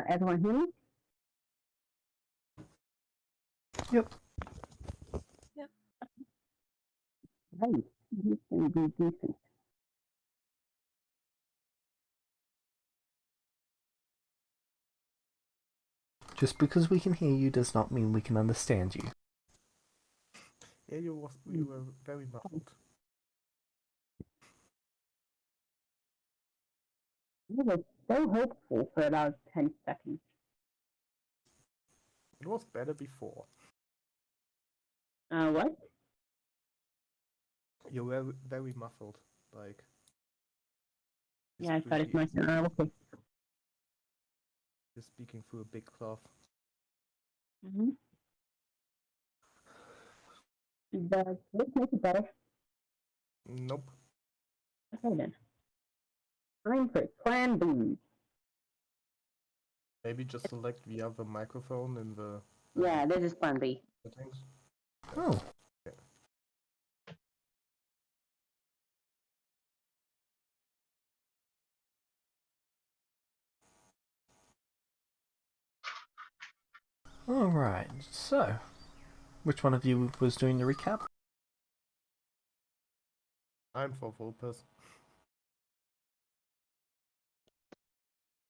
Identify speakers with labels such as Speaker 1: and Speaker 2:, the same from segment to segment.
Speaker 1: Everyone hear me?
Speaker 2: Yep.
Speaker 3: Yep.
Speaker 1: Hey, he's gonna be decent.
Speaker 2: Just because we can hear you does not mean we can understand you.
Speaker 4: Yeah, you were very muffled.
Speaker 1: I was so hopeful for about 10 seconds.
Speaker 4: It was better before.
Speaker 1: What?
Speaker 4: You were very muffled, like.
Speaker 1: Yeah, I thought it's my turn. Okay.
Speaker 4: You're speaking through a big cloth.
Speaker 1: Mm-hmm. Does this make it better?
Speaker 4: Nope.
Speaker 1: Okay then. Time for Plan B.
Speaker 4: Maybe just select the other microphone in the
Speaker 1: Yeah, this is Plan B.
Speaker 4: settings.
Speaker 2: Oh.
Speaker 4: Okay.
Speaker 2: Alright, so which one of you was doing the recap?
Speaker 4: I'm for Vulpes.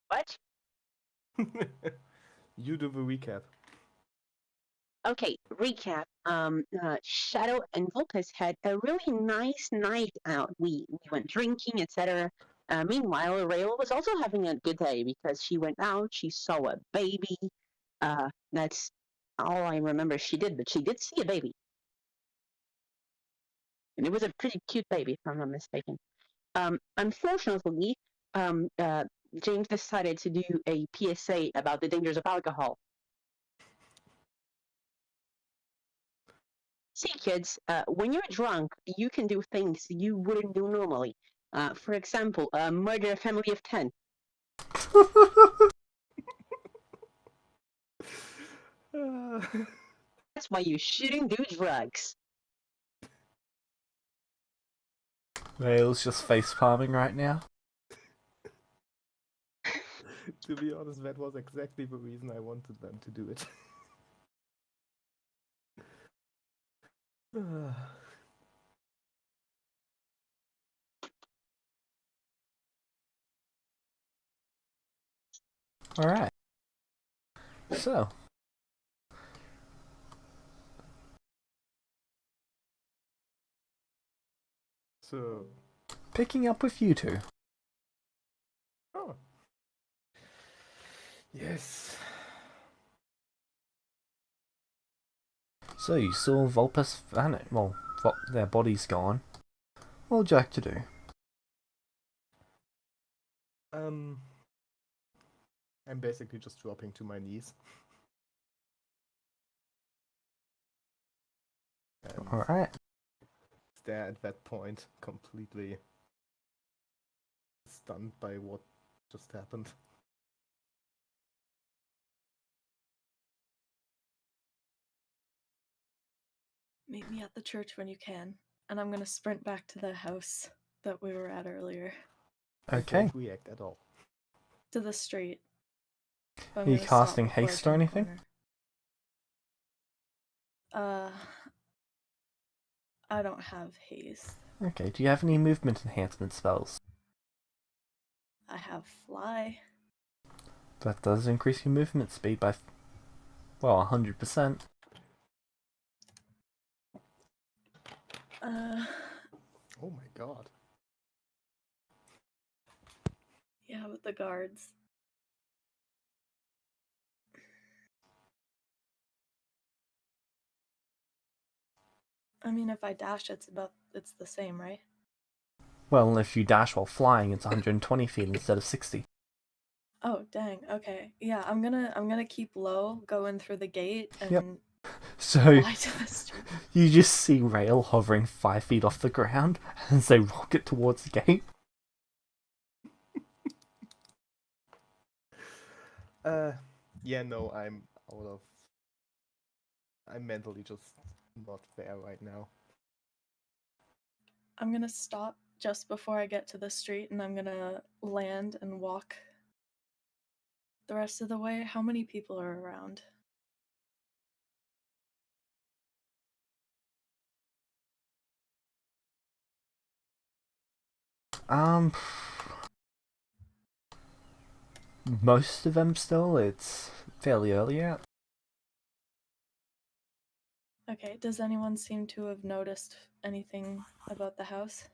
Speaker 5: What?
Speaker 4: You do the recap.
Speaker 5: Okay, recap. Shadow and Vulpes had a really nice night out. We went drinking, etc. Meanwhile, Rael was also having a good day because she went out, she saw a baby. That's all I remember she did, but she did see a baby. And it was a pretty cute baby, if I'm not mistaken. Unfortunately, James decided to do a PSA about the dangers of alcohol. See, kids, when you're drunk, you can do things you wouldn't do normally. For example, murder a family of 10. That's why you shouldn't do drugs.
Speaker 2: Rail's just face palming right now.
Speaker 4: To be honest, that was exactly the reason I wanted them to do it.
Speaker 2: Alright. So.
Speaker 4: So.
Speaker 2: Picking up with you two.
Speaker 4: Oh. Yes.
Speaker 2: So you saw Vulpes vanish. Well, their body's gone. What would you like to do?
Speaker 4: I'm basically just dropping to my knees.
Speaker 2: Alright.
Speaker 4: Stare at that point, completely stunned by what just happened.
Speaker 3: Meet me at the church when you can, and I'm gonna sprint back to the house that we were at earlier.
Speaker 2: Okay.
Speaker 4: I don't react at all.
Speaker 3: To the street.
Speaker 2: Are you casting haste or anything?
Speaker 3: I don't have haste.
Speaker 2: Okay, do you have any movement enhancement spells?
Speaker 3: I have fly.
Speaker 2: That does increase your movement speed by, well, 100%.
Speaker 4: Oh my god.
Speaker 3: Yeah, with the guards. I mean, if I dash, it's the same, right?
Speaker 2: Well, if you dash while flying, it's 120 feet instead of 60.
Speaker 3: Oh, dang. Okay. Yeah, I'm gonna keep low, going through the gate, and
Speaker 2: Yep. So
Speaker 3: fly to the street.
Speaker 2: You just see Rail hovering 5 feet off the ground as they rocket towards the gate.
Speaker 4: Yeah, no, out of... I'm mentally just not there right now.
Speaker 3: I'm gonna stop just before I get to the street, and I'm gonna land and walk the rest of the way. How many people are around?
Speaker 2: Most of them still. It's fairly early out.
Speaker 3: Okay, does anyone seem to have noticed anything about the house?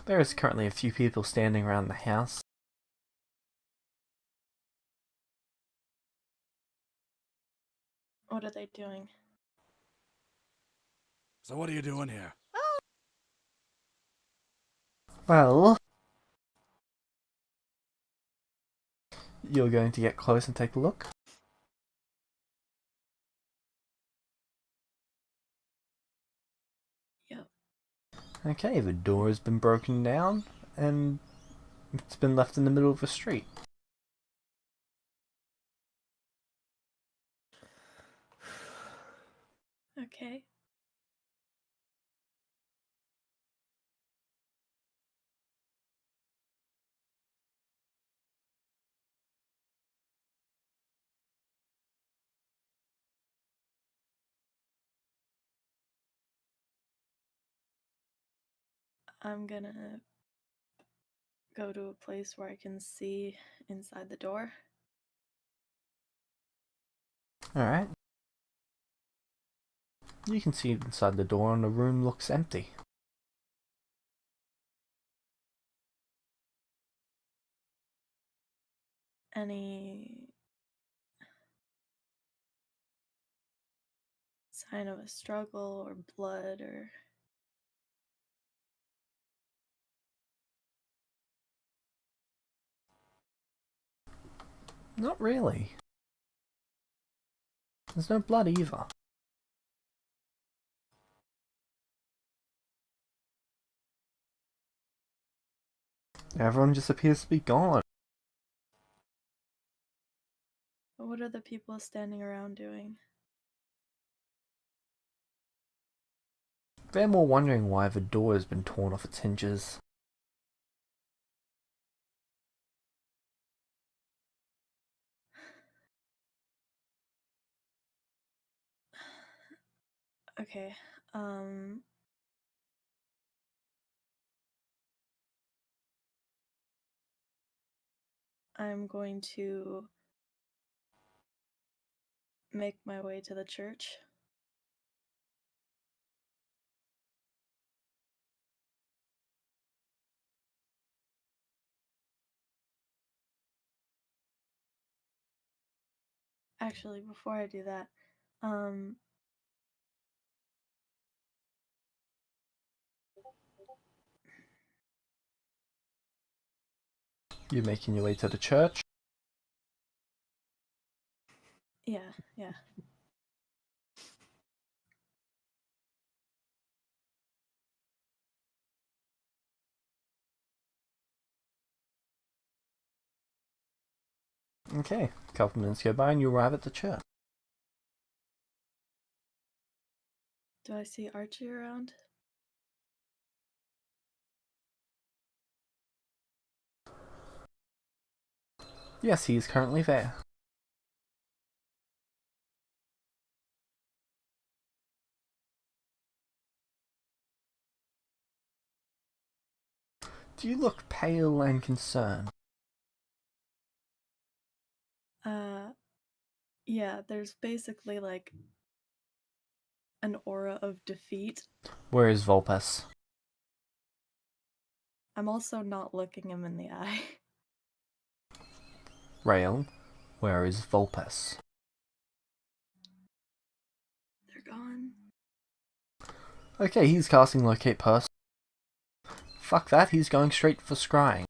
Speaker 2: There is currently a few people standing around the house.
Speaker 3: What are they doing?
Speaker 6: So what are you doing here?
Speaker 2: Well, you're going to get close and take a look.
Speaker 3: Yep.
Speaker 2: Okay, the door has been broken down and it's been left in the middle of the street.
Speaker 3: Okay. I'm gonna go to a place where I can see inside the door.
Speaker 2: Alright. You can see inside the door and the room looks empty.
Speaker 3: Any sign of a struggle or blood or...
Speaker 2: Not really. There's no blood either. Everyone just appears to be gone.
Speaker 3: What are the people standing around doing?
Speaker 2: They're more wondering why the door has been torn off its hinges.
Speaker 3: Okay, I'm going to make my way to the church. Actually, before I do that,
Speaker 2: You're making your way to the church.
Speaker 3: yeah.
Speaker 2: Okay, a couple minutes go by and you arrive at the church.
Speaker 3: Do I see Archie around?
Speaker 2: Yes, he is currently there. Do you look pale and concerned?
Speaker 3: Yeah, there's basically like an aura of defeat.
Speaker 2: Where is Vulpes?
Speaker 3: I'm also not looking him in the eye.
Speaker 2: Rael, where is Vulpes?
Speaker 3: They're gone.
Speaker 2: Okay, he's casting Locate Person. Fuck that, he's going straight for scrying.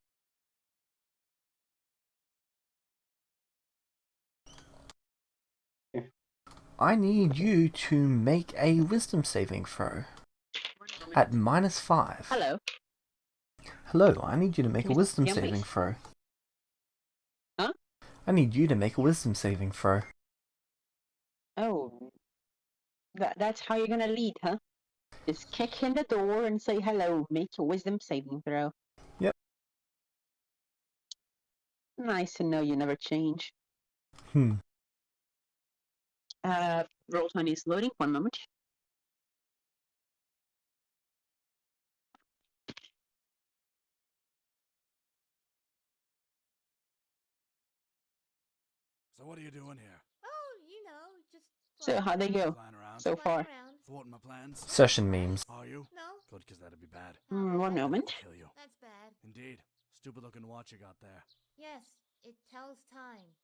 Speaker 2: I need you to make a wisdom saving throw at -5.
Speaker 5: Hello.
Speaker 2: Hello, I need you to make a
Speaker 5: Can you
Speaker 2: wisdom
Speaker 5: hear me?
Speaker 2: saving throw.
Speaker 5: Huh?
Speaker 2: I need you to make a wisdom saving throw.
Speaker 5: Oh, that's how you're gonna lead, huh? Just kick in the door and say hello. Make a wisdom saving throw.
Speaker 2: Yep.
Speaker 5: Nice to know you never change.
Speaker 2: Hmm.
Speaker 5: Roll20 is loading. 1 moment.
Speaker 6: So what are you doing here?
Speaker 7: Oh, you know, just
Speaker 5: So how'd they go
Speaker 6: Flying around?
Speaker 5: so far?
Speaker 7: around.
Speaker 6: Thwarting my plans?
Speaker 2: Session memes.
Speaker 6: Are you?
Speaker 7: No,
Speaker 6: Good, because that'd be bad.
Speaker 5: Mm, 1
Speaker 6: I'd
Speaker 5: moment.
Speaker 6: kill you.
Speaker 7: that's bad.
Speaker 6: Indeed. Stupid looking watch you got there.
Speaker 7: Yes, it tells time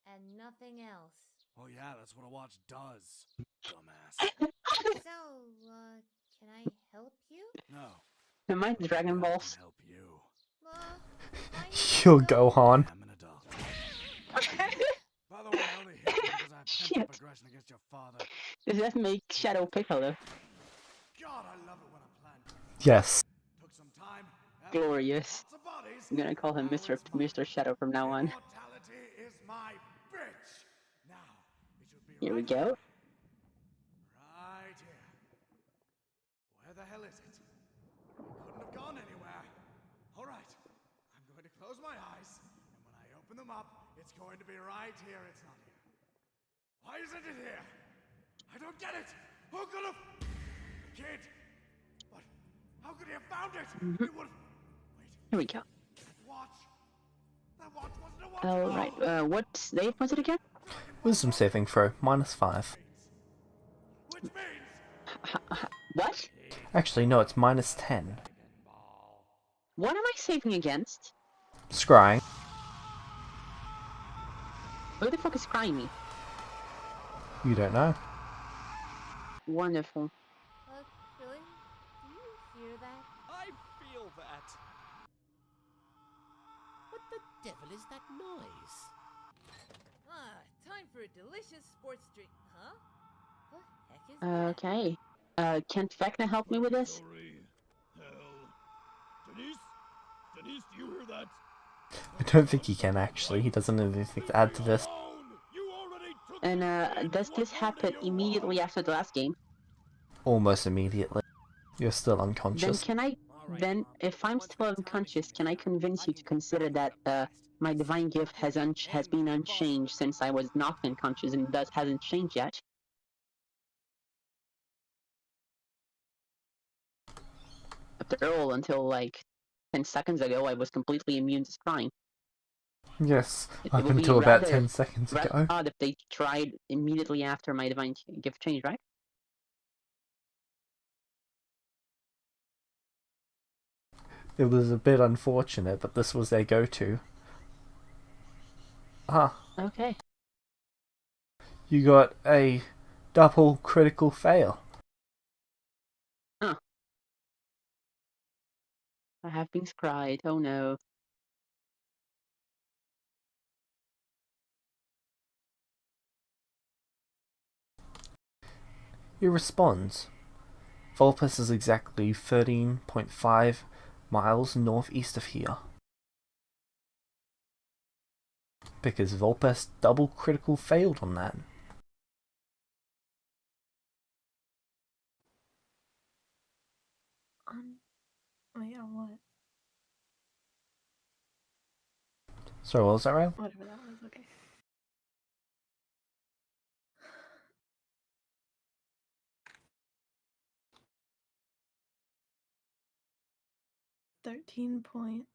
Speaker 7: and nothing else.
Speaker 6: Oh yeah, that's what a watch does. Dumbass.
Speaker 7: So, can I help you?
Speaker 6: No.
Speaker 5: Am I Dragon
Speaker 6: I
Speaker 5: Balls?
Speaker 6: can help you.
Speaker 7: I
Speaker 2: You're
Speaker 7: need help.
Speaker 2: Gohan.
Speaker 6: I'm an adult. By the way, I only hit you because I have
Speaker 5: Shit.
Speaker 6: pent up aggression against your father.
Speaker 5: Does that make Shadow Piccolo?
Speaker 6: God, I love it when I plan.
Speaker 2: Yes.
Speaker 6: Took some time.
Speaker 5: Glorious.
Speaker 6: Lots of bodies.
Speaker 5: I'm gonna call him
Speaker 6: Now
Speaker 5: Mr.
Speaker 6: it's mine.
Speaker 5: Mr. Shadow from now on.
Speaker 6: Immortality is my bitch. Now, it should be
Speaker 5: Here we
Speaker 6: right
Speaker 5: go.
Speaker 6: Right here. Where the hell is it? It couldn't have gone anywhere. All right. I'm going to close my eyes, and when I open them up, it's going to be right here. It's not here. Why isn't it here? I don't get it. Who could have? The kid. But how could he have found it? He would. Wait.
Speaker 5: Here we go.
Speaker 6: Watch. That watch wasn't a watch.
Speaker 5: All right. What date was it again?
Speaker 2: Wisdom saving throw, -5.
Speaker 6: Which means.
Speaker 5: What?
Speaker 2: Actually, no, it's -10.
Speaker 5: What am I saving against?
Speaker 2: Scrying.
Speaker 5: Who the fuck is crying me?
Speaker 2: You don't know.
Speaker 5: Wonderful.
Speaker 7: Billy, do you hear that?
Speaker 8: I feel that. What the devil is that noise?
Speaker 7: Time for a delicious sports drink, huh? What the heck is that?
Speaker 5: Okay. Can't vecna help me with this?
Speaker 6: Sorry. Hell. Denise? Denise, do you hear that?
Speaker 2: I don't think he can actually. He doesn't have anything to add to this.
Speaker 6: You already took
Speaker 5: And does this happen immediately after the last game?
Speaker 2: Almost immediately. You're still
Speaker 5: Then
Speaker 2: unconscious.
Speaker 5: can I? Then, if I'm still unconscious, can I convince you to consider that my divine gift has been unchanged since I was knocked unconscious and thus hasn't changed yet? After all, until like 10 seconds ago, I was completely immune to scrying.
Speaker 2: Yes,
Speaker 5: It
Speaker 2: up
Speaker 5: would be
Speaker 2: until about
Speaker 5: rather-
Speaker 2: 10 seconds ago.
Speaker 5: Odd if they tried immediately after my divine gift changed, right?
Speaker 2: It was a bit unfortunate, but this was their go-to. Ah,
Speaker 5: Okay.
Speaker 2: you got a double critical fail.
Speaker 5: I have been scryed. Oh no.
Speaker 2: He responds. Vulpes is exactly 13.5 miles northeast of here. Because Vulpes double critical failed on that.
Speaker 3: Wait, on what?
Speaker 2: Sorry, what was that, Rail?
Speaker 3: Whatever that was, okay. $13.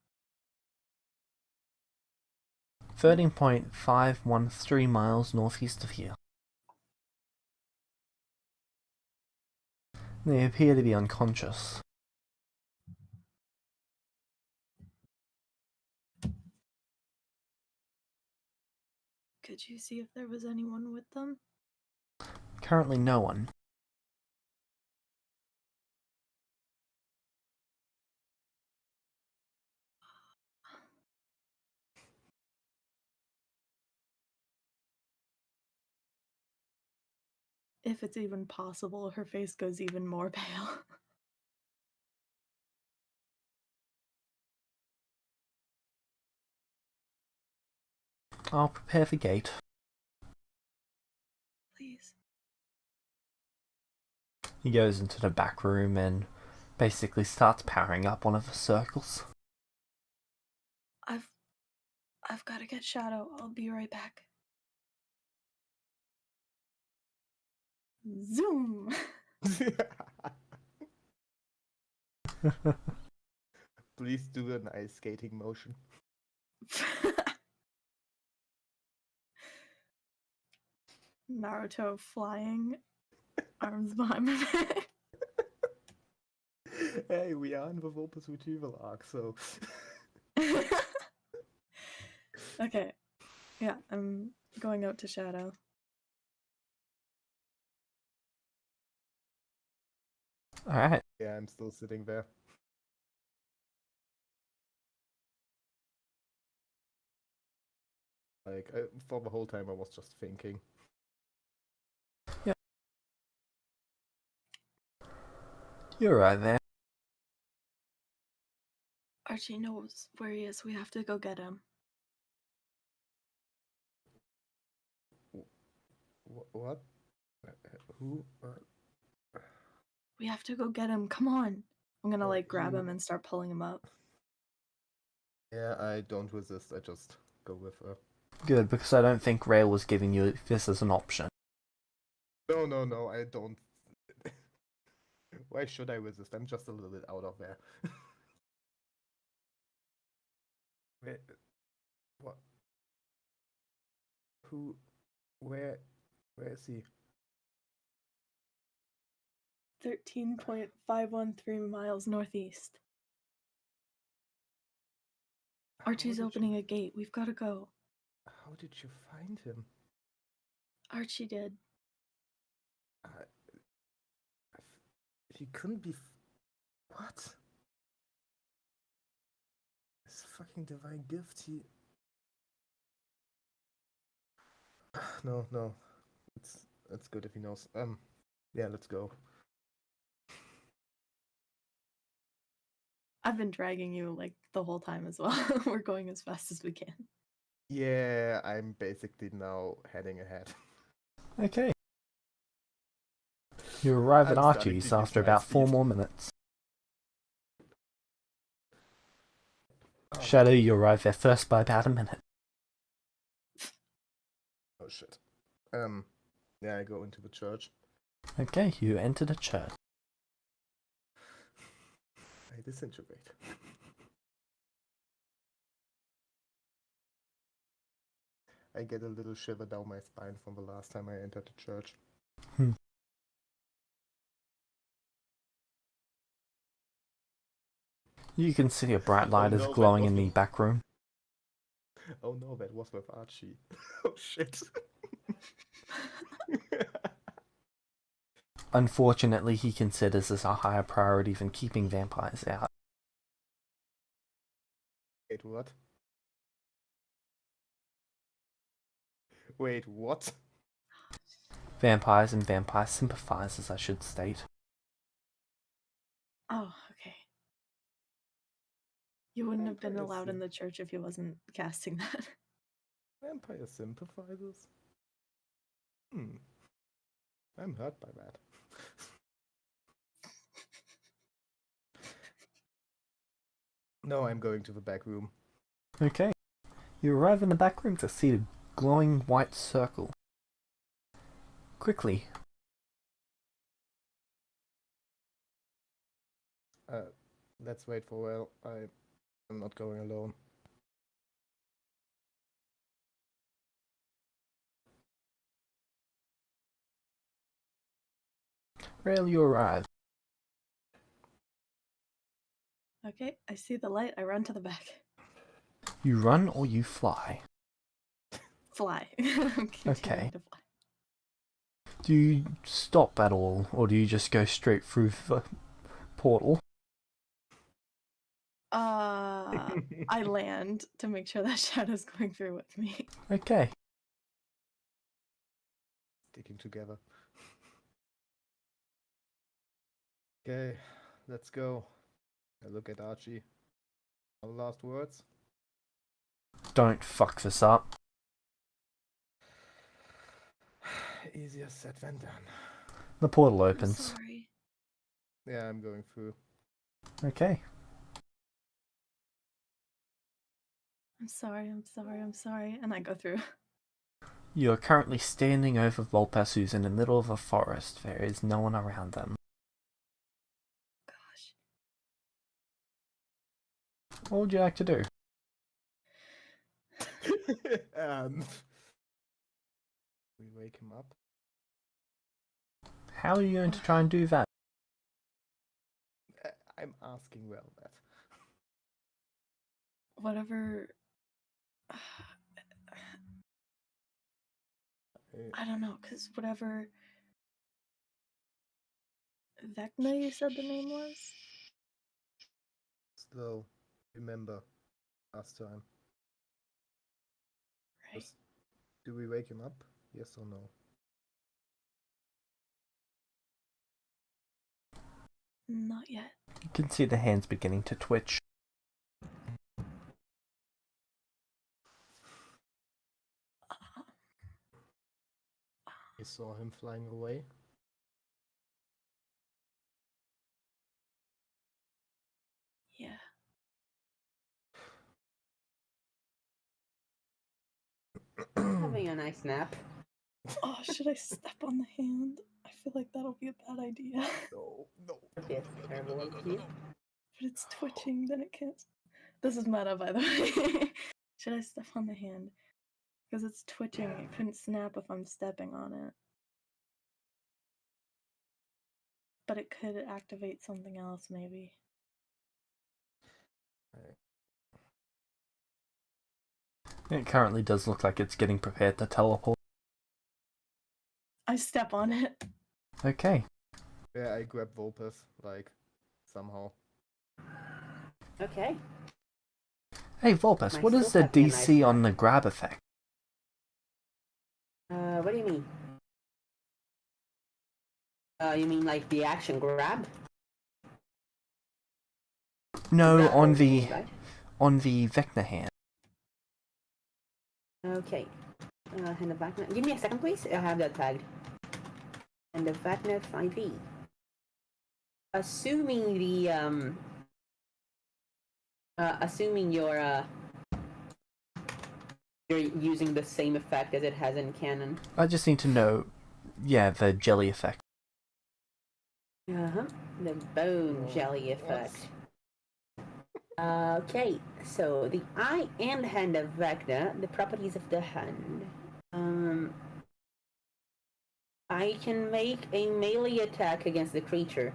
Speaker 2: 13.513 miles northeast of here. They appear to be unconscious.
Speaker 3: Could you see if there was anyone with them?
Speaker 2: Currently no one.
Speaker 3: if it's even possible, her face goes even more pale.
Speaker 2: I'll prepare the gate.
Speaker 3: Please.
Speaker 2: He goes into the back room and basically starts powering up one of the circles.
Speaker 3: I've got to get Shadow. I'll be right back. Zoom!
Speaker 4: Please do an ice skating motion.
Speaker 3: Naruto flying, arms behind my back.
Speaker 4: Hey, we are in the Vulpes retrieval arc, so.
Speaker 3: Okay. Yeah, I'm going out to Shadow.
Speaker 2: Alright.
Speaker 4: Yeah, I'm still sitting there. Like, for the whole time I was just thinking.
Speaker 2: You're right there.
Speaker 3: Archie knows where he is. We have to go get him.
Speaker 4: What? Who?
Speaker 3: We have to go get him. Come on. I'm gonna,
Speaker 4: Oh,
Speaker 3: like, grab
Speaker 4: you-
Speaker 3: him and start pulling him up.
Speaker 4: Yeah, I don't resist. I just go with her.
Speaker 2: Good, because I don't think Rail was giving you this as an option.
Speaker 4: No, I don't. Why should I resist? I'm just a little bit out of there. Wait, what? Who? Where is he?
Speaker 3: 13.513 miles northeast.
Speaker 4: How
Speaker 3: Archie's
Speaker 4: did
Speaker 3: opening
Speaker 4: you-
Speaker 3: a gate. We've got to go.
Speaker 4: How did you find him?
Speaker 3: Archie did.
Speaker 4: He couldn't be. What? His fucking divine gift. He. No. It's good if he knows. Yeah, let's go.
Speaker 3: I've been dragging you, like, the whole time as well. We're going as fast as we can.
Speaker 4: Yeah, I'm basically now heading ahead.
Speaker 2: Okay. You arrive at
Speaker 4: I'm starting to
Speaker 2: Archie's
Speaker 4: use
Speaker 2: after
Speaker 4: my
Speaker 2: about 4
Speaker 4: speed.
Speaker 2: more minutes.
Speaker 4: Oh,
Speaker 2: Shadow, you arrive there first by about a minute.
Speaker 4: oh shit. Yeah, I go into the church.
Speaker 2: Okay, you enter the church.
Speaker 4: I disintegrate. I get a little shiver down my spine from the last time I entered the church.
Speaker 2: You can see a bright
Speaker 4: Oh
Speaker 2: light is
Speaker 4: no, that
Speaker 2: glowing in
Speaker 4: was
Speaker 2: the
Speaker 4: the-
Speaker 2: back room.
Speaker 4: Oh no, that was with Archie. Oh shit.
Speaker 2: Unfortunately, he considers this a higher priority than keeping vampires out.
Speaker 4: Wait, what? Wait, what?
Speaker 2: Vampires and vampire sympathizers, I should state.
Speaker 3: Oh, okay. You wouldn't have been
Speaker 4: Vampire
Speaker 3: allowed in the church if he wasn't casting that.
Speaker 4: Vampire sympathizers? I'm hurt by that. No, I'm going to the back room.
Speaker 2: Okay. You arrive in the back room to see a glowing white circle. Quickly.
Speaker 4: Let's wait for a while. I'm not going alone.
Speaker 2: Rail, you arrive.
Speaker 3: Okay, I see the light. I run to the back.
Speaker 2: You run or you fly.
Speaker 3: Fly. I'm continuing
Speaker 2: Okay.
Speaker 3: to fly.
Speaker 2: Do you stop at all, or do you just go straight through the portal?
Speaker 3: I land to make sure that Shadow's going through with me.
Speaker 2: Okay.
Speaker 4: Sticking together. Okay, let's go. I look at Archie. Our last words.
Speaker 2: Don't fuck this up.
Speaker 4: Easier said than done.
Speaker 2: The portal
Speaker 3: I'm
Speaker 2: opens.
Speaker 3: sorry.
Speaker 4: Yeah, I'm going through.
Speaker 2: Okay.
Speaker 3: I'm sorry, I'm sorry, I'm sorry. And I go through.
Speaker 2: You are currently standing over Volpes, who's in the middle of a forest. There is no one around them.
Speaker 3: Gosh.
Speaker 2: What would you like to do?
Speaker 4: We wake him up.
Speaker 2: How are you going to try and do that?
Speaker 4: I'm asking well that.
Speaker 3: Whatever. I don't know, because whatever Vecna you said the name was?
Speaker 4: Slow. Remember last time.
Speaker 3: Right.
Speaker 4: Do we wake him up? Yes or no?
Speaker 3: Not yet.
Speaker 2: You can see the hands beginning to twitch.
Speaker 4: You saw him flying away?
Speaker 3: Yeah.
Speaker 5: Having a nice nap.
Speaker 3: Oh, should I step on the hand? I feel like that'll be a bad idea.
Speaker 4: No, no.
Speaker 5: Okay, it's a terrible idea.
Speaker 3: But it's twitching, then it can't. This is meta, by the way. Should I step on the hand? Because it's twitching, it couldn't snap if I'm stepping on it. But it could activate something else, maybe.
Speaker 2: It currently does look like it's getting prepared to teleport.
Speaker 3: I step on it.
Speaker 2: Okay.
Speaker 4: Yeah, I grab Volpes, like, somehow.
Speaker 5: Okay.
Speaker 2: Hey Volpes,
Speaker 5: Am I
Speaker 2: what is
Speaker 5: still
Speaker 2: the
Speaker 5: having a nice
Speaker 2: DC on
Speaker 5: nap?
Speaker 2: the grab effect?
Speaker 5: What do you mean? You mean like the action grab?
Speaker 2: No,
Speaker 5: Grab
Speaker 2: on
Speaker 5: hold,
Speaker 2: the
Speaker 5: right?
Speaker 2: vecna hand.
Speaker 5: Okay. Hand of Vecna. Give me a second, please. I have that tagged. And the Vecna 5e. Assuming the assuming you're using the same effect as it has in canon.
Speaker 2: I just need to know, yeah, the jelly effect.
Speaker 5: Uh-huh. The bone jelly effect. Okay, so the eye and hand of Vecna, the properties of the hand. I can make a melee attack against the creature.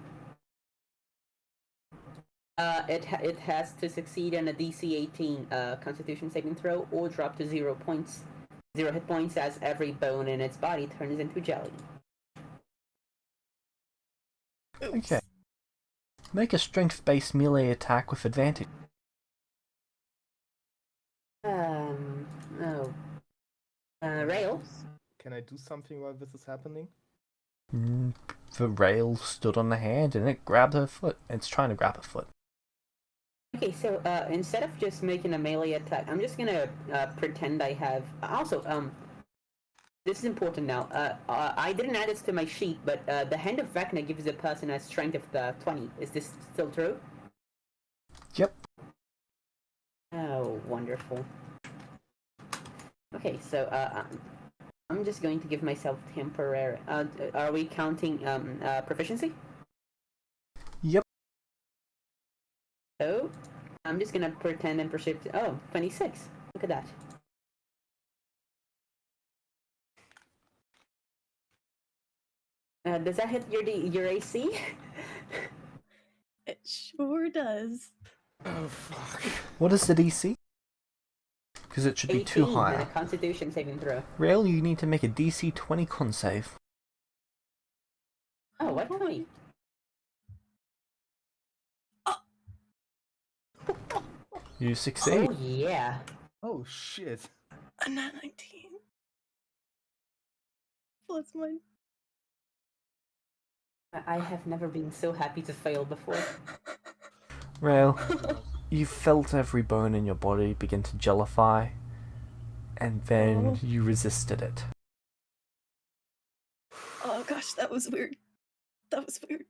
Speaker 5: It has to succeed on a DC 18 Constitution saving throw or drop to 0 hit points as every bone in its body turns into jelly.
Speaker 2: Okay. Make a strength-based melee attack with advantage.
Speaker 5: Rail?
Speaker 4: Can I do something while this is happening?
Speaker 2: The rail stood on the hand and it grabbed her foot. It's trying to grab her foot.
Speaker 5: Okay, so instead of just making a melee attack, I'm just gonna pretend I have. Also, this is important now. I didn't add this to my sheet, but the hand of Vecna gives the person a strength of 20. Is this still true?
Speaker 2: Yep.
Speaker 5: Oh, wonderful. Okay, so I'm just going to give myself temporary. Are we counting proficiency?
Speaker 2: Yep.
Speaker 5: So I'm just gonna pretend and proceed. Oh, 26. Look at that. Does that hit your AC?
Speaker 3: It sure does.
Speaker 4: Oh, fuck.
Speaker 2: What is the DC? Because it should be
Speaker 5: 18
Speaker 2: too
Speaker 5: and a
Speaker 2: high.
Speaker 5: Constitution saving throw.
Speaker 2: Rail, you need to make a DC 20 con save.
Speaker 5: Oh, what 20?
Speaker 2: You succeed.
Speaker 5: Oh yeah.
Speaker 4: Oh, shit.
Speaker 3: A nat 19. Plus my
Speaker 9: I have never been so happy to fail before.
Speaker 2: Rail, you felt every bone in your body begin to jellify, and then you resisted it.
Speaker 3: Oh gosh, that was weird. That was weird.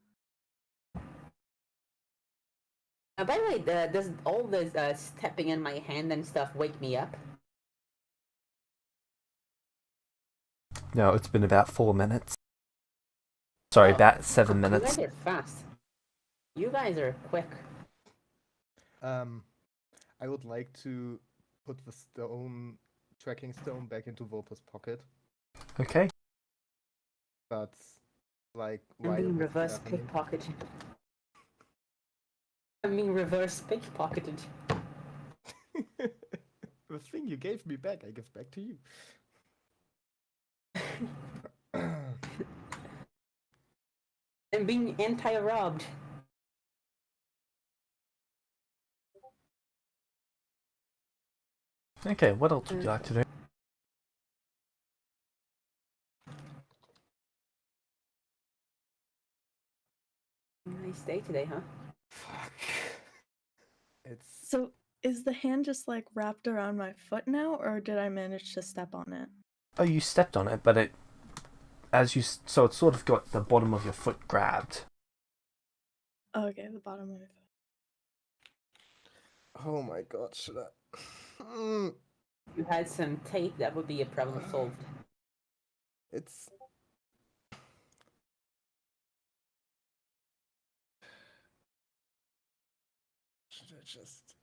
Speaker 9: By the way, does all this stepping in my hand and stuff wake me up?
Speaker 2: No, it's been about 4 minutes. Sorry, about 7 minutes.
Speaker 9: You guys are fast. You guys are quick.
Speaker 4: I would like to put the tracking stone back into Volpa's pocket,
Speaker 2: Okay.
Speaker 4: but like
Speaker 9: I'm
Speaker 4: while
Speaker 9: being
Speaker 4: this is
Speaker 9: reverse
Speaker 4: happening-
Speaker 9: pickpocketed. I'm being reverse pickpocketed.
Speaker 4: The thing you gave me back, I give back to you.
Speaker 9: I'm being anti-robbed.
Speaker 2: Okay, what else would you like to do?
Speaker 9: Nice day today, huh?
Speaker 4: Fuck. It's
Speaker 3: So is the hand just like wrapped around my foot now, or did I manage to step on it?
Speaker 2: Oh, you stepped on it, but it... So it's sort of got the bottom of your foot grabbed.
Speaker 3: Okay, the bottom of my foot.
Speaker 4: oh my god, should I?
Speaker 9: If you had some tape, that would be a problem solved.
Speaker 4: It's should I just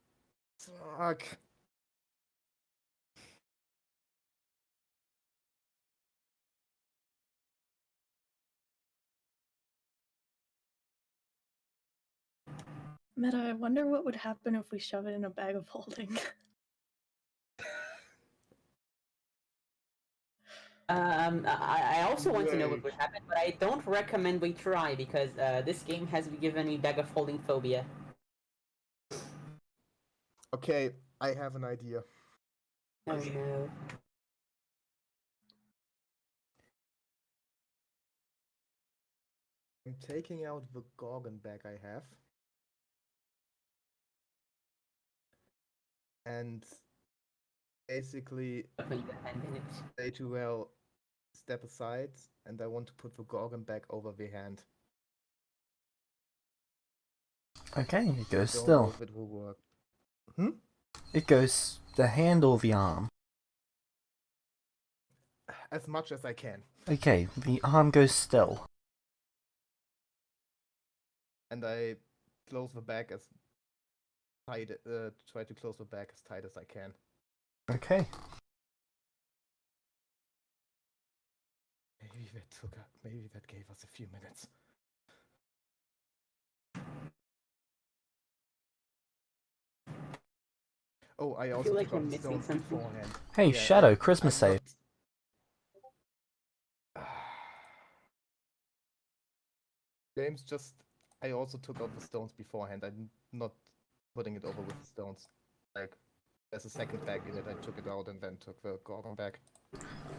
Speaker 4: fuck?
Speaker 3: Meta, I wonder what would happen if we shove it in a bag of holding.
Speaker 9: I also want to know what
Speaker 4: Wait.
Speaker 9: would happen, but I don't recommend we try because this game has given me bag of holding phobia.
Speaker 4: Okay, I have an idea.
Speaker 9: Oh no.
Speaker 4: I'm taking out the Gorgon bag I have. And basically
Speaker 9: Put your hand in it.
Speaker 4: say to well step aside and I want to put the Gorgon back over the hand.
Speaker 2: Okay, it goes
Speaker 4: Don't know
Speaker 2: still.
Speaker 4: if it will work.
Speaker 2: It goes the hand or the arm.
Speaker 4: As much as I can.
Speaker 2: Okay, the arm goes still.
Speaker 4: And I close the bag as tight try to close the bag as tight as I can.
Speaker 2: Okay.
Speaker 4: Maybe that gave us a few minutes. Oh, I also
Speaker 9: feel like
Speaker 4: took out
Speaker 9: I'm
Speaker 4: the
Speaker 9: missing
Speaker 4: stones
Speaker 9: something.
Speaker 4: beforehand.
Speaker 2: Hey,
Speaker 4: Yeah,
Speaker 2: Shadow, Christmas
Speaker 4: I'm
Speaker 2: save.
Speaker 4: James, just I also took out the stones beforehand. I'm not putting it over with the stones. Like there's a second bag in it. I took it out and then took the Gorgon back.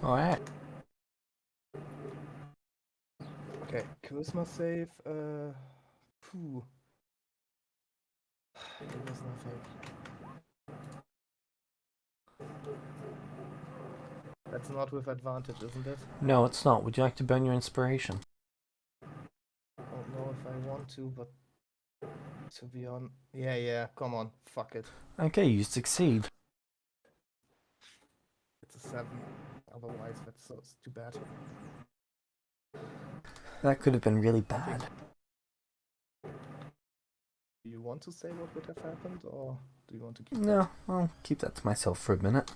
Speaker 2: Alright.
Speaker 4: Okay, Christmas save. Phew. There was nothing. That's not with advantage, isn't it?
Speaker 2: No, it's not. Would you like to burn your inspiration?
Speaker 4: I don't know if I want to, but to be on. Yeah, come on, fuck it.
Speaker 2: Okay, you succeed.
Speaker 4: It's a 7. Otherwise, it's too bad.
Speaker 2: That could have been really bad.
Speaker 4: Do you want to say what would have happened, or do you want to keep
Speaker 2: No, I'll keep that to myself for a minute.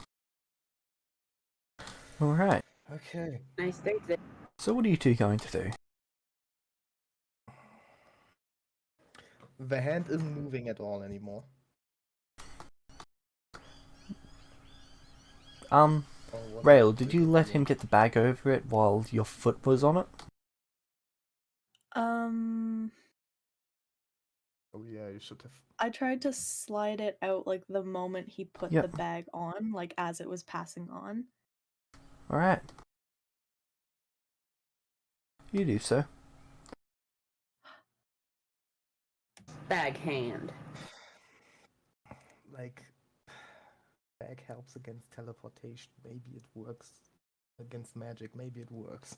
Speaker 2: Alright,
Speaker 4: that? Okay.
Speaker 9: Nice day today.
Speaker 2: so what are you two going to do?
Speaker 4: The hand isn't moving at all anymore. Or what
Speaker 2: Rail,
Speaker 4: did
Speaker 2: did you let him
Speaker 4: do?
Speaker 2: get the bag over it while your foot was on it?
Speaker 4: Oh yeah, you should have.
Speaker 3: I tried to slide it out like the moment he put
Speaker 2: Yep.
Speaker 3: the bag on, like as it was passing on.
Speaker 2: Alright. You do so.
Speaker 9: bag hand?
Speaker 4: Like, bag helps against teleportation. Maybe it works against magic. Maybe it works.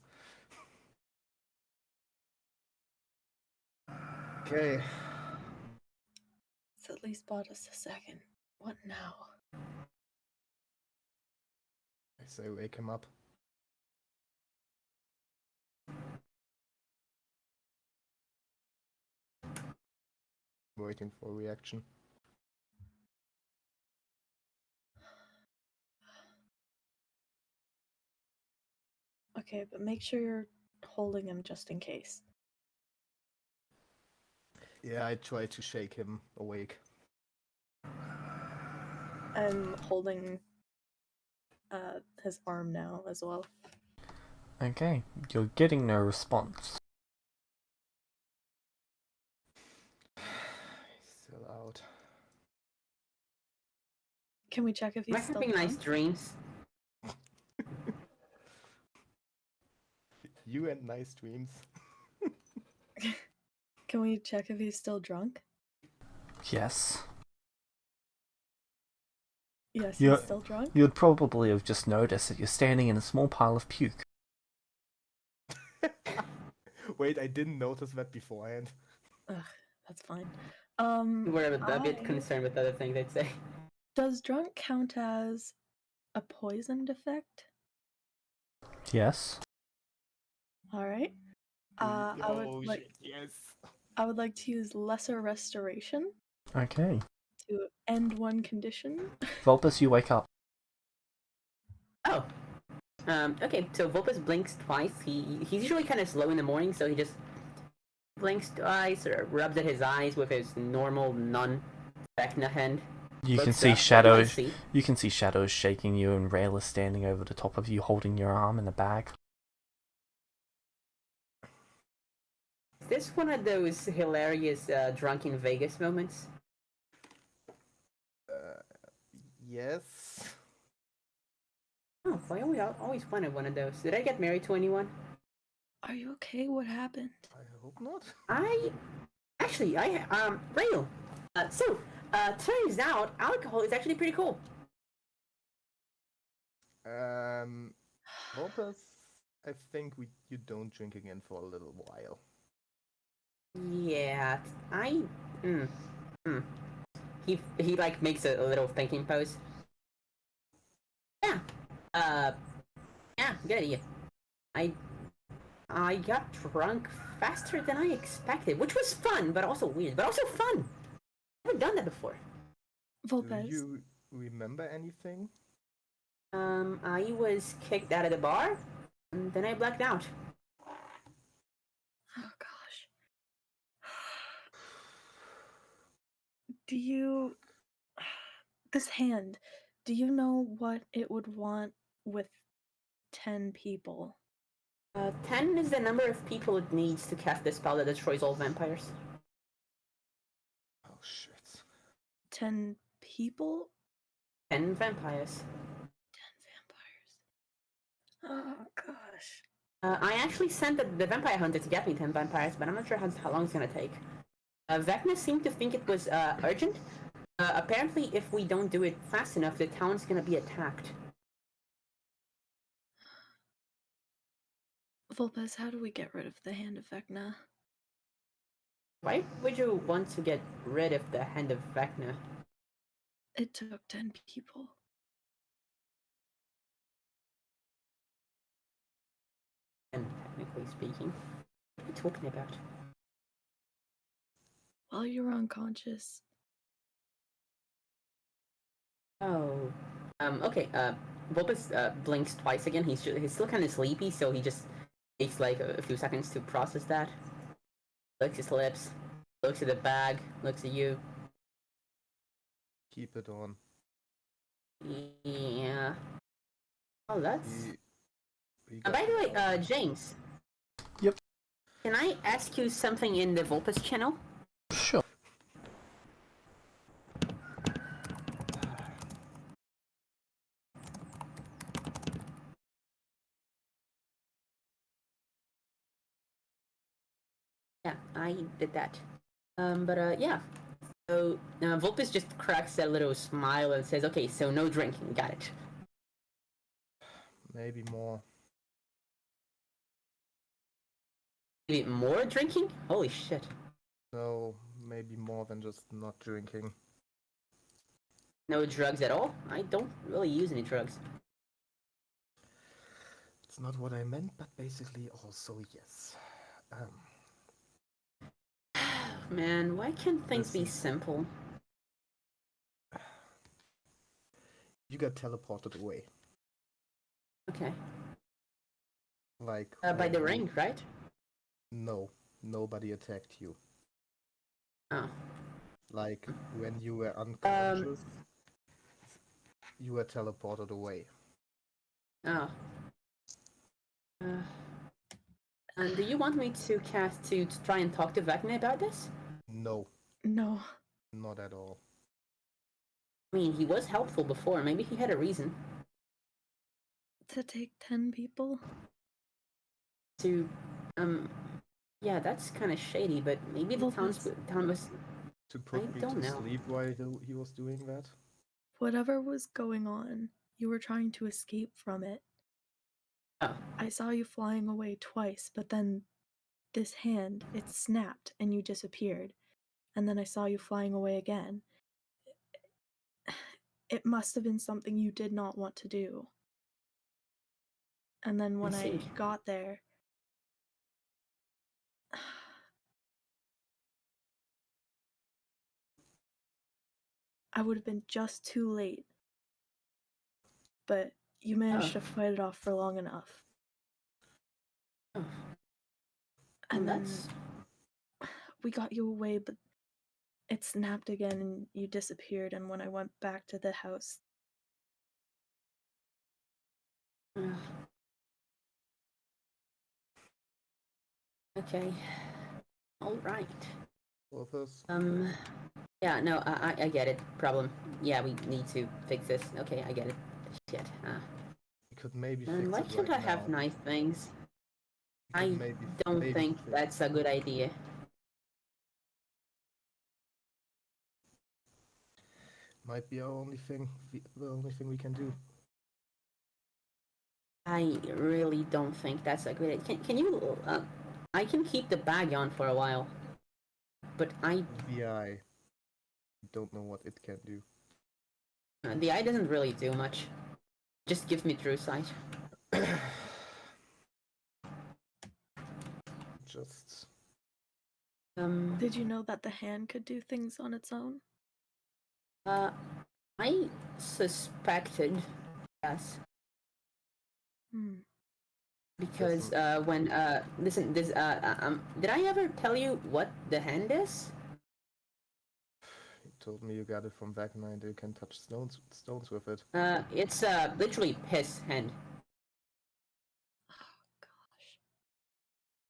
Speaker 4: Okay.
Speaker 3: It's at least bought us a second. What now?
Speaker 4: I say wake him up. Waiting for a reaction.
Speaker 3: Okay, but make sure you're holding him just in case.
Speaker 4: Yeah, I try to shake him awake.
Speaker 3: I'm holding his arm now as well.
Speaker 2: Okay, you're getting no response.
Speaker 4: He's still out.
Speaker 3: Can we check if
Speaker 9: Am I
Speaker 3: he's still
Speaker 9: having nice
Speaker 3: drunk?
Speaker 9: dreams?
Speaker 4: You and nice dreams.
Speaker 3: Can we check if he's still drunk?
Speaker 2: Yes.
Speaker 3: Yes,
Speaker 2: Yeah.
Speaker 3: he's still drunk.
Speaker 2: You'd probably have just noticed that you're standing in a small pile of puke.
Speaker 4: Wait, I didn't notice that beforehand.
Speaker 3: Ugh, that's fine.
Speaker 9: We're a bit concerned with other things, I'd say.
Speaker 3: Does drunk count as a poisoned effect?
Speaker 2: Yes.
Speaker 3: All right. I would like.
Speaker 4: Shit, yes.
Speaker 3: I would like to use lesser restoration
Speaker 2: Okay.
Speaker 3: to end one condition.
Speaker 2: Vulpus, you wake up.
Speaker 9: Oh. Okay, so Vulpus blinks twice. He's usually kind of slow in the morning, so he just blinks twice or rubs at his eyes with his normal non-vecna hand.
Speaker 2: You can
Speaker 9: Looks
Speaker 2: see
Speaker 9: up. What do I
Speaker 2: shadows.
Speaker 9: see?
Speaker 2: You can see shadows shaking you, and Rail is standing over the top of you, holding your arm in the bag.
Speaker 9: Is this one of those hilarious drunk in Vegas moments?
Speaker 4: Yes.
Speaker 9: Oh, I always wanted one of those. Did I get married to anyone?
Speaker 3: Are you okay? What happened?
Speaker 4: I hope not.
Speaker 9: Rail. Turns out alcohol is actually pretty cool.
Speaker 4: Opus, I think you don't drink again for a little while.
Speaker 9: Yeah, He like makes a little thinking pose. Yeah. Yeah, good idea. I got drunk faster than I expected, which was fun, but also weird, but also fun. Never done that before.
Speaker 3: Vulpes.
Speaker 4: Do you remember anything?
Speaker 9: I was kicked out of the bar, and then I blacked out.
Speaker 3: Oh gosh. Do you... This hand, do you know what it would want with 10 people?
Speaker 9: 10 is the number of people it needs to cast the spell that destroys all vampires.
Speaker 4: Oh shit.
Speaker 3: 10 people?
Speaker 9: 10 vampires.
Speaker 3: 10 vampires. Oh gosh.
Speaker 9: I actually sent the vampire hunter to get me 10 vampires, but I'm not sure how long it's gonna take. Vecna seemed to think it was urgent. Apparently, if we don't do it fast enough, the town's gonna be attacked.
Speaker 3: Vulpes, how do we get rid of the Hand of Vecna?
Speaker 9: Why would you want to get rid of the Hand of Vecna?
Speaker 3: It took 10 people.
Speaker 9: And technically speaking, what are you talking about?
Speaker 3: While you were unconscious.
Speaker 9: Oh. Okay, Vulpus blinks twice again. He's still kind of sleepy, so he just takes like a few seconds to process that. Licks his lips, looks at the bag, looks at you.
Speaker 4: Keep it on.
Speaker 9: Yeah. Oh, that's...
Speaker 4: We
Speaker 9: by the way, James.
Speaker 2: Yep.
Speaker 9: Can I ask you something in the Vulpus channel?
Speaker 2: Sure.
Speaker 9: Yeah, I did that. Yeah. So Vulpes just cracks a little smile and says, "Okay, so no drinking. Got it."
Speaker 4: Maybe more.
Speaker 9: Maybe more drinking? Holy shit.
Speaker 4: No, maybe more than just not drinking.
Speaker 9: No drugs at all? I don't really use any drugs.
Speaker 4: It's not what I meant, but basically also yes.
Speaker 9: Man, why can't things be
Speaker 4: Listen.
Speaker 9: simple?
Speaker 4: You got teleported away.
Speaker 9: Okay.
Speaker 4: Like
Speaker 9: By
Speaker 4: when
Speaker 9: the
Speaker 4: you-
Speaker 9: ring, right?
Speaker 4: No, nobody attacked you.
Speaker 9: Oh.
Speaker 4: Like when you were unconscious, you were teleported away.
Speaker 9: Oh. And do you want me to cast to try and talk to Vecna about this?
Speaker 4: No,
Speaker 3: No.
Speaker 4: not at all.
Speaker 9: I mean, he was helpful before. Maybe he had a reason
Speaker 3: To take 10 people?
Speaker 9: to. Yeah, that's kind of shady. But maybe the town was.
Speaker 4: To put me
Speaker 9: don't
Speaker 4: to
Speaker 9: know.
Speaker 4: sleep while he was doing that?
Speaker 3: Whatever was going on, you were trying to escape from it.
Speaker 9: Oh.
Speaker 3: I saw you flying away twice, but then this hand, it snapped and you disappeared. And then I saw you flying away again. It must have been something you did not want to do. And then when I got there, I would have been just too late. But you managed to fight it off for long enough.
Speaker 9: Oh.
Speaker 3: And then we got you away, but it snapped again and you disappeared. And when I went back to the house,
Speaker 9: Okay. All right.
Speaker 4: Both us?
Speaker 9: Yeah, no, I get it. Problem. Yeah, we need to fix this. Okay, I get it. Shit.
Speaker 4: You could maybe
Speaker 9: And
Speaker 4: fix
Speaker 9: why
Speaker 4: it
Speaker 9: can't
Speaker 4: right
Speaker 9: I have
Speaker 4: now.
Speaker 9: nice things?
Speaker 4: You could
Speaker 9: I
Speaker 4: maybe
Speaker 9: don't think
Speaker 4: fix it.
Speaker 9: that's a good idea.
Speaker 4: Might be our only thing, the only thing we can do.
Speaker 9: I really don't think that's a good idea. Can you, I can keep the bag on for a while. But
Speaker 4: The eye. Don't know what it can do.
Speaker 9: The eye doesn't really do much. Just gives me true sight.
Speaker 4: Just...
Speaker 3: did you know that the hand could do things on its own?
Speaker 9: I suspected, yes. Because when listen, this did I ever tell you what the hand is?
Speaker 4: You told me you got it from Vecna and you can touch stones with it.
Speaker 9: It's literally his hand.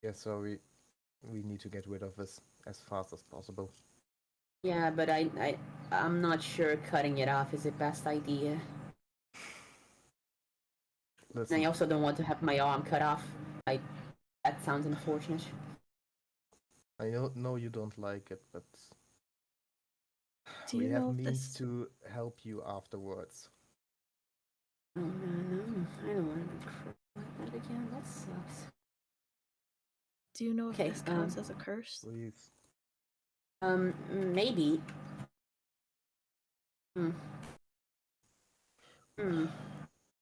Speaker 4: Yeah, so we need to get rid of this as fast as possible.
Speaker 9: Yeah, but I'm not sure cutting it off is the best idea.
Speaker 4: Listen,
Speaker 9: And I also don't want to have my arm cut off. That sounds unfortunate.
Speaker 4: I know you don't like it, but
Speaker 3: Do
Speaker 4: we
Speaker 3: you
Speaker 4: have
Speaker 3: know
Speaker 4: means
Speaker 3: this?
Speaker 4: to help you afterwards.
Speaker 9: Oh no, I don't want to be cruel like that again. That sucks.
Speaker 3: Do you know if this counts as a curse?
Speaker 4: Please.
Speaker 9: Maybe.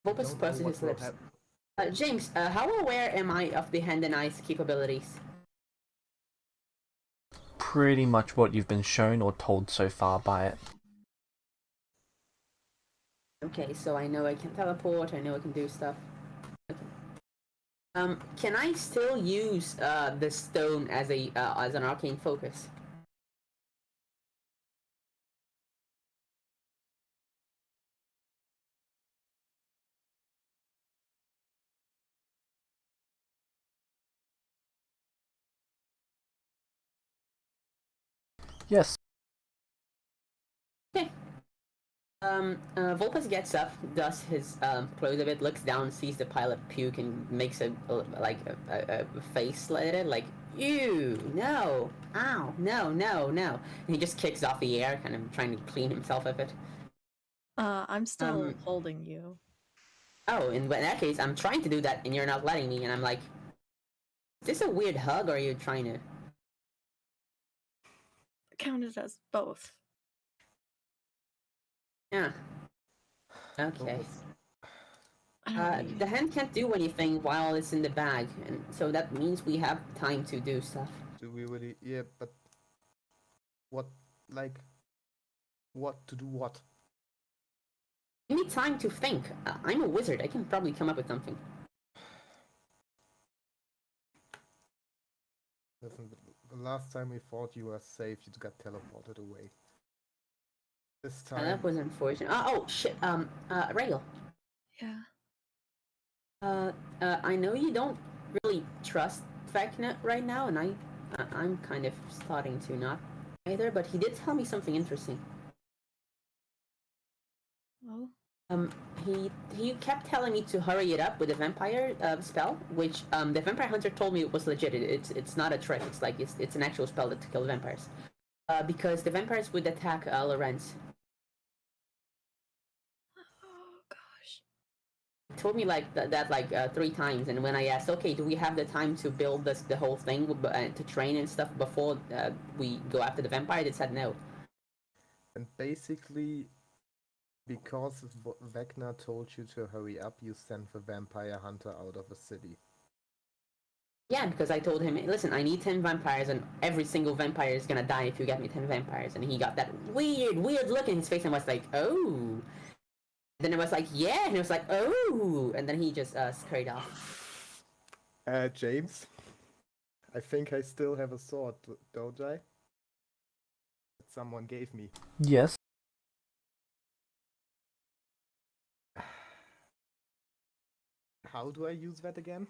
Speaker 9: Vulpes purses his lips. James, how aware am I of the hand and eye's capabilities?
Speaker 2: Pretty much what you've been shown or told so far by it.
Speaker 9: Okay, so I know I can teleport, I know I can do stuff. Okay. Can I still use the stone as an arcane focus?
Speaker 2: Yes.
Speaker 9: Okay. Vulpes gets up, does his clothes a bit, looks down, sees the pile of puke, and makes a face at it, like, ew, no, ow, no, no, no. And he just kicks off the air, kind of trying to clean himself of it.
Speaker 3: I'm still holding you.
Speaker 9: Oh, in that case, I'm trying to do that, and you're not letting me, and I'm like, is this a weird hug, or are you trying to...
Speaker 3: Counted as both.
Speaker 9: Yeah. Okay.
Speaker 3: I don't know.
Speaker 9: The hand can't do anything while it's in the bag, and so that means we have time to do stuff.
Speaker 4: Do we really? Yeah, but what, like, what to do? What?
Speaker 9: You need time to think. I'm a wizard. I can probably come up with something.
Speaker 4: Listen, the last time we thought you were safe, you got teleported away. This time.
Speaker 9: That was unfortunate. Oh shit. Rail.
Speaker 3: Yeah.
Speaker 9: I know you don't really trust vecna right now, and I'm kind of starting to not either. But he did tell me something interesting.
Speaker 3: Oh.
Speaker 9: He kept telling me to hurry it up with the vampire spell, which the vampire hunter told me it was legit. It's not a trick. It's like it's an actual spell to kill vampires. Because the vampires would attack Lorenz.
Speaker 3: Oh gosh.
Speaker 9: He told me like that 3 times, and when I asked, okay, do we have the time to build the whole thing to train and stuff before we go after the vampire, they said no.
Speaker 4: And basically, because Vecna told you to hurry up, you sent the vampire hunter out of the city.
Speaker 9: Yeah, because I told him, listen, I need 10 vampires, and every single vampire is gonna die if you get me 10 vampires. And he got that weird look in his face and was like, oh. Then it was like, yeah, and it was like, oh. And then he just scurried off.
Speaker 4: James? I think I still have a sword, don't I? That someone gave me.
Speaker 2: Yes.
Speaker 4: How do I use that again?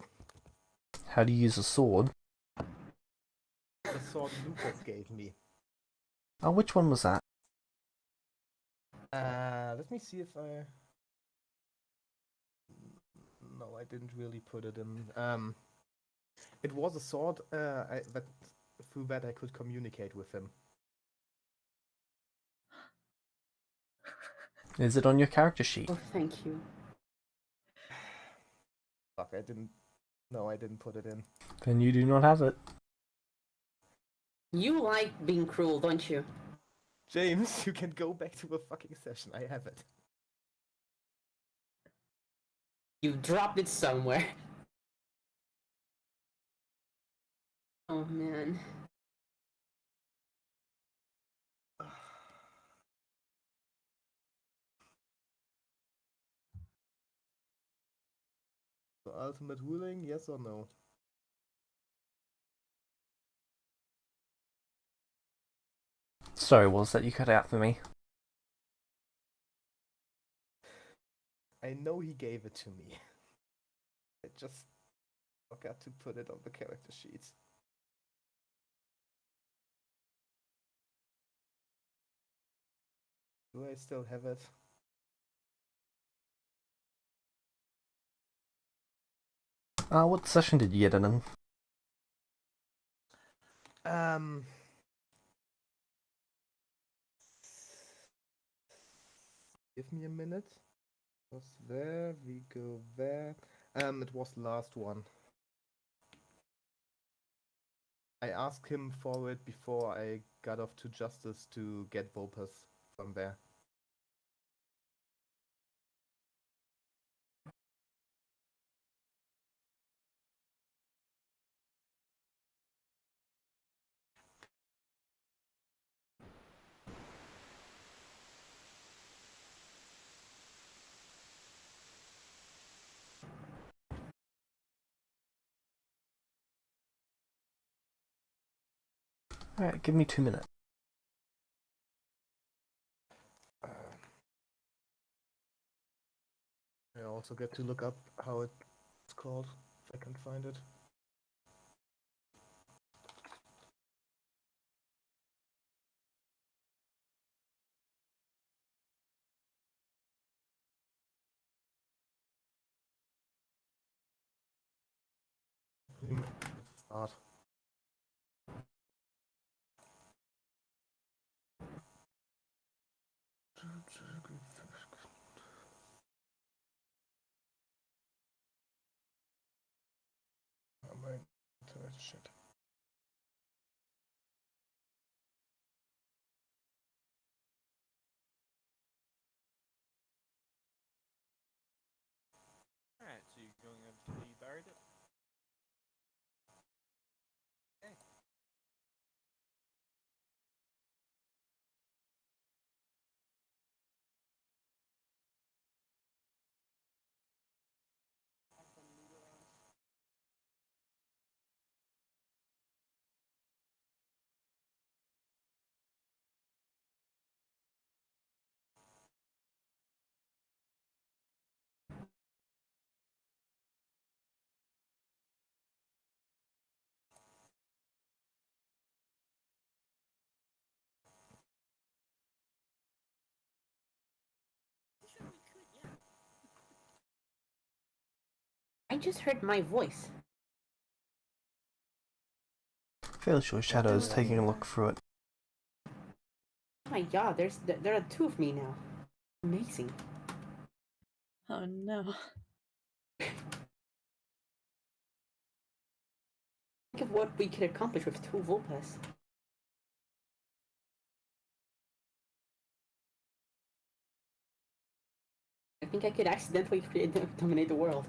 Speaker 2: How do you use a sword?
Speaker 4: The sword Lucas gave me.
Speaker 2: Oh, which one was that?
Speaker 4: Let me see if I... No, I didn't really put it in. It was a sword through that I could communicate with him.
Speaker 2: Is it on your character sheet?
Speaker 9: Oh, thank you.
Speaker 4: Fuck, I didn't... No, I didn't put it in.
Speaker 2: Then you do not have it.
Speaker 9: You like being cruel, don't you?
Speaker 4: James, you can go back to the fucking session. I have it.
Speaker 9: You dropped it somewhere. Oh, man.
Speaker 4: The ultimate ruling, yes or no?
Speaker 2: Sorry, what was that you cut out for me?
Speaker 4: I know he gave it to me. I just forgot to put it on the character sheets. Do I still have it?
Speaker 2: What session did you get it in?
Speaker 4: Give me a minute. Was there, we go there. It was the last one. I asked him for it before I got off to Justice to get Vulpes from there.
Speaker 2: Alright, give me 2 minutes.
Speaker 4: I also get to look up how it's called, if I can find it. God. Oh my internet shit.
Speaker 10: Alright, so you're going over to where you buried it? Okay.
Speaker 9: I just heard my voice.
Speaker 2: Fairly sure Shadow's taking a look through it.
Speaker 9: Oh my god, there are two of me now. Amazing.
Speaker 3: Oh no.
Speaker 9: Think of what we could accomplish with two Vulpes. I think I could accidentally dominate the world.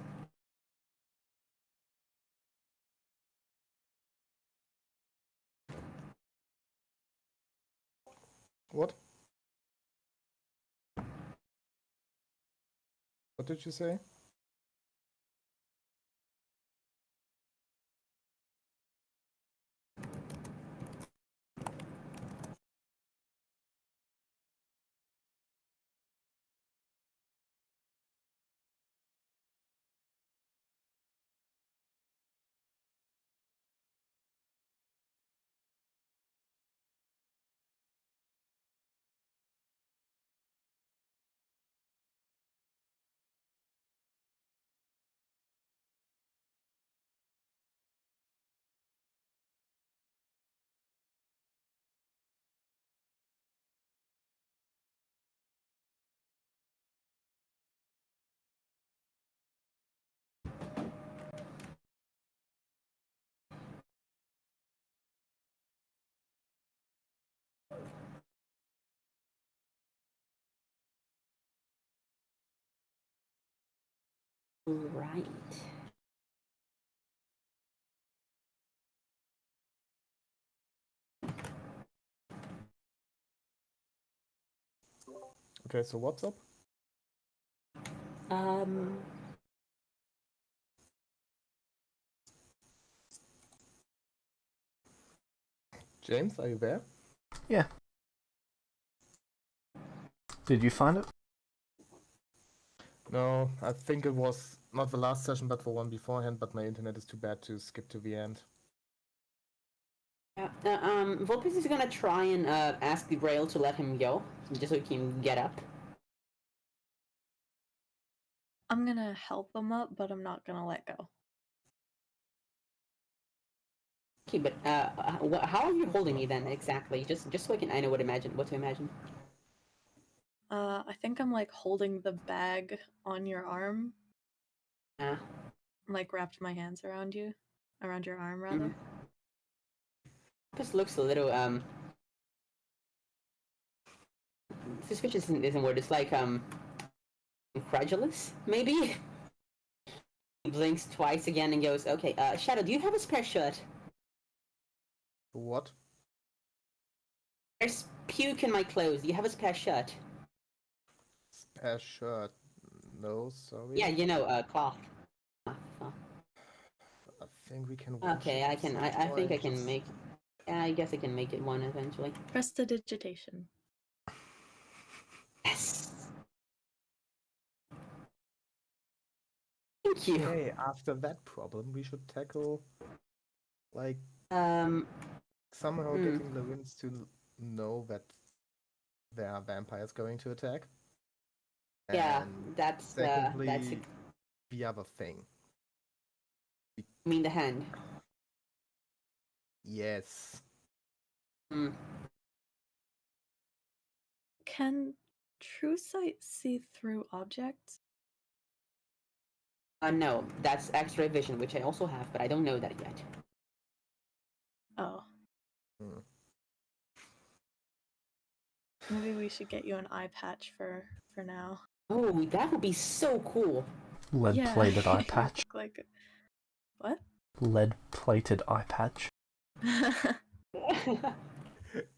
Speaker 4: What? What did you say?
Speaker 9: Right.
Speaker 4: Okay, so what's up? James, are you there?
Speaker 2: Yeah. Did you find it?
Speaker 4: No, I think it was not the last session, but the one beforehand, but my internet is too bad to skip to the end.
Speaker 9: Vulpes is gonna try and ask the Grail to let him go, just so he can get up.
Speaker 3: I'm gonna help him up, but I'm not gonna let go.
Speaker 9: Okay, but how are you holding me then exactly? Just so I know what to imagine.
Speaker 3: I think I'm like holding the bag on your arm. Like wrapped my hands around you, around your arm rather.
Speaker 9: This looks a little suspicious isn't word. It's like incredulous maybe. He blinks twice again and goes, "Okay, Shadow, do you have a spare shirt?"
Speaker 4: What?
Speaker 9: There's puke in my clothes. Do you have a spare shirt?
Speaker 4: Spare shirt? No, sorry.
Speaker 9: Yeah, you know, cloth.
Speaker 4: I think we can.
Speaker 9: Okay, I can. I think I can make. I guess I can make it one eventually.
Speaker 3: Prestidigitation.
Speaker 9: Yes. Thank you.
Speaker 4: Okay, after that problem, we should tackle, like, somehow getting the winds to know that there are vampires going to attack.
Speaker 9: Yeah,
Speaker 4: And
Speaker 9: that's
Speaker 4: secondly, the other thing.
Speaker 9: I mean the hand.
Speaker 4: Yes.
Speaker 9: Hmm.
Speaker 3: Can true sight see through objects?
Speaker 9: No, that's X-ray vision, which I also have, but I don't know that yet.
Speaker 3: Oh,
Speaker 4: Hmm.
Speaker 3: maybe we should get you an eye patch for now.
Speaker 9: Oh, that would be so cool.
Speaker 2: Lead-plated eye
Speaker 3: you
Speaker 2: patch.
Speaker 3: look like what?
Speaker 2: Lead-plated eye patch.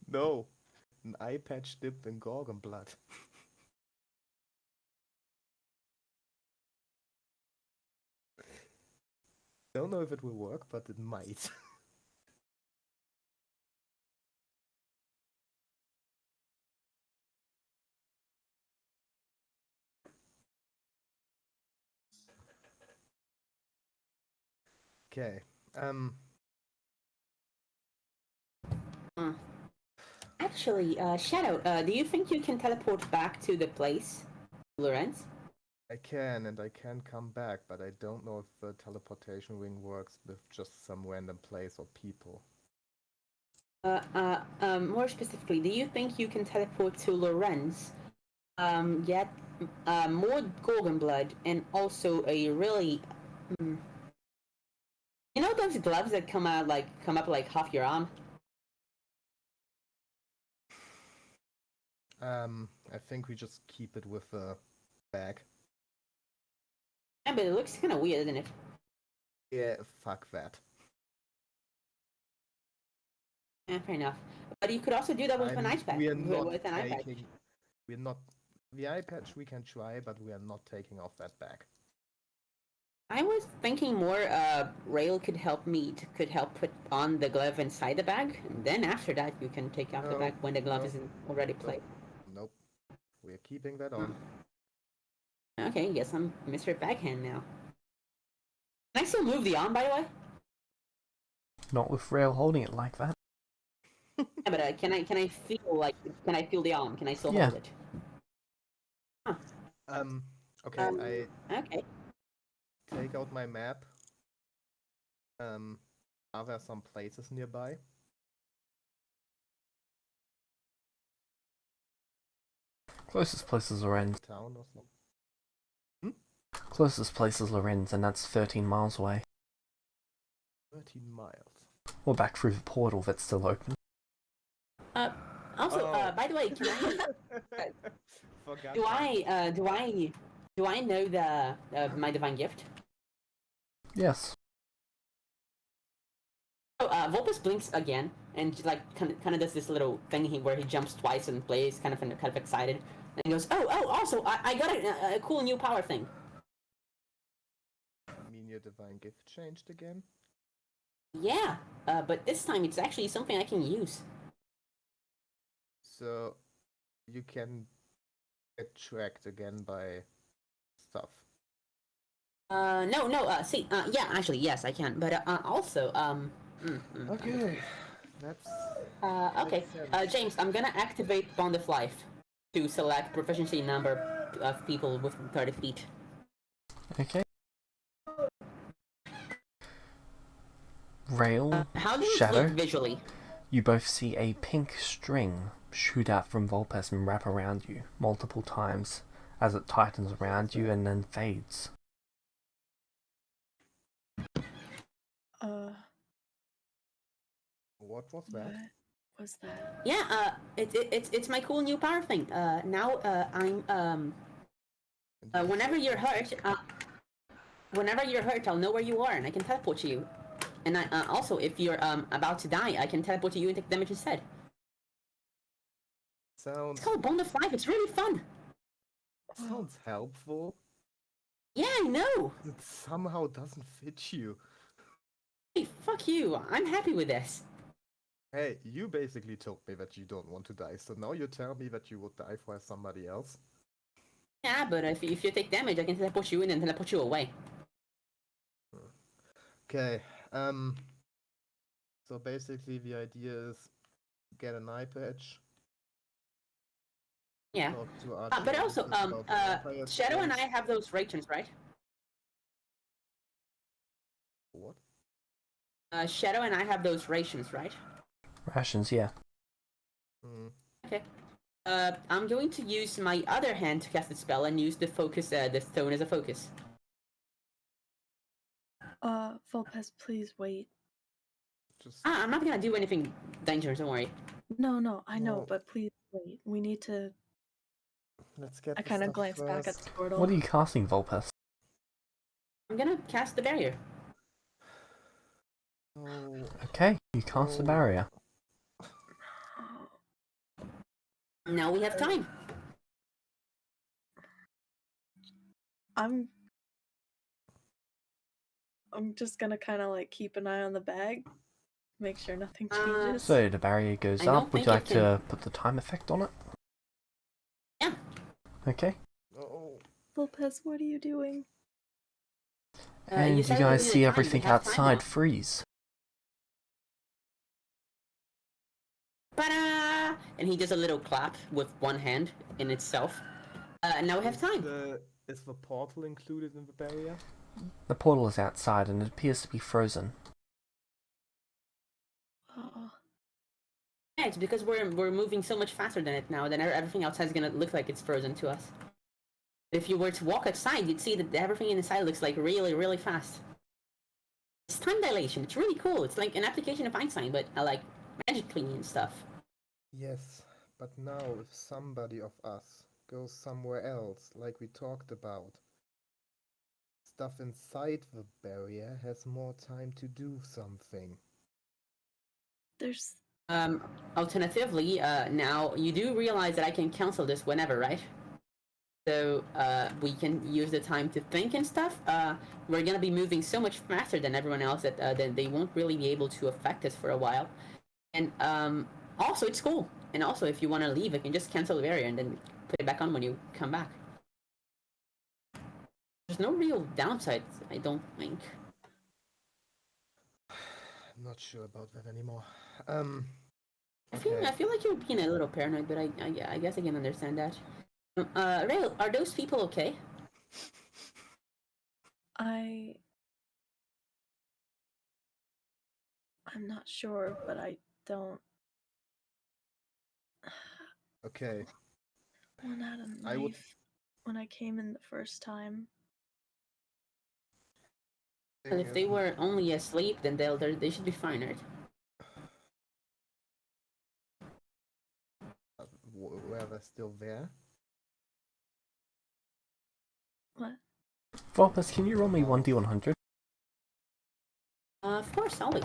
Speaker 4: No. An eye patch dipped in gorgon blood. Don't know if it will work, but it might. Okay.
Speaker 9: Actually, Shadow, do you think you can teleport back to the place, Lorenz?
Speaker 4: I can, and I can come back, but I don't know if the teleportation ring works with just some random place or people.
Speaker 9: More specifically, do you think you can teleport to Lorenz, get more Gorgon blood, and also a really, you know those gloves that come up like half your arm?
Speaker 4: I think we just keep it with the bag.
Speaker 9: Yeah, but it looks kind of weird, doesn't it?
Speaker 4: Yeah, fuck that.
Speaker 9: Yeah, fair enough. But you could also do that with an ice pack.
Speaker 4: We're not
Speaker 9: With an eye patch.
Speaker 4: taking. We're not. The eye patch we can try, but we are not taking off that bag.
Speaker 9: I was thinking more. Rail could help put on the glove inside the bag, and then after that you can take out the
Speaker 4: No,
Speaker 9: bag when the glove
Speaker 4: no,
Speaker 9: is already placed.
Speaker 4: Nope. We're keeping that on.
Speaker 9: Okay, guess I'm Mr. Backhand now. Can I still move the arm, by the way?
Speaker 2: Not with Rail holding it like that.
Speaker 9: Yeah, but can I feel the arm? Can I still
Speaker 2: Yeah.
Speaker 9: hold it? Huh.
Speaker 4: Okay, I
Speaker 9: Okay.
Speaker 4: take out my map. Are there some places nearby?
Speaker 2: Closest place is Lorenz.
Speaker 4: Town or something?
Speaker 2: Closest place is Lorenz, and that's 13 miles away.
Speaker 4: 13 miles.
Speaker 2: Or back through the portal that's still open.
Speaker 9: Also,
Speaker 4: Oh.
Speaker 9: by the way, can I
Speaker 4: Forgot.
Speaker 9: do I know the my divine gift?
Speaker 2: Yes.
Speaker 9: Oh, Vulpus blinks again and just, like kind of does this little thing where he jumps twice and plays kind of excited, and he goes, oh, also I got a cool new power thing.
Speaker 4: You mean your divine gift changed again?
Speaker 9: Yeah, but this time it's actually something I can use.
Speaker 4: So you can get tracked again by stuff.
Speaker 9: No, yeah, actually, yes, I can. But also,
Speaker 4: Okay, that's
Speaker 9: okay,
Speaker 4: makes sense.
Speaker 9: James, I'm gonna activate Bond of Life to select proficiency number of people within 30 feet.
Speaker 2: Okay. Rail,
Speaker 9: How do you
Speaker 2: Shadow,
Speaker 9: look visually?
Speaker 2: you both see a pink string shoot out from Vulpes and wrap around you multiple times as it tightens around you and then fades.
Speaker 4: What was that?
Speaker 3: What was that?
Speaker 9: Yeah, it's my cool new power thing. Now, I'm whenever you're hurt, I'll know where you are and I can teleport to you. And I also, if you're about to die, I can teleport to you and take damage instead.
Speaker 4: Sounds
Speaker 9: It's called Bond of Life. It's really fun.
Speaker 4: sounds helpful.
Speaker 9: Yeah, I know.
Speaker 4: It somehow doesn't fit you.
Speaker 9: Hey, fuck you. I'm happy with this.
Speaker 4: Hey, you basically told me that you don't want to die, so now you tell me that you would die for somebody else.
Speaker 9: Yeah, but if you take damage, I can teleport you in and teleport you away.
Speaker 4: Okay, so basically the idea is get an eye patch.
Speaker 9: Yeah.
Speaker 4: Talk to
Speaker 9: But also,
Speaker 4: Archie about vampire
Speaker 9: Shadow and I
Speaker 4: skills.
Speaker 9: have those rations, right?
Speaker 4: What?
Speaker 9: Shadow and I have those rations, right?
Speaker 2: Rations, yeah.
Speaker 4: Hmm.
Speaker 9: Okay. I'm going to use my other hand to cast the spell and use the focus, the stone as a focus.
Speaker 3: Vulpes, please wait.
Speaker 4: Just
Speaker 9: I'm not gonna do anything dangerous, don't worry.
Speaker 3: No, I know,
Speaker 4: No.
Speaker 3: but please wait. We need to.
Speaker 4: let's get.
Speaker 3: I
Speaker 4: the
Speaker 3: kind of
Speaker 4: stuff
Speaker 3: glance back at
Speaker 4: first.
Speaker 3: Squirtle.
Speaker 2: What are you casting, Vulpes?
Speaker 9: I'm gonna cast the barrier.
Speaker 4: Oh,
Speaker 2: Okay, you cast the
Speaker 4: Oh.
Speaker 2: barrier.
Speaker 9: Now we have time.
Speaker 3: I'm just gonna kind of like keep an eye on the bag, make sure nothing changes.
Speaker 2: So the barrier goes
Speaker 9: I don't
Speaker 2: up. Would
Speaker 9: think
Speaker 2: you
Speaker 9: it
Speaker 2: like to put the time effect on it?
Speaker 9: Yeah.
Speaker 2: Okay.
Speaker 4: oh.
Speaker 3: Vulpes, what are you doing?
Speaker 2: And you
Speaker 9: started
Speaker 2: guys
Speaker 9: losing
Speaker 2: see
Speaker 9: the time. We
Speaker 2: everything
Speaker 9: have time
Speaker 2: outside
Speaker 9: now.
Speaker 2: freeze.
Speaker 9: Ta-da! And he does a little clap with one hand in itself. And now we have time.
Speaker 4: Is the portal included in the barrier?
Speaker 2: The portal is outside and it appears to be frozen.
Speaker 3: Oh,
Speaker 9: Yeah, it's because we're moving so much faster than it now. Then everything outside is gonna look like it's frozen to us. If you were to walk outside, you'd see that everything inside looks like really, really fast. It's time dilation. It's really cool. It's like an application of Einstein, but like magically and stuff.
Speaker 4: Yes, but now if somebody of us goes somewhere else, like we talked about, stuff inside the barrier has more time to do something.
Speaker 3: there's.
Speaker 9: Alternatively, now you do realize that I can cancel this whenever, right? So we can use the time to think and stuff. We're gonna be moving so much faster than everyone else that they won't really be able to affect us for a while. And also, it's cool. And also, if you want to leave, you can just cancel the barrier and then put it back on when you come back. There's no real downsides, I don't think.
Speaker 4: I'm not sure about that anymore.
Speaker 9: I feel like you're being a little paranoid, but I guess I can understand that. Rail, are those people okay?
Speaker 3: I'm not sure, but I don't.
Speaker 4: Okay.
Speaker 3: One had a
Speaker 4: I would-
Speaker 3: knife when I came in the first time.
Speaker 9: And if they were only asleep, then they should be fine, right?
Speaker 4: Were they still there?
Speaker 3: What?
Speaker 2: Vulpes, can you roll me 1d100?
Speaker 9: Of course, always.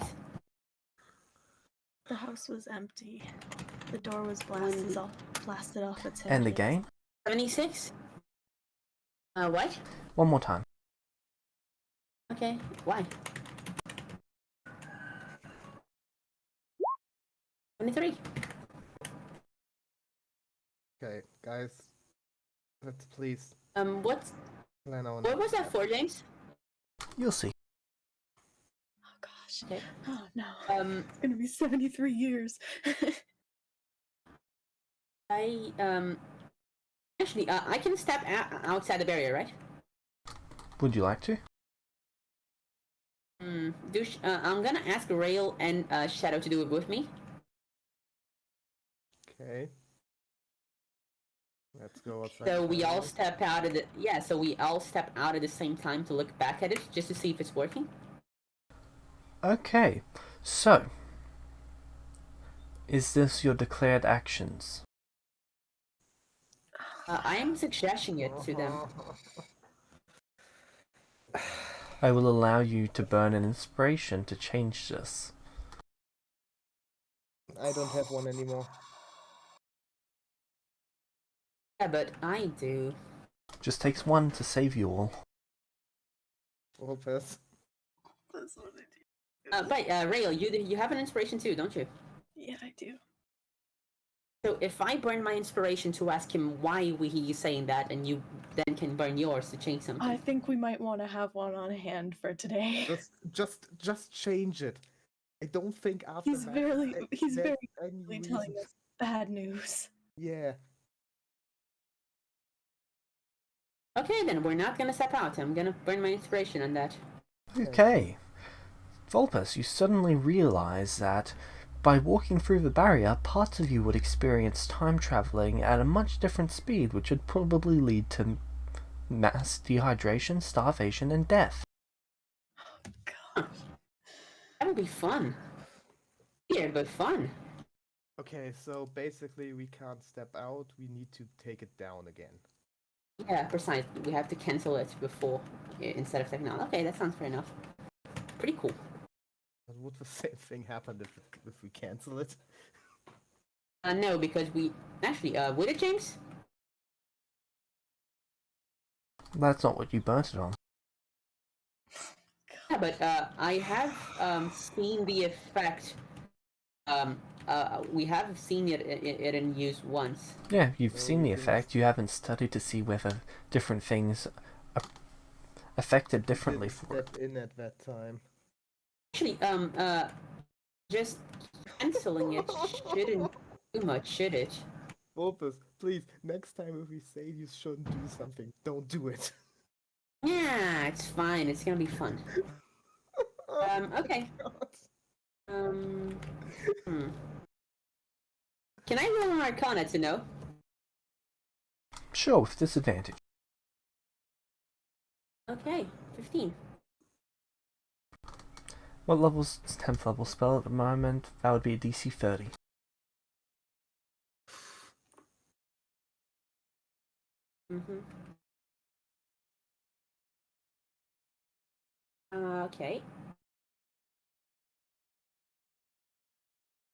Speaker 3: The house was empty. The door was blasted off its hinges.
Speaker 2: And again?
Speaker 9: 76? What?
Speaker 2: One more time.
Speaker 9: Okay, why? 23.
Speaker 4: Okay, guys. Let's please
Speaker 9: What
Speaker 4: plan on.
Speaker 9: was that for, James?
Speaker 2: You'll see.
Speaker 3: Oh gosh.
Speaker 9: Okay.
Speaker 3: Oh no.
Speaker 9: Um,
Speaker 3: It's gonna be 73 years.
Speaker 9: Actually, I can step outside the barrier, right?
Speaker 2: Would you like to?
Speaker 9: I'm gonna ask Rail and Shadow to do it with me.
Speaker 4: Okay. Let's go outside.
Speaker 9: So
Speaker 4: the
Speaker 9: we all
Speaker 4: barrier.
Speaker 9: step out of so we all step out at the same time to look back at it, just to see if it's working.
Speaker 2: Okay, so is this your declared actions?
Speaker 9: I am suggesting it to them.
Speaker 2: I will allow you to burn an inspiration to change this.
Speaker 4: I don't have one anymore.
Speaker 9: Yeah, but I do.
Speaker 2: Just takes one to save you all.
Speaker 4: Vulpes.
Speaker 3: That's what I do.
Speaker 9: Right, Rail, you have an inspiration too, don't you?
Speaker 3: Yeah, I do.
Speaker 9: So if I burn my inspiration to ask him why he's saying that, and you then can burn yours to change something.
Speaker 3: I think we might want to have one on hand for today.
Speaker 4: Just change it. I don't think after
Speaker 3: He's
Speaker 4: that.
Speaker 3: very
Speaker 4: there's any
Speaker 3: clearly telling
Speaker 4: reason-
Speaker 3: us bad news.
Speaker 4: Yeah.
Speaker 9: Okay, then we're not gonna step out. I'm gonna burn my inspiration on that.
Speaker 2: Okay. Vulpus, you suddenly realize that by walking through the barrier, parts of you would experience time traveling at a much different speed, which would probably lead to mass dehydration, starvation, and death.
Speaker 3: God.
Speaker 9: That would be fun. Weird, but fun.
Speaker 4: Okay, so basically we can't step out, we need to take it down again.
Speaker 9: Yeah, precisely. We have to cancel it before instead of taking out. Okay, that sounds fair enough. Pretty cool.
Speaker 4: But would the same thing happen if we cancel it?
Speaker 9: No, because we actually would it, James?
Speaker 2: That's not what you burnt it on.
Speaker 9: Yeah, but I have seen the effect. We have seen it in use once.
Speaker 2: Yeah, you've
Speaker 4: So
Speaker 2: seen
Speaker 4: we
Speaker 2: the
Speaker 4: can
Speaker 2: effect, you haven't studied to see whether different things are affected differently
Speaker 4: Didn't
Speaker 2: for it.
Speaker 4: step in at that time.
Speaker 9: Actually, just canceling it shouldn't do much, should it?
Speaker 4: Vulpus, please, next time if we say you shouldn't do something, don't do it.
Speaker 9: Yeah, it's fine. It's gonna be fun. Okay. Hmm. Can I roll an Arcana to know?
Speaker 2: Sure, with disadvantage.
Speaker 9: Okay, 15.
Speaker 2: What level's 10th level spell at the moment? That would be a DC 30.
Speaker 9: Mm-hmm. Okay.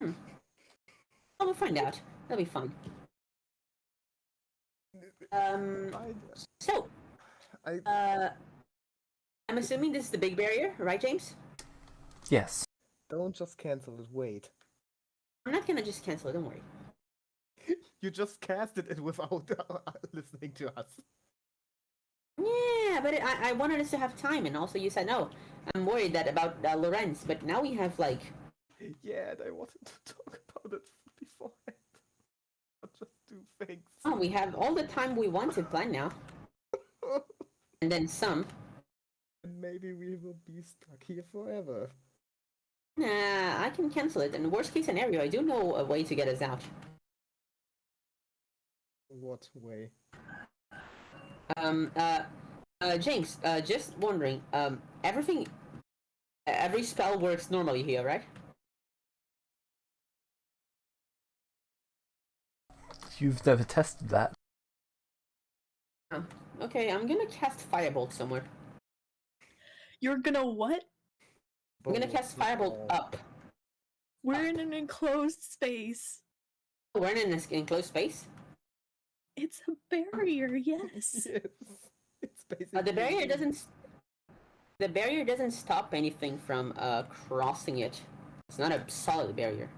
Speaker 9: Oh, we'll find out. That'll be fun. So, I'm assuming this is the big barrier, right, James?
Speaker 2: Yes.
Speaker 4: Don't just cancel it, wait.
Speaker 9: I'm not gonna just cancel it, don't worry.
Speaker 4: You just casted it without listening to us.
Speaker 9: Yeah, but I wanted us to have time, and also you said no. I'm worried that about Lorenz, but now we have like...
Speaker 4: Yeah, and I wanted to talk about it beforehand. Not just do things.
Speaker 9: Oh, we have all the time we wanted planned now. And then some.
Speaker 4: And maybe we will be stuck here forever.
Speaker 9: Nah, I can cancel it. In worst case scenario, I do know a way to get us out.
Speaker 4: What way?
Speaker 9: James, just wondering, every spell works normally here, right?
Speaker 2: You've never tested that.
Speaker 9: Oh, okay, I'm gonna cast Firebolt somewhere.
Speaker 3: You're gonna what?
Speaker 9: I'm gonna cast Firebolt up.
Speaker 3: We're in an enclosed space.
Speaker 9: We're in an enclosed space?
Speaker 3: It's a barrier, yes.
Speaker 4: Yes. It's basically
Speaker 9: The barrier doesn't... The barrier doesn't stop anything from crossing it. It's not a solid barrier.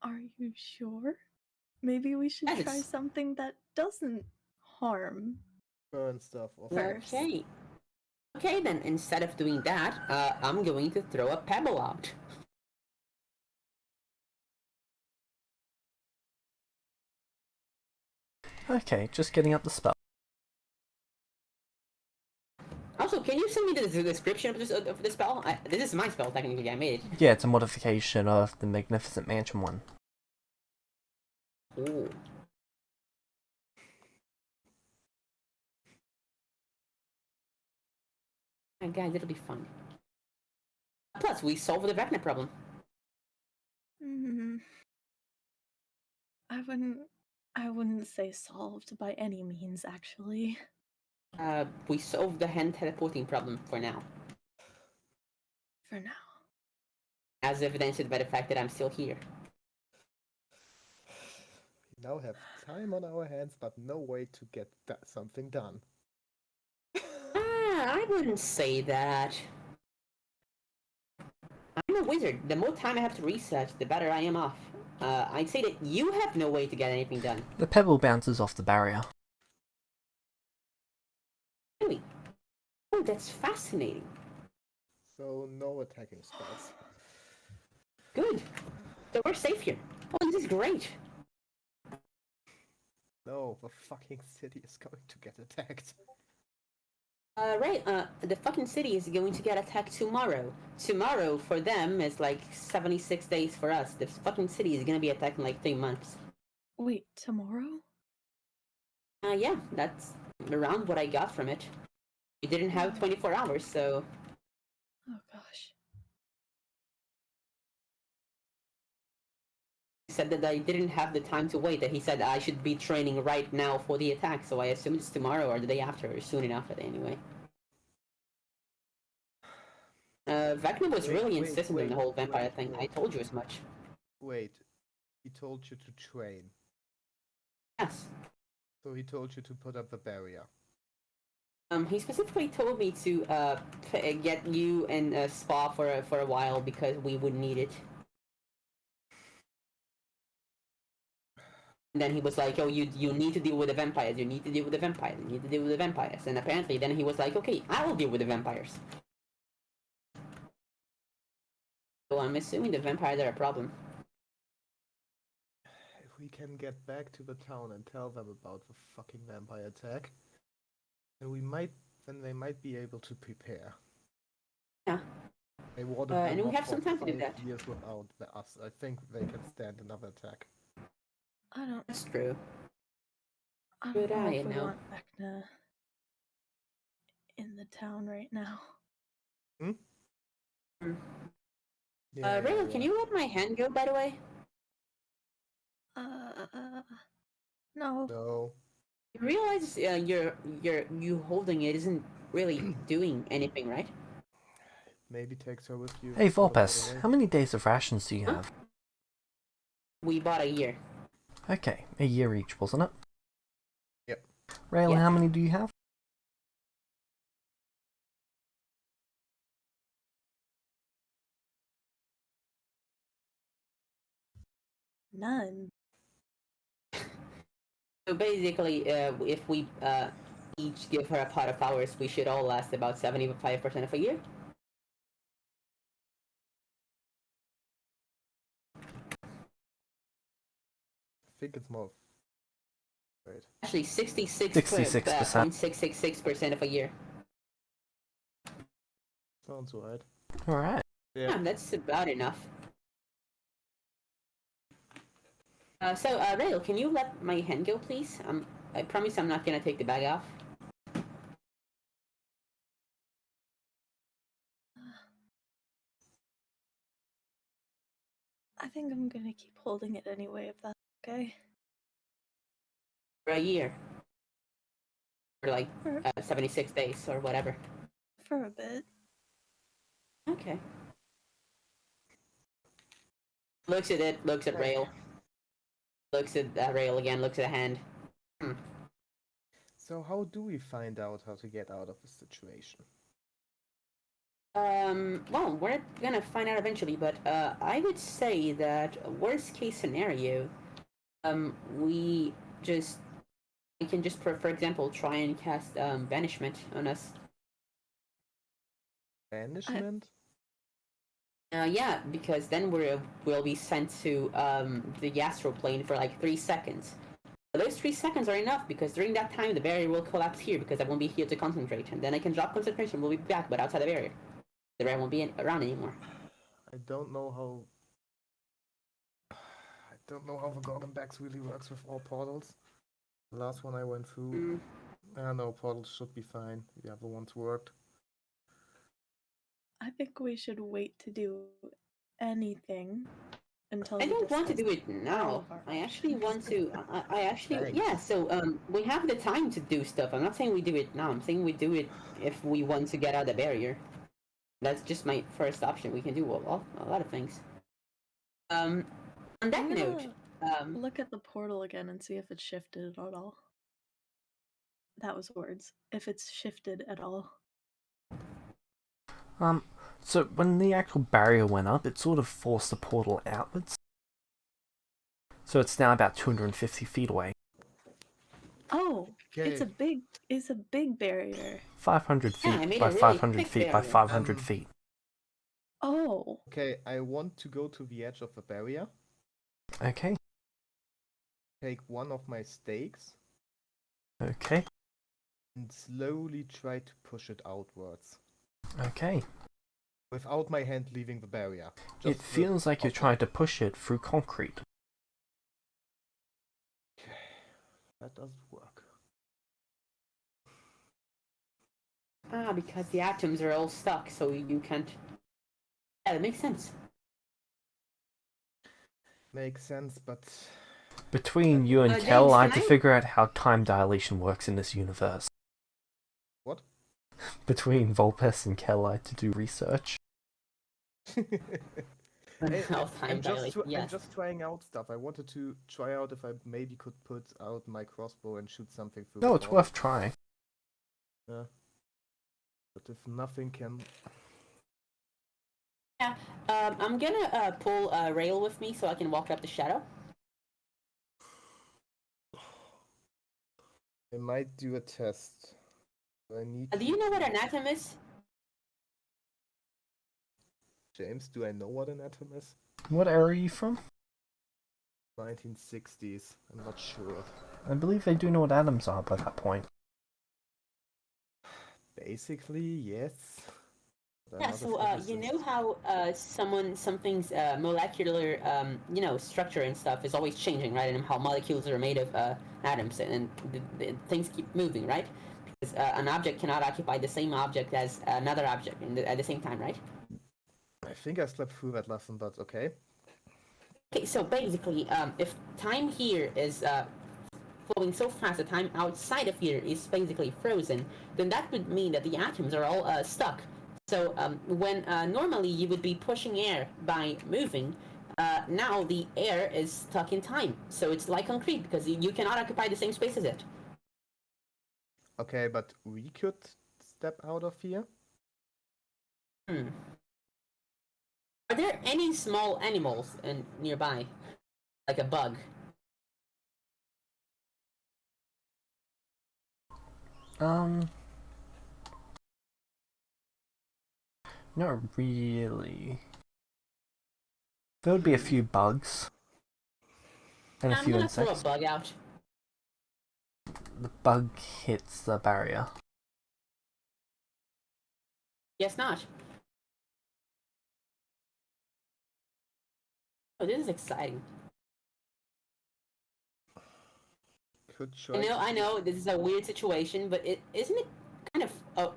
Speaker 3: Are you sure? Maybe we should
Speaker 9: Yes.
Speaker 3: try something that doesn't harm.
Speaker 4: burn stuff off.
Speaker 3: First.
Speaker 9: Okay. Okay, then, instead of doing that, I'm going to throw a pebble out.
Speaker 2: Okay, just getting up the spell.
Speaker 9: Also, can you send me the description of the spell? This is my spell, technically, I made it.
Speaker 2: Yeah, it's a modification of the Magnificent Mansion one.
Speaker 9: Ooh. My guys, it'll be fun. Plus, we solved the vecna problem.
Speaker 3: I wouldn't say solved by any means, actually.
Speaker 9: We solved the hand teleporting problem for now.
Speaker 3: For now.
Speaker 9: As evidenced by the fact that I'm still here.
Speaker 4: We now have time on our hands, but no way to get something done.
Speaker 9: I wouldn't say that. I'm a wizard. The more time I have to research, the better I am off. I'd say that you have no way to get anything done.
Speaker 2: The pebble bounces off the barrier.
Speaker 9: Really? Oh, that's fascinating.
Speaker 4: So no attacking spells.
Speaker 9: Good. So we're safe here. Oh, this is great.
Speaker 4: No, the fucking city is going to get attacked.
Speaker 9: Right, the fucking city is going to get attacked tomorrow. Tomorrow for them is like 76 days for us. The fucking city is gonna be attacked in like 3 months.
Speaker 3: Wait, tomorrow?
Speaker 9: Yeah, that's around what I got from it. We didn't have 24 hours, so...
Speaker 3: Oh gosh.
Speaker 9: He said that I didn't have the time to wait, that he said I should be training right now for the attack, so I assume it's tomorrow or the day after, or soon enough anyway. Vecna was really insistent on the whole vampire thing. I told you as much.
Speaker 4: Wait, he told you to train.
Speaker 9: Yes.
Speaker 4: So he told you to put up the barrier.
Speaker 9: He specifically told me to get you in a spa for a while because we would need it. And then he was like, "Oh, you need to deal with the vampires. You need to deal with the vampires. You need to deal with the vampires." And apparently, then he was like, "Okay, I will deal with the vampires." So I'm assuming the vampires are a problem.
Speaker 4: If we can get back to the town and tell them about the fucking vampire attack, then they might be able to prepare.
Speaker 9: Yeah.
Speaker 4: They warded
Speaker 9: And
Speaker 4: them
Speaker 9: we
Speaker 4: off
Speaker 9: have some
Speaker 4: for
Speaker 9: time to do
Speaker 4: 5
Speaker 9: that.
Speaker 4: years without us. I think they can stand another attack.
Speaker 3: I don't.
Speaker 9: That's true.
Speaker 3: I
Speaker 9: Good
Speaker 3: don't know
Speaker 9: eye,
Speaker 3: if we
Speaker 9: no.
Speaker 3: want Vecna in the town right now.
Speaker 9: Rayla, can you let my hand go, by the way?
Speaker 3: No.
Speaker 4: No.
Speaker 9: You realize you holding it isn't really doing anything, right?
Speaker 4: Maybe takes her with you.
Speaker 2: Hey
Speaker 4: out of
Speaker 2: Volpes,
Speaker 4: the way.
Speaker 2: how many days of rations do you have?
Speaker 9: We bought a year.
Speaker 2: Okay, a year each, wasn't it?
Speaker 4: Yep.
Speaker 2: Rayla,
Speaker 9: Yeah.
Speaker 2: how many do you have?
Speaker 3: None.
Speaker 9: So basically, if we each give her a pot of flowers, we should all last about 75% of a year.
Speaker 4: I think it's more. Wait.
Speaker 9: Actually,
Speaker 2: 66%.
Speaker 9: 66.666% of a year.
Speaker 4: Sounds right.
Speaker 2: Alright.
Speaker 9: Yeah, that's about enough. So, Rail, can you let my hand go, please? I promise I'm not gonna take the bag off.
Speaker 3: I think I'm gonna keep holding it anyway, if that's okay.
Speaker 9: For a year. For like 76 days or whatever.
Speaker 3: For a bit.
Speaker 9: Okay. Looks at it, looks at Rail. Looks at Rail again, looks at the hand.
Speaker 4: So how do we find out how to get out of the situation?
Speaker 9: Well, we're gonna find out eventually, but I would say that worst case scenario, we can just, for example, try and cast banishment on us.
Speaker 4: Banishment?
Speaker 9: Yeah, because then we'll be sent to the astral plane for like 3 seconds. But those 3 seconds are enough because during that time the barrier will collapse here because I won't be here to concentrate, and then I can drop concentration. We'll be back, but outside the barrier. The barrier won't be around anymore.
Speaker 4: I don't know how. I don't know how the Gorgonbax really works with all portals. The last one I went through. I don't know, portals should be fine. The other ones worked.
Speaker 3: I think we should wait to do anything until
Speaker 9: I
Speaker 3: we
Speaker 9: don't want to
Speaker 3: discuss
Speaker 9: do it now.
Speaker 3: all of our
Speaker 9: I actually
Speaker 3: options.
Speaker 9: want to. I actually,
Speaker 4: Thanks.
Speaker 9: yeah. So we have the time to do stuff. I'm not saying we do it now. I'm saying we do it if we want to get out of the barrier. That's just my first option. We can do a lot of things. On that
Speaker 3: I'm
Speaker 9: note,
Speaker 3: gonna look at the portal again and see if it's shifted at all. That was words. If it's shifted at all.
Speaker 2: So when the actual barrier went up, it sort of forced the portal outwards. So it's now about 250 feet away.
Speaker 3: Oh, it's a
Speaker 4: Okay.
Speaker 3: big barrier.
Speaker 2: 500
Speaker 9: Yeah, I
Speaker 2: feet
Speaker 9: made
Speaker 2: by
Speaker 9: a really
Speaker 2: 500
Speaker 9: thick
Speaker 2: feet by
Speaker 9: barrier.
Speaker 2: 500 feet.
Speaker 3: Oh.
Speaker 4: Okay, I want to go to the edge of the barrier.
Speaker 2: Okay.
Speaker 4: Take one of my stakes.
Speaker 2: Okay.
Speaker 4: and slowly try to push it outwards.
Speaker 2: Okay.
Speaker 4: Without my hand leaving the barrier.
Speaker 2: It
Speaker 4: Just
Speaker 2: feels like you're trying to push it through concrete.
Speaker 4: That doesn't work.
Speaker 9: Ah, because the atoms are all stuck, so you can't... Yeah, that makes sense.
Speaker 4: Makes sense, but...
Speaker 2: Between you and
Speaker 9: James,
Speaker 2: Kel, I
Speaker 9: can
Speaker 2: had to
Speaker 9: I-
Speaker 2: figure out how time dilation works in this universe.
Speaker 4: What?
Speaker 2: Between Volpes and Kel, I had to do research.
Speaker 4: Hey,
Speaker 9: How time dilation,
Speaker 4: I'm
Speaker 9: yes.
Speaker 4: just trying out stuff. I wanted to try out if I maybe could put out my crossbow and shoot something through
Speaker 2: No,
Speaker 4: the
Speaker 2: it's
Speaker 4: wall.
Speaker 2: worth trying.
Speaker 4: Yeah. But if nothing can...
Speaker 9: Yeah, I'm gonna pull a rail with me so I can walk up the shadow.
Speaker 4: I might do a test. I need
Speaker 9: Do you know what an atom is?
Speaker 4: James, do I know what an atom is?
Speaker 2: What area are you from?
Speaker 4: 1960s. I'm not sure.
Speaker 2: I believe they do know what atoms are by that point.
Speaker 4: Basically, yes. But I'm
Speaker 9: Yeah,
Speaker 4: not a
Speaker 9: so you
Speaker 4: physicist.
Speaker 9: know how something's molecular structure and stuff is always changing, right? And how molecules are made of atoms, and things keep moving, right? Because an object cannot occupy the same object as another object at the same time, right?
Speaker 4: I think I slept through that lesson, but okay.
Speaker 9: Okay, so basically, if time here is flowing so fast, the time outside of here is basically frozen, then that would mean that the atoms are all stuck. So when normally you would be pushing air by moving, now the air is stuck in time. So it's like concrete because you cannot occupy the same space as it.
Speaker 4: Okay, but we could step out of here?
Speaker 9: Are there any small animals nearby? Like a bug?
Speaker 2: Not really. There would be a few bugs. And a
Speaker 9: I'm
Speaker 2: few
Speaker 9: gonna throw a
Speaker 2: insects.
Speaker 9: bug out.
Speaker 2: The bug hits the barrier.
Speaker 9: Guess not. Oh, this is exciting.
Speaker 4: Could try.
Speaker 9: I know, this is a weird situation, but isn't it kind of... Oh,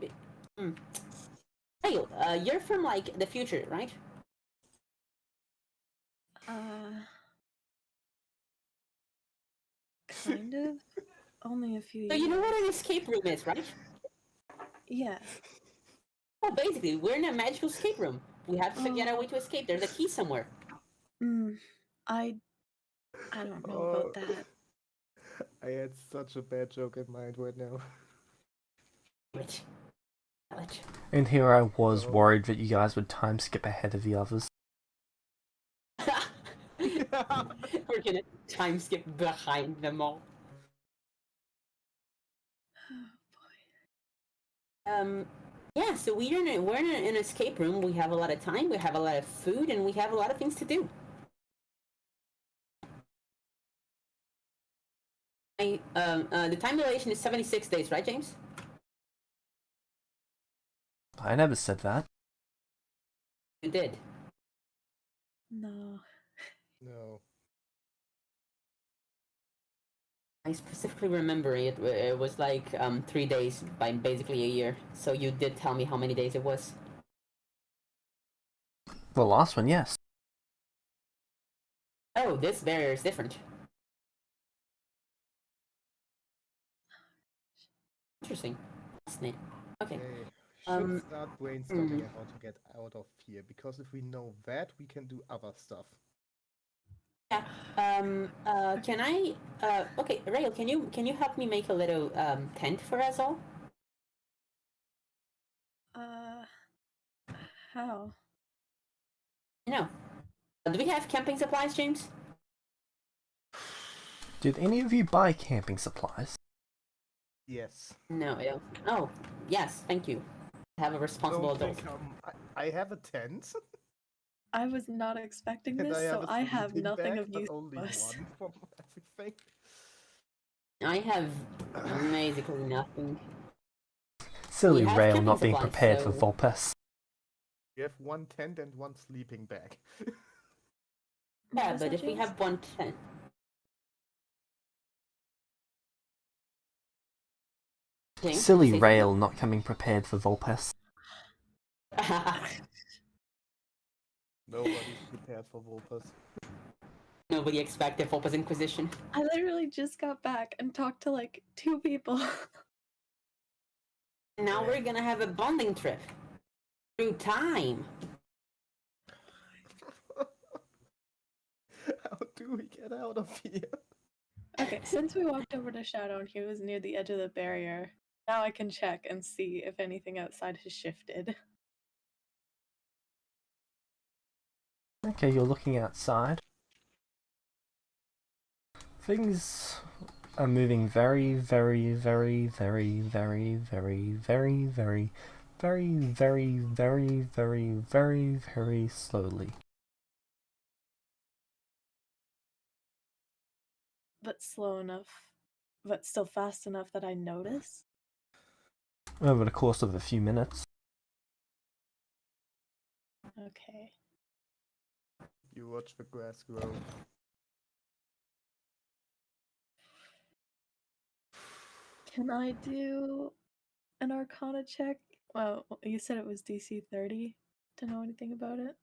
Speaker 9: Hey, you're from, like, the future, right?
Speaker 3: Kind of. Only a few
Speaker 9: So
Speaker 3: years.
Speaker 9: you know what an escape room is, right?
Speaker 3: Yeah.
Speaker 9: Well, basically, we're in a magical escape room. We have to figure out a way to escape. There's a key somewhere.
Speaker 3: I don't know about that.
Speaker 4: I had such a bad joke in mind right now.
Speaker 9: Wait.
Speaker 2: And here I was worried that you guys would time skip ahead of the others.
Speaker 9: We're gonna time skip behind them all. Yeah, so we're in an escape room. We have a lot of time, we have a lot of food, and we have a lot of things to do. The time dilation is 76 days, right, James?
Speaker 2: I never said that.
Speaker 9: You did.
Speaker 3: No.
Speaker 4: No.
Speaker 9: I specifically remember it was like 3 days by basically a year. So you did tell me how many days it was.
Speaker 2: The last one, yes.
Speaker 9: Oh, this barrier is different. Interesting. Fascinating. Okay.
Speaker 4: Should start brainstorming on how to get out of here, because if we know that, we can do other stuff.
Speaker 9: Yeah. Can I? Okay, Rael, can you help me make a little tent for us all?
Speaker 3: How?
Speaker 9: No. Do we have camping supplies, James?
Speaker 2: Did any of you buy camping supplies?
Speaker 4: Yes.
Speaker 9: No, I don't. Oh, yes, thank you. I have a responsible adult.
Speaker 4: I have a tent.
Speaker 3: I was not expecting
Speaker 4: And
Speaker 3: this,
Speaker 4: I have
Speaker 3: so
Speaker 4: a
Speaker 3: I have
Speaker 4: sleeping
Speaker 3: nothing
Speaker 4: bag,
Speaker 3: of
Speaker 4: but
Speaker 3: use
Speaker 4: only
Speaker 3: to us.
Speaker 4: one from everything.
Speaker 9: I have basically nothing.
Speaker 2: Silly
Speaker 9: have
Speaker 2: Rail
Speaker 9: camping
Speaker 2: not being
Speaker 9: supplies,
Speaker 2: prepared for
Speaker 9: so-
Speaker 2: Vulpes.
Speaker 4: We have one tent and one sleeping bag.
Speaker 3: What
Speaker 9: Yeah,
Speaker 3: was
Speaker 9: but
Speaker 3: that,
Speaker 9: if we
Speaker 3: James?
Speaker 9: have one tent. James,
Speaker 2: Silly
Speaker 9: say
Speaker 2: Rail not coming prepared for Vulpes.
Speaker 9: something?
Speaker 4: Nobody's prepared for Vulpes.
Speaker 9: Nobody expected Vulpes Inquisition.
Speaker 3: I literally just got back and talked to like 2 people.
Speaker 9: Now we're gonna have a bonding trip. Through time.
Speaker 4: How do we get out of here?
Speaker 3: Okay, since we walked over to Shadow and he was near the edge of the barrier, now I can check and see if anything outside has shifted.
Speaker 2: Okay, you're looking outside. Things are moving very, very, very, very, very, very, very, very, very, very, very, very, very, very slowly.
Speaker 3: But slow enough, but still fast enough that I notice.
Speaker 2: Over the course of a few minutes.
Speaker 3: Okay.
Speaker 4: You watch the grass grow.
Speaker 3: Can I do an Arcana check? Well, you said it was DC 30 to know anything about it.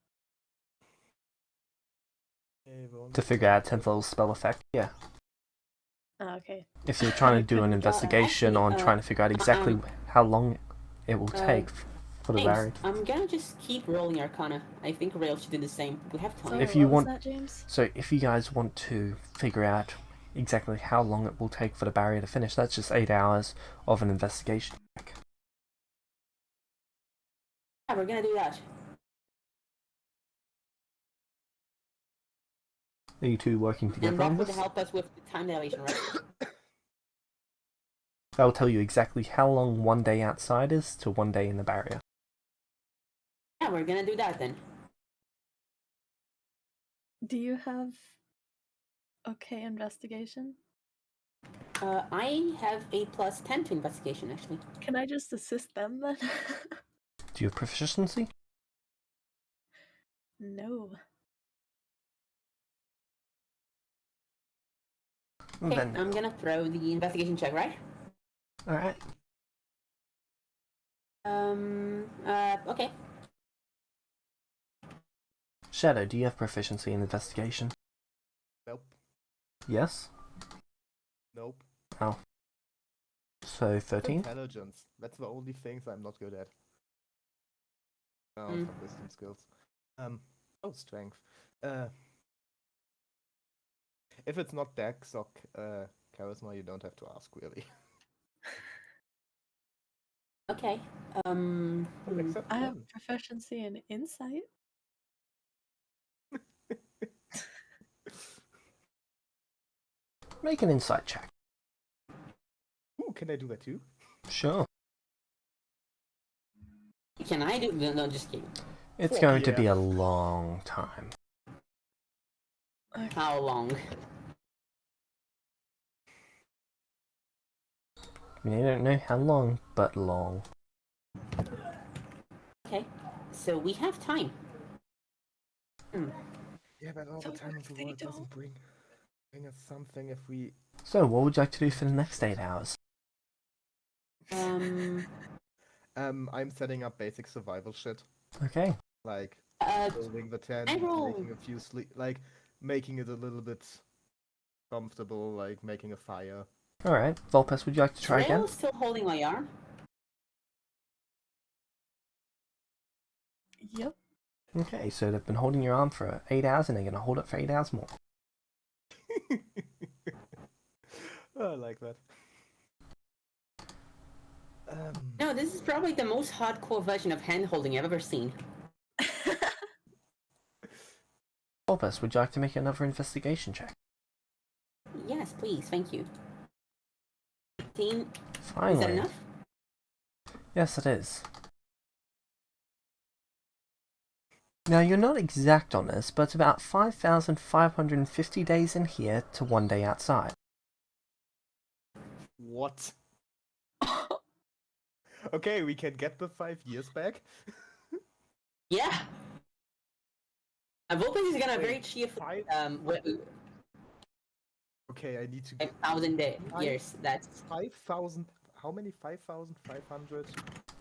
Speaker 2: To figure out 10th level spell effect, yeah.
Speaker 3: Oh, okay.
Speaker 2: If you're trying to do an investigation on trying to figure out exactly how long it will take for the
Speaker 9: James,
Speaker 2: varied.
Speaker 9: I'm gonna just keep rolling Arcana. I think Rail should do the same. We have time.
Speaker 3: Sorry,
Speaker 2: If you
Speaker 3: what was
Speaker 2: want-
Speaker 3: that, James?
Speaker 2: So if you guys want to figure out exactly how long it will take for the barrier to finish, that's just 8 hours of an investigation check.
Speaker 9: Yeah, we're gonna do that.
Speaker 2: Are you two working
Speaker 9: And
Speaker 2: together
Speaker 9: that
Speaker 2: on
Speaker 9: would
Speaker 2: this?
Speaker 9: help us with the time dilation, right?
Speaker 2: That will tell you exactly how long 1 day outside is to 1 day in the barrier.
Speaker 9: Yeah, we're gonna do that then.
Speaker 3: Do you have okay investigation?
Speaker 9: I have a +10 to investigation, actually.
Speaker 3: Can I just assist them then?
Speaker 2: Do you have proficiency?
Speaker 3: No.
Speaker 9: Okay,
Speaker 2: Then
Speaker 9: I'm gonna throw the investigation check, right?
Speaker 2: alright.
Speaker 9: Okay.
Speaker 2: Shadow, do you have proficiency in investigation?
Speaker 4: Nope.
Speaker 2: Yes?
Speaker 4: Nope.
Speaker 2: Oh. So 13?
Speaker 4: Intelligence. That's the only things I'm not good at. Oh, some wisdom skills. Oh, strength. If it's not Dex or Charisma, you don't have to ask, really.
Speaker 9: Okay.
Speaker 4: Except
Speaker 3: I have
Speaker 4: one.
Speaker 3: proficiency in insight.
Speaker 2: Make an insight check.
Speaker 4: Ooh, can I do that too?
Speaker 2: Sure.
Speaker 9: Can I do? No, just kidding.
Speaker 2: It's
Speaker 4: Fuck
Speaker 2: going to
Speaker 4: yeah.
Speaker 2: be a long time.
Speaker 9: How long?
Speaker 2: I mean, I don't know how long, but long.
Speaker 9: Okay. So we have time.
Speaker 4: Yeah, but all the
Speaker 3: So
Speaker 4: time in the
Speaker 3: they
Speaker 4: world doesn't
Speaker 3: don't-
Speaker 4: bring us something if we...
Speaker 2: So, what would you like to do for the next 8 hours?
Speaker 4: I'm setting up basic survival shit.
Speaker 2: Okay.
Speaker 4: Like,
Speaker 9: Uh,
Speaker 4: building the tent,
Speaker 9: I roll.
Speaker 4: making a few making it a little bit comfortable, like making a fire.
Speaker 2: Alright. Vulpes, would you like to try again?
Speaker 9: Rail's still holding my arm.
Speaker 3: Yep.
Speaker 2: Okay, so they've been holding your arm for 8 hours and they're going to hold it for 8 hours more.
Speaker 4: I like that.
Speaker 9: No, this is probably the most hardcore version of hand holding I've ever seen.
Speaker 2: Vulpes, would you like to make another investigation check?
Speaker 9: Yes, please, thank you. 18.
Speaker 2: Finally.
Speaker 9: Is that enough?
Speaker 2: Yes, it is. Now, you're not exact on this, but it's about 5,550 days in here to 1 day outside.
Speaker 4: What? Okay, we can get the 5 years back.
Speaker 9: Yeah. Vulpes is gonna
Speaker 4: Wait,
Speaker 9: very cheerfully
Speaker 4: Okay, I need to get
Speaker 9: 5,000 years. That's
Speaker 4: 5,000. How many? 5,500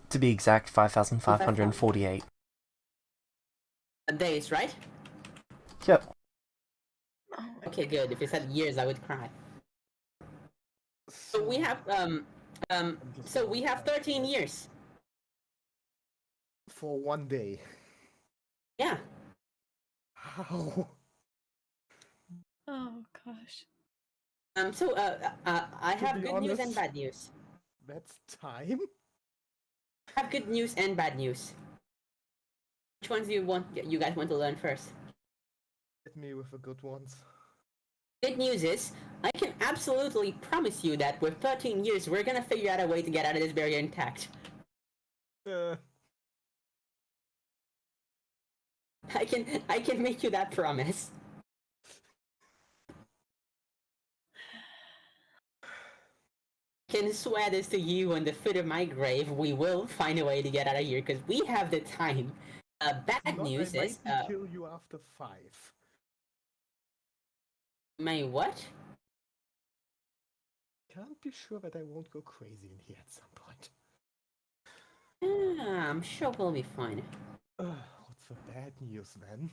Speaker 2: To be exact,
Speaker 9: 5,500
Speaker 2: 5,548.
Speaker 9: days, right?
Speaker 2: Yep.
Speaker 3: Oh my
Speaker 9: Okay, good. If you said years, I would cry. So we have so we have 13 years.
Speaker 4: for 1 day.
Speaker 9: Yeah.
Speaker 4: How?
Speaker 3: Oh gosh.
Speaker 9: So I
Speaker 4: To
Speaker 9: have
Speaker 4: be
Speaker 9: good news and
Speaker 4: honest-
Speaker 9: bad news.
Speaker 4: That's time.
Speaker 9: I have good news and bad news. Which ones do you guys want to learn first?
Speaker 4: Hit me with the good ones.
Speaker 9: Good news is, I can absolutely promise you that with 13 years, we're gonna figure out a way to get out of this barrier intact. I can make you that promise. Can swear this to you on the foot of my grave. We will find a way to get out of here because we have the time. Bad
Speaker 4: Not,
Speaker 9: news
Speaker 4: I
Speaker 9: is,
Speaker 4: might kill you after 5.
Speaker 9: my what?
Speaker 4: Can't be sure that I won't go crazy in here at some point.
Speaker 9: I'm sure we'll be fine.
Speaker 4: What's the bad news then?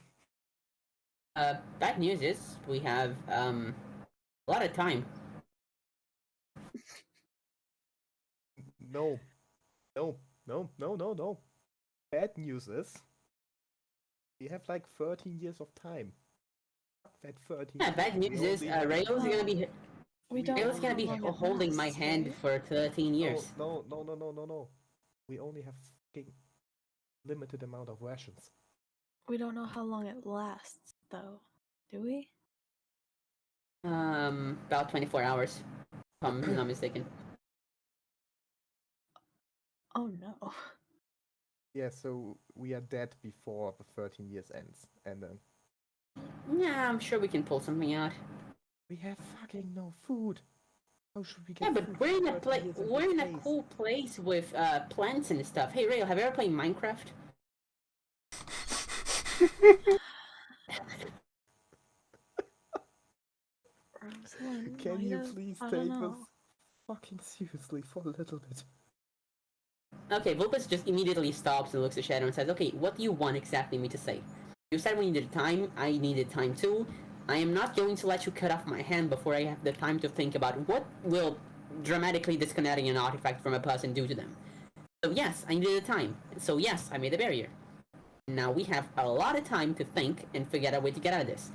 Speaker 9: Bad news is we have a lot of time.
Speaker 4: No. No. Bad news is we have like 13 years of time. Fuck that 13
Speaker 9: Yeah,
Speaker 4: years.
Speaker 9: bad
Speaker 4: We
Speaker 9: news is
Speaker 4: only have-
Speaker 9: Rail's gonna be
Speaker 3: We don't
Speaker 9: Rail's
Speaker 3: know
Speaker 9: gonna
Speaker 3: how
Speaker 9: be
Speaker 3: long it
Speaker 9: holding my
Speaker 3: lasts,
Speaker 9: hand
Speaker 3: right?
Speaker 9: for 13 years.
Speaker 4: No. We only have fucking limited amount of rations.
Speaker 3: We don't know how long it lasts, though. Do we?
Speaker 9: About 24 hours. If I'm not mistaken.
Speaker 3: Oh no.
Speaker 4: Yeah, so we are dead before the 13 years ends. And then
Speaker 9: Yeah, I'm sure we can pull something out.
Speaker 4: we have fucking no food. How should we get
Speaker 9: Yeah, but
Speaker 4: food
Speaker 9: we're in
Speaker 4: for
Speaker 9: a
Speaker 4: 13 years in
Speaker 9: we're
Speaker 4: this
Speaker 9: in a
Speaker 4: place?
Speaker 9: cool place with plants and stuff. Hey Rail, have you ever played Minecraft?
Speaker 3: Rosalind
Speaker 4: Can
Speaker 3: might
Speaker 4: you
Speaker 3: have-
Speaker 4: please
Speaker 3: I don't
Speaker 4: take this
Speaker 3: know.
Speaker 4: fucking seriously for a little bit?
Speaker 9: Okay, Vulpes just immediately stops and looks at Shadow and says, okay, what do you want exactly me to say? You said we needed time, I needed time too. I am not going to let you cut off my hand before I have the time to think about what will dramatically disconnecting an artifact from a person do to them. So yes, I needed time. So yes, I made a barrier. Now we have a lot of time to think and figure out a way to get out of this.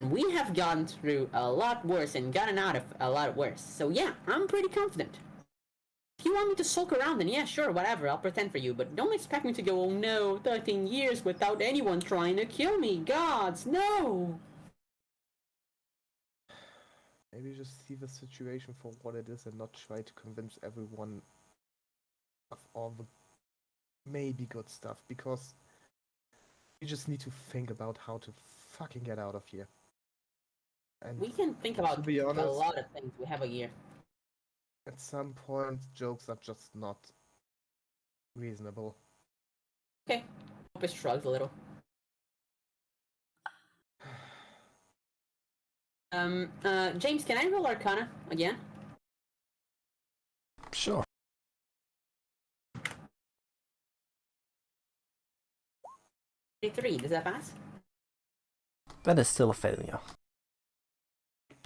Speaker 9: We have gone through a lot worse and gotten out of a lot worse. So yeah, I'm pretty confident. If you want me to sulk around, then yeah, sure, whatever, I'll pretend for you, but don't expect me to go, oh no, 13 years without anyone trying to kill me, gods, no!
Speaker 4: Maybe just see the situation for what it is and not try to convince everyone of all the maybe good stuff, because you just need to think about how to fucking get out of here. And
Speaker 9: We can think about
Speaker 4: to be
Speaker 9: a
Speaker 4: honest,
Speaker 9: lot of things, we have a year.
Speaker 4: at some point, jokes are just not reasonable.
Speaker 9: Okay, Opus shrugs a little. James, can I roll Arcana again?
Speaker 2: Sure.
Speaker 9: 33, does that pass?
Speaker 2: That is still a failure.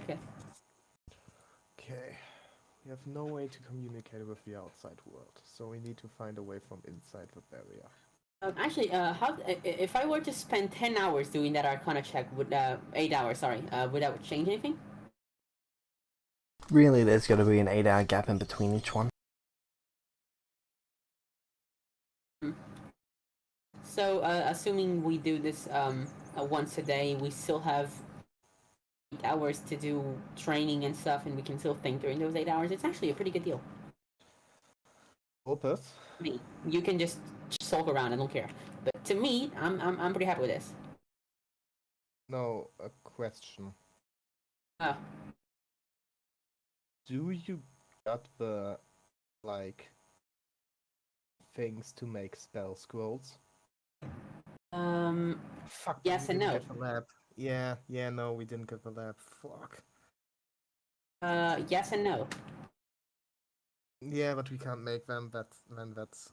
Speaker 9: Okay.
Speaker 4: Okay. We have no way to communicate with the outside world, so we need to find a way from inside the barrier.
Speaker 9: Actually, if I were to spend 10 hours doing that Arcana check, would 8 hours, sorry, would that change anything?
Speaker 2: Really, there's going to be an 8-hour gap in between each one.
Speaker 9: So, assuming we do this once a day, we still have 8 hours to do training and stuff, and we can still think during those 8 hours. It's actually a pretty good deal.
Speaker 4: Opus?
Speaker 9: I mean, you can just sulk around, I don't care. But to me, I'm pretty happy with this.
Speaker 4: No, a question.
Speaker 9: Ah.
Speaker 4: Do you got the, like, things to make spell scrolls? Fuck.
Speaker 9: Yes
Speaker 4: we
Speaker 9: and
Speaker 4: didn't
Speaker 9: no.
Speaker 4: get the lab. Yeah, no, we didn't get the lab. Fuck.
Speaker 9: Yes and no.
Speaker 4: Yeah, but we can't make them. That's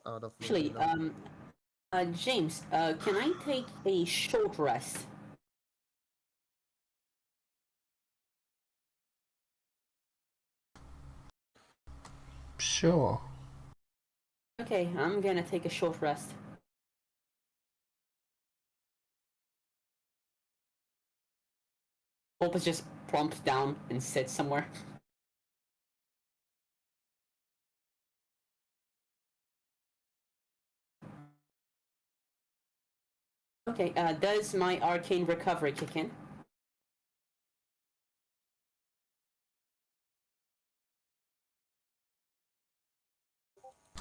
Speaker 4: out of the
Speaker 9: Actually,
Speaker 4: window.
Speaker 9: James, can I take a short rest?
Speaker 2: Sure.
Speaker 9: Okay, I'm gonna take a short rest. Opus just plumps down and sits somewhere. Okay, does my arcane recovery kick in?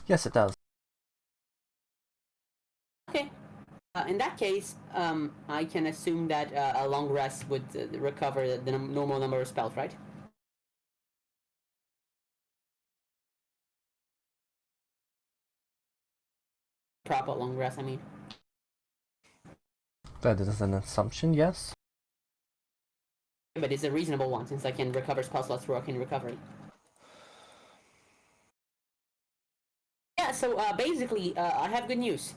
Speaker 2: Yes, it does.
Speaker 9: Okay. In that case, I can assume that a long rest would recover the normal number of spells, right? Proper long rest, I mean.
Speaker 2: That is an assumption, yes.
Speaker 9: But it's a reasonable one, since I can recover spell slots through arcane recovery. Yeah, so basically, I have good news.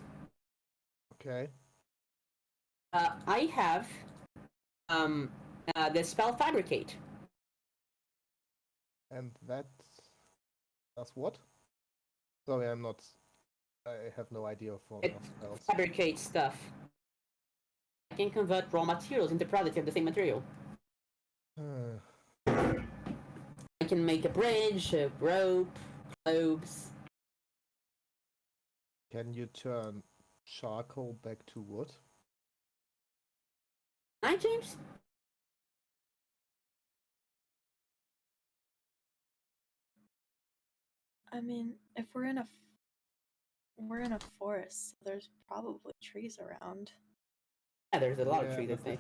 Speaker 4: Okay.
Speaker 9: I have the spell fabricate.
Speaker 4: And that does what? Sorry, I'm not. I have no idea of
Speaker 9: It
Speaker 4: spells.
Speaker 9: fabricates stuff. I can convert raw materials into products of the same material. I can make a bridge, a rope, globes.
Speaker 4: Can you turn charcoal back to wood?
Speaker 9: Hi, James.
Speaker 3: I mean, if we're in a forest, so there's probably trees around.
Speaker 9: Yeah, there's a lot of
Speaker 4: Yeah,
Speaker 9: trees, I
Speaker 4: but
Speaker 9: think.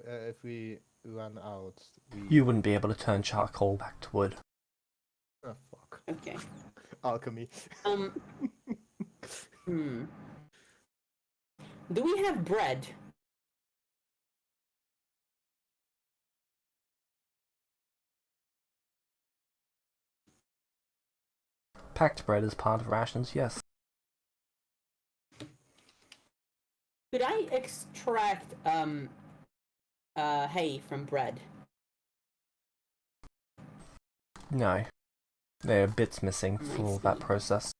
Speaker 4: if we run out,
Speaker 2: You wouldn't be able to turn charcoal back to wood.
Speaker 4: Oh, fuck.
Speaker 9: Okay.
Speaker 4: Alchemy.
Speaker 9: Do we have bread?
Speaker 2: Packed bread is part of rations, yes.
Speaker 9: Could I extract hay from bread?
Speaker 2: No. There are bits missing
Speaker 9: I
Speaker 2: for that
Speaker 9: see.
Speaker 2: process.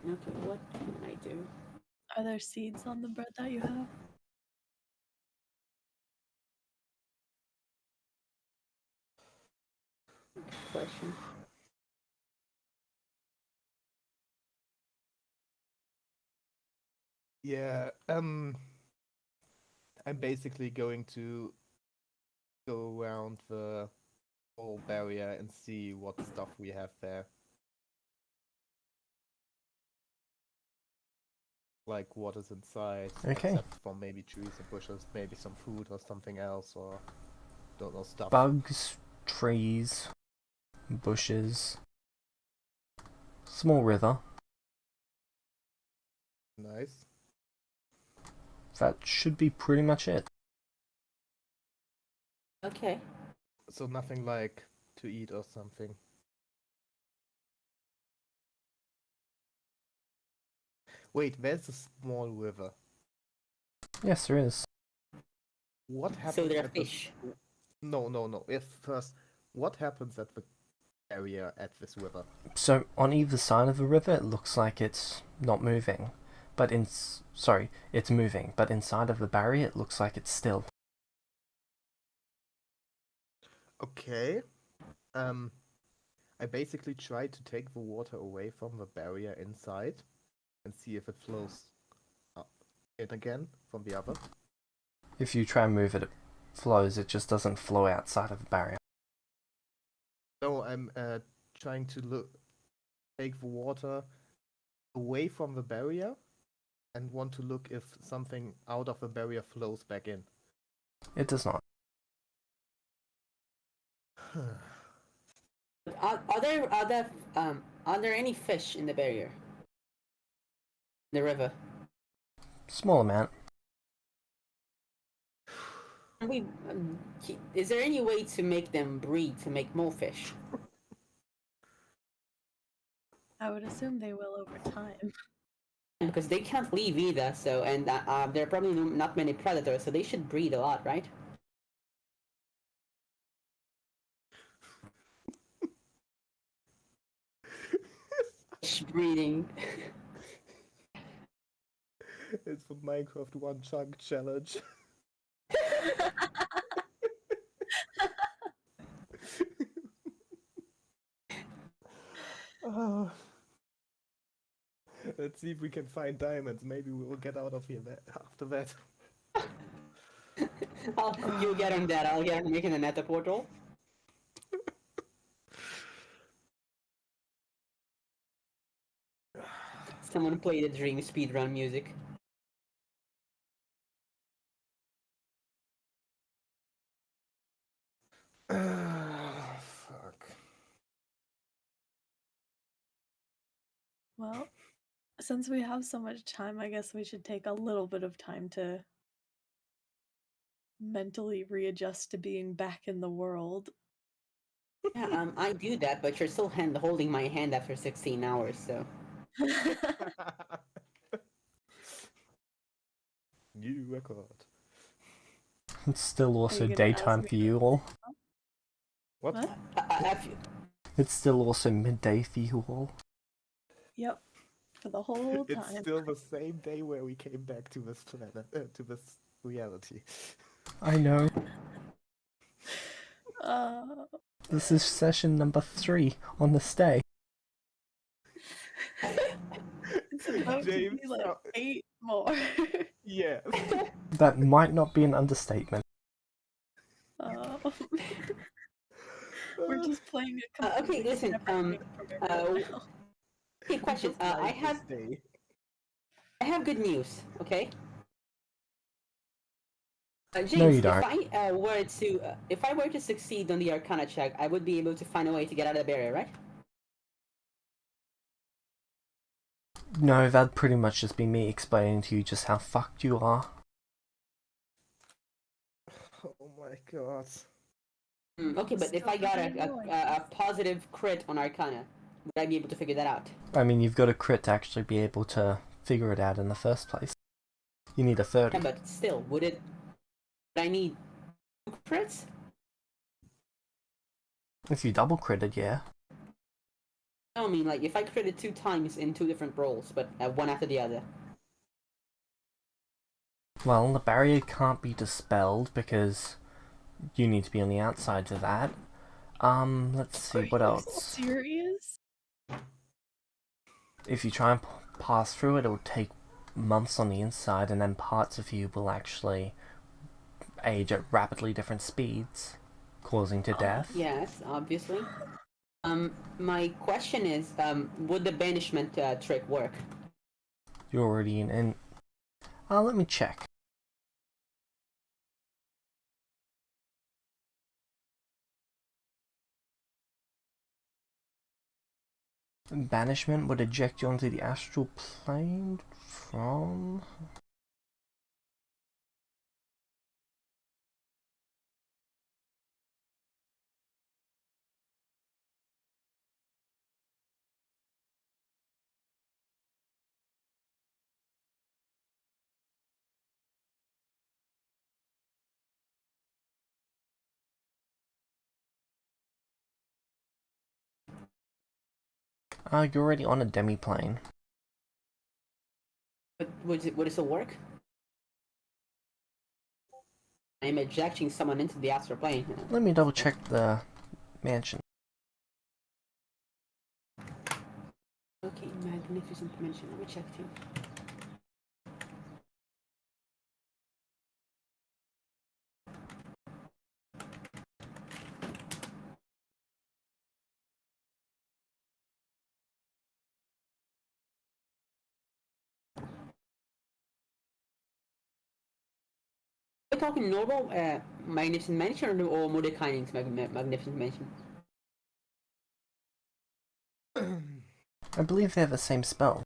Speaker 9: Okay, what can I do?
Speaker 3: Are there seeds on the bread that you have?
Speaker 9: Question.
Speaker 4: Yeah, I'm basically going to go around the whole barrier and see what stuff we have there. Like what is inside,
Speaker 2: Okay.
Speaker 4: except for maybe trees and bushes, maybe some food or something else, or don't know stuff.
Speaker 2: Bugs, trees, bushes, small river.
Speaker 4: Nice.
Speaker 2: That should be pretty much it.
Speaker 9: Okay.
Speaker 4: So nothing like to eat or something. Wait, there's a small river.
Speaker 2: Yes, there is.
Speaker 4: What happens
Speaker 9: So there are
Speaker 4: at the...
Speaker 9: fish.
Speaker 4: No. If first, what happens at the area at this river?
Speaker 2: So on either side of the river, it looks like it's not moving, but it's moving. But inside of the barrier, it looks like it's still.
Speaker 4: Okay. I basically try to take the water away from the barrier inside and see if it flows up in again from the other.
Speaker 2: If you try and move it, it flows. It just doesn't flow outside of the barrier.
Speaker 4: No, I'm trying to take the water away from the barrier and want to look if something out of the barrier flows back in.
Speaker 2: It does not.
Speaker 9: Are there any fish in the barrier? The river.
Speaker 2: Small amount.
Speaker 9: Is there any way to make them breed to make more fish?
Speaker 3: I would assume they will over time.
Speaker 9: Because they can't leave either, so and there are probably not many predators, so they should breed a lot, right? Fish breeding.
Speaker 4: It's the Minecraft one chunk challenge. Oh. Let's see if we can find diamonds. Maybe we will get out of here after that.
Speaker 9: You'll get on that. I'll get on making a nether portal. Someone play the dream speedrun music.
Speaker 4: Fuck.
Speaker 3: Well, since we have so much time, I guess we should take a little bit of time to mentally readjust to being back in the world.
Speaker 9: Yeah, I do that, but you're still holding my hand after 16 hours, so.
Speaker 4: New record.
Speaker 2: It's still also
Speaker 3: gonna ask
Speaker 2: daytime
Speaker 3: me
Speaker 2: for you all.
Speaker 4: What?
Speaker 2: It's still also midday for you all.
Speaker 3: Yep, for the whole time.
Speaker 4: It's still the same day where we came back to this planet, to this reality.
Speaker 2: I know.
Speaker 3: This
Speaker 2: is session number 3 on this day.
Speaker 3: It's about
Speaker 4: James,
Speaker 3: to be like 8 more.
Speaker 4: Yeah.
Speaker 2: That might not be an understatement.
Speaker 3: We're just playing a
Speaker 9: Okay, listen. Okay, question. I have good news. Okay. James,
Speaker 2: No, you don't.
Speaker 9: if I were to succeed on the Arcana check, I would be able to find a way to get out of the barrier, right?
Speaker 2: No, that'd pretty much just be me explaining to you just how fucked you are.
Speaker 4: Oh my god.
Speaker 9: Okay, but if I got a positive crit on Arcana, would I be able to figure that out?
Speaker 2: I mean, you've got a crit to actually be able to figure it out in the first place. You need a 30.
Speaker 9: Yeah, but still, would I need 2 crits?
Speaker 2: If you double critted, yeah.
Speaker 9: No, I mean, like, if I critted 2 times in 2 different rolls, but one after the other.
Speaker 2: Well, the barrier can't be dispelled because you need to be on the outside of that. Let's see, what else?
Speaker 3: Serious?
Speaker 2: If you try and pass through it, it'll take months on the inside, and then parts of you will actually age at rapidly different speeds, causing to death.
Speaker 9: Yes, obviously. My question is, would the banishment trick work?
Speaker 2: You're already in. Let me check. Banishment would eject you onto the astral plane from... you're already on a demi-plane.
Speaker 9: But would it still work? I'm ejecting someone into the astral plane.
Speaker 2: Let me double check the mansion.
Speaker 9: Okay, magnificent mansion. Let me check too. We're talking normal magnificent mansion or Mordekainen's magnificent mansion?
Speaker 2: I believe they have the same spell.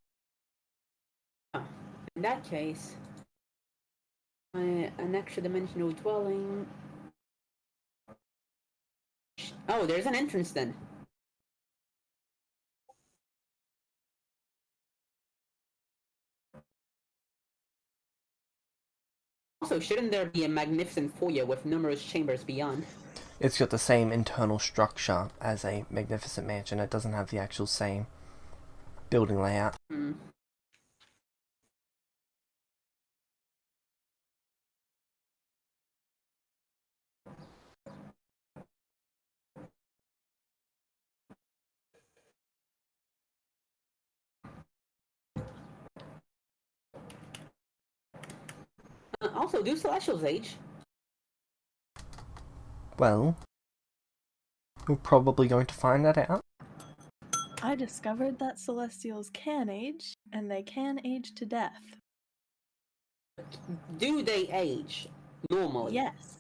Speaker 9: In that case, an extra dimensional dwelling. Oh, there's an entrance then. Also, shouldn't there be a magnificent foyer with numerous chambers beyond?
Speaker 2: It's got the same internal structure as a magnificent mansion. It doesn't have the actual same building layout.
Speaker 9: Hmm. Also, do Celestials age?
Speaker 2: Well, we're probably going to find that out.
Speaker 3: I discovered that Celestials can age, and they can age to death.
Speaker 9: Do they age normally?
Speaker 3: Yes.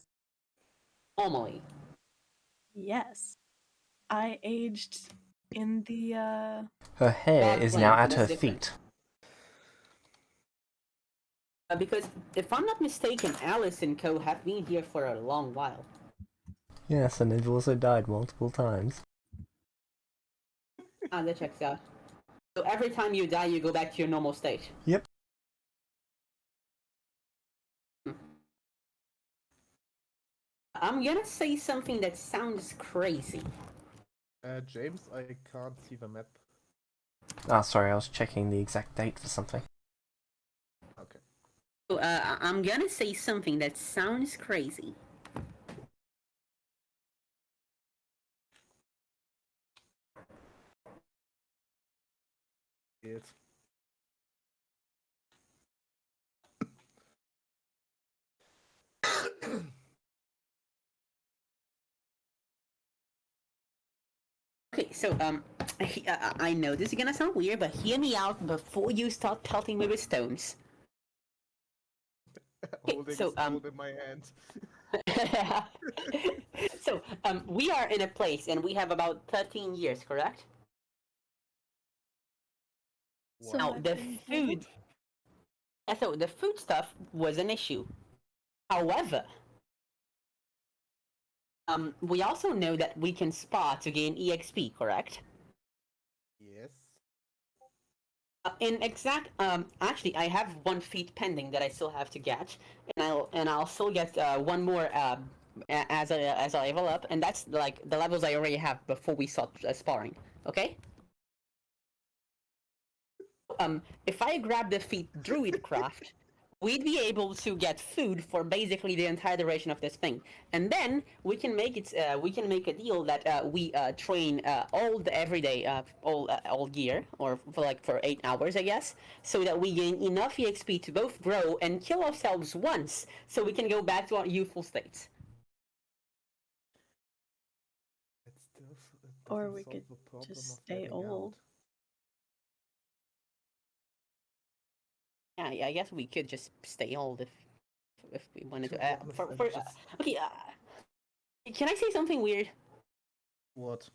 Speaker 9: Normally.
Speaker 3: Yes. I aged in the,
Speaker 2: Her hair
Speaker 9: God
Speaker 2: is
Speaker 9: blame,
Speaker 2: now
Speaker 9: so
Speaker 2: at her
Speaker 9: that's different.
Speaker 2: feet.
Speaker 9: Because, if I'm not mistaken, Alice and Co. have been here for a long while.
Speaker 2: Yes, and they've also died multiple times.
Speaker 9: Ah, that checks out. So every time you die, you go back to your normal state.
Speaker 2: Yep.
Speaker 9: I'm gonna say something that sounds crazy.
Speaker 4: James, I can't see the map.
Speaker 2: Ah, sorry, I was checking the exact date for something.
Speaker 4: Okay.
Speaker 9: So, I'm gonna say something that sounds crazy.
Speaker 4: It.
Speaker 9: Okay, so, I know this is gonna sound weird, but hear me out before you start pelting me with stones.
Speaker 4: Holding
Speaker 9: so,
Speaker 4: a stone in my hand.
Speaker 9: So, we are in a place and we have about 13 years, correct?
Speaker 3: so
Speaker 9: Now,
Speaker 3: I've
Speaker 9: the
Speaker 3: been told.
Speaker 9: food... So, the food stuff was an issue. However, we also know that we can spa to gain EXP, correct?
Speaker 4: Yes.
Speaker 9: In exact, actually, I have one feat pending that I still have to get, and I'll still get one more as I level up, and that's like the levels I already have before we start sparring. Okay. If I grab the feat Druid Craft, we'd be able to get food for basically the entire duration of this thing, and then we can make it. We can make a deal that we train every day, all year, or for 8 hours, I guess, so that we gain enough EXP to both grow and kill ourselves once, so we can go back to our youthful states.
Speaker 4: It still
Speaker 3: Or
Speaker 4: doesn't
Speaker 3: we
Speaker 4: solve
Speaker 3: could
Speaker 4: the problem
Speaker 3: just
Speaker 4: of
Speaker 3: stay
Speaker 4: getting
Speaker 3: old.
Speaker 4: out.
Speaker 9: Yeah, I guess we could just stay old if we wanted
Speaker 4: To
Speaker 9: to.
Speaker 4: be honest, I'm just...
Speaker 9: Okay. Can I say something weird?
Speaker 4: What?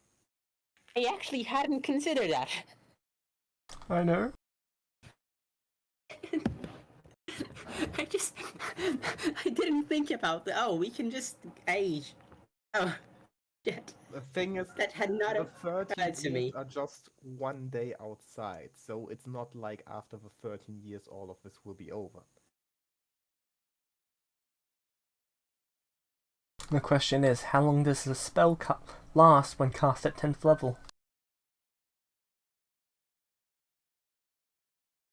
Speaker 9: I actually hadn't considered that.
Speaker 2: I know.
Speaker 9: I didn't think about we can just age. Oh, shit.
Speaker 4: The thing is,
Speaker 9: That had not
Speaker 4: the 13
Speaker 9: occurred to
Speaker 4: years
Speaker 9: me.
Speaker 4: are just one day outside, so it's not like after the 13 years all of this will be over.
Speaker 2: The question is, how long does the spell last when cast at 10th level?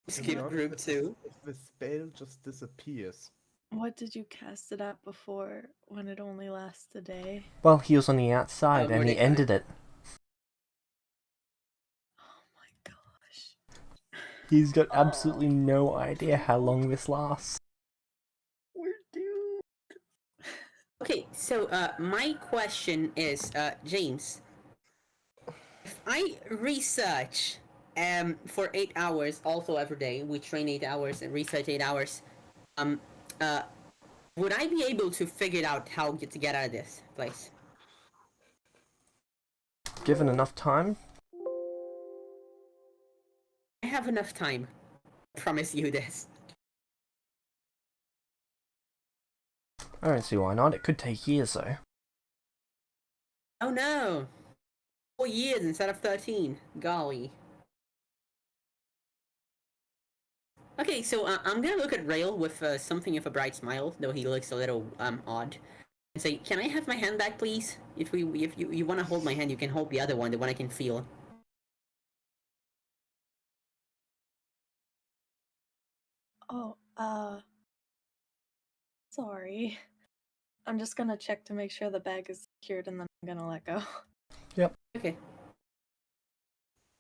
Speaker 9: Skip
Speaker 4: Not
Speaker 9: group
Speaker 4: if
Speaker 9: 2.
Speaker 4: If the spell just disappears.
Speaker 3: What did you cast it at before when it only lasts a day?
Speaker 2: Well, he was on the outside and he
Speaker 9: Mordecai.
Speaker 2: ended it.
Speaker 3: Oh my gosh.
Speaker 2: He's got absolutely no idea how long this lasts.
Speaker 3: We're doomed.
Speaker 9: Okay, so my question is, James, if I research for 8 hours, also every day, we train 8 hours and research 8 hours, would I be able to figure out how to get out of this place?
Speaker 2: Given enough time,
Speaker 9: have enough time. I promise you this.
Speaker 2: I don't see why not. It could take years, though.
Speaker 9: Oh no! 4 years instead of 13. Golly. Okay, so I'm gonna look at Rail with something of a bright smile, though he looks a little odd, and say, "Can I have my hand back, please? If you want to hold my hand, you can hold the other one, the one I can feel."
Speaker 3: Oh, sorry. I'm just gonna check to make sure the bag is secured and then I'm gonna let go.
Speaker 2: Yep.
Speaker 9: Okay.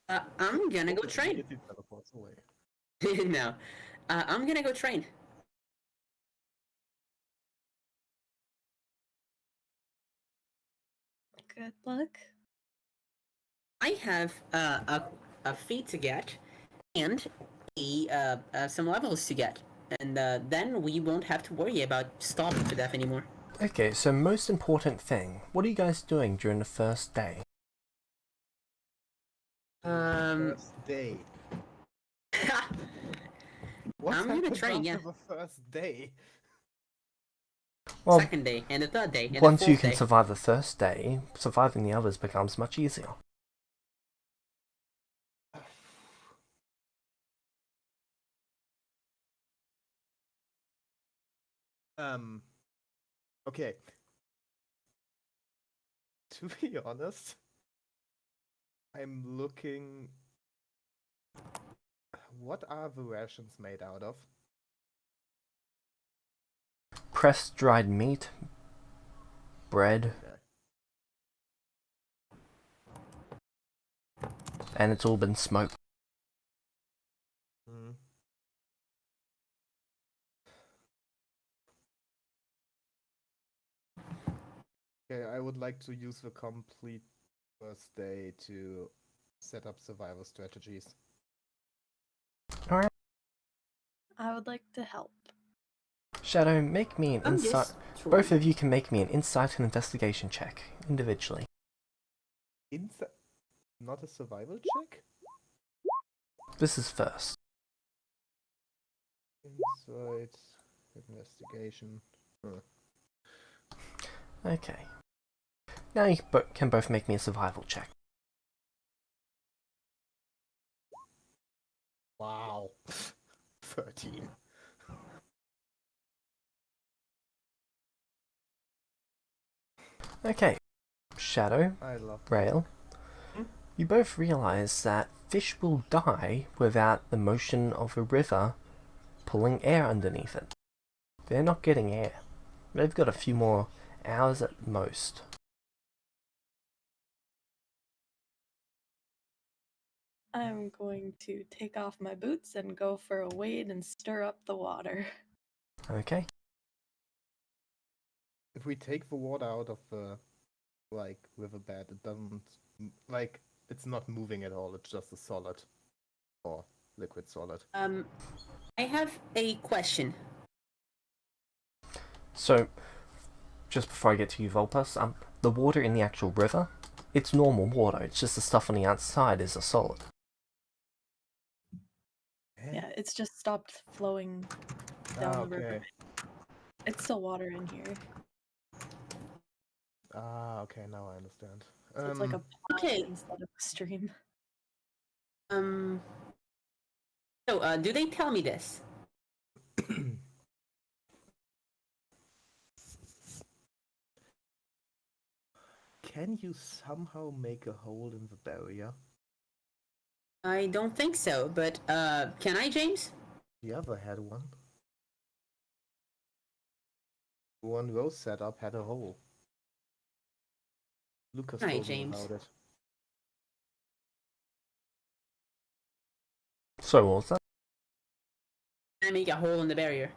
Speaker 9: I'm gonna go train.
Speaker 4: Immediately teleports away.
Speaker 9: No. I'm gonna go train.
Speaker 3: Good luck.
Speaker 9: I have a feat to get and some levels to get, and then we won't have to worry about starving to death anymore.
Speaker 2: Okay, so most important thing. What are you guys doing during the first day?
Speaker 4: First day. What
Speaker 9: I'm gonna
Speaker 4: happens
Speaker 9: train,
Speaker 4: after
Speaker 9: yeah.
Speaker 4: the first day?
Speaker 2: Well,
Speaker 9: Second day, and the third day, and
Speaker 2: once
Speaker 9: the
Speaker 2: you
Speaker 9: fourth
Speaker 2: can
Speaker 9: day.
Speaker 2: survive the first day, surviving the others becomes much easier.
Speaker 4: Okay. To be honest, I'm looking. What are the rations made out of?
Speaker 2: Pressed dried meat, bread, and it's all been smoked.
Speaker 4: Hmm. Okay, I would like to use the complete first day to set up survival strategies.
Speaker 2: Alright.
Speaker 3: I would like to help.
Speaker 2: Shadow, make me an
Speaker 9: I'm
Speaker 2: insight.
Speaker 9: just
Speaker 2: Both
Speaker 9: trolling.
Speaker 2: of you can make me an insight and investigation check individually.
Speaker 4: Not a survival check?
Speaker 2: This is first.
Speaker 4: Insight, investigation. Huh.
Speaker 2: Okay. Now you can both make me a survival check.
Speaker 4: Wow. 13.
Speaker 2: Okay. Shadow,
Speaker 4: I love
Speaker 2: Rail, you both realize that fish will die without the motion of a river pulling air underneath it. They're not getting air. They've got a few more hours at most.
Speaker 3: I'm going to take off my boots and go for a wade and stir up the water.
Speaker 2: Okay.
Speaker 4: If we take the water out of the riverbed, it doesn't it's not moving at all. It's just a solid or liquid solid.
Speaker 9: I have a question.
Speaker 2: So, just before I get to you, Volpus, the water in the actual river, it's normal water. It's just the stuff on the outside is a solid.
Speaker 3: Yeah, it's just stopped flowing down the river.
Speaker 4: Okay.
Speaker 3: It's still water in here.
Speaker 4: Okay, now I understand.
Speaker 3: So it's like a pond
Speaker 9: Okay.
Speaker 3: instead of a stream.
Speaker 9: So, do they tell me this?
Speaker 4: Can you somehow make a hole in the barrier?
Speaker 9: I don't think so, but can I, James?
Speaker 4: The other had one. The one Rose set up had a hole. Lucas
Speaker 9: Hi,
Speaker 4: told me
Speaker 9: James.
Speaker 4: about it.
Speaker 2: So what was that?
Speaker 9: Can I make a hole in the barrier?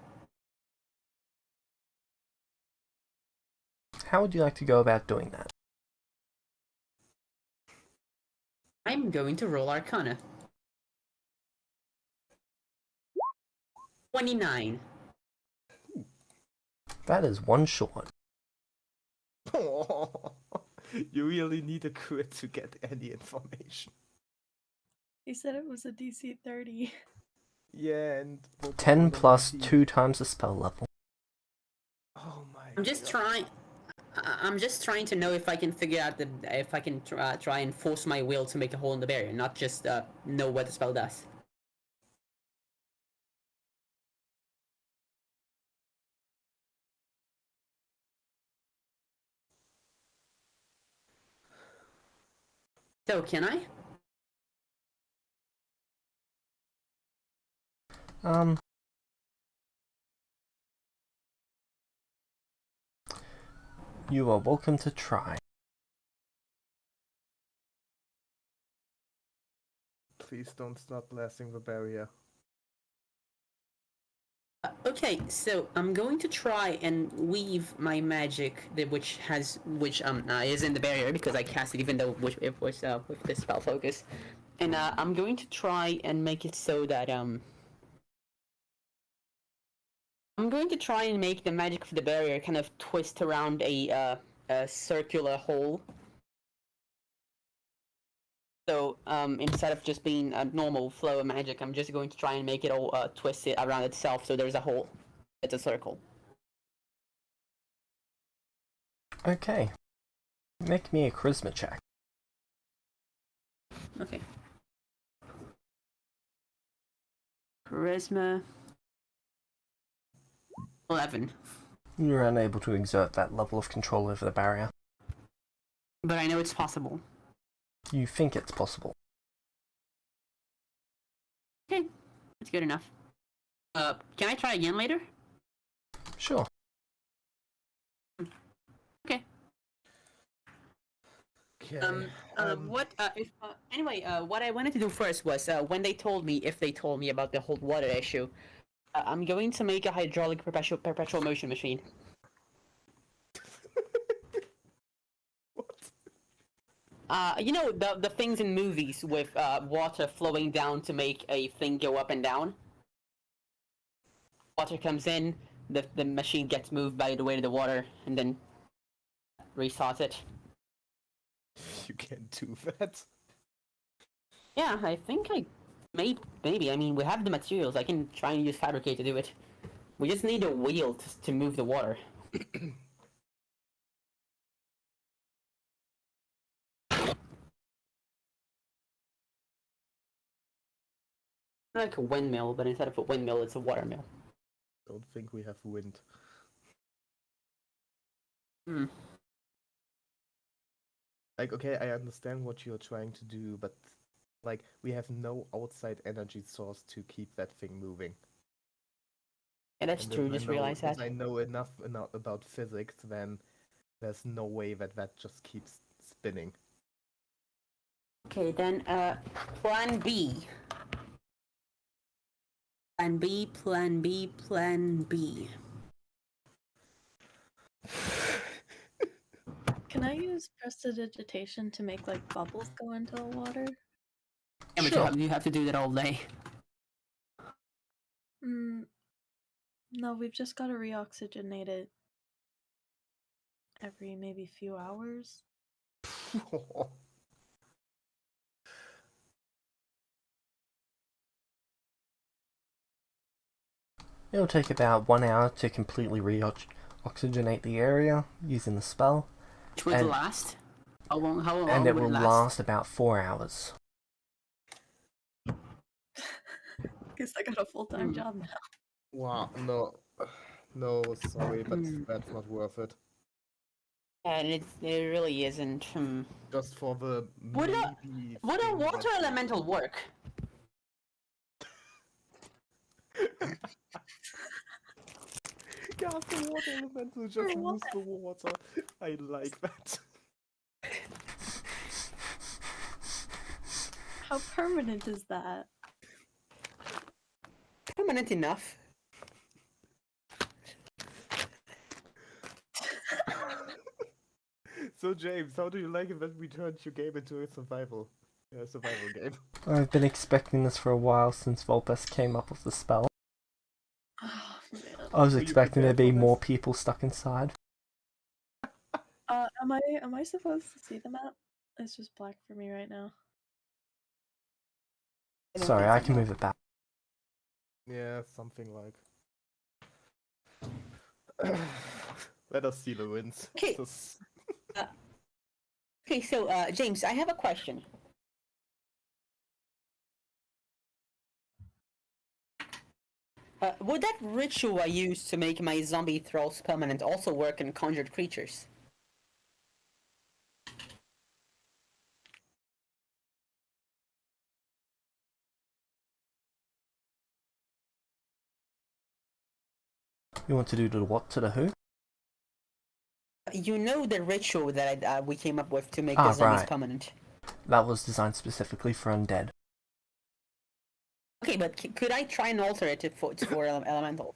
Speaker 2: How would you like to go about doing that?
Speaker 9: I'm going to roll Arcana. 29.
Speaker 2: That is one short.
Speaker 4: You really need a crit to get any information.
Speaker 3: He said it was a DC 30.
Speaker 4: Yeah, and Vulpes
Speaker 2: 10
Speaker 4: rolled a
Speaker 2: plus
Speaker 4: 19.
Speaker 2: 2 times the spell level.
Speaker 4: Oh my
Speaker 9: I'm just
Speaker 4: god.
Speaker 9: trying. I'm just trying to know if I can figure out if I can try and force my will to make a hole in the barrier, not just know what the spell does. So can I?
Speaker 2: You are welcome to try.
Speaker 4: Please don't start blasting the barrier.
Speaker 9: Okay, so I'm going to try and weave my magic, which is in the barrier because I cast it even though it was with the spell focus, and I'm going to try and make it so that I'm going to try and make the magic of the barrier kind of twist around a circular hole. So instead of just being a normal flow of magic, I'm just going to try and make it all twist it around itself so there's a hole. It's a circle.
Speaker 2: Okay. Make me a charisma check.
Speaker 9: Okay. Charisma 11.
Speaker 2: You're unable to exert that level of control over the barrier.
Speaker 9: But I know it's possible.
Speaker 2: You think it's possible.
Speaker 9: Okay, that's good enough. Can I try again later?
Speaker 2: Sure.
Speaker 9: Okay.
Speaker 4: Okay.
Speaker 9: What I wanted to do first was when they told me about the whole water issue, I'm going to make a hydraulic perpetual motion machine. You know the things in movies with water flowing down to make a thing go up and down. Water comes in, the machine gets moved by the weight of the water, and then restarts it.
Speaker 4: You can do that.
Speaker 9: Yeah, I think maybe. I mean, we have the materials. I can try and use fabricate to do it. We just need a wheel to move the water. Like a windmill, but instead of a windmill, it's a watermill.
Speaker 4: Don't think we have wind.
Speaker 9: Hmm.
Speaker 4: Like, okay, I understand what you're trying to do, but like, we have no outside energy source to keep that thing moving.
Speaker 9: Yeah, that's
Speaker 4: And
Speaker 9: true.
Speaker 4: if I
Speaker 9: Just
Speaker 4: know-
Speaker 9: realized
Speaker 4: if
Speaker 9: that.
Speaker 4: I know enough about physics, then there's no way that just keeps spinning.
Speaker 9: Okay, then plan B. Plan B, plan B, plan B.
Speaker 3: Can I use prestidigitation to make like bubbles go into the water?
Speaker 9: Yeah, but
Speaker 2: Sure.
Speaker 9: you have to do that all day.
Speaker 3: No, we've just got to reoxygenate it every maybe few hours.
Speaker 2: It'll take about 1 hour to completely oxygenate the area using the spell.
Speaker 9: Which would last? How long
Speaker 2: And it
Speaker 9: would
Speaker 2: will last about 4 hours.
Speaker 3: Guess I got a full-time job now.
Speaker 4: Wow, no, sorry, but that's not worth it.
Speaker 9: Yeah, and it really isn't.
Speaker 4: Just for the
Speaker 9: Would a
Speaker 4: maybe
Speaker 9: water
Speaker 4: thing that-
Speaker 9: elemental work?
Speaker 4: Yeah, the water elemental just moves the water. I like that.
Speaker 3: How permanent is that?
Speaker 9: Permanent enough.
Speaker 4: So James, how do you like it that we turned your game into a survival game?
Speaker 2: I've been expecting this for a while since Vulpes came up with the spell.
Speaker 3: Oh, man.
Speaker 2: I was
Speaker 4: Were you
Speaker 2: expecting there to
Speaker 4: prepared
Speaker 2: be
Speaker 4: for
Speaker 2: more
Speaker 4: this?
Speaker 2: people stuck inside.
Speaker 3: Am I supposed to see the map? It's just black for me right now.
Speaker 2: Sorry, I can move it back.
Speaker 4: Yeah, something like. Let us see the wins.
Speaker 9: Okay.
Speaker 4: This-
Speaker 9: Okay, so James, I have a question. Would that ritual I used to make my zombie thralls permanent also work in conjured creatures?
Speaker 2: You want to do the what to the who?
Speaker 9: You know the ritual that we came up with to make the zombies
Speaker 2: right.
Speaker 9: permanent.
Speaker 2: That was designed specifically for undead.
Speaker 9: Okay, but could I try and alter it for elementals?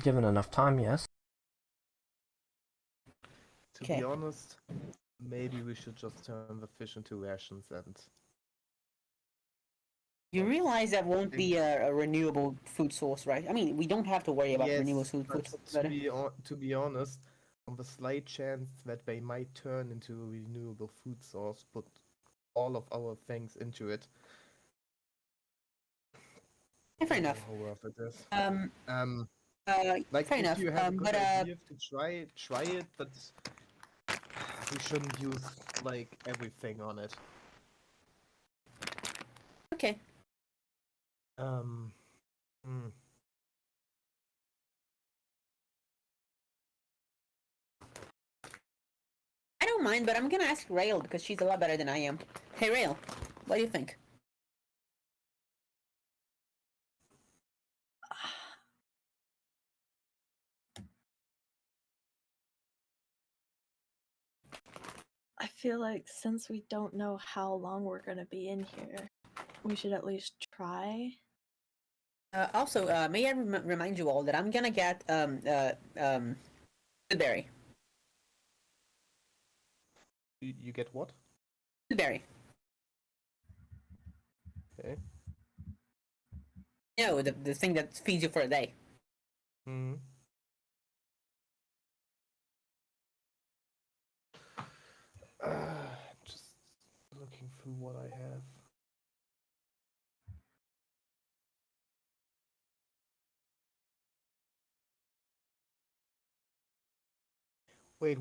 Speaker 2: Given enough time, yes.
Speaker 4: To
Speaker 9: Okay.
Speaker 4: be honest, maybe we should just turn the fish into rations and.
Speaker 9: You realize that won't be a renewable food source, right? I mean, we don't have to worry about renewable food
Speaker 4: but
Speaker 9: source.
Speaker 4: to be honest, on the slight chance that they might turn into a renewable food source, put all of our things into it.
Speaker 9: Fair enough.
Speaker 4: How worth it is.
Speaker 9: Like, fair
Speaker 4: if
Speaker 9: enough.
Speaker 4: you have a good
Speaker 9: But
Speaker 4: idea to try it, but we shouldn't use like everything on it.
Speaker 9: Okay. I don't mind, but I'm gonna ask Rail because she's a lot better than I am. Hey, Rail, what do you think?
Speaker 3: I feel like since we don't know how long we're gonna be in here, we should at least try.
Speaker 9: Also, may I remind you all that I'm gonna get berry.
Speaker 4: You get what?
Speaker 9: Berry.
Speaker 4: Okay.
Speaker 9: No, the thing that feeds you for a day.
Speaker 4: Hmm. Just looking through what I have. Wait.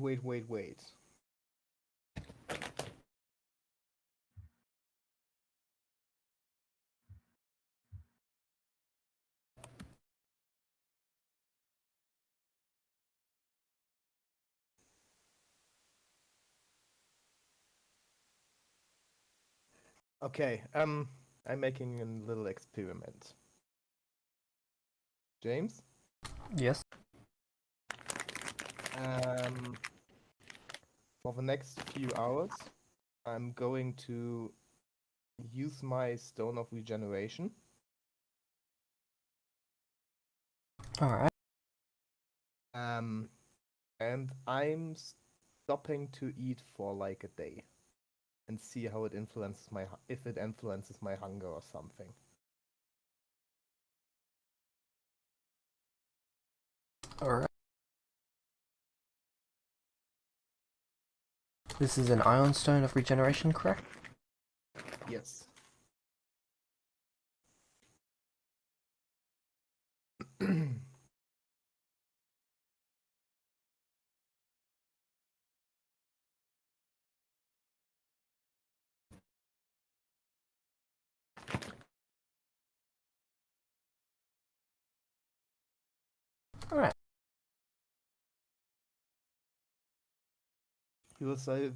Speaker 4: Okay, I'm making a little experiment. James?
Speaker 2: Yes.
Speaker 4: For the next few hours, I'm going to use my Stone of Regeneration.
Speaker 2: Alright.
Speaker 4: And I'm stopping to eat for like a day. And see how it influences if it influences my hunger or something.
Speaker 2: Alright. This is an Ion Stone of Regeneration, correct?
Speaker 4: Yes.
Speaker 2: Alright.
Speaker 4: You will say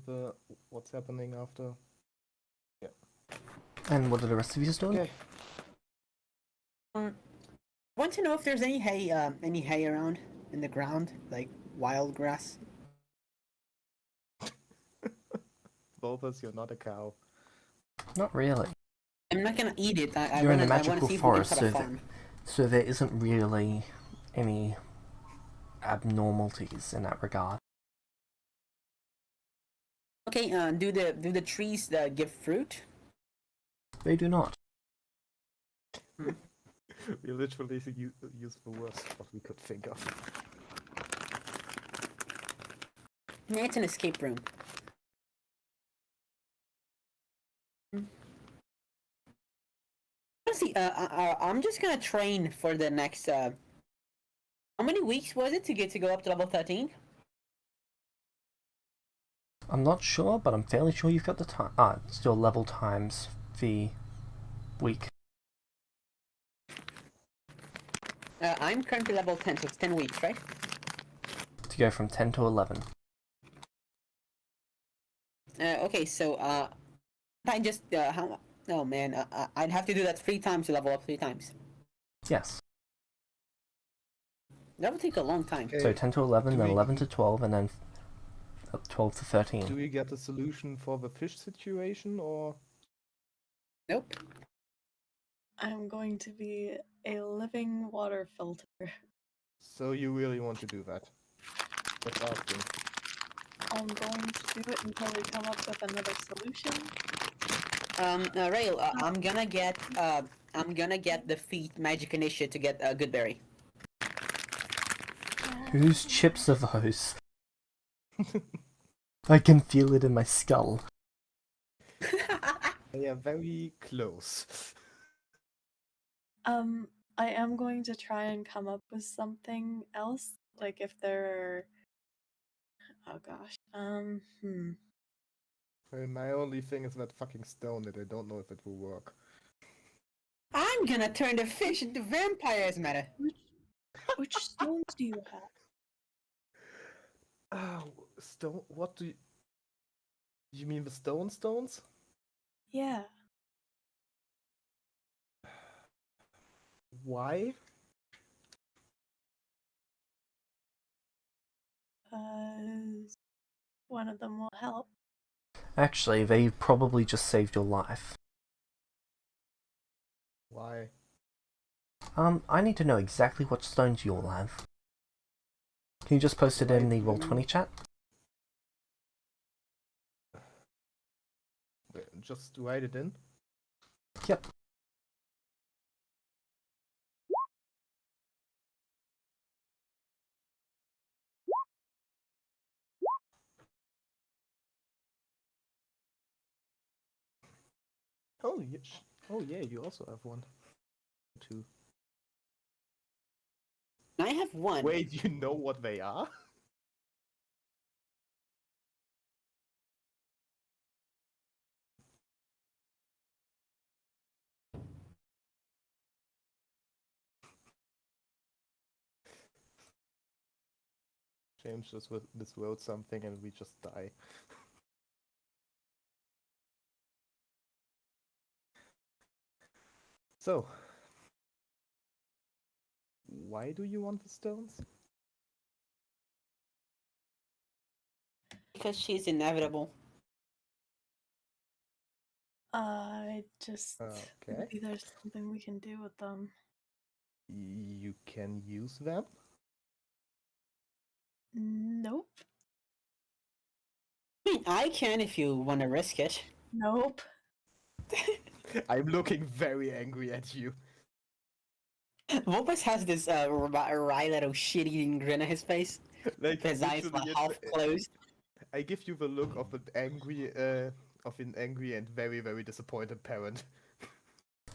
Speaker 4: what's happening after. Yeah.
Speaker 2: And what are the rest of you doing?
Speaker 4: Okay.
Speaker 9: Want to know if there's any hay around in the ground, like wild grass?
Speaker 4: Volpus, you're not a cow.
Speaker 2: Not really.
Speaker 9: I'm not gonna eat it.
Speaker 2: You're in a
Speaker 9: I wanna
Speaker 2: magical
Speaker 9: see
Speaker 2: forest,
Speaker 9: if we can start a farm.
Speaker 2: so there isn't really any abnormalities in that regard.
Speaker 9: Okay, do the trees give fruit?
Speaker 2: They do not.
Speaker 4: We literally use the worst what we could think of.
Speaker 9: It's an escape room. I'm just gonna train for the next. How many weeks was it to go up to level 13?
Speaker 2: I'm not sure, but I'm fairly sure you've got the time. It's your level times the week.
Speaker 9: I'm currently level 10, so it's 10 weeks, right?
Speaker 2: To go from 10 to 11.
Speaker 9: Okay, so I just how? Oh man, I'd have to do that 3 times to level up 3 times.
Speaker 2: Yes.
Speaker 9: That would take a long time.
Speaker 4: Okay.
Speaker 2: So 10 to 11,
Speaker 4: Do
Speaker 2: then
Speaker 4: we-
Speaker 2: 11 to 12, and then 12 to
Speaker 4: Do
Speaker 2: 13.
Speaker 4: we get a solution for the fish situation, or
Speaker 9: Nope.
Speaker 3: I'm going to be a living water filter.
Speaker 4: so you really want to do that? Just asking.
Speaker 3: I'm going to do it until we come up with another solution.
Speaker 9: Rail, I'm gonna get the feat magic initiate to get a good berry.
Speaker 2: Whose chips are those? I can feel it in my skull.
Speaker 4: They are very close.
Speaker 3: I am going to try and come up with something else. Like if there are... Oh gosh.
Speaker 4: Well, my only thing is that fucking stone that I don't know if it will work.
Speaker 9: I'm gonna turn the fish into vampires, matter.
Speaker 3: Which stones do you have?
Speaker 4: Oh, stone? What do you... You mean the stones?
Speaker 3: Yeah.
Speaker 4: Why?
Speaker 3: One of them will help.
Speaker 2: Actually, they probably just saved your life.
Speaker 4: Why?
Speaker 2: I need to know exactly what stones you all have. Can you just post it in the Roll20 chat?
Speaker 4: Wait, just write it in?
Speaker 2: Yep.
Speaker 4: Oh, yes. Oh, yeah, you also have one. 2.
Speaker 9: I have 1.
Speaker 4: Wait, you know what they are? James just wrote something and we just die. So, why do you want the stones?
Speaker 9: Because she's inevitable.
Speaker 3: I just...
Speaker 4: Okay.
Speaker 3: Maybe there's something we can do with them.
Speaker 4: You can use them?
Speaker 3: Nope.
Speaker 9: I mean, I can if you want to risk it.
Speaker 3: Nope.
Speaker 4: I'm looking very angry at you.
Speaker 9: Vulpes has this wry little shit-eating grin on his face.
Speaker 4: Like,
Speaker 9: His eyes
Speaker 4: literally,
Speaker 9: are half closed.
Speaker 4: I give you the look of an angry and very, very disappointed parent.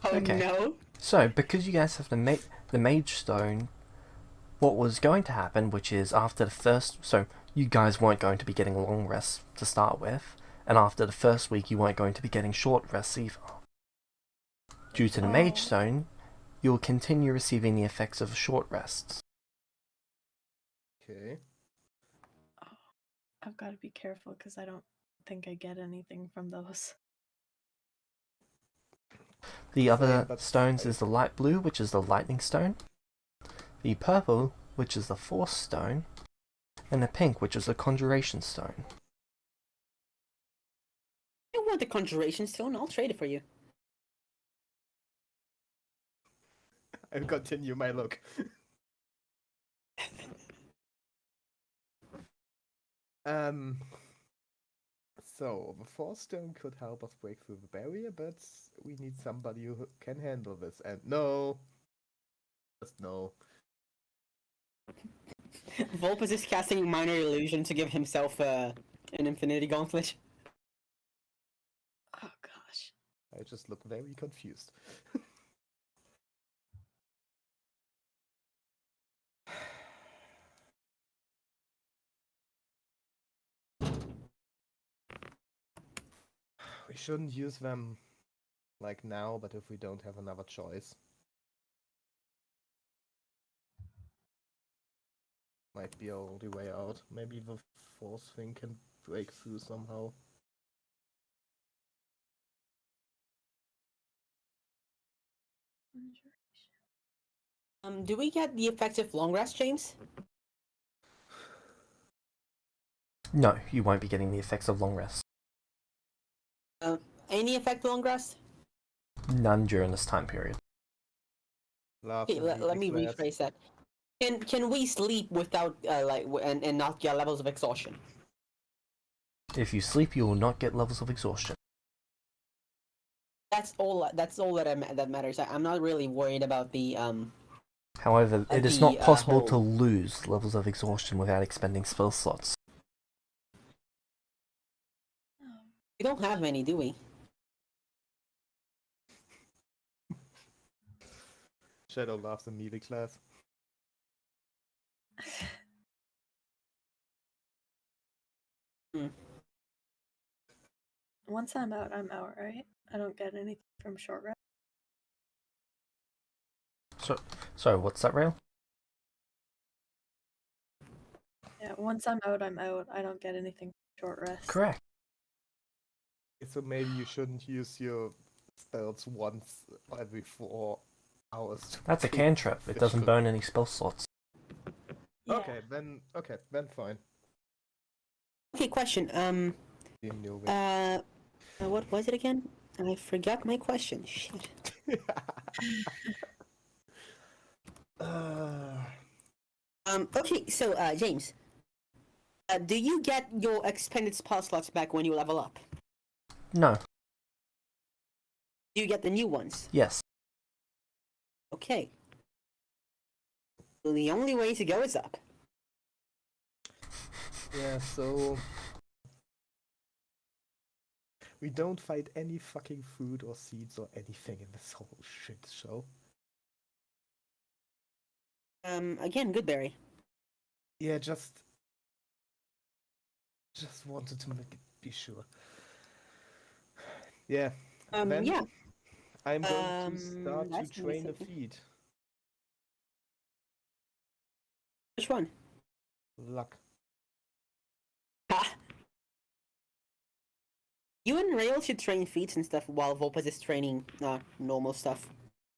Speaker 9: Oh
Speaker 2: Okay.
Speaker 9: no!
Speaker 2: So, because you guys have the Mage Stone, what was going to happen, which is after the first... So, you guys weren't going to be getting long rests to start with, and after the first week you weren't going to be getting short rests either. Due to the Mage Stone, you'll continue receiving the effects of short rests.
Speaker 4: Okay.
Speaker 3: I've got to be careful because I don't think I get anything from those.
Speaker 2: The other
Speaker 4: but-
Speaker 2: stones is the light blue, which is the lightning stone, the purple, which is the force stone, and the pink, which is the conjuration stone.
Speaker 9: I want the conjuration stone, I'll trade it for you.
Speaker 4: I'll continue my look. So, the Force Stone could help us break through the barrier, but we need somebody who can handle this. And no. Just no.
Speaker 9: Vulpes is casting minor illusion to give himself an infinity gauntlet.
Speaker 3: Oh gosh.
Speaker 4: I just look very confused. We shouldn't use them like now, but if we don't have another choice. Might be our only way out. Maybe the force thing can break through somehow.
Speaker 9: Do we get the effective long rest, James?
Speaker 2: No, you won't be getting the effects of long rest.
Speaker 9: Any effect long rest?
Speaker 2: None during this time period.
Speaker 9: Okay, let me rephrase that. Can we sleep without and not get levels of exhaustion?
Speaker 2: If you sleep, you will not get levels of exhaustion.
Speaker 9: That's all that matters. I'm not really worried about the
Speaker 2: However, it is not possible to
Speaker 9: whole-
Speaker 2: lose levels of exhaustion without expending spell slots.
Speaker 9: We don't have many, do we?
Speaker 4: Shadow laughs in melee class.
Speaker 3: Once I'm out, right? I don't get anything from short rest.
Speaker 2: So what's that, Rail?
Speaker 3: Yeah, once I'm out, I don't get anything from short rest.
Speaker 2: Correct.
Speaker 4: So maybe you shouldn't use your spells once every 4 hours.
Speaker 2: That's a cantrip. It doesn't burn any spell slots.
Speaker 3: Yeah.
Speaker 4: Okay, then fine.
Speaker 9: Okay, question. What was it again? I forgot my question. Shit. Okay, so James, do you get your expended spell slots back when you level up?
Speaker 2: No.
Speaker 9: Do you get the new ones?
Speaker 2: Yes.
Speaker 9: Okay. So the only way to go is up.
Speaker 4: Yeah, so we don't find any fucking food or seeds or anything in this whole shit show.
Speaker 9: Again, Goodberry.
Speaker 4: Yeah, just wanted to make it be sure. Yeah. Then
Speaker 9: Yeah.
Speaker 4: I'm going to start to
Speaker 9: that's
Speaker 4: train the
Speaker 9: something.
Speaker 4: feed.
Speaker 9: Which one?
Speaker 4: Luck.
Speaker 9: Ha! You and Rail should train feats and stuff while Volpez is training normal stuff.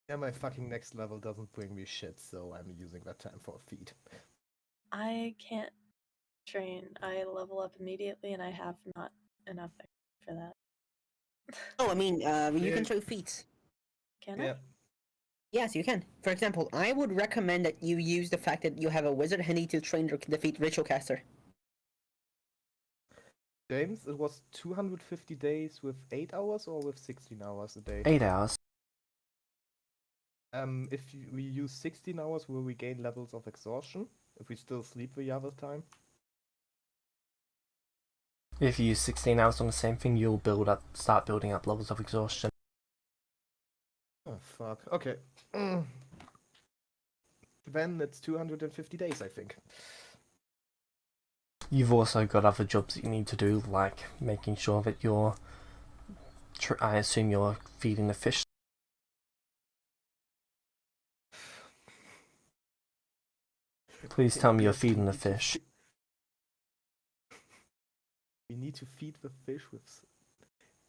Speaker 4: Yeah, my fucking next level doesn't bring me shit, so I'm using that time for a feed.
Speaker 3: I can't train. I level up immediately, and I have not enough for that.
Speaker 9: Oh, I mean, you
Speaker 4: Yeah.
Speaker 9: can train feats.
Speaker 3: Can
Speaker 4: Yeah.
Speaker 9: Yes, you can. For example, I would recommend that you use the fact that you have a wizard handy to train or defeat Ritual Caster.
Speaker 4: James, it was 250 days with 8 hours or with 16 hours a day?
Speaker 2: 8 hours.
Speaker 4: If we use 16 hours, will we gain levels of exhaustion? If we still sleep the other time?
Speaker 2: If you use 16 hours on the same thing, you'll start building up levels of exhaustion.
Speaker 4: Oh, fuck. Okay. Then it's 250 days, I think.
Speaker 2: You've also got other jobs that you need to do, like making sure that you're... I assume you're feeding the fish. Please tell me you're feeding the fish.
Speaker 4: We need to feed the fish with...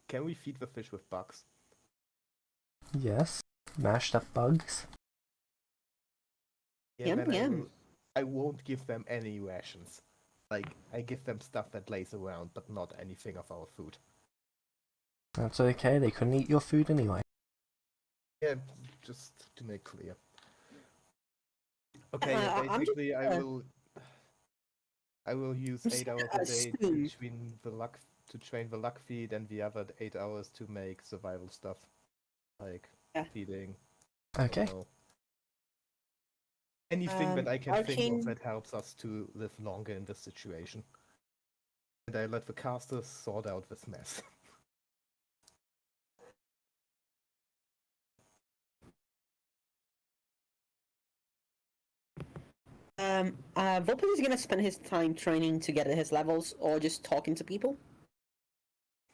Speaker 4: Can we feed the fish with bugs?
Speaker 2: Yes. Mashed up bugs.
Speaker 4: Yeah,
Speaker 9: Yum,
Speaker 4: then
Speaker 9: yum.
Speaker 4: I won't give them any rations. Like, I give them stuff that lays around, but not anything of our food.
Speaker 2: That's okay, they couldn't eat your food anyway.
Speaker 4: Yeah, just to make clear. Okay,
Speaker 9: I'm just,
Speaker 4: basically I will use
Speaker 9: I'm
Speaker 4: 8
Speaker 9: just
Speaker 4: hours
Speaker 9: gonna
Speaker 4: a day
Speaker 9: assume-
Speaker 4: between the luck to train the luck feed and the other 8 hours to make survival stuff. Like feeding. I
Speaker 2: Okay.
Speaker 4: don't know. Anything that I can think
Speaker 9: Arcane-
Speaker 4: of that helps us to live longer in this situation. And I let the casters sort out this mess.
Speaker 9: Volpez is gonna spend his time training to get his levels or just talking to people.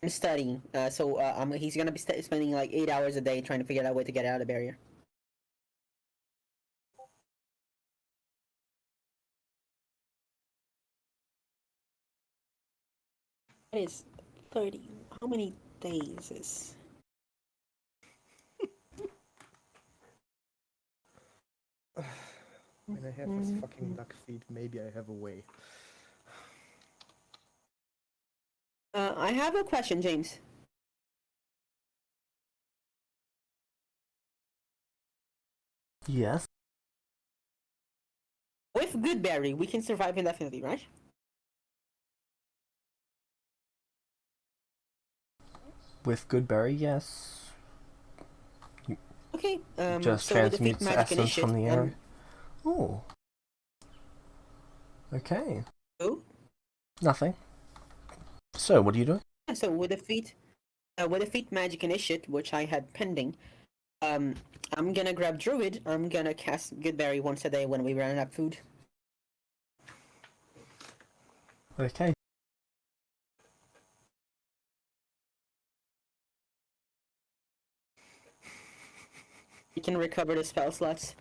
Speaker 9: I'm studying. He's gonna be spending like 8 hours a day trying to figure out a way to get out of the barrier. That is 30. How many days is?
Speaker 4: When I have this fucking duck feed, maybe I have a way.
Speaker 9: I have a question, James.
Speaker 2: Yes.
Speaker 9: With Goodberry, we can survive indefinitely, right?
Speaker 2: With Goodberry, yes.
Speaker 9: Okay.
Speaker 2: Just
Speaker 9: so we defeat
Speaker 2: transmutes
Speaker 9: magic
Speaker 2: essence from the
Speaker 9: initiate,
Speaker 2: area. Oh. Okay.
Speaker 9: Oh.
Speaker 2: Nothing. So, what are you doing?
Speaker 9: Yeah, so we defeat magic initiate, which I had pending. I'm gonna grab druid. I'm gonna cast Goodberry once a day when we run out of food.
Speaker 2: Okay.
Speaker 9: We can recover the spell slots.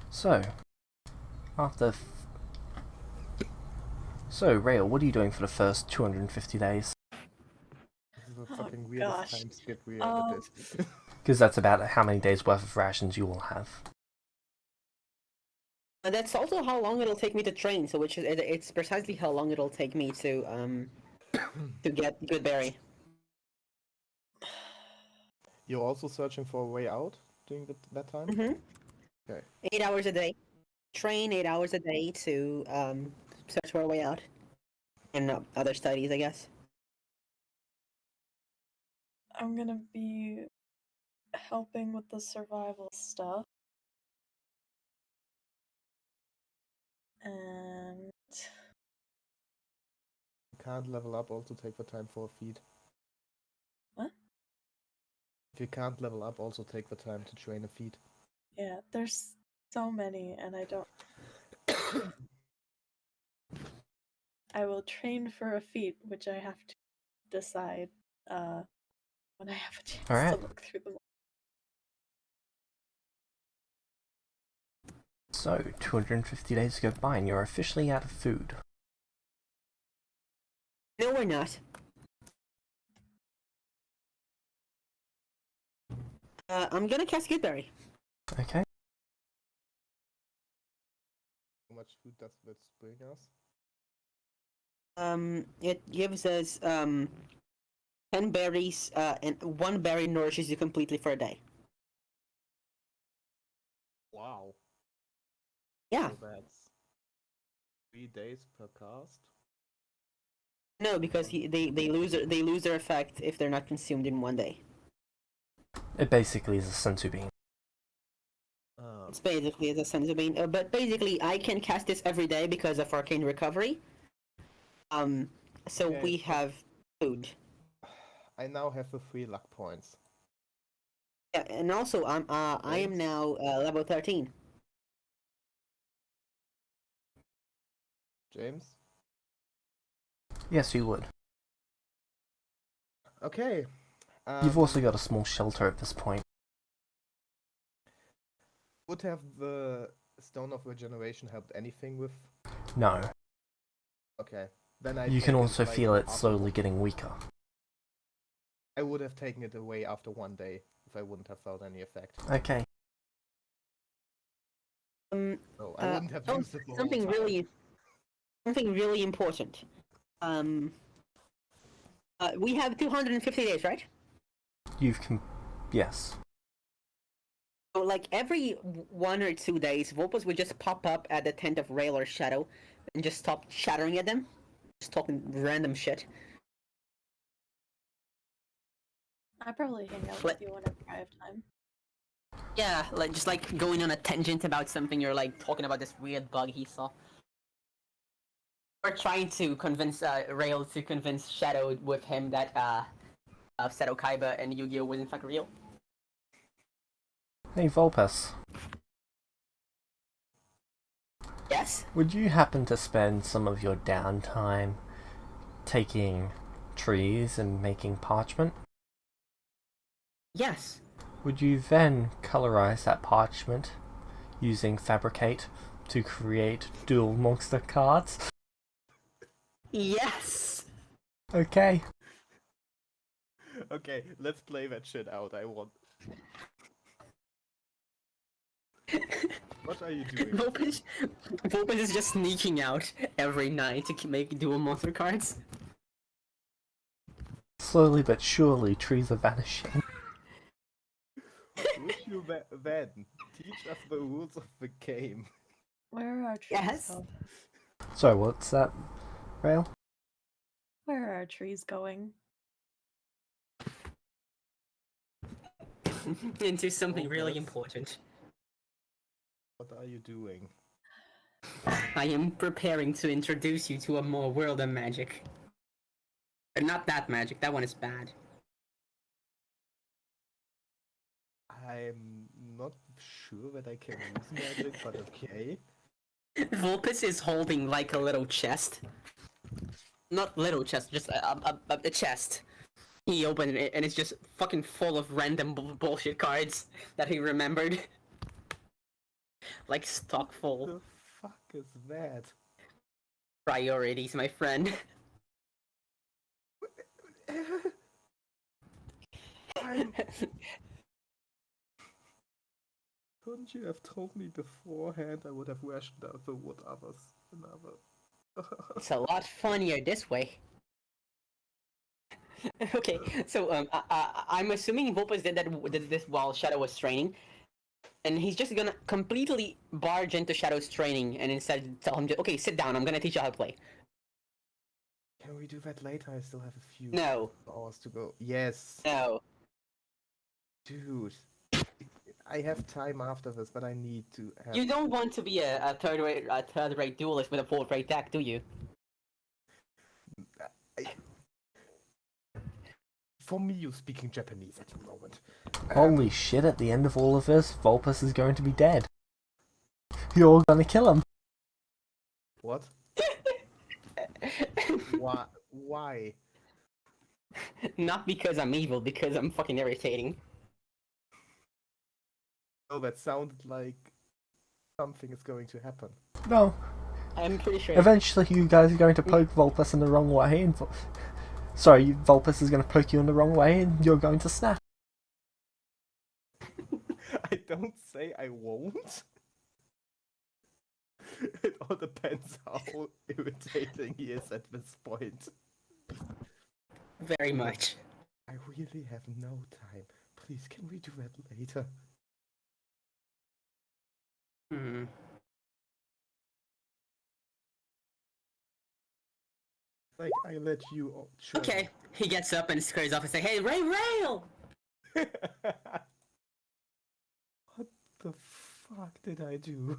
Speaker 2: So, So, Rail, what are you doing for the first 250 days?
Speaker 4: This is the fucking weirdest
Speaker 3: gosh.
Speaker 4: time skip we ever did.
Speaker 2: Because that's about how many days worth of rations you will have.
Speaker 9: And that's also how long it'll take me to train. So, it's precisely how long it'll take me to to get Goodberry.
Speaker 4: You're also searching for a way out during that time?
Speaker 9: Mm-hmm.
Speaker 4: Okay.
Speaker 9: 8 hours a day. Train 8 hours a day to search for a way out. And other studies, I guess.
Speaker 3: I'm gonna be helping with the survival stuff. And
Speaker 4: You can't level up, also take the time for a feed.
Speaker 3: what?
Speaker 4: If you can't level up, also take the time to train a feed.
Speaker 3: Yeah, there's so many, and I don't. I will train for a feat, which I have to decide when I have a chance
Speaker 2: Alright.
Speaker 3: to look through them.
Speaker 2: So, 250 days go by and you're officially out of food.
Speaker 9: No, we're not. I'm gonna cast Goodberry.
Speaker 2: Okay.
Speaker 4: How much food does this bring us?
Speaker 9: It gives us 10 berries, and 1 berry nourishes you completely for a day.
Speaker 4: Wow.
Speaker 9: Yeah.
Speaker 4: So that's 3 days per cast.
Speaker 9: No, because they lose their effect if they're not consumed in 1 day.
Speaker 2: It basically is a sensu bean.
Speaker 9: It's basically a sensu bean, but basically I can cast this every day because of arcane recovery. So
Speaker 4: Okay.
Speaker 9: we have food.
Speaker 4: I now have the 3 luck points.
Speaker 9: Yeah, and also I am now level 13.
Speaker 4: James?
Speaker 2: Yes, you would.
Speaker 4: Okay.
Speaker 2: You've also got a small shelter at this point.
Speaker 4: Would have the Stone of Regeneration helped anything with?
Speaker 2: No.
Speaker 4: Okay. Then I
Speaker 2: You can
Speaker 4: take it,
Speaker 2: also
Speaker 4: like,
Speaker 2: feel it
Speaker 4: after
Speaker 2: slowly
Speaker 4: one-
Speaker 2: getting weaker.
Speaker 4: I would have taken it away after 1 day if I wouldn't have felt any effect.
Speaker 2: Okay.
Speaker 4: So I wouldn't have used it the whole
Speaker 9: something
Speaker 4: time.
Speaker 9: really important. We have 250 days, right?
Speaker 2: Yes.
Speaker 9: So, like, every 1 or 2 days, Volpus would just pop up at the tent of Rail or Shadow and just stop shattering at them. Just talking random shit.
Speaker 3: I probably hang out with you whenever I have time.
Speaker 9: Yeah, like just like going on a tangent about something, you're like talking about this weird bug he saw. Or trying to convince Rail to convince Shadow with him that Seto Kaiba and Yu-Gi-Oh was in fact real.
Speaker 2: Hey, Volpus.
Speaker 9: Yes?
Speaker 2: Would you happen to spend some of your downtime taking trees and making parchment,
Speaker 9: Yes.
Speaker 2: would you then colorize that parchment using fabricate to create dual monster cards?
Speaker 9: Yes.
Speaker 2: Okay.
Speaker 4: Okay, let's play that shit out. I want. What are you doing?
Speaker 9: Vulpes is just sneaking out every night to make dual monster cards.
Speaker 2: Slowly but surely, trees are vanishing.
Speaker 4: Would you then teach us the rules of the game?
Speaker 3: Where are our trees?
Speaker 9: Yes.
Speaker 3: Go?
Speaker 2: Sorry, what's that, Rail?
Speaker 3: Where are our trees going?
Speaker 9: Into something really
Speaker 4: Vulpes.
Speaker 9: important.
Speaker 4: What are you doing?
Speaker 9: I am preparing to introduce you to a more world of magic. Not that magic, that one is bad.
Speaker 4: I'm not sure that I can use magic, but okay.
Speaker 9: Vulpes is holding like a little chest. Not little chest, just a chest. He opened it and it's just fucking full of random bullshit cards that he remembered. Like stock full.
Speaker 4: What the fuck is that?
Speaker 9: Priorities, my friend.
Speaker 4: Couldn't you have told me beforehand? I would have rationed out the wood another.
Speaker 9: It's a lot funnier this way. Okay, so I'm assuming Vulpes did this while Shadow was training, and he's just gonna completely barge into Shadow's training and instead tell him, okay, sit down, I'm gonna teach you how to play.
Speaker 4: Can we do that later? I still have a few
Speaker 9: No.
Speaker 4: hours to go. Yes.
Speaker 9: No.
Speaker 4: Dude. I have time after this, but I need to have...
Speaker 9: You don't want to be a third-rate duelist with a fourth-rate deck, do you?
Speaker 4: For me, you're speaking Japanese at the moment.
Speaker 2: Holy shit, at the end of all of this, Vulpes is going to be dead. You're gonna kill him.
Speaker 4: What? Why?
Speaker 9: Not because I'm evil, because I'm fucking irritating.
Speaker 4: Oh, that sounded like something is going to happen.
Speaker 2: No.
Speaker 9: I'm pretty sure.
Speaker 2: Eventually you guys are going to poke Vulpes in the wrong way, and sorry, Vulpes is going to poke you in the wrong way, and you're going to snap.
Speaker 4: I don't say I won't. It all depends how irritating he is at this point.
Speaker 9: Very much.
Speaker 4: I really have no time. Please, can we do that later?
Speaker 9: Hmm.
Speaker 4: Like, I let you... Sure.
Speaker 9: Okay, he gets up and scurries off and says, hey, Rail!
Speaker 4: What the fuck did I do?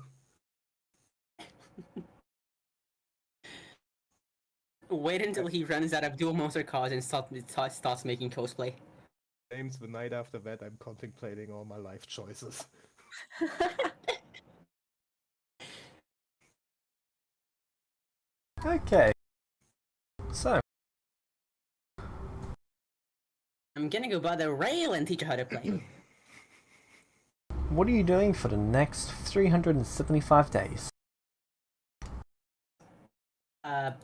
Speaker 9: Wait until he runs out of dual monster cards and starts making cosplay.
Speaker 4: Names the night after that, I'm contemplating all my life choices.
Speaker 2: Okay. So,
Speaker 9: I'm gonna go bother Rail and teach her how to play.
Speaker 2: what are you doing for the next 375 days?
Speaker 9: Other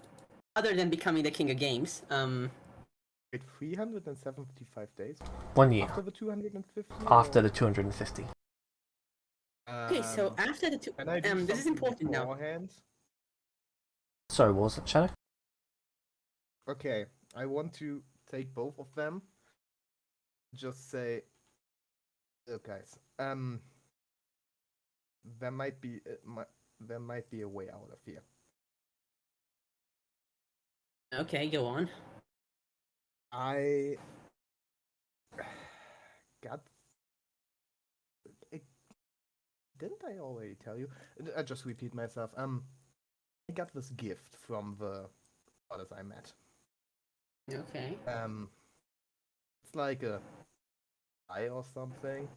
Speaker 9: than becoming the king of games,
Speaker 4: Wait, 375 days?
Speaker 2: 1 year.
Speaker 4: After the 250?
Speaker 2: After
Speaker 4: or-
Speaker 2: the 250.
Speaker 9: okay, so after the two,
Speaker 4: Can I do
Speaker 9: this is
Speaker 4: something
Speaker 9: important now.
Speaker 4: beforehand?
Speaker 2: Sorry, what was it, Shadow?
Speaker 4: Okay, I want to take both of them. Just say, look, guys. There might be a way out of here.
Speaker 9: Okay, go on.
Speaker 4: I got. Didn't I already tell you? I just repeat myself. I got this gift from the others I met.
Speaker 9: Okay.
Speaker 4: It's like a eye or something.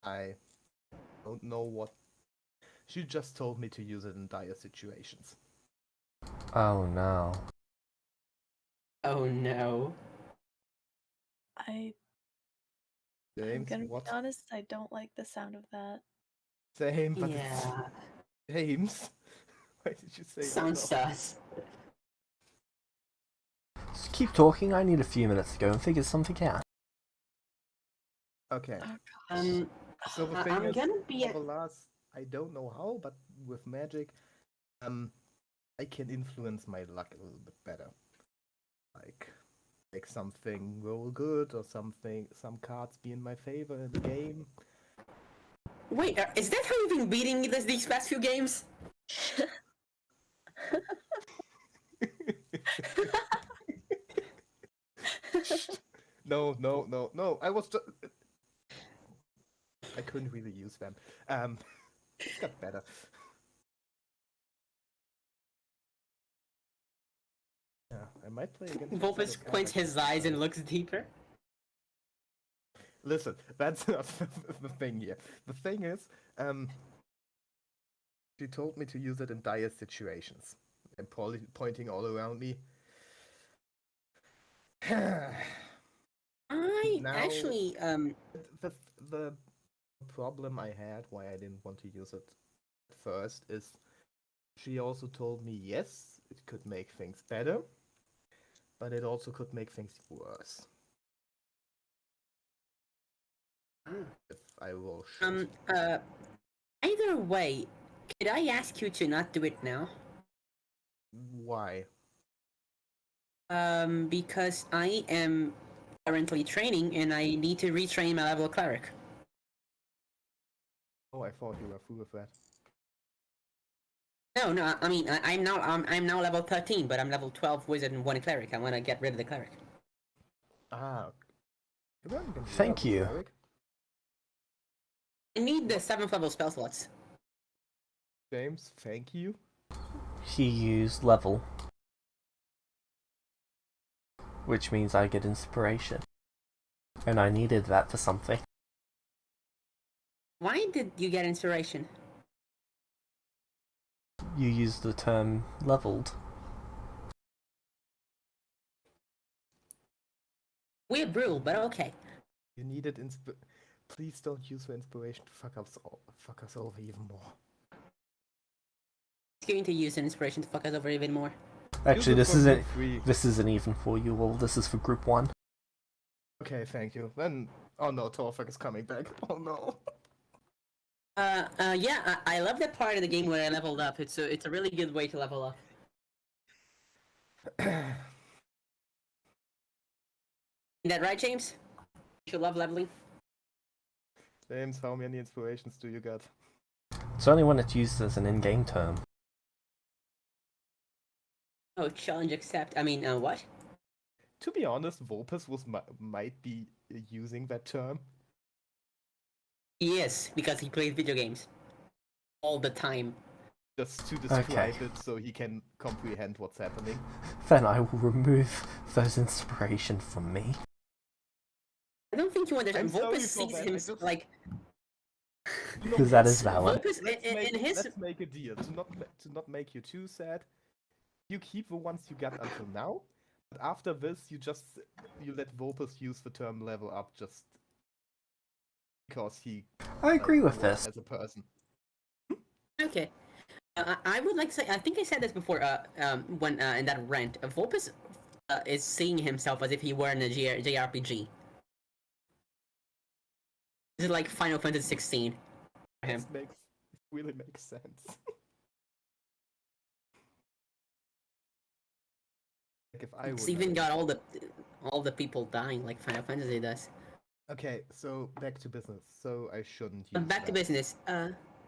Speaker 4: I don't know what. She just told me to use it in dire situations.
Speaker 2: Oh no.
Speaker 9: Oh no.
Speaker 3: I'm
Speaker 4: James,
Speaker 3: gonna
Speaker 4: what?
Speaker 3: be honest, I don't like the sound of that.
Speaker 4: Same, but
Speaker 9: Yeah.
Speaker 4: it's James. Why did you say
Speaker 9: Sounds
Speaker 4: oh no?
Speaker 9: sus.
Speaker 2: Just keep talking, I need a few minutes to go and figure something out.
Speaker 4: Okay.
Speaker 3: Oh gosh.
Speaker 4: So the thing
Speaker 9: I'm
Speaker 4: is,
Speaker 9: gonna be
Speaker 4: for the last, I don't know how, but with magic, I can influence my luck a little bit better. Like, make something roll good or something, some cards be in my favor in the game.
Speaker 9: Wait, is that how you've been beating me these past few games?
Speaker 4: No, I was just... I couldn't really use them. It got better. Yeah, I might play against
Speaker 9: Vulpes
Speaker 4: Shadow
Speaker 9: squints
Speaker 4: Cleric.
Speaker 9: his eyes and looks deeper.
Speaker 4: Listen, that's not the thing here. The thing is, she told me to use it in dire situations. And pointing all around me.
Speaker 9: I
Speaker 4: Now,
Speaker 9: actually,
Speaker 4: the problem I had, why I didn't want to use it at first, is she also told me, yes, it could make things better, but it also could make things worse. If I will show
Speaker 9: either way, could I ask you to not do it now?
Speaker 4: why.
Speaker 9: Because I am currently training and I need to retrain my level cleric.
Speaker 4: Oh, I thought you were through with that.
Speaker 9: No, I mean I'm now level 13, but I'm level 12 wizard and 1 cleric. I want to get rid of the cleric.
Speaker 4: Ah,
Speaker 2: Thank you.
Speaker 4: Cleric.
Speaker 9: I need the 7th level spell slots.
Speaker 4: James, thank you.
Speaker 2: He used level, which means I get inspiration. And I needed that for something.
Speaker 9: Why did you get inspiration?
Speaker 2: You used the term leveled.
Speaker 9: Weird rule, but okay.
Speaker 4: You needed Please don't use the inspiration to fuck us over even more.
Speaker 9: It's going to use an inspiration to fuck us over even more.
Speaker 2: Actually,
Speaker 4: Use it for free.
Speaker 2: this isn't even for you all. This is for group 1.
Speaker 4: Okay, thank you. Then, oh no, Torfak is coming back. Oh no.
Speaker 9: Yeah, I love that part of the game where I leveled up. It's a really good way to level up. Is that right, James? You love leveling?
Speaker 4: James, how many inspirations do you got?
Speaker 2: It's only when it's used as an in-game term.
Speaker 9: Oh, challenge accept. I mean, what?
Speaker 4: To be honest, Vulpes might be using that term.
Speaker 9: He is, because he plays video games. All the time.
Speaker 4: Just to describe
Speaker 2: Okay.
Speaker 4: it so he can comprehend what's happening.
Speaker 2: Then I will remove those inspiration from me.
Speaker 9: I don't think you understand.
Speaker 4: I'm sorry
Speaker 9: Vulpes
Speaker 4: for
Speaker 9: sees
Speaker 4: that,
Speaker 9: him
Speaker 4: I just-
Speaker 9: like...
Speaker 2: Because that is valid.
Speaker 9: Vulpes, in his...
Speaker 4: Let's make a deal. To not make you too sad, you keep the ones you got until now, but after this, you let Vulpes use the term level up just because he.
Speaker 2: I agree with
Speaker 4: was
Speaker 2: this.
Speaker 4: as a person.
Speaker 9: Okay. I would like to say, I think I said this before, when in that rant, Vulpes is seeing himself as if he were in a JRPG. This is like Final Fantasy 16 for him.
Speaker 4: This really makes sense. Like if I
Speaker 9: It's
Speaker 4: would
Speaker 9: even
Speaker 4: have-
Speaker 9: got all the people dying like Final Fantasy does.
Speaker 4: Okay, so back to business. So I shouldn't use.
Speaker 9: But back to
Speaker 4: that.
Speaker 9: business.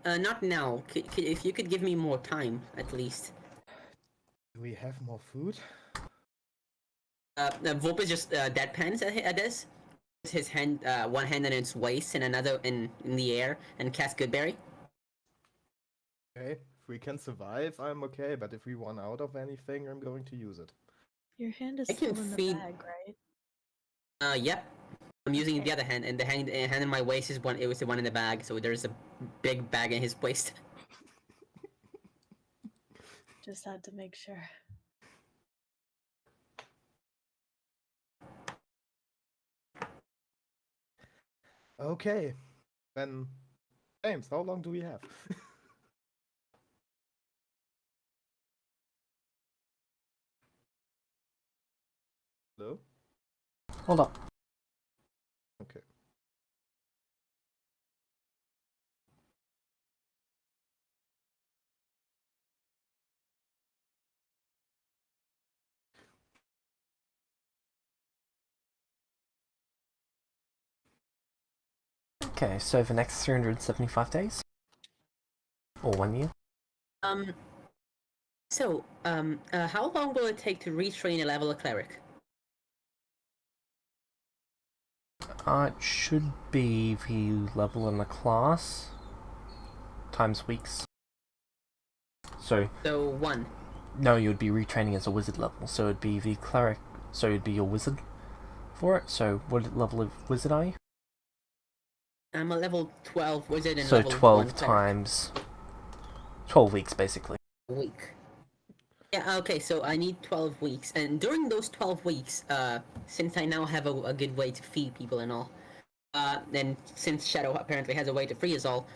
Speaker 9: Not now. If you could give me more time, at least.
Speaker 4: Do we have more food?
Speaker 9: Vulpes just deadpans at this. His hand, one hand in its waist and another in the air, and casts Goodberry.
Speaker 4: Okay, if we can survive, I'm okay. But if we run out of anything, I'm going to use it.
Speaker 3: Your hand is
Speaker 9: I can
Speaker 3: still in the
Speaker 9: feed-
Speaker 3: bag, right?
Speaker 9: Yep. I'm using the other hand, and the hand in my waist is one. It was the one in the bag, so there's a big bag in his waist.
Speaker 3: Just had to make sure.
Speaker 4: Okay. Then, James, how long do we have? Hello?
Speaker 2: Hold up.
Speaker 4: Okay.
Speaker 2: Okay, so the next 375 days? Or 1 year?
Speaker 9: How long will it take to retrain a level of cleric?
Speaker 2: It should be the level in the class times weeks. So
Speaker 9: 1.
Speaker 2: no, you would be retraining as a wizard level. So it'd be the cleric. So it'd be your wizard for it. So what level of wizard are you?
Speaker 9: I'm a level 12 wizard and
Speaker 2: So
Speaker 9: level
Speaker 2: 12
Speaker 9: 1 cleric.
Speaker 2: times 12 weeks, basically.
Speaker 9: A week. Yeah, okay, so I need 12 weeks. And during those 12 weeks, since I now have a good way to feed people and all, and since Shadow apparently has a way to free us all,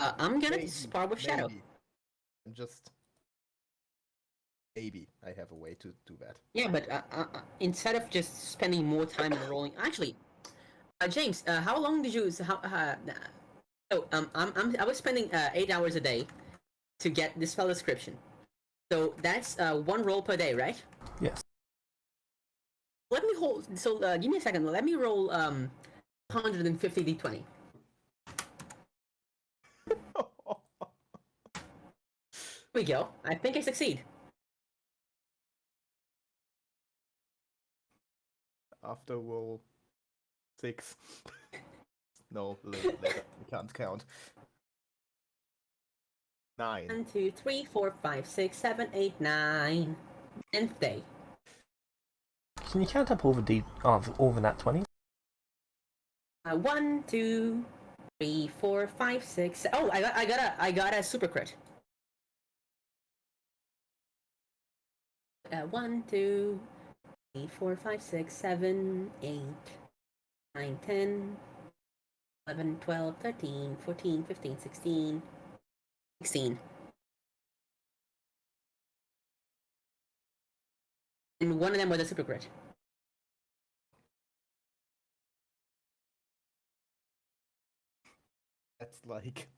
Speaker 9: I'm gonna spar with Shadow.
Speaker 4: Maybe. Just maybe I have a way to do that.
Speaker 9: Yeah, but instead of just spending more time in rolling, actually, James, how long did you? I was spending 8 hours a day to get the spell description. So that's 1 roll per day, right?
Speaker 2: Yes.
Speaker 9: Let me hold. So give me a second. Let me roll 150 d20. Here we go. I think I succeed.
Speaker 4: After roll 6. No, later. We can't count. 9.
Speaker 9: 1, 2, 3, 4, 5, 6, 7, 8, 9. 10th day.
Speaker 2: Can you count up all the nat 20?
Speaker 9: 1, 2, 3, 4, 5, 6. Oh, I got a super crit. 1, 2, 3, 4, 5, 6, 7, 8, 9, 10, 11, 12, 13, 14, 15, 16, 16. And one of them was a super crit.
Speaker 4: That's like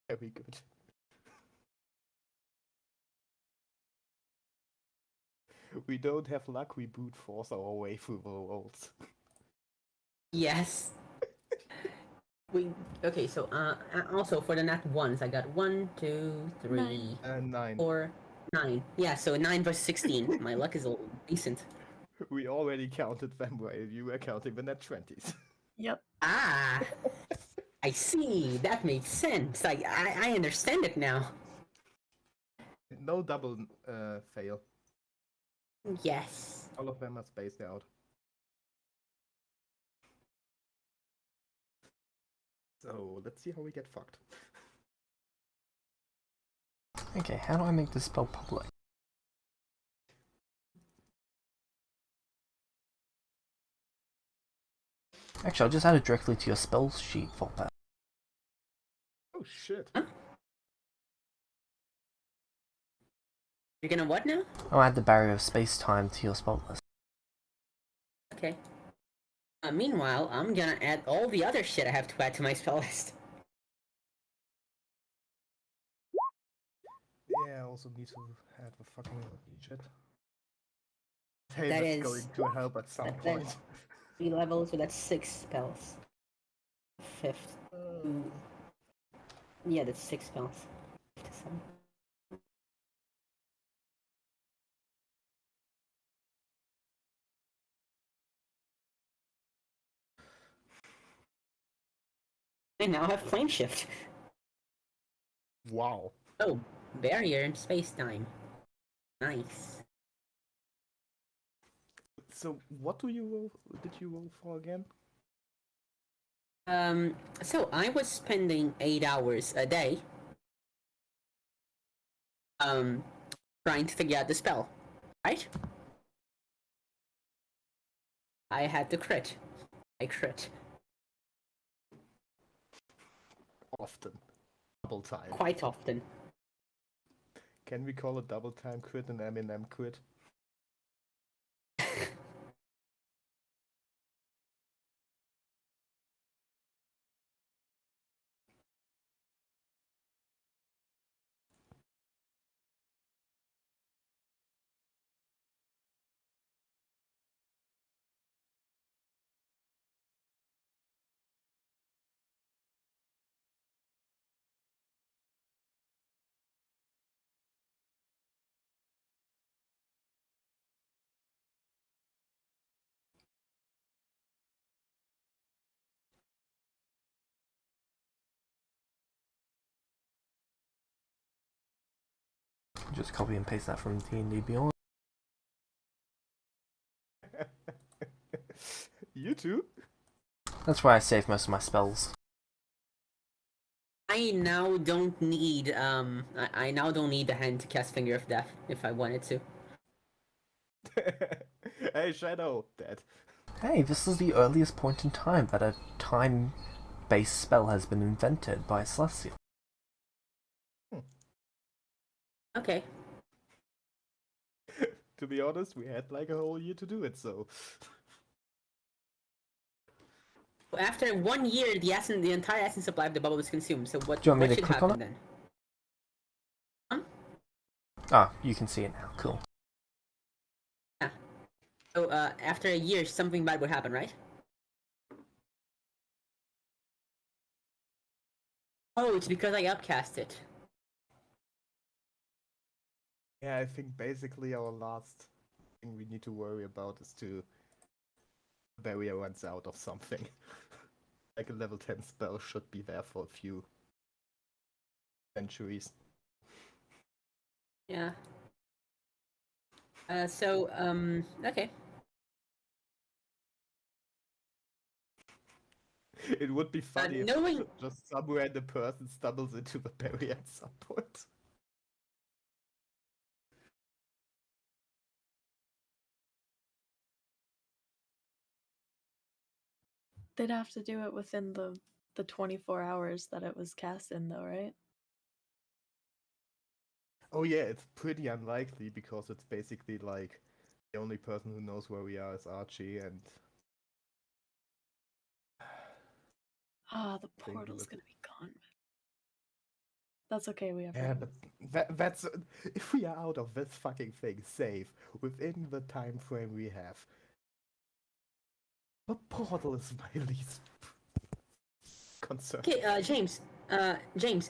Speaker 4: very good. We don't have luck, we brute force our way through the rolls.
Speaker 9: Yes. Okay, so also for the nat ones I got 1, 2, 3,
Speaker 4: And 9.
Speaker 9: 4, 9. Yeah, so 9 versus 16. My luck is a little decent.
Speaker 4: We already counted them while you were counting the net 20s.
Speaker 3: Yep.
Speaker 9: Ah, I see. That makes sense. I understand it now.
Speaker 4: No double fail.
Speaker 9: Yes.
Speaker 4: All of them are spaced out. So let's see how we get fucked.
Speaker 2: Okay, how do I make this spell public? Actually, I'll just add it directly to your spell sheet, Volpat.
Speaker 4: Oh shit.
Speaker 9: Huh? You're gonna what now?
Speaker 2: I'll add the barrier of space-time to your spell list.
Speaker 9: Okay. Meanwhile, I'm gonna add all the other shit I have to add to my spell list.
Speaker 4: Yeah, I also need to add the fucking shit. Hey,
Speaker 9: That
Speaker 4: that's
Speaker 9: is-
Speaker 4: going to help at some
Speaker 9: that
Speaker 4: point.
Speaker 9: is- 3 levels, so that's 6 spells. 5th. Yeah, that's 6 spells. 57. I now have plane shift.
Speaker 4: Wow.
Speaker 9: Oh, barrier in space-time. Nice.
Speaker 4: So what did you roll for again?
Speaker 9: So I was spending 8 hours a day trying to figure out the spell, right? I had to crit. I crit.
Speaker 4: Often. Double time.
Speaker 9: Quite often.
Speaker 4: Can we call a double time crit an Eminem crit?
Speaker 2: Just copy and paste that from D&D Beyond.
Speaker 4: You too?
Speaker 2: That's where I save most of my spells.
Speaker 9: I now don't need I now don't need the hand to cast Finger of Death if I wanted to.
Speaker 4: Hey Shadow, dead.
Speaker 2: Hey, this is the earliest point in time that a time-based spell has been invented by Celestia.
Speaker 9: Okay.
Speaker 4: To be honest, we had like a whole year to do it, so.
Speaker 9: After 1 year, the entire essence supply of the bubble is consumed. So what?
Speaker 2: Do you want me
Speaker 9: what
Speaker 2: to
Speaker 9: should
Speaker 2: click on
Speaker 9: happen
Speaker 2: it?
Speaker 9: then?
Speaker 2: Ah, you can see it now. Cool.
Speaker 9: Yeah. So after a year, something bad would happen, right? Oh, it's because I upcast it.
Speaker 4: Yeah, I think basically our last thing we need to worry about is to the barrier runs out of something. Like a level 10 spell should be there for a few centuries.
Speaker 9: Yeah. Okay.
Speaker 4: It would be funny
Speaker 9: knowing-
Speaker 4: if just some random person stumbles into the barrier at some point.
Speaker 3: They'd have to do it within the 24 hours that it was cast in, though, right?
Speaker 4: Oh yeah, it's pretty unlikely because it's basically like the only person who knows where we are is Archie, and
Speaker 3: Ah, the
Speaker 4: Thing
Speaker 3: portal's
Speaker 4: with-
Speaker 3: gonna be gone. That's okay, we have
Speaker 4: yeah,
Speaker 3: Reynolds.
Speaker 4: but that's if we are out of this fucking thing safe within the time frame we have. The portal is my least concern.
Speaker 9: Okay, James,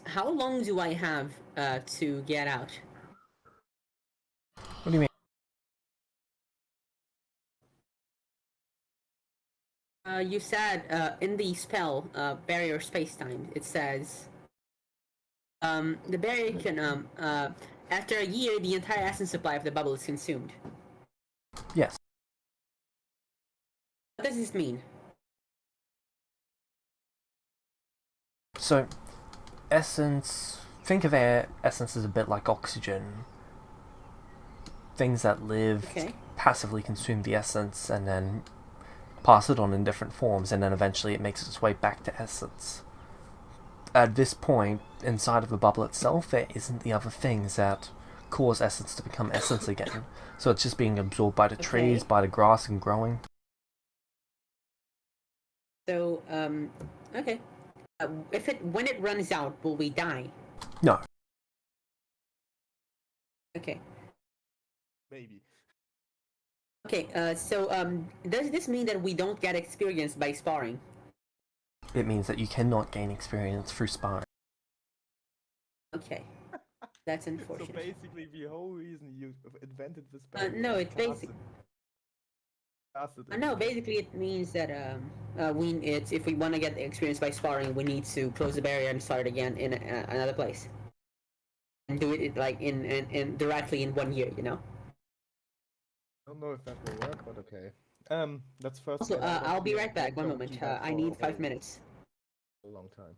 Speaker 9: how long do I have to get out?
Speaker 2: What do you mean?
Speaker 9: You said in the spell barrier space-time, it says the barrier can after a year the entire essence supply of the bubble is consumed.
Speaker 2: Yes.
Speaker 9: What does this mean?
Speaker 2: So, essence... Think of essence as a bit like oxygen. Things that live
Speaker 9: Okay.
Speaker 2: passively consume the essence and then pass it on in different forms, and then eventually it makes its way back to essence. At this point, inside of the bubble itself, there isn't the other things that cause essence to become essence again. So it's just being absorbed by the trees, by the grass, and growing.
Speaker 9: So okay. When it runs out, will we die?
Speaker 2: No.
Speaker 9: Okay.
Speaker 4: Maybe.
Speaker 9: Okay. Does this mean that we don't get experience by sparring?
Speaker 2: It means that you cannot gain experience through sparring.
Speaker 9: Okay. That's
Speaker 4: So
Speaker 9: unfortunate.
Speaker 4: basically, the whole reason you invented this barrier.
Speaker 9: No,
Speaker 4: was
Speaker 9: it's basic. No, basically it means that if we want to get the experience by sparring, we need to close the barrier and start again in another place, and do it like in directly in 1 year, you know.
Speaker 4: I don't know if that will work, but okay. Let's first.
Speaker 9: Also,
Speaker 4: get out of
Speaker 9: I'll be
Speaker 4: here.
Speaker 9: right back.
Speaker 4: We
Speaker 9: One
Speaker 4: don't
Speaker 9: moment.
Speaker 4: do that
Speaker 9: I
Speaker 4: for
Speaker 9: need
Speaker 4: a
Speaker 9: 5
Speaker 4: whole
Speaker 9: minutes.
Speaker 4: long time.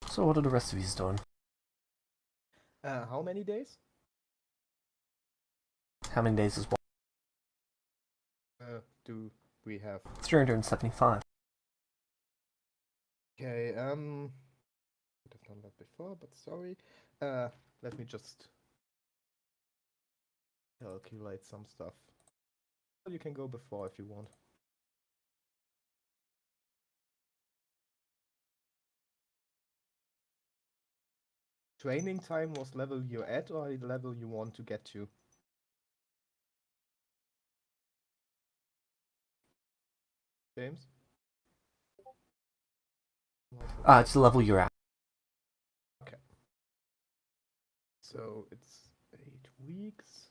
Speaker 2: So what are the rest of you doing?
Speaker 4: How many days?
Speaker 2: How many days is what?
Speaker 4: Do we have?
Speaker 2: 375.
Speaker 4: Okay. before, but sorry. Let me just calculate some stuff. You can go before if you want. Training time was level you're at or the level you want to get to? James?
Speaker 2: It's the level you're at.
Speaker 4: Okay. So it's 8 weeks.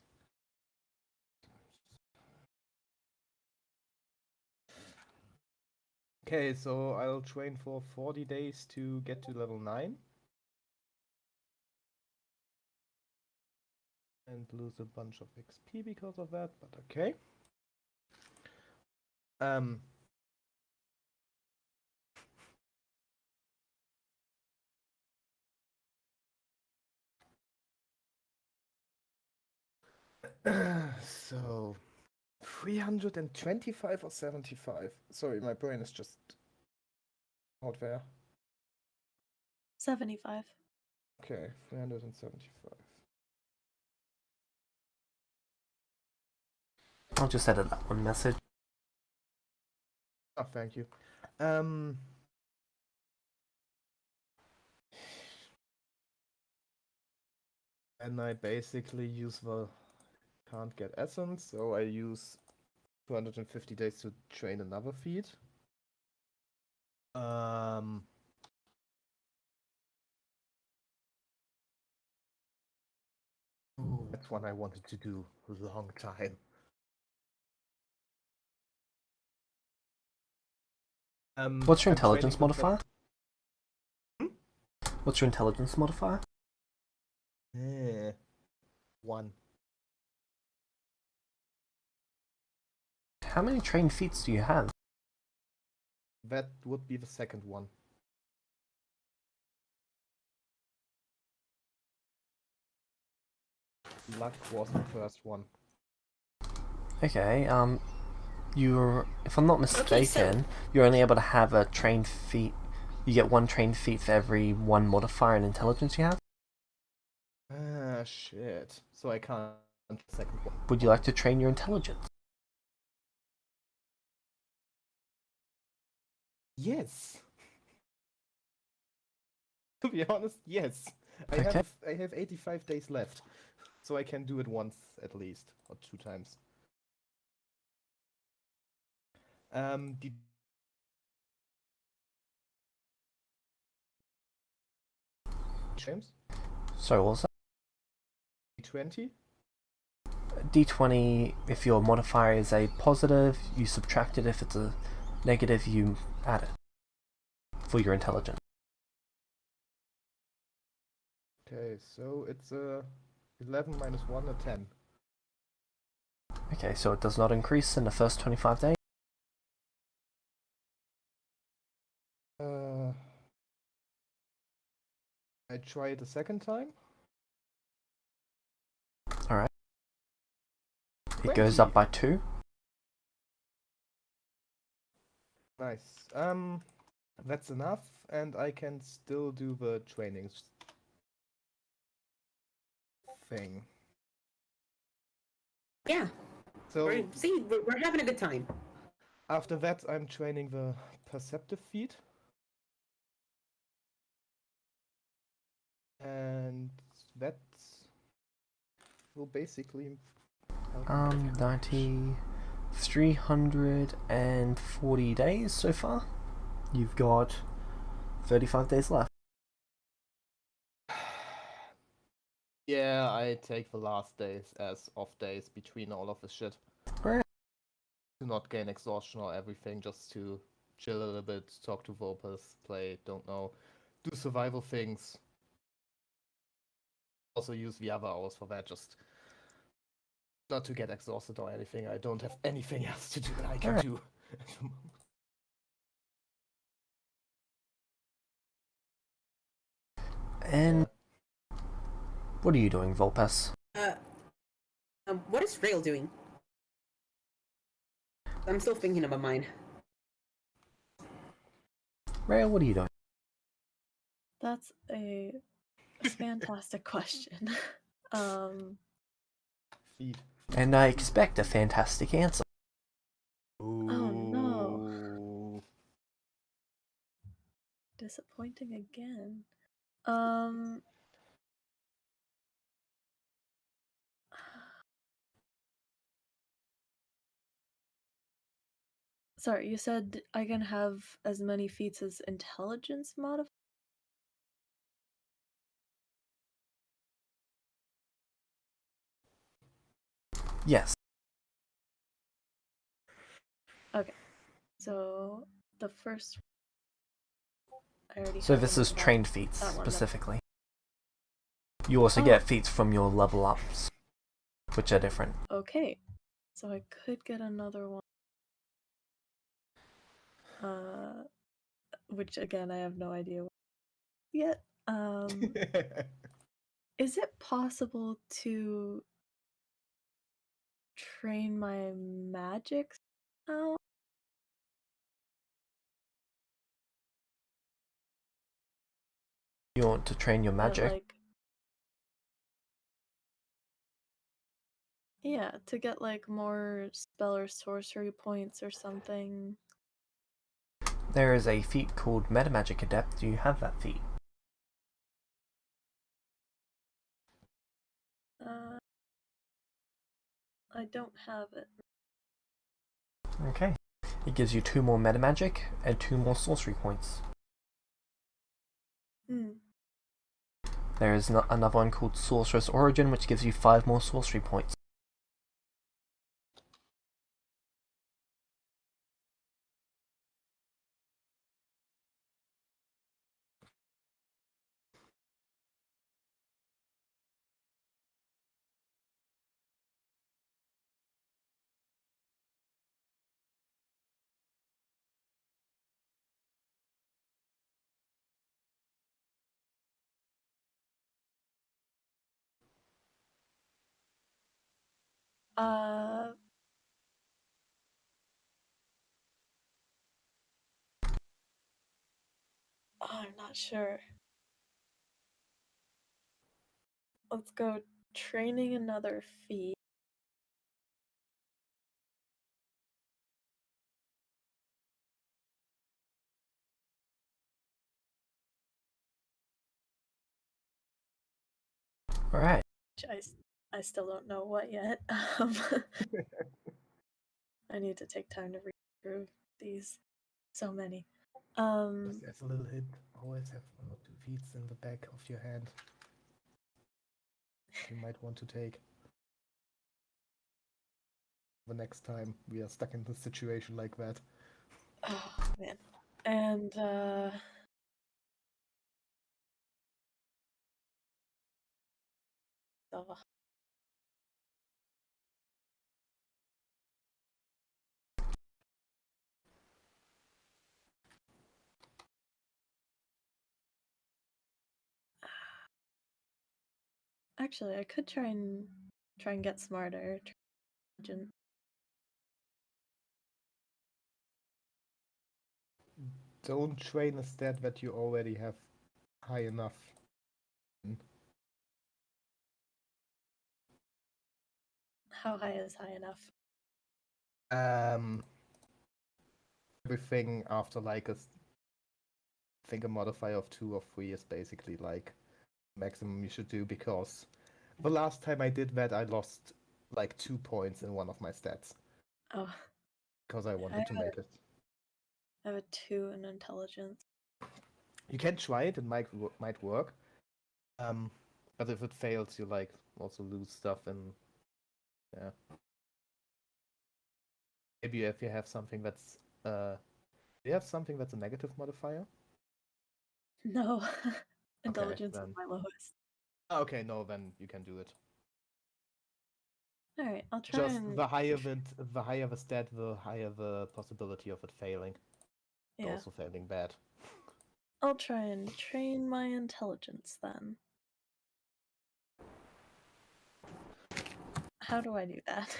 Speaker 4: Okay, so I'll train for 40 days to get to level 9. And lose a bunch of XP because of that, but okay. So 325 or 75? Sorry, my brain is just out there.
Speaker 3: 75.
Speaker 4: Okay, 375.
Speaker 2: I'll just edit that one message.
Speaker 4: Oh, thank you. And I basically use the can't get essence, so I use 250 days to train another feat. That's one I wanted to do for a long time.
Speaker 2: What's your
Speaker 4: I'm
Speaker 2: intelligence
Speaker 4: training with
Speaker 2: modifier? What's your intelligence modifier?
Speaker 4: 1.
Speaker 2: How many trained feats do you have?
Speaker 4: That would be the second one. Luck was the first one.
Speaker 2: Okay, you're, if I'm not mistaken, you're only able to have a trained feat. You get 1 trained feat for every 1 modifier in intelligence you have.
Speaker 4: Ah, shit. So I can't second one.
Speaker 2: Would you like to train your intelligence?
Speaker 4: Yes. To be honest, yes. I
Speaker 2: Okay.
Speaker 4: have 85 days left, so I can do it once at least, or 2 times. James?
Speaker 2: So what was that?
Speaker 4: D20?
Speaker 2: D20, if your modifier is a positive, you subtract it. If it's a negative, you add it for your intelligence.
Speaker 4: Okay, so it's 11 minus 1, a 10.
Speaker 2: Okay, so it does not increase in the first 25 days.
Speaker 4: I try it a second time.
Speaker 2: Alright. It
Speaker 4: 20.
Speaker 2: goes up by 2.
Speaker 4: Nice. That's enough, and I can still do the training thing.
Speaker 9: Yeah.
Speaker 4: So
Speaker 9: We're having a good time.
Speaker 4: after that, I'm training the perceptive feat. And that will basically help me.
Speaker 2: 340 days so far. You've got 35 days left.
Speaker 4: Yeah, I take the last days as off days between all of this shit.
Speaker 2: Right.
Speaker 4: To not gain exhaustion or everything, just to chill a little bit, talk to Vopus, play, don't know, do survival things. Also use the other hours for that, just not to get exhausted or anything. I don't have anything else to do that I can
Speaker 2: Alright.
Speaker 4: do at the moment.
Speaker 2: And what are you doing, Volpes?
Speaker 9: What is Rail doing? I'm still thinking about mine.
Speaker 2: Rail, what are you doing?
Speaker 3: That's a fantastic question.
Speaker 4: Feet.
Speaker 2: And I expect a fantastic answer.
Speaker 3: Oh no.
Speaker 4: Ooh.
Speaker 3: Disappointing again. Sorry, you said I can have as many feats as intelligence modifier?
Speaker 2: Yes.
Speaker 3: Okay. So the first I already
Speaker 2: So
Speaker 3: have
Speaker 2: this
Speaker 3: them
Speaker 2: is
Speaker 3: as well.
Speaker 2: trained feats,
Speaker 3: That one, then.
Speaker 2: specifically. You also
Speaker 3: Oh.
Speaker 2: get feats from your level ups, which are different.
Speaker 3: Okay. So I could get another one. Which again I have no idea yet. Is it possible to train my magic now?
Speaker 2: You want to train your magic?
Speaker 3: Like, yeah, to get like more spell or sorcery points or something.
Speaker 2: There is a feat called Metamagic Adept. Do you have that feat?
Speaker 3: I don't have it.
Speaker 2: Okay. It gives you 2 more metamagic and 2 more sorcery points. There is another one called Sorcerer's Origin, which gives you 5 more sorcery points.
Speaker 3: I'm not sure. Let's go training another feat.
Speaker 2: Alright.
Speaker 3: I still don't know what yet. I need to take time to read through these. So many.
Speaker 4: Just as a little hint, always have 1 or 2 feats in the back of your hand. You might want to take. The next time we are stuck in a situation like that.
Speaker 3: Oh man. And oh. Actually, I could try and get smarter.
Speaker 4: Don't train a stat that you already have high enough.
Speaker 3: How high is high enough?
Speaker 4: Everything after like I think a modifier of 2 or 3 is basically like maximum you should do, because the last time I did that I lost like 2 points in one of my stats.
Speaker 3: Oh.
Speaker 4: Because I wanted to make it.
Speaker 3: I have a 2 in intelligence.
Speaker 4: You can try it, it might work. But if it fails, you like also lose stuff, and yeah. Maybe if you have something that's do you have something that's a negative modifier?
Speaker 3: No. Intelligence
Speaker 4: then.
Speaker 3: is my lowest.
Speaker 4: Okay, no, then you can do it.
Speaker 3: Alright, I'll try
Speaker 4: Just
Speaker 3: and...
Speaker 4: the higher the stat, the higher the possibility of it failing.
Speaker 3: Yeah.
Speaker 4: Also failing bad.
Speaker 3: I'll try and train my intelligence then. How do I do that?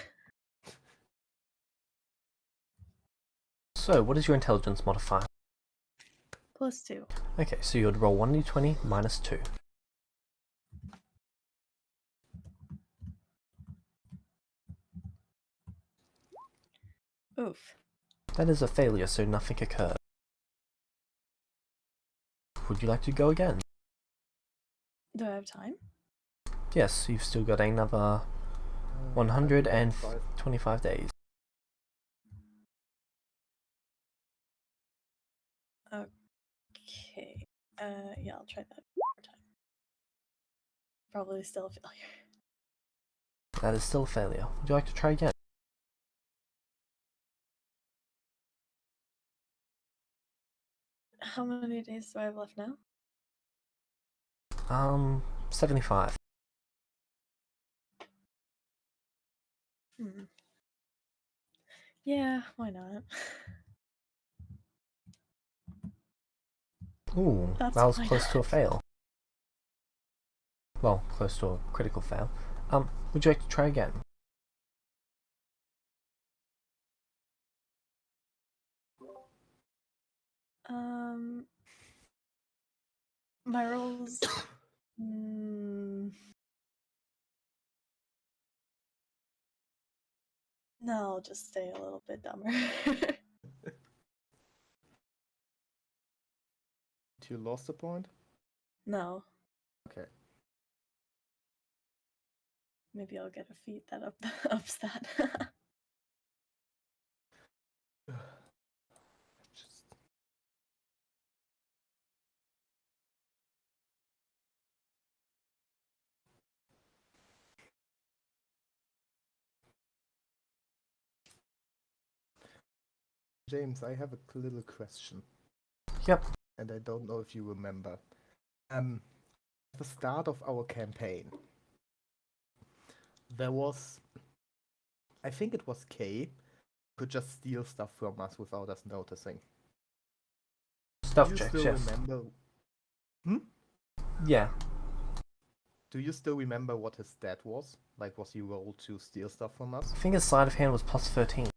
Speaker 2: So, what is your intelligence modifier?
Speaker 3: +2.
Speaker 2: Okay, so you would roll 1d20 minus 2.
Speaker 3: Oof.
Speaker 2: That is a failure, so nothing occurred. Would you like to go again?
Speaker 3: Do I have time?
Speaker 2: Yes, you've still got another 125 days.
Speaker 3: Okay. Yeah, I'll try that one more time. Probably still a failure.
Speaker 2: That is still a failure. Would you like to try again?
Speaker 3: How many days do I have left now?
Speaker 2: 75.
Speaker 3: Hmm. Yeah, why not?
Speaker 2: Ooh,
Speaker 3: That's
Speaker 2: that was
Speaker 3: why
Speaker 2: close to a
Speaker 3: not.
Speaker 2: fail. Well, close to a critical fail. Would you like to try again?
Speaker 3: My rolls. No, I'll just stay a little bit dumber.
Speaker 4: You lost the point?
Speaker 3: No,
Speaker 4: Okay.
Speaker 3: maybe I'll get a feat that ups that.
Speaker 4: Just... James, I have a little question.
Speaker 2: Yep.
Speaker 4: And I don't know if you remember. At the start of our campaign, there was, I think it was Kay, could just steal stuff from us without us noticing.
Speaker 2: Stuff
Speaker 4: Do you
Speaker 2: checks,
Speaker 4: still
Speaker 2: yes.
Speaker 4: remember?
Speaker 2: Yeah.
Speaker 4: Do you still remember what his stat was? Like, was he rolled to steal stuff from us?
Speaker 2: I think his sleight of hand was plus 13.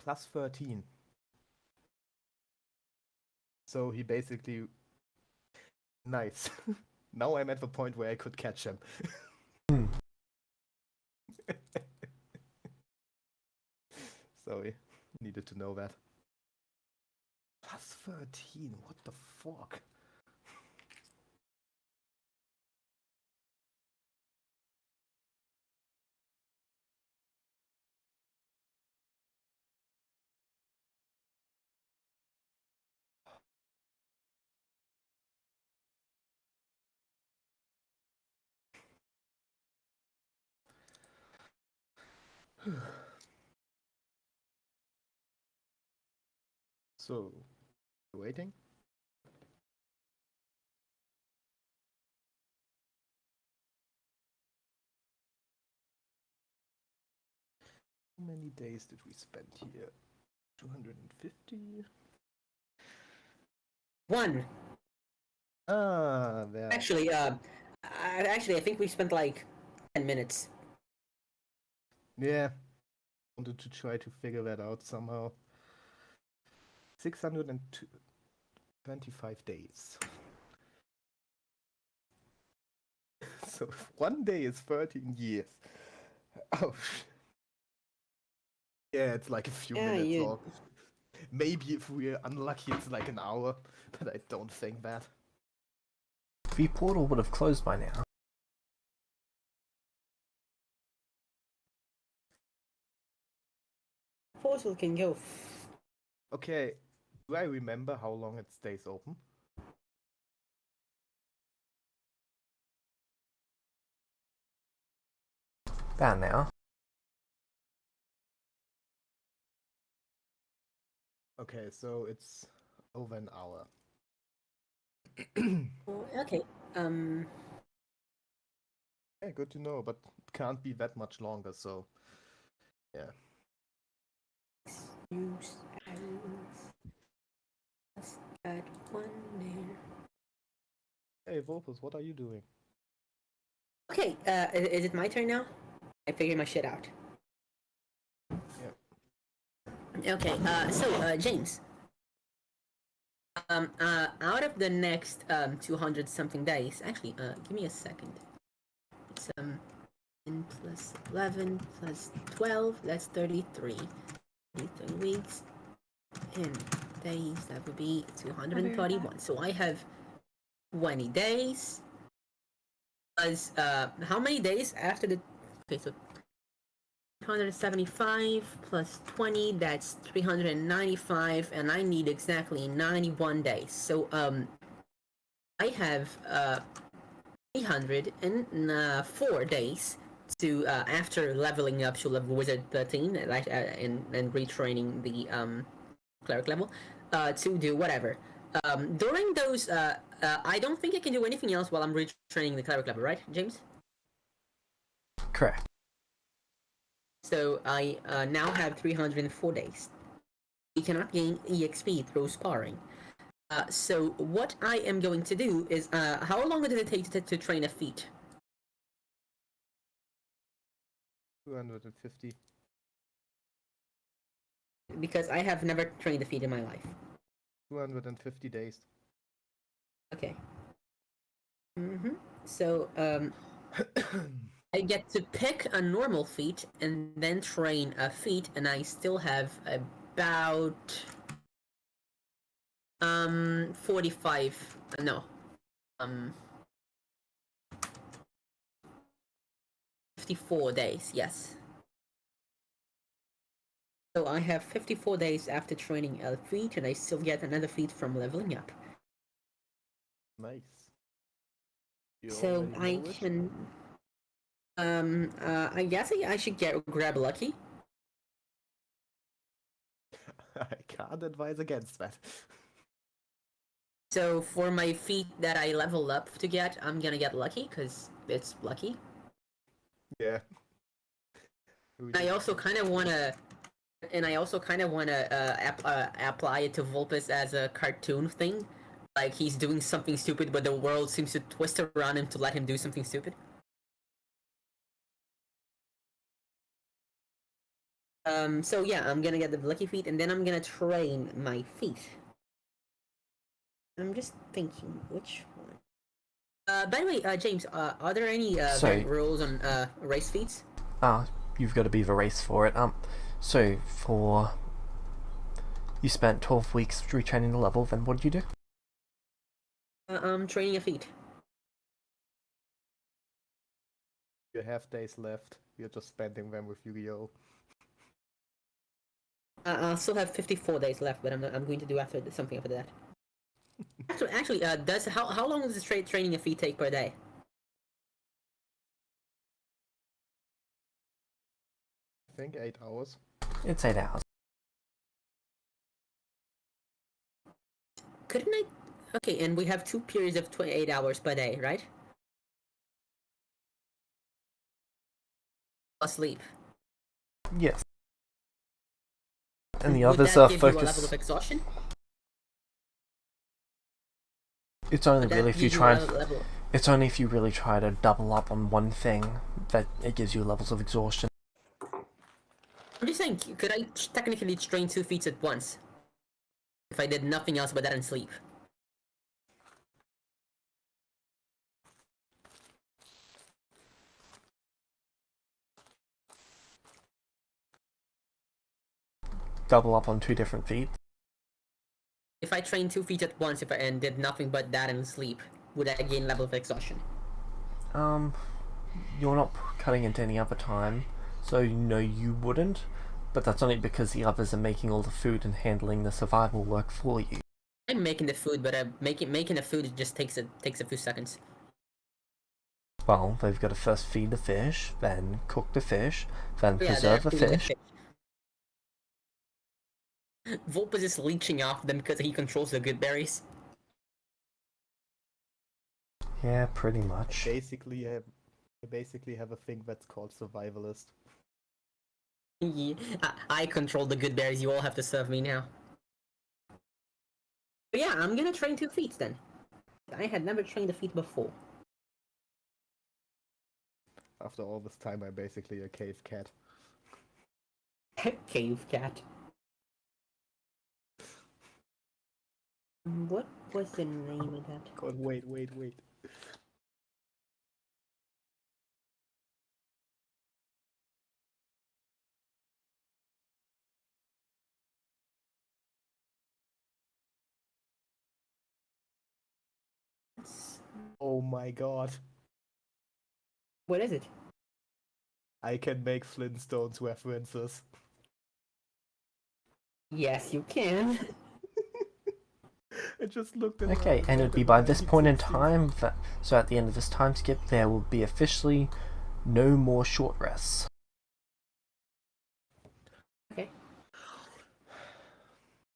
Speaker 4: Plus 13. So he basically... Nice. Now I'm at the point where I could catch him. Sorry, needed to know that. Plus 13, what the fuck? So, waiting? How many days did we spend here? 250?
Speaker 9: 1.
Speaker 4: Ah, there.
Speaker 9: Actually, I think we spent like 10 minutes.
Speaker 4: Yeah. Wanted to try to figure that out somehow. 625 days. So if one day is 13 years. Oh, yeah, it's like a few minutes long. Maybe if we're unlucky, it's like an hour, but I don't think that.
Speaker 2: The portal would have closed by now.
Speaker 9: Portal can go.
Speaker 4: Okay, do I remember how long it stays open?
Speaker 2: About now.
Speaker 4: Okay, so it's over an hour.
Speaker 9: Okay.
Speaker 4: Yeah, good to know, but it can't be that much longer, so yeah.
Speaker 9: Got one there.
Speaker 4: Hey, Volpus, what are you doing?
Speaker 9: Okay, is it my turn now? I figured my shit out.
Speaker 4: Yeah.
Speaker 9: Okay, so, James. Out of the next 200 something days, actually, give me a second. It's plus 11 plus 12, that's 33. 33 weeks. And days, that would be 231. So I have 20 days. Plus, how many days after the... Okay, so 275 plus 20, that's 395, and I need exactly 91 days. So, I have, 304 days to, after leveling up to level Wizard 13, and retraining the, cleric level, to do whatever. During those, I don't think I can do anything else while I'm retraining the cleric level, right, James?
Speaker 2: Correct.
Speaker 9: So I now have 304 days. We cannot gain EXP through sparring. So what I am going to do is, how long did it take to train a feat?
Speaker 4: 250.
Speaker 9: Because I have never trained a feat in my life.
Speaker 4: 250 days.
Speaker 9: Okay. So, I get to pick a normal feat and then train a feat, and I still have about 45. No. 54 days. Yes. So I have 54 days after training a feat, and I still get another feat from leveling up.
Speaker 4: Nice. You
Speaker 9: So
Speaker 4: already
Speaker 9: I
Speaker 4: know which?
Speaker 9: can. I guess I should grab lucky.
Speaker 4: I can't advise against that.
Speaker 9: So for my feat that I level up to get, I'm gonna get lucky because it's lucky.
Speaker 4: Yeah.
Speaker 9: I also kind of wanna, apply it to Vulpes as a cartoon thing, like he's doing something stupid, but the world seems to twist around him to let him do something stupid. So yeah, I'm gonna get the lucky feat, and then I'm gonna train my feat. I'm just thinking which one. By the way, James, are there any rules on race feats?
Speaker 2: You've got to be the race for it. So for you spent 12 weeks retraining the level, then what did you do?
Speaker 9: I'm training a feat.
Speaker 4: You have days left. You're just spending them with Yu-Gi-Oh!
Speaker 9: I still have 54 days left, but I'm going to do something after that. Actually, how long does this training a feat take per day?
Speaker 4: I think 8 hours.
Speaker 2: It's 8 hours.
Speaker 9: Couldn't I? Okay, and we have 2 periods of 28 hours per day, right? Plus sleep.
Speaker 2: Yes. And the
Speaker 9: Would
Speaker 2: others
Speaker 9: that
Speaker 2: are
Speaker 9: give you a level
Speaker 2: focused.
Speaker 9: of exhaustion?
Speaker 2: It's only really if you try and.
Speaker 9: Level...
Speaker 2: It's only if you really try to double up on one thing that it gives you levels of exhaustion.
Speaker 9: I'm just saying, could I technically train 2 feats at once? If I did nothing else but that and sleep?
Speaker 2: Double up on 2 different feats.
Speaker 9: If I trained 2 feats at once and did nothing but that and sleep, would I gain level of exhaustion?
Speaker 2: You're not cutting into any other time, so no, you wouldn't. But that's only because the others are making all the food and handling the survival work for you.
Speaker 9: I'm making the food, but making the food just takes a few seconds.
Speaker 2: Well, they've got to first feed the fish, then cook the fish, then preserve the fish.
Speaker 9: Vulpes is leeching off them because he controls the good berries.
Speaker 2: Yeah, pretty much.
Speaker 4: I basically have a thing that's called survivalist.
Speaker 9: Yeah, I control the good berries. You all have to serve me now. But yeah, I'm gonna train 2 feats then. I had never trained a feat before.
Speaker 4: After all this time, I'm basically a cave cat.
Speaker 9: Cave cat. What was the name of that?
Speaker 4: God, wait. Oh my god.
Speaker 9: What is it?
Speaker 4: I can make Flintstones references.
Speaker 9: Yes, you can.
Speaker 4: I just looked at
Speaker 2: Okay, and it'd be by this point in time that, so at the end of this time skip, there will be officially no more short rests.
Speaker 9: Okay.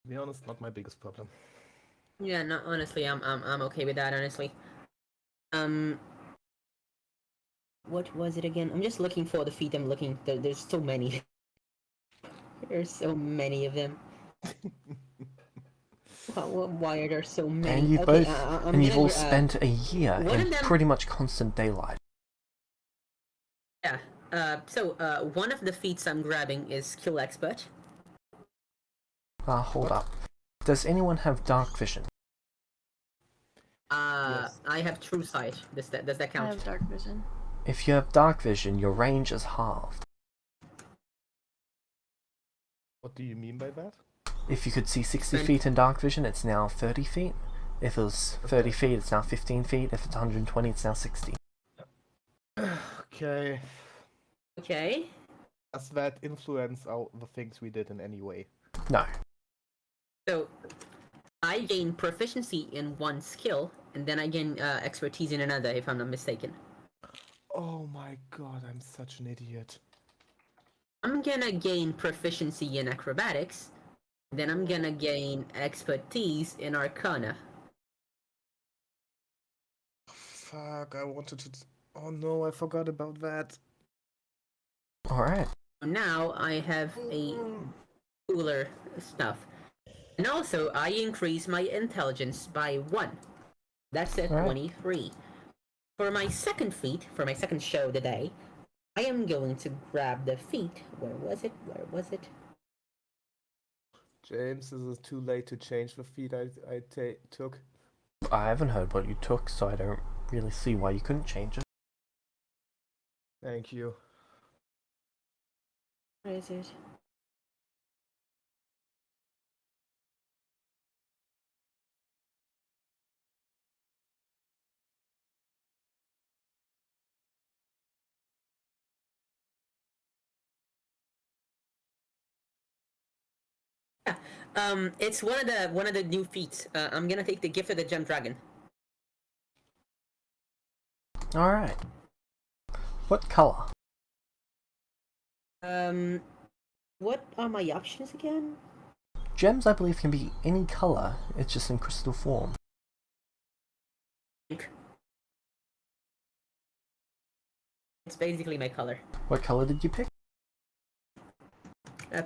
Speaker 4: To be honest, not my biggest problem.
Speaker 9: Yeah, no, honestly, I'm okay with that. Honestly. What was it again? I'm just looking for the feet. I'm looking. There's so many. There's so many of them. Why are there so many?
Speaker 2: And you
Speaker 9: Okay,
Speaker 2: both,
Speaker 9: I'm
Speaker 2: and you've
Speaker 9: gonna
Speaker 2: all spent a year
Speaker 9: one
Speaker 2: in
Speaker 9: of them-
Speaker 2: pretty much constant daylight.
Speaker 9: Yeah. So one of the feats I'm grabbing is skill expert.
Speaker 2: Hold up. Does anyone have dark vision?
Speaker 4: Yes.
Speaker 9: I have true sight. Does that
Speaker 3: I
Speaker 9: count?
Speaker 3: have dark vision.
Speaker 2: If you have dark vision, your range is halved.
Speaker 4: What do you mean by that?
Speaker 2: If you could see 60
Speaker 9: And-
Speaker 2: feet in dark vision, it's now 30 feet. If it was 30 feet, it's now 15 feet. If it's 120, it's now 60.
Speaker 4: Okay.
Speaker 9: Okay.
Speaker 4: Does that influence the things we did in any way?
Speaker 2: No.
Speaker 9: So I gain proficiency in one skill, and then I gain expertise in another, if I'm not mistaken.
Speaker 4: Oh my god, I'm such an idiot.
Speaker 9: I'm gonna gain proficiency in acrobatics, then I'm gonna gain expertise in arcana.
Speaker 4: Fuck, I wanted to... Oh no, I forgot about that.
Speaker 2: Alright.
Speaker 9: Now I have a cooler stuff. And also, I increase my intelligence by 1. That's at
Speaker 2: Alright.
Speaker 9: 23. For my second feat, for my second show of the day, I am going to grab the feat. Where was it? Where was it?
Speaker 4: James, is it too late to change the feat I took?
Speaker 2: I haven't heard what you took, so I don't really see why you couldn't change it.
Speaker 4: Thank you.
Speaker 9: Where is it? Yeah, it's one of the new feats. I'm gonna take the gift of the gem dragon.
Speaker 2: Alright. What color?
Speaker 9: What are my options again?
Speaker 2: Gems, I believe, can be any color. It's just in crystal form.
Speaker 9: Pink. It's basically my color.
Speaker 2: What color did you pick?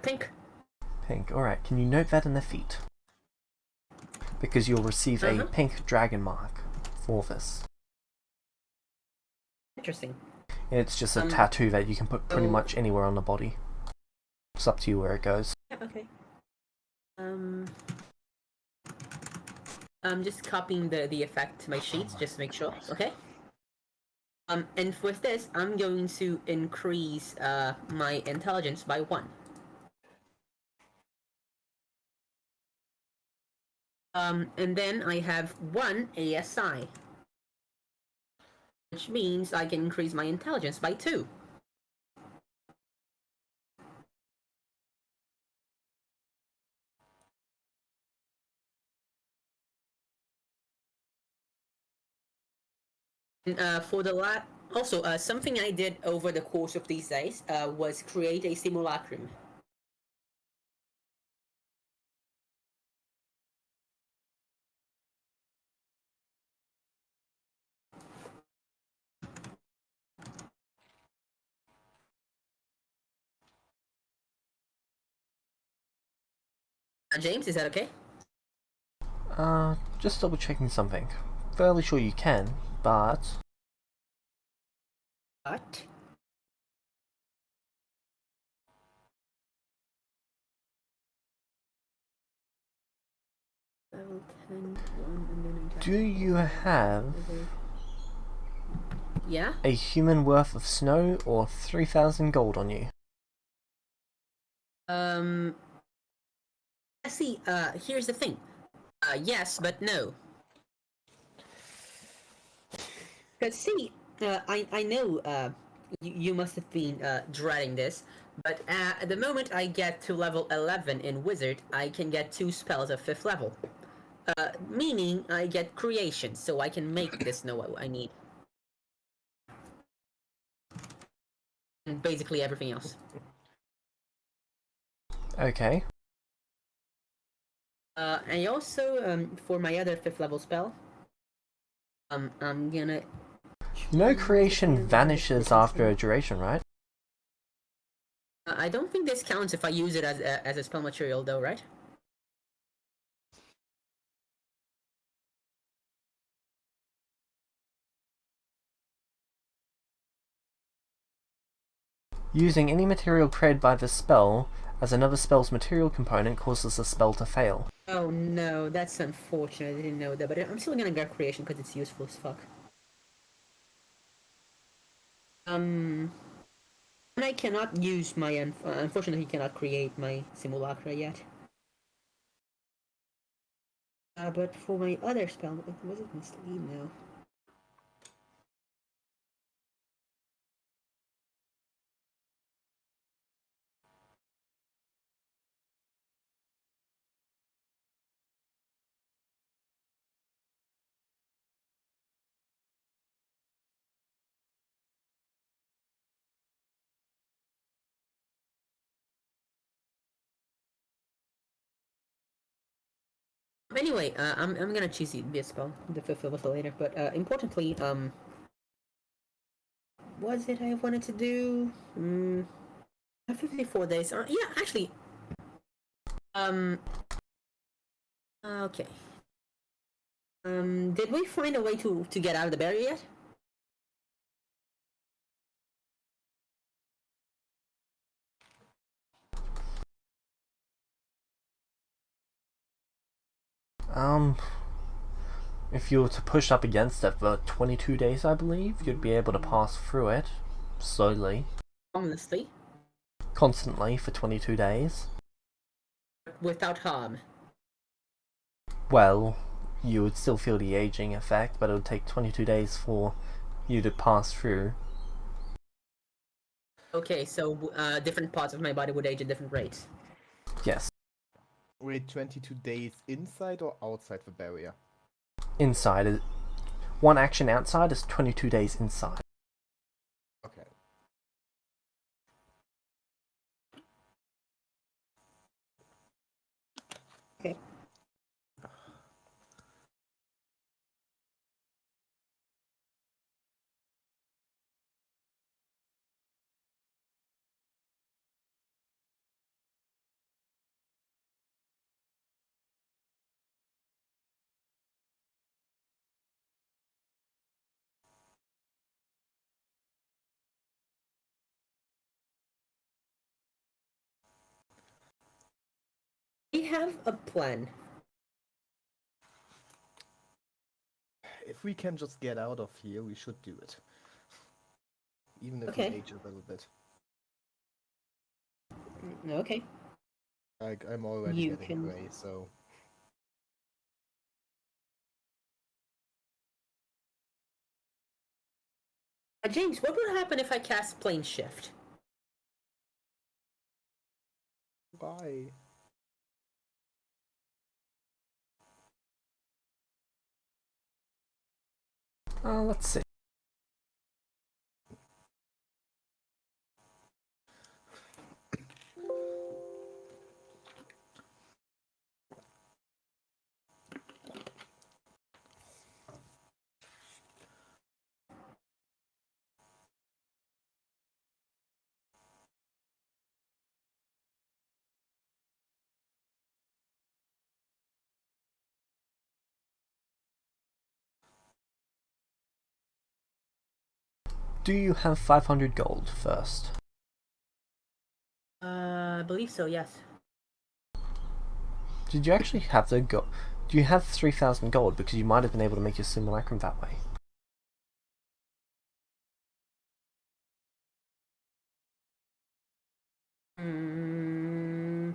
Speaker 9: Pink.
Speaker 2: Pink. Alright, can you note that in the feat? Because you'll receive a pink dragon mark for this.
Speaker 9: Interesting.
Speaker 2: It's just a tattoo that you can put pretty much anywhere on the body. It's up to you where it goes.
Speaker 9: Yeah, okay. I'm just copying the effect to my sheets just to make sure. Okay. And with this, I'm going to increase my intelligence by 1. And then I have 1 ASI, which means I can increase my intelligence by 2. And, for the also something I did over the course of these days was create a simulacrum. James, is that okay?
Speaker 2: Just double checking something. Fairly sure you can, but...
Speaker 9: What? Level 10, 1, and then I
Speaker 2: Do you have
Speaker 9: Yeah?
Speaker 2: a human worth of snow or 3,000 gold on you?
Speaker 9: See, here's the thing. Yes, but no. Because see, I know you must have been dreading this, but at the moment I get to level 11 in Wizard, I can get 2 spells of 5th level. Meaning I get creation, so I can make this know I need. And basically everything else.
Speaker 2: Okay.
Speaker 9: And also, for my other 5th level spell, I'm gonna...
Speaker 2: No creation vanishes after a duration, right?
Speaker 9: I don't think this counts if I use it as a spell material though, right?
Speaker 2: Using any material created by the spell as another spell's material component causes the spell to fail.
Speaker 9: Oh no, that's unfortunate. I didn't know that, but I'm still gonna get creation because it's useful as fuck. And I cannot use my unfortunately cannot create my simulacra yet. But for my other spell, was it mislead now? Anyway, I'm gonna choose this spell, the 5th level later. But importantly, what is it I wanted to do? 54 days. Yeah, actually. Okay. Did we find a way to get out of the barrier yet?
Speaker 2: If you were to push up against it for 22 days, I believe, you'd be able to pass through it slowly.
Speaker 9: Honestly.
Speaker 2: Constantly for 22 days.
Speaker 9: Without harm.
Speaker 2: Well, you would still feel the aging effect, but it would take 22 days for you to pass through.
Speaker 9: Okay, so different parts of my body would age at different rates.
Speaker 2: Yes.
Speaker 4: Wait, 22 days inside or outside the barrier?
Speaker 2: Inside. One action outside is 22 days inside.
Speaker 4: Okay.
Speaker 9: Okay. We have a plan.
Speaker 4: If we can just get out of here, we should do it. Even if
Speaker 9: Okay.
Speaker 4: we age a little bit.
Speaker 9: Okay.
Speaker 4: I'm already
Speaker 9: You
Speaker 4: getting
Speaker 9: can-
Speaker 4: gray, so...
Speaker 9: James, what would happen if I cast plane shift?
Speaker 4: Bye.
Speaker 2: Let's see. Do you have 500 gold first?
Speaker 9: I believe so, yes.
Speaker 2: Did you actually have the gold? Do you have 3,000 gold? Because you might have been able to make your simulacrum that way.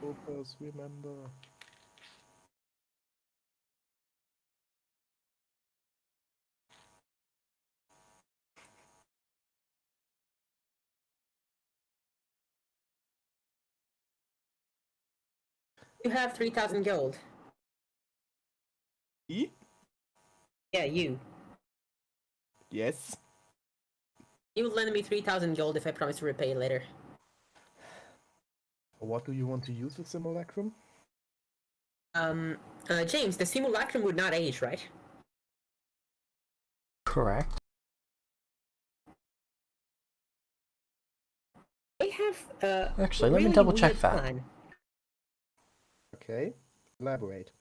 Speaker 4: Opus, remember.
Speaker 9: You have 3,000 gold.
Speaker 4: Me?
Speaker 9: Yeah, you.
Speaker 4: Yes.
Speaker 9: You will lend me 3,000 gold if I promise to repay later.
Speaker 4: What do you want to use the simulacrum?
Speaker 9: James, the simulacrum would not age, right?
Speaker 2: Correct.
Speaker 9: They have
Speaker 2: Actually, let me
Speaker 9: really
Speaker 2: double check
Speaker 9: weird
Speaker 2: that.
Speaker 9: plan.
Speaker 4: Okay. Elaborate.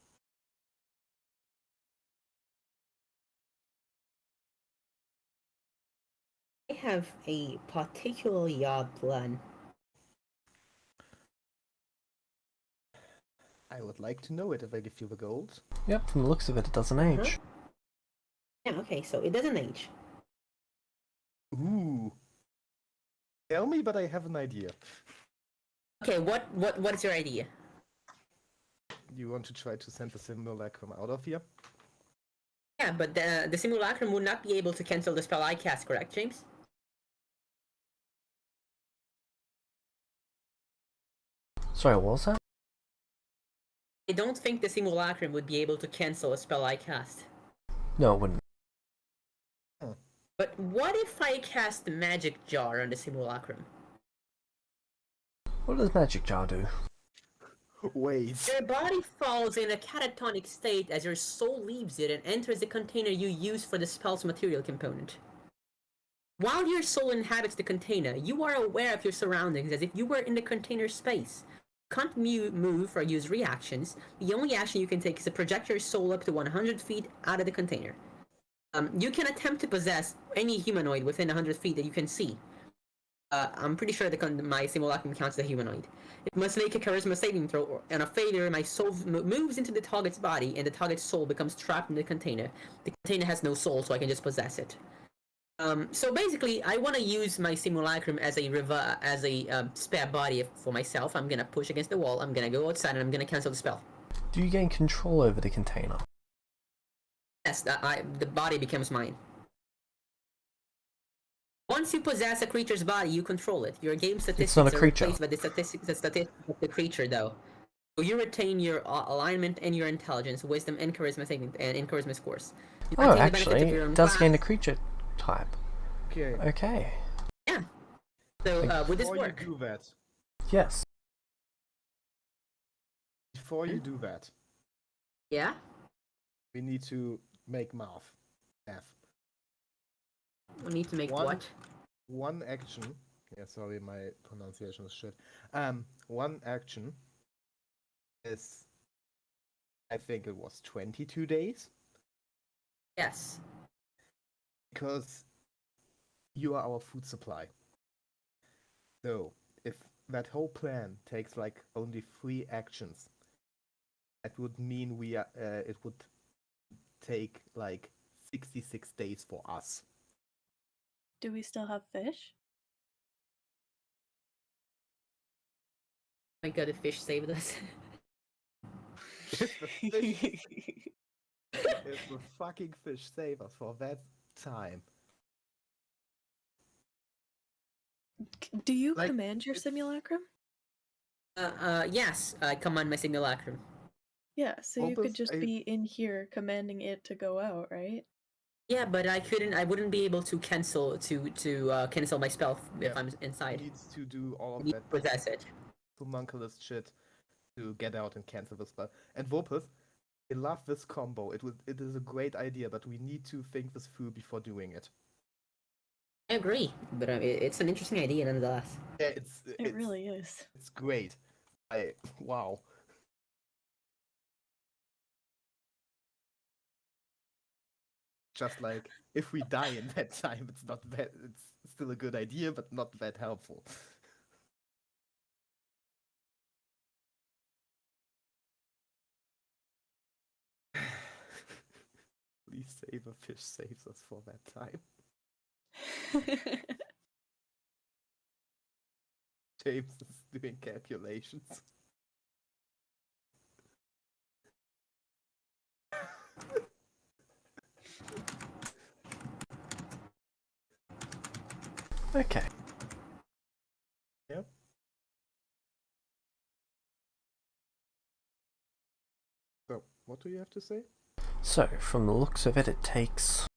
Speaker 9: They have a particularly odd plan.
Speaker 4: I would like to know it if I give you the gold.
Speaker 2: Yep, from the looks of it, it doesn't age.
Speaker 9: Yeah, okay, so it doesn't age.
Speaker 4: Ooh. Tell me, but I have an idea.
Speaker 9: Okay, what is your idea?
Speaker 4: You want to try to send the simulacrum out of here?
Speaker 9: Yeah, but the simulacrum would not be able to cancel the spell I cast, correct, James?
Speaker 2: Sorry, what was that?
Speaker 9: I don't think the simulacrum would be able to cancel a spell I cast.
Speaker 2: No, it wouldn't.
Speaker 9: But what if I cast the magic jar on the simulacrum?
Speaker 2: What does Magic Jar do?
Speaker 4: Wait.
Speaker 9: Your body falls in a catatonic state as your soul leaves it and enters the container you use for the spell's material component. While your soul inhabits the container, you are aware of your surroundings as if you were in the container space. You can't move or use reactions. The only action you can take is to project your soul up to 100 feet out of the container. You can attempt to possess any humanoid within 100 feet that you can see. I'm pretty sure my simulacrum counts as a humanoid. It must make a charisma saving throw, and a failure, my soul moves into the target's body, and the target's soul becomes trapped in the container. The container has no soul, so I can just possess it. So basically, I want to use my simulacrum as a spare body for myself. I'm gonna push against the wall. I'm gonna go outside, and I'm gonna cancel the spell.
Speaker 2: Do you gain control over the container?
Speaker 9: Yes, the body becomes mine. Once you possess a creature's body, you control it. Your game statistics
Speaker 2: not a
Speaker 9: are
Speaker 2: creature.
Speaker 9: replaced by the statistics of the creature, though. So you retain your alignment and your intelligence, wisdom, and charisma saving and in charisma scores. You
Speaker 2: Oh,
Speaker 9: retain the benefits of
Speaker 2: actually,
Speaker 9: your own
Speaker 2: it does
Speaker 9: class.
Speaker 2: gain a creature type.
Speaker 4: Okay.
Speaker 2: Okay.
Speaker 9: Yeah. So would this
Speaker 4: Before
Speaker 9: work?
Speaker 4: you do that,
Speaker 2: Yes.
Speaker 4: before you do that,
Speaker 9: Yeah.
Speaker 4: we need to make math.
Speaker 9: We need to make
Speaker 4: One-
Speaker 9: what?
Speaker 4: One action. Yeah, sorry, my pronunciation is shit. One action is, I think it was 22 days,
Speaker 9: Yes.
Speaker 4: because you are our food supply. So, if that whole plan takes like only 3 actions, that would mean it would take like 66 days for us.
Speaker 3: Do we still have fish?
Speaker 9: My god, the fish saved us.
Speaker 4: If the fish, if the fucking fish save us for that time.
Speaker 3: Do you
Speaker 4: Like,
Speaker 3: command your
Speaker 4: it's-
Speaker 3: simulacrum?
Speaker 9: Yes, I command my simulacrum.
Speaker 3: Yeah, so you could
Speaker 4: Opus,
Speaker 3: just be in here commanding it to go out, right?
Speaker 9: Yeah, but I wouldn't be able to cancel cancel my spell if I'm inside.
Speaker 4: Needs to do all
Speaker 9: I
Speaker 4: of
Speaker 9: need
Speaker 4: that
Speaker 9: to possess it.
Speaker 4: homunculus shit to get out and cancel the spell. And Vopus, I love this combo. It is a great idea, but we need to think this through before doing it.
Speaker 9: I agree, but it's an interesting idea nonetheless.
Speaker 4: Yeah,
Speaker 3: It really is.
Speaker 4: It's great. Wow. Just like if we die in that time, it's not that. It's still a good idea, but not that helpful. Please save a fish saves us for that time. James is doing calculations.
Speaker 2: Okay.
Speaker 4: Yep. What do you have to say?
Speaker 2: So, from the looks of it, it takes...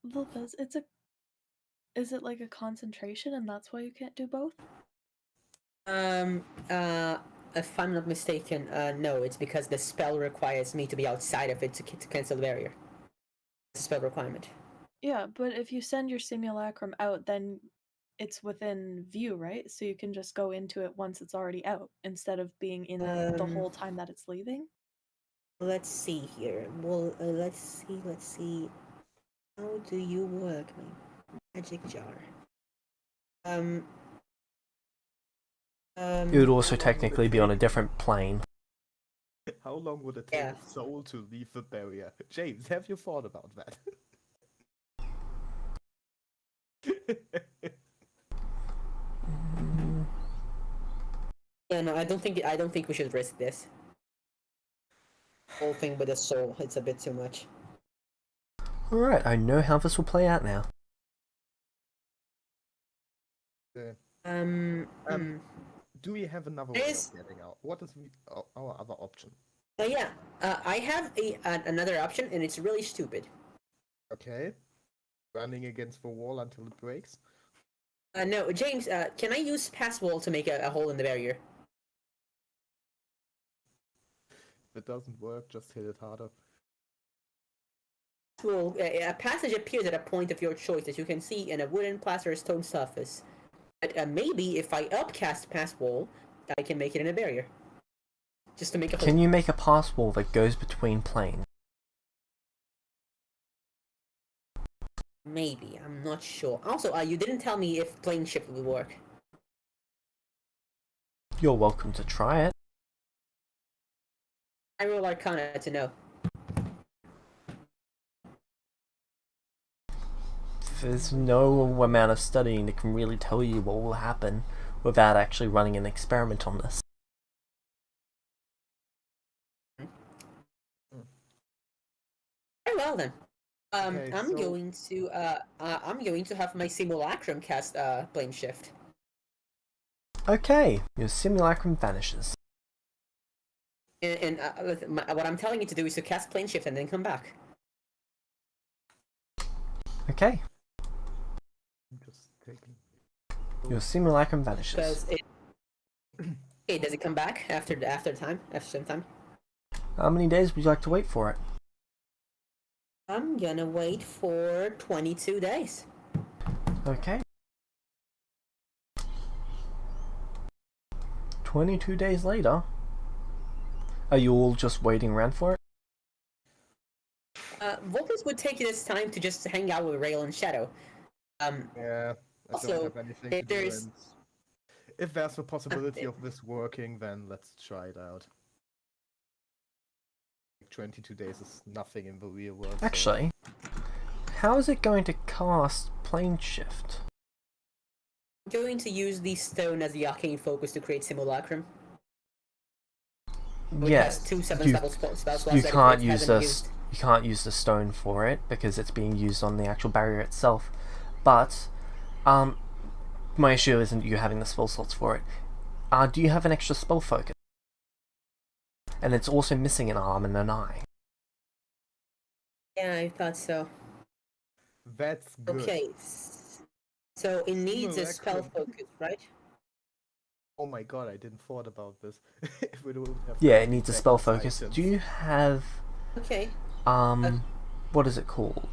Speaker 3: Vulpes, is it like a concentration and that's why you can't do both?
Speaker 9: If I'm not mistaken, no, it's because the spell requires me to be outside of it to cancel the barrier. It's a spell requirement.
Speaker 3: Yeah, but if you send your simulacrum out, then it's within view, right? So you can just go into it once it's already out, instead of being in it the whole time that it's leaving?
Speaker 9: Let's see here. Well, let's see. How do you work, my magic jar?
Speaker 2: It would also technically be on a different plane.
Speaker 4: How long would it take
Speaker 9: Yeah.
Speaker 4: a soul to leave the barrier? James, have you thought about that?
Speaker 9: Yeah, no, I don't think we should risk this. Whole thing with the soul, it's a bit too much.
Speaker 2: Alright, I know how this will play out now.
Speaker 4: Do we have another way of getting out? What is our other option?
Speaker 9: Yeah, I have another option, and it's really stupid.
Speaker 4: Okay. Running against the wall until it breaks?
Speaker 9: No, James, can I use pass wall to make a hole in the barrier?
Speaker 4: If it doesn't work, just hit it harder.
Speaker 9: Well, a passage appears at a point of your choice, as you can see in a wooden, plaster, or stone surface. But maybe if I upcast pass wall, I can make it in a barrier. Just to make a hole.
Speaker 2: Can you make a pass wall that goes between planes?
Speaker 9: Maybe, I'm not sure. Also, you didn't tell me if plane shift will work.
Speaker 2: You're welcome to try it.
Speaker 9: I roll Arcana to know.
Speaker 2: There's no amount of studying that can really tell you what will happen without actually running an experiment on this.
Speaker 9: Very well then.
Speaker 4: Okay,
Speaker 9: I'm going to have my simulacrum cast plane shift.
Speaker 2: Okay, your simulacrum vanishes.
Speaker 9: And what I'm telling you to do is to cast plane shift and then come back.
Speaker 2: Okay,
Speaker 4: I'm just taking...
Speaker 2: your simulacrum vanishes.
Speaker 9: Does it? Okay, does it come back after some time?
Speaker 2: How many days would you like to wait for it?
Speaker 9: I'm gonna wait for 22 days.
Speaker 2: Okay. 22 days later. Are you all just waiting around for it?
Speaker 9: Vulpes would take this time to just hang out with Rail and Shadow.
Speaker 4: Yeah, I
Speaker 9: Also,
Speaker 4: don't have anything to
Speaker 9: if
Speaker 4: do,
Speaker 9: there's-
Speaker 4: and if there's a possibility of this working, then let's try it out. 22 days is nothing in the real world.
Speaker 2: Actually, how is it going to cast plane shift?
Speaker 9: I'm going to use the stone as the arcane focus to create simulacrum. Which has two 7th level spell slots
Speaker 2: you
Speaker 9: that
Speaker 2: can't
Speaker 9: it
Speaker 2: use
Speaker 9: hasn't
Speaker 2: this.
Speaker 9: used.
Speaker 2: You can't use the stone for it because it's being used on the actual barrier itself. But my issue isn't you having the spell slots for it. Do you have an extra spell focus? And it's also missing an arm and an eye.
Speaker 9: Yeah, I thought so.
Speaker 4: That's good.
Speaker 9: Okay. So it needs a spell
Speaker 4: Simulacrum.
Speaker 9: focus, right?
Speaker 4: Oh my god, I didn't thought about this. If we don't have
Speaker 2: Yeah, it needs a spell
Speaker 4: backup
Speaker 2: focus.
Speaker 4: items.
Speaker 2: Do you have
Speaker 9: Okay.
Speaker 2: what is it called?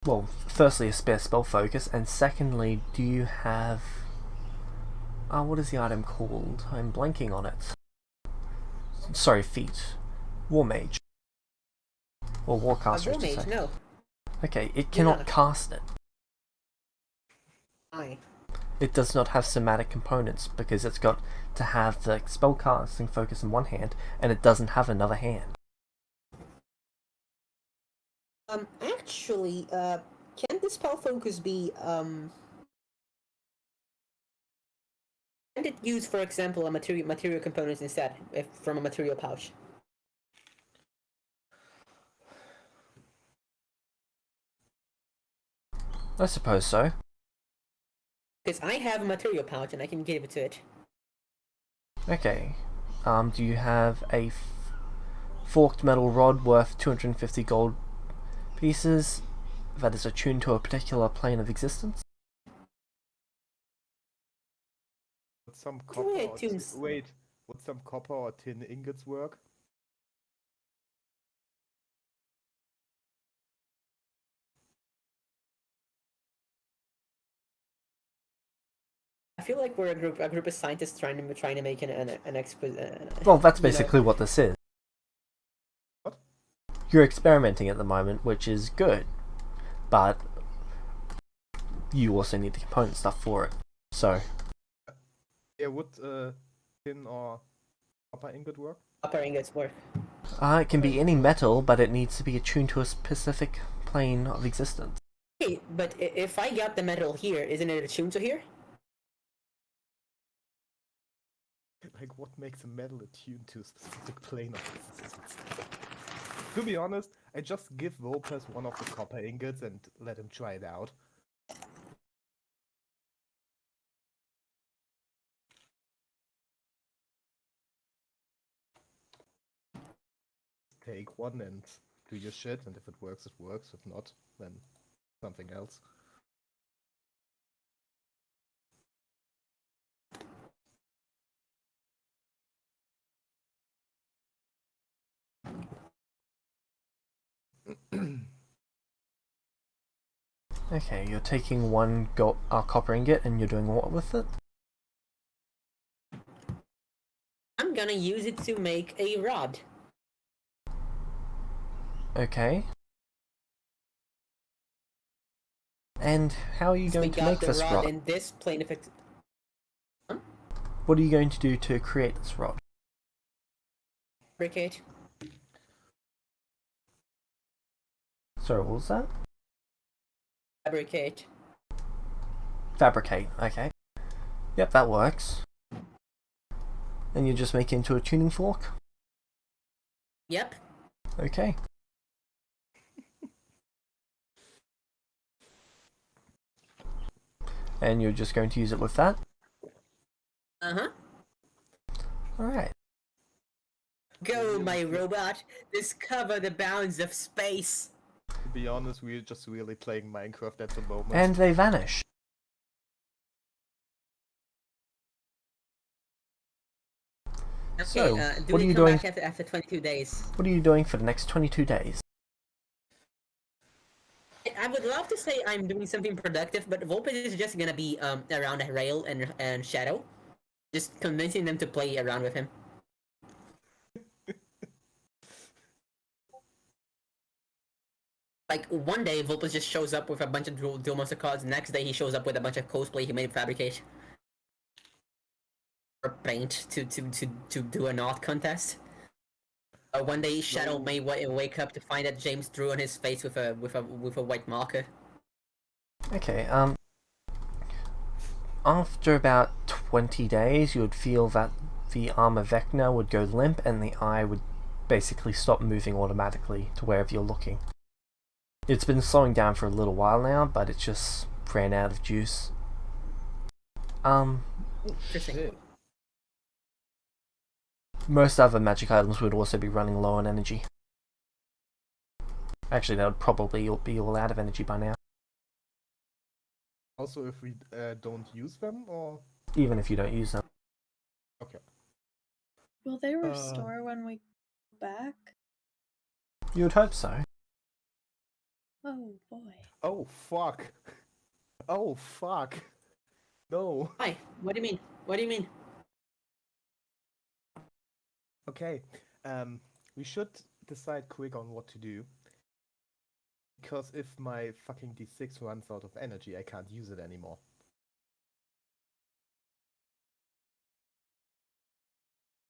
Speaker 2: Well, firstly, a spare spell focus, and secondly, do you have what is the item called? I'm blanking on it. Sorry, feat. War mage. Or warcaster,
Speaker 9: War
Speaker 2: to
Speaker 9: mage,
Speaker 2: say.
Speaker 9: no.
Speaker 2: Okay, it cannot
Speaker 9: Yeah.
Speaker 2: cast it.
Speaker 9: Why?
Speaker 2: It does not have somatic components because it's got to have the spell casting focus in one hand, and it doesn't have another hand.
Speaker 9: Actually, can the spell focus be Can it use, for example, a material components instead, if from a material pouch?
Speaker 2: I suppose so.
Speaker 9: Because I have a material pouch and I can give it to it.
Speaker 2: Okay. Do you have a forked metal rod worth 250 gold pieces that is attuned to a particular plane of existence?
Speaker 4: Would some
Speaker 9: The
Speaker 4: copper
Speaker 9: way it
Speaker 4: or
Speaker 9: tunes-
Speaker 4: wait, would some copper or tin ingots work?
Speaker 9: I feel like we're a group of scientists trying to make an
Speaker 2: Well, that's
Speaker 9: you know.
Speaker 2: basically what this is.
Speaker 4: What?
Speaker 2: You're experimenting at the moment, which is good, but you also need the component stuff for it. So,
Speaker 4: Yeah, would tin or copper ingot work?
Speaker 9: Copper ingots work.
Speaker 2: it can be any metal, but it needs to be attuned to a specific plane of existence.
Speaker 9: Okay, but if I got the metal here, isn't it attuned to here?
Speaker 4: Like, what makes a metal attuned to a specific plane of existence? To be honest, I just give Vulpes one of the copper ingots and let him try it out. Take one and do your shit, and if it works, it works. If not, then something else.
Speaker 2: Okay, you're taking one copper ingot and you're doing what with it?
Speaker 9: I'm gonna use it to make a rod.
Speaker 2: Okay. And how are you going to make this rod?
Speaker 9: In this plane of
Speaker 2: What are you going to do to create this rod?
Speaker 9: fabricate.
Speaker 2: Sorry, what was that?
Speaker 9: Fabricate.
Speaker 2: Fabricate, okay. Yep, that works. And you just make it into a tuning fork?
Speaker 9: Yep.
Speaker 2: Okay. And you're just going to use it with that?
Speaker 9: Uh-huh.
Speaker 2: Alright.
Speaker 9: Go, my robot! Discover the bounds of space!
Speaker 4: To be honest, we're just really playing Minecraft at the moment.
Speaker 2: And they vanish.
Speaker 9: Okay,
Speaker 2: So,
Speaker 9: do
Speaker 2: what
Speaker 9: we
Speaker 2: are you
Speaker 9: come
Speaker 2: doing?
Speaker 9: back after 22 days?
Speaker 2: What are you doing for the next 22 days?
Speaker 9: I would love to say I'm doing something productive, but Vulpes is just gonna be around Rail and Shadow. Just convincing them to play around with him. Like, one day Vulpes just shows up with a bunch of dual monster cards, next day he shows up with a bunch of cosplay he made fabricate. Or paint to do an art contest. One day Shadow may wake up to find that James drew on his face with a white marker.
Speaker 2: Okay, after about 20 days, you would feel that the armor vecna would go limp and the eye would basically stop moving automatically to wherever you're looking. It's been slowing down for a little while now, but it just ran out of juice.
Speaker 9: Interesting.
Speaker 2: Most other magic items would also be running low on energy. Actually, that would probably be all out of energy by now.
Speaker 4: Also, if we don't use them, or
Speaker 2: Even if you don't use them.
Speaker 4: okay.
Speaker 3: Will they restore when we go back?
Speaker 2: You would hope so.
Speaker 3: Oh boy.
Speaker 4: Oh fuck! Oh fuck! No.
Speaker 9: Why? What do you mean? What do you mean?
Speaker 4: Okay. We should decide quick on what to do. Because if my fucking D6 runs out of energy, I can't use it anymore.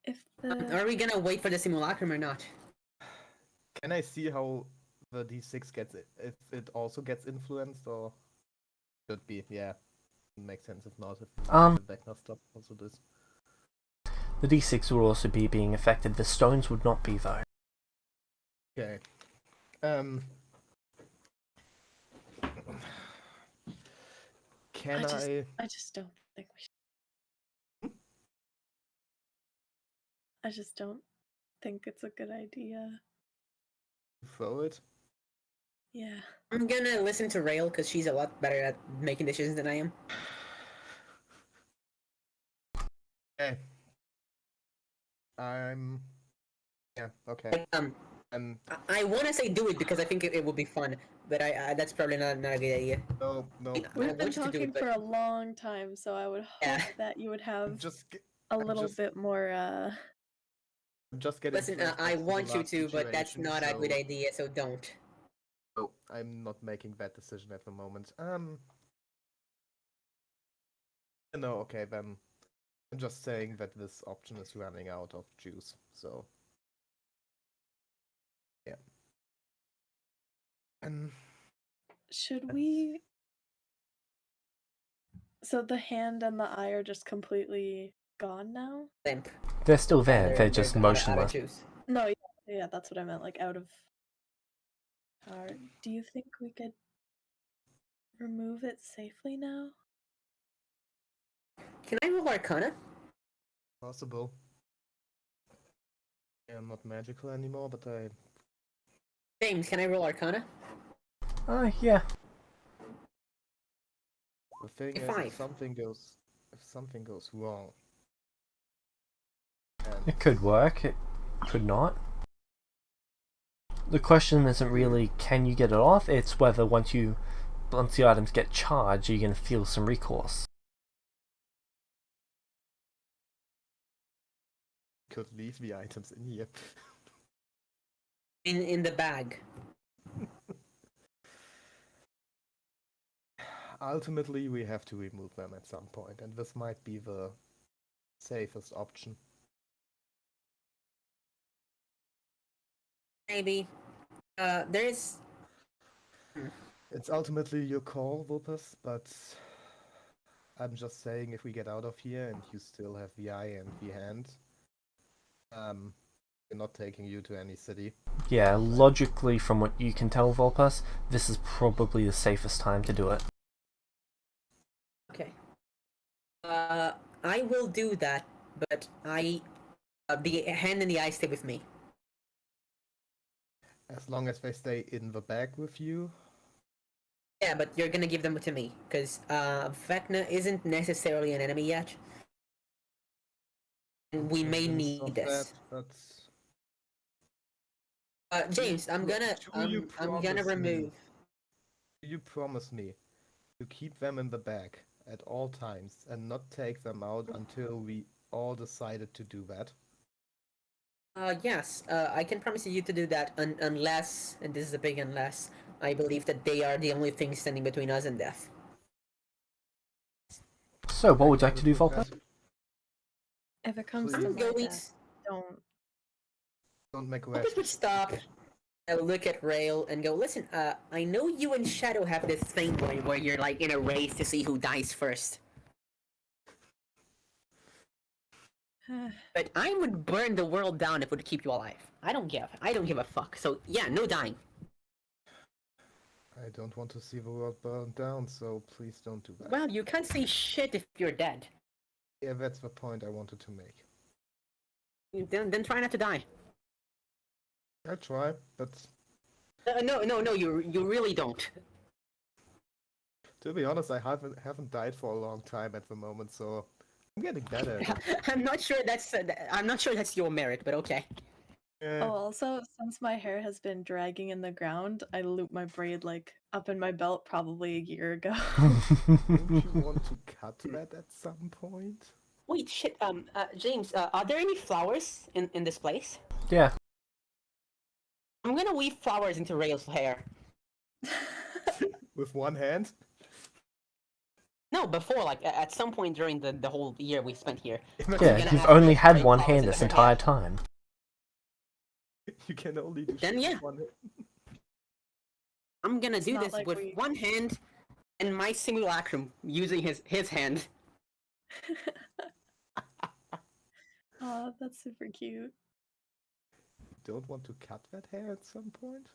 Speaker 3: If the
Speaker 9: Are we gonna wait for the simulacrum or not?
Speaker 4: Can I see how the D6 gets it? If it also gets influenced, or should be? Yeah. Makes sense if not. If
Speaker 2: Um,
Speaker 4: the vecna stuff also does.
Speaker 2: The D6 would also be being affected. The stones would not be, though.
Speaker 4: Okay. Can
Speaker 3: I just don't think we should. I just don't think it's a good idea.
Speaker 4: throw it?
Speaker 3: Yeah.
Speaker 9: I'm gonna listen to Rail because she's a lot better at making decisions than I am.
Speaker 4: Okay. Yeah, okay.
Speaker 9: Like, I want to say do it because I think it would be fun, but that's probably not a good idea.
Speaker 4: No.
Speaker 9: I
Speaker 3: We've
Speaker 9: want
Speaker 3: been
Speaker 9: you to do
Speaker 3: talking
Speaker 9: it, but
Speaker 3: for a long time, so I would hope
Speaker 9: Yeah.
Speaker 3: that you would have
Speaker 4: I'm
Speaker 3: little bit more.
Speaker 4: just getting
Speaker 9: listen,
Speaker 4: flashbacks
Speaker 9: I
Speaker 4: to the
Speaker 9: want you
Speaker 4: last
Speaker 9: to, but that's
Speaker 4: situation,
Speaker 9: not a good
Speaker 4: so-
Speaker 9: idea, so don't.
Speaker 4: No, I'm not making that decision at the moment. No, okay, then I'm just saying that this option is running out of juice, so yeah.
Speaker 3: Should we? So the hand and the eye are just completely gone now?
Speaker 9: Limp.
Speaker 2: They're still there. They're just
Speaker 9: out of
Speaker 2: motionless.
Speaker 9: juice.
Speaker 3: No, yeah, that's what I meant. Like out of power. Do you think we could remove it safely now?
Speaker 9: Can I roll Arcana?
Speaker 4: Possible. Yeah, I'm not magical anymore, but I...
Speaker 9: James, can I roll Arcana?
Speaker 2: Yeah.
Speaker 4: The thing is,
Speaker 9: Five.
Speaker 4: if something goes wrong...
Speaker 2: It could work, it could not. The question isn't really can you get it off, it's whether once the items get charged, you're going to feel some recourse.
Speaker 4: Could leave the items in here.
Speaker 9: In the bag.
Speaker 4: Ultimately, we have to remove them at some point, and this might be the safest option.
Speaker 9: Maybe. There's...
Speaker 4: It's ultimately your call, Vulpus, but I'm just saying if we get out of here and you still have the eye and the hand, we're not taking you to any city.
Speaker 2: Yeah, logically from what you can tell, Volpus, this is probably the safest time to do it.
Speaker 9: Okay. I will do that, but the hand and the eye stay with me.
Speaker 4: As long as they stay in the bag with you.
Speaker 9: Yeah, but you're gonna give them to me, because Vecna isn't necessarily an enemy yet. And we may need this. James, I'm gonna remove...
Speaker 4: You promise me to keep them in the bag at all times and not take them out until we all decided to do that.
Speaker 9: Yes, I can promise you to do that unless, and this is a big unless, I believe that they are the only thing standing between us and death.
Speaker 2: So, what would you like to do, Volpus?
Speaker 3: If it comes
Speaker 4: Please.
Speaker 3: to
Speaker 9: I'm
Speaker 3: my
Speaker 9: going
Speaker 3: death,
Speaker 4: Don't make a
Speaker 9: I would stop. I look at Rail and go, listen, I know you and Shadow have this thing where you're like in a race to see who dies first. But I would burn the world down if it would keep you alive. I don't give a fuck. So yeah, no dying.
Speaker 4: I don't want to see the world burn down, so please don't do that.
Speaker 9: Well, you can't say shit if you're dead.
Speaker 4: Yeah, that's the point I wanted to make.
Speaker 9: Then try not to die.
Speaker 4: I'll try, but...
Speaker 9: No, you really don't.
Speaker 4: To be honest, I haven't died for a long time at the moment, so I'm getting better.
Speaker 9: I'm not sure that's your merit, but okay.
Speaker 4: Yeah.
Speaker 3: Oh, also, since my hair has been dragging in the ground, I looped my braid like up in my belt probably a year ago.
Speaker 4: Don't you want to cut that at some point?
Speaker 9: Wait, shit. James, are there any flowers in this place?
Speaker 2: Yeah.
Speaker 9: I'm gonna weave flowers into Rail's hair.
Speaker 4: With one hand?
Speaker 9: No, before, like, at some point during the whole year we spent here.
Speaker 2: Yeah, you've only had one hand this entire time.
Speaker 4: You can only do
Speaker 9: Then
Speaker 4: shit
Speaker 9: yeah.
Speaker 4: with one hand.
Speaker 9: I'm gonna
Speaker 3: It's
Speaker 9: do
Speaker 3: not
Speaker 9: this
Speaker 3: like
Speaker 9: with
Speaker 3: we-
Speaker 9: one hand And my simulacrum using his hand.
Speaker 3: Oh, that's super cute.
Speaker 4: Don't want to cut that hair at some point?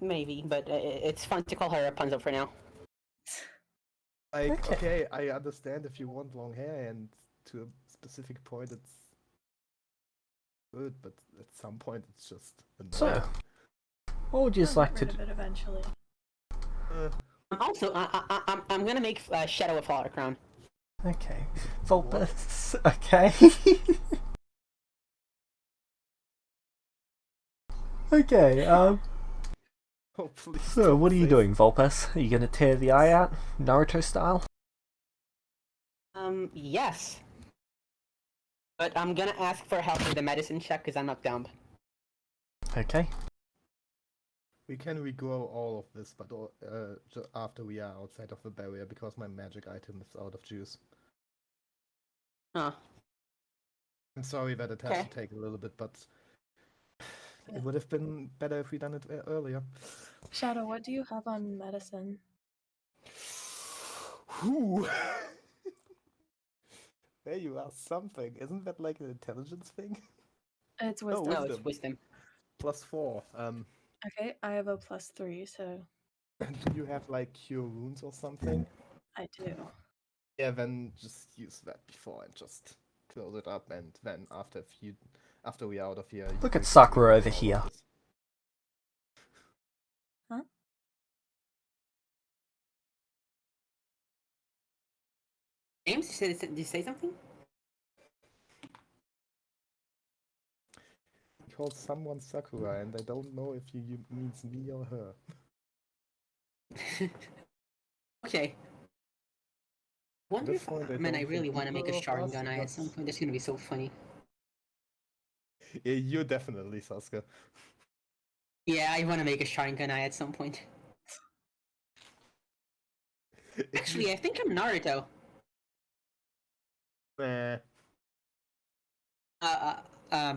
Speaker 9: Maybe, but it's fun to call her Rapunzel for now.
Speaker 4: Like, okay, I understand if you want long hair, and to a specific point it's good, but at some point it's just annoying.
Speaker 2: So, what would you
Speaker 3: I'll
Speaker 2: like
Speaker 3: get
Speaker 2: to
Speaker 3: rid
Speaker 2: do?
Speaker 3: of it eventually.
Speaker 9: Also, I'm gonna make Shadow a flower crown.
Speaker 2: Okay. Vulpus, okay. Okay,
Speaker 4: Oh, please.
Speaker 2: so what are you doing, Vulpus? Are you gonna tear the eye out, Naruto style?
Speaker 9: Yes. But I'm gonna ask for help with the medicine check because I'm not dumb.
Speaker 2: Okay.
Speaker 4: We can regrow all of this, but after we are outside of the barrier, because my magic item is out of juice.
Speaker 9: Huh.
Speaker 4: I'm sorry that it has
Speaker 9: Okay.
Speaker 4: to take a little bit, but it would have been better if we done it earlier.
Speaker 3: Shadow, what do you have on medicine?
Speaker 4: Whew. There you are, something. Isn't that like an intelligence thing?
Speaker 3: It's
Speaker 4: Oh,
Speaker 3: wisdom.
Speaker 9: No, it's wisdom.
Speaker 4: +4.
Speaker 3: Okay, I have a +3, so
Speaker 4: Do you have like cure wounds or something?
Speaker 3: I do.
Speaker 4: Yeah, then just use that before and just close it up, and then after we are out of here.
Speaker 2: Look
Speaker 4: you
Speaker 2: at
Speaker 4: can
Speaker 2: Sakura
Speaker 4: regrow
Speaker 2: over
Speaker 4: all of
Speaker 2: here.
Speaker 4: this.
Speaker 3: Huh?
Speaker 9: James, did you say something?
Speaker 4: He calls someone Sakura, and I don't know if you means me or her.
Speaker 9: Okay. Wonder
Speaker 4: this
Speaker 9: if
Speaker 4: point, I
Speaker 9: man, I
Speaker 4: don't
Speaker 9: really
Speaker 4: think
Speaker 9: want to make a
Speaker 4: either of us,
Speaker 9: Sharingan eye at some
Speaker 4: but-
Speaker 9: point. That's gonna be so funny.
Speaker 4: Yeah, you're definitely Sasuke.
Speaker 9: Yeah, I want to make a Sharingan eye at some point. Actually, I think I'm Naruto.
Speaker 4: Meh.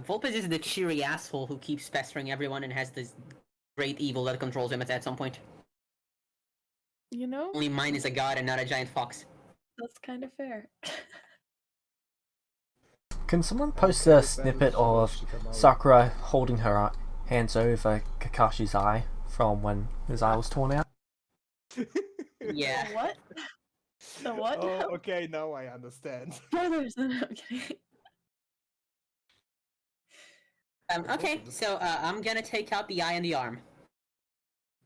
Speaker 9: Vulpes is the cheery asshole who keeps pestering everyone and has this great evil that controls him at some point.
Speaker 3: You know,
Speaker 9: Only mine is a god and not a giant fox.
Speaker 3: that's kind of fair.
Speaker 2: Can someone
Speaker 4: Okay,
Speaker 2: post
Speaker 4: then
Speaker 2: a snippet of
Speaker 4: Shikamaru.
Speaker 2: Sakura holding her hands over Kakashi's eye from when his eye was torn out?
Speaker 9: Yeah.
Speaker 3: The what? The what?
Speaker 4: Oh, okay, now I understand.
Speaker 3: Brothers, okay.
Speaker 9: Okay, so I'm gonna take out the eye and the arm.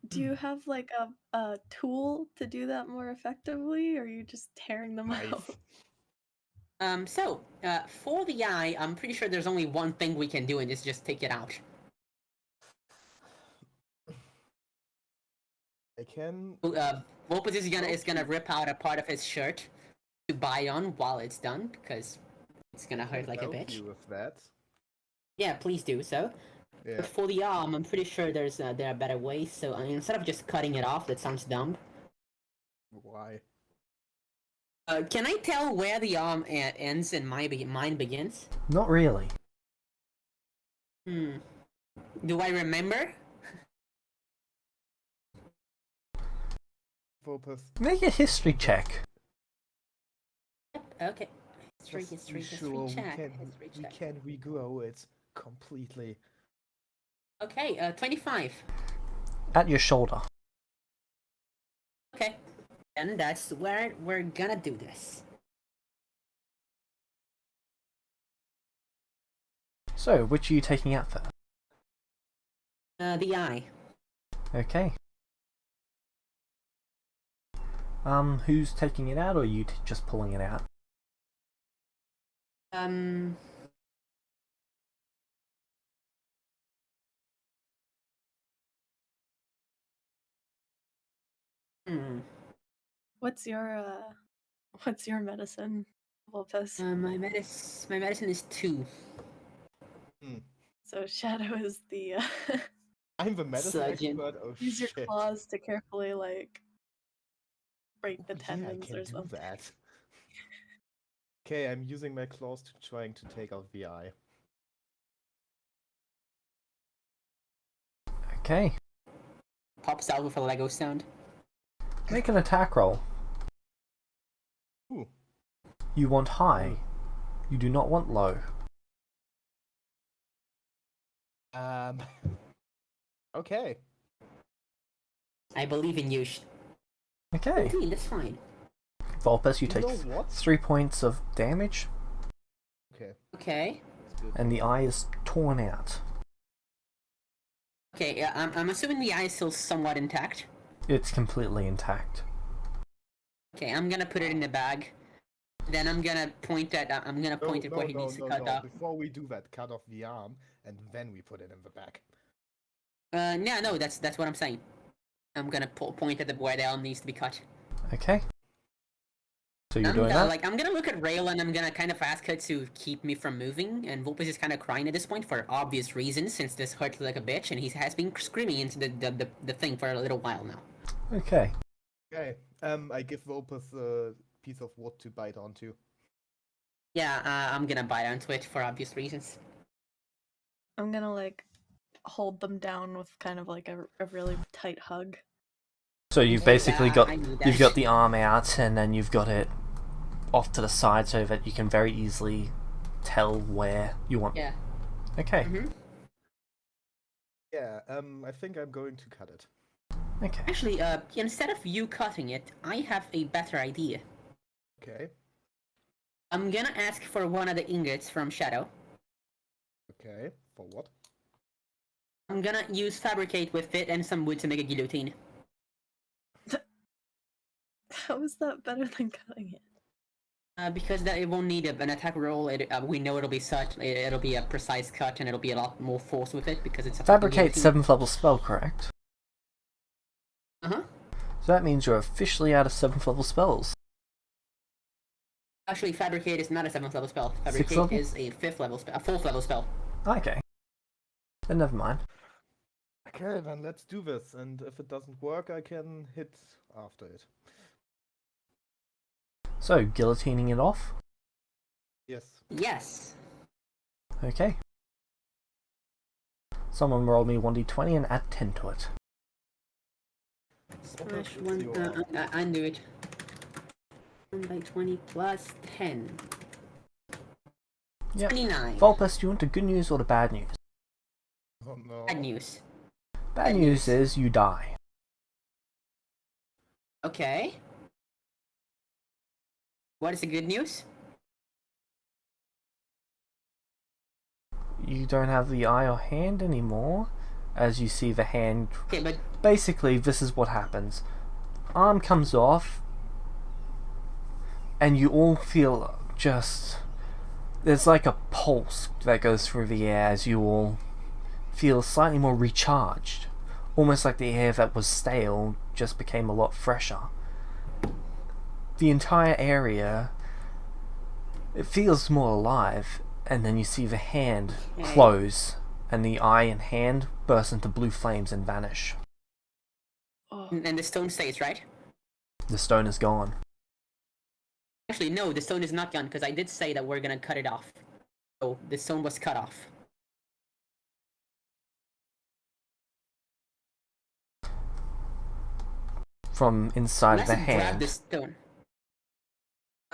Speaker 3: Do you have like a tool to do that more effectively, or are you just tearing them out?
Speaker 9: For the eye, I'm pretty sure there's only one thing we can do, and it's just take it out.
Speaker 4: I can.
Speaker 9: Vulpes is gonna rip out a part of his shirt to buy on while it's done, because it's gonna hurt like a
Speaker 4: help
Speaker 9: bitch.
Speaker 4: you with that.
Speaker 9: Yeah, please do so.
Speaker 4: Yeah.
Speaker 9: But for the arm, I'm pretty sure there are better ways. So instead of just cutting it off, that sounds dumb.
Speaker 4: Why?
Speaker 9: Can I tell where the arm ends and mine begins?
Speaker 2: Not really.
Speaker 9: Do I remember?
Speaker 4: Vulpes.
Speaker 2: Make a history check.
Speaker 9: Okay.
Speaker 4: Just
Speaker 9: History
Speaker 4: be sure
Speaker 9: check.
Speaker 4: we can regrow it completely.
Speaker 9: Okay, 25.
Speaker 2: At your shoulder.
Speaker 9: Okay. And that's where we're gonna do this.
Speaker 2: So, which are you taking out first?
Speaker 9: The eye.
Speaker 2: Okay. Who's taking it out, or are you just pulling it out?
Speaker 3: What's your medicine, Vulpes?
Speaker 9: My medicine is 2.
Speaker 3: So Shadow is the
Speaker 4: I'm the medicine
Speaker 9: Surgeon.
Speaker 4: expert. Oh
Speaker 3: use your
Speaker 4: shit.
Speaker 3: claws to carefully like break the
Speaker 4: Oh, yeah, I
Speaker 3: tendons
Speaker 4: can
Speaker 3: or
Speaker 4: do
Speaker 3: something.
Speaker 4: that. Okay, I'm using my claws to trying to take out the eye.
Speaker 2: Okay.
Speaker 9: Pops out with a Lego sound.
Speaker 2: Make an attack roll.
Speaker 4: Ooh.
Speaker 2: You want high. You do not want low.
Speaker 4: Okay.
Speaker 9: I believe in you.
Speaker 2: Okay.
Speaker 9: 14, that's fine.
Speaker 2: Vulpes, you
Speaker 4: You
Speaker 2: take
Speaker 4: know what?
Speaker 2: 3 points of damage,
Speaker 4: Okay.
Speaker 9: Okay.
Speaker 4: That's good.
Speaker 2: and the eye is torn out.
Speaker 9: Okay, I'm assuming the eye is still somewhat intact.
Speaker 2: It's completely intact.
Speaker 9: Okay, I'm gonna put it in the bag. Then I'm gonna point at where he needs to cut off.
Speaker 4: Before we do that, cut off the arm, and then we put it in the back.
Speaker 9: No, that's what I'm saying. I'm gonna point at where the arm needs to be cut.
Speaker 2: Okay. So you're doing that?
Speaker 9: I'm gonna look at Rail and I'm gonna kind of ask her to keep me from moving. And Vulpes is kind of crying at this point for obvious reasons, since this hurt like a bitch, and he has been screaming into the thing for a little while now.
Speaker 2: Okay.
Speaker 4: Okay. I give Opus a piece of wood to bite onto.
Speaker 9: Yeah, I'm gonna bite onto it for obvious reasons.
Speaker 3: I'm gonna like hold them down with kind of like a really tight hug.
Speaker 2: So you've basically got
Speaker 9: I knew
Speaker 2: you've
Speaker 9: that.
Speaker 2: got the arm out, and then you've got it off to the side so that you can very easily tell where you want.
Speaker 9: Yeah.
Speaker 2: Okay.
Speaker 9: Mm-hmm.
Speaker 4: Yeah. I think I'm going to cut it.
Speaker 2: Okay.
Speaker 9: Actually, instead of you cutting it, I have a better idea.
Speaker 4: Okay.
Speaker 9: I'm gonna ask for one of the ingots from Shadow.
Speaker 4: Okay. For what?
Speaker 9: I'm gonna use fabricate with it and some wood to make a guillotine.
Speaker 3: How is that better than cutting it?
Speaker 9: Because that it won't need an attack roll. We know it'll be it'll be a precise cut, and it'll be a lot more force with it because it's a
Speaker 2: Fabricate
Speaker 9: guillotine.
Speaker 2: 7th level spell, correct?
Speaker 9: Uh-huh.
Speaker 2: So that means you're officially out of 7th level spells.
Speaker 9: Actually, fabricate is not a 7th level spell.
Speaker 2: Sixth
Speaker 9: Fabricate
Speaker 2: level?
Speaker 9: is a 5th level spell, a 4th level spell.
Speaker 2: Okay. Then never mind.
Speaker 4: Okay, then let's do this. And if it doesn't work, I can hit after it.
Speaker 2: So, guillotining it off?
Speaker 4: Yes.
Speaker 9: Yes.
Speaker 2: Okay. Someone roll me 1d20 and add 10 to it.
Speaker 9: Smash one. I knew it. 1 by 20 plus 10.
Speaker 2: Yep.
Speaker 9: 29.
Speaker 2: Vulpes, do you want the good news or the bad news?
Speaker 4: Oh no.
Speaker 9: Bad news.
Speaker 2: Bad news is you die.
Speaker 9: Okay. What is the good news?
Speaker 2: You don't have the eye or hand anymore, as you see the hand.
Speaker 9: Okay, but
Speaker 2: Basically, this is what happens. Arm comes off, and you all feel just... There's like a pulse that goes through the air as you all feel slightly more recharged. Almost like the air that was stale just became a lot fresher. The entire area, it feels more alive, and then you see the hand close, and the eye and hand burst into blue flames and vanish.
Speaker 3: Oh,
Speaker 9: and the stone stays, right?
Speaker 2: The stone is gone.
Speaker 9: Actually, no, the stone is not gone because I did say that we're gonna cut it off. So the stone was cut off.
Speaker 2: From inside
Speaker 9: Unless
Speaker 2: the
Speaker 9: it grabbed
Speaker 2: hand.
Speaker 9: the stone.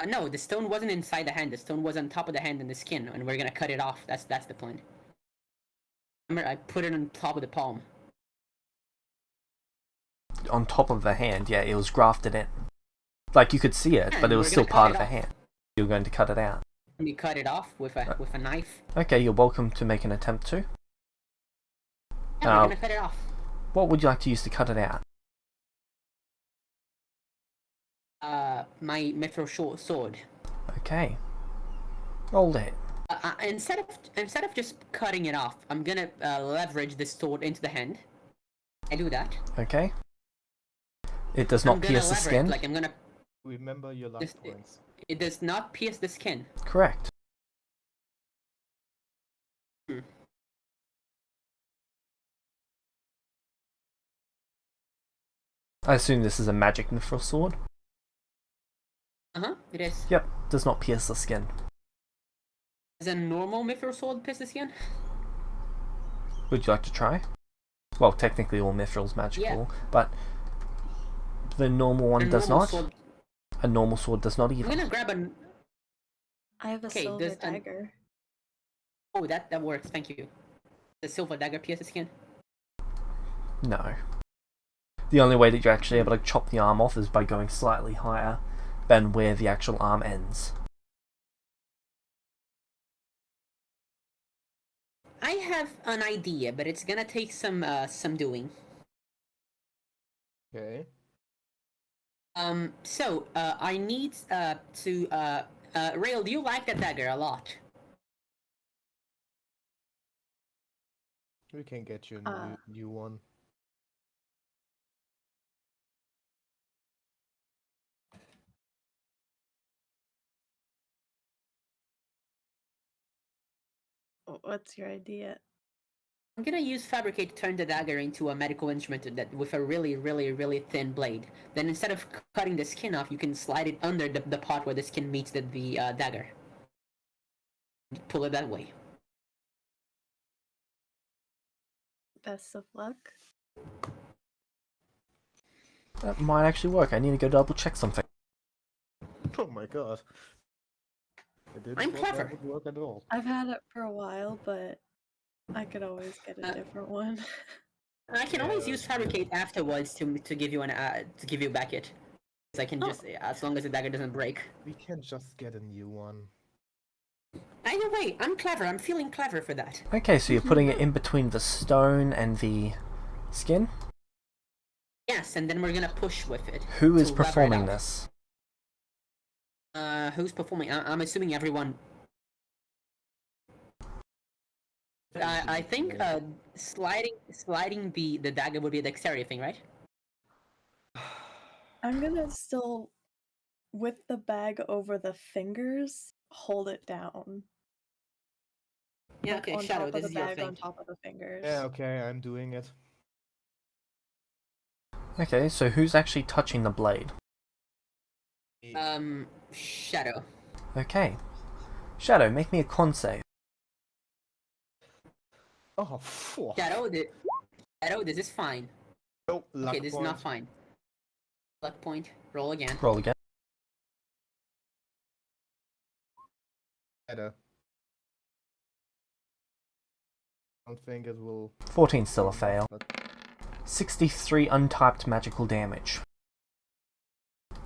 Speaker 9: No, the stone wasn't inside the hand. The stone was on top of the hand and the skin, and we're gonna cut it off. That's the point. Remember, I put it on top of the palm.
Speaker 2: On top of the hand, yeah, it was grafted in. Like you could see it,
Speaker 9: Yeah,
Speaker 2: but it
Speaker 9: and
Speaker 2: was
Speaker 9: we're
Speaker 2: still
Speaker 9: gonna
Speaker 2: part
Speaker 9: cut
Speaker 2: of
Speaker 9: it
Speaker 2: the
Speaker 9: off.
Speaker 2: hand. You're going to cut it out.
Speaker 9: We cut it off with a knife.
Speaker 2: Okay, you're welcome to make an attempt to.
Speaker 9: Yeah, we're gonna cut it off.
Speaker 2: What would you like to use to cut it out?
Speaker 9: My mithril sword.
Speaker 2: Okay. Roll it.
Speaker 9: Instead of just cutting it off, I'm gonna leverage this sword into the hand. I do that.
Speaker 2: Okay. It does
Speaker 9: I'm
Speaker 2: not
Speaker 9: gonna
Speaker 2: pierce the
Speaker 9: lever
Speaker 2: skin.
Speaker 9: it, like I'm gonna.
Speaker 4: Remember your last
Speaker 9: Just-
Speaker 4: points.
Speaker 9: It does not pierce the skin.
Speaker 2: Correct.
Speaker 9: Hmm.
Speaker 2: I assume this is a magic mithril sword.
Speaker 9: It is.
Speaker 2: Yep, does not pierce the skin.
Speaker 9: Is a normal mithril sword pierce the skin?
Speaker 2: Would you like to try? Well, technically all mithril's magical, but The normal one
Speaker 9: A
Speaker 2: does
Speaker 9: normal
Speaker 2: not.
Speaker 9: sword-
Speaker 2: A normal sword does not
Speaker 9: I'm
Speaker 2: either.
Speaker 9: gonna grab a.
Speaker 3: I have a
Speaker 9: Okay,
Speaker 3: silver
Speaker 9: there's an-
Speaker 3: dagger.
Speaker 9: Oh, that works. Thank you. The silver dagger pierces skin.
Speaker 2: No. The only way that you're actually able to chop the arm off is by going slightly higher than where the actual arm ends.
Speaker 9: I have an idea, but it's gonna take some doing.
Speaker 4: Okay.
Speaker 9: So I need to Rail. Do you like that dagger a lot?
Speaker 4: We can get you a new one.
Speaker 3: What's your idea?
Speaker 9: I'm gonna use fabricate to turn the dagger into a medical instrument that with a really, really, really thin blade. Then instead of cutting the skin off, you can slide it under the part where the skin meets the dagger. Pull it that way.
Speaker 3: Best of luck.
Speaker 2: That might actually work. I need to go double check something.
Speaker 4: Oh my god. It didn't
Speaker 9: I'm
Speaker 4: thought
Speaker 9: clever.
Speaker 4: that would work at all.
Speaker 3: I've had it for a while, but I could always get a different one.
Speaker 9: I can always
Speaker 4: Yeah,
Speaker 9: use fabricate afterwards to give you to give you back it. I can just as long as the dagger doesn't break.
Speaker 4: We can just get a new one.
Speaker 9: Either way, I'm clever. I'm feeling clever for that.
Speaker 2: Okay, so you're putting it in between the stone and the skin?
Speaker 9: Yes, and then we're gonna push with it.
Speaker 2: Who is
Speaker 9: to lever it
Speaker 2: performing
Speaker 9: out.
Speaker 2: this?
Speaker 9: Who's performing? I'm assuming everyone. I think sliding the dagger would be a dexterity thing, right?
Speaker 3: I'm gonna still, with the bag over the fingers, hold it down.
Speaker 9: Yeah,
Speaker 3: Like,
Speaker 9: okay,
Speaker 3: on
Speaker 9: Shadow,
Speaker 3: top
Speaker 9: this
Speaker 3: of
Speaker 9: is
Speaker 3: the
Speaker 9: your
Speaker 3: bag
Speaker 9: thing.
Speaker 3: on top of the fingers.
Speaker 4: Yeah, okay, I'm doing it.
Speaker 2: Okay, so who's actually touching the blade?
Speaker 9: Shadow.
Speaker 2: Okay. Shadow, make me a con save.
Speaker 4: Oh, fuck.
Speaker 9: Shadow, this is fine.
Speaker 4: Nope, luck
Speaker 9: Okay, this
Speaker 4: point.
Speaker 9: is not fine. Luck point. Roll again.
Speaker 2: Roll again.
Speaker 4: Better. I don't think it will...
Speaker 2: 14 still a fail.
Speaker 4: But
Speaker 2: 63 untyped magical damage.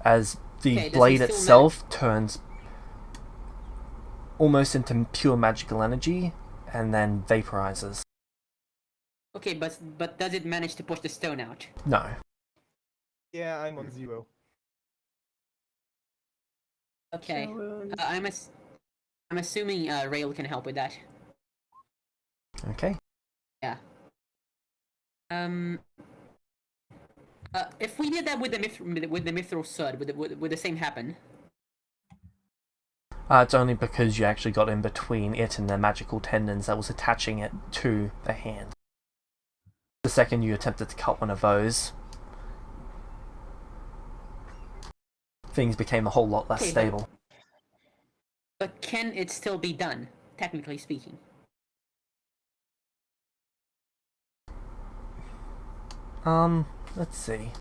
Speaker 2: As the
Speaker 9: Okay, does he
Speaker 2: blade
Speaker 9: still
Speaker 2: itself turns almost into pure magical energy and then vaporizes.
Speaker 9: Okay, but does it manage to push the stone out?
Speaker 2: No.
Speaker 4: Yeah, I'm on 0.
Speaker 9: Okay.
Speaker 3: Cure wounds.
Speaker 9: I'm assuming Rail can help with that.
Speaker 2: Okay.
Speaker 9: Yeah. If we did that with the mithril sword, would the same happen?
Speaker 2: It's only because you actually got in between it and the magical tendons that was attaching it to the hand. The second you attempted to cut one of those, things became a whole lot less
Speaker 9: Okay,
Speaker 2: stable.
Speaker 9: But can it still be done, technically speaking?
Speaker 2: Let's see.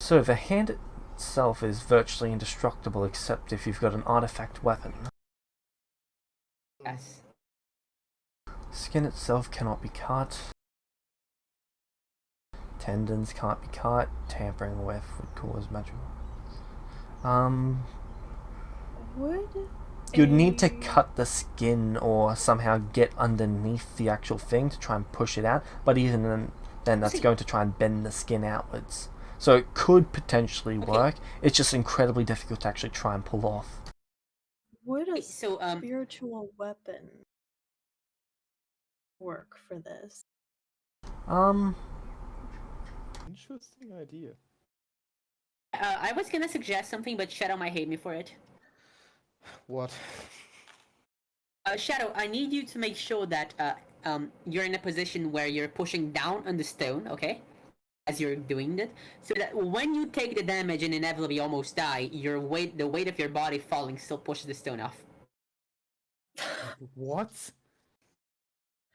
Speaker 2: So the hand itself is virtually indestructible except if you've got an artifact weapon.
Speaker 9: Yes.
Speaker 2: Skin itself cannot be cut. Tendons can't be cut. Tampering with would cause magical.
Speaker 3: Would
Speaker 2: You'd need to
Speaker 3: a-
Speaker 2: cut the skin or somehow get underneath the actual thing to try and push it out, but even then that's going to try and bend the skin outwards. So it could potentially work, it's just incredibly difficult to actually try and pull off.
Speaker 3: Would a
Speaker 9: So,
Speaker 3: spiritual weapon work for this?
Speaker 4: Interesting idea.
Speaker 9: I was gonna suggest something, but Shadow might hate me for it.
Speaker 4: What?
Speaker 9: Shadow, I need you to make sure that you're in a position where you're pushing down on the stone, okay? As you're doing it, so that when you take the damage and inevitably almost die, the weight of your body falling still pushes the stone off.
Speaker 4: What?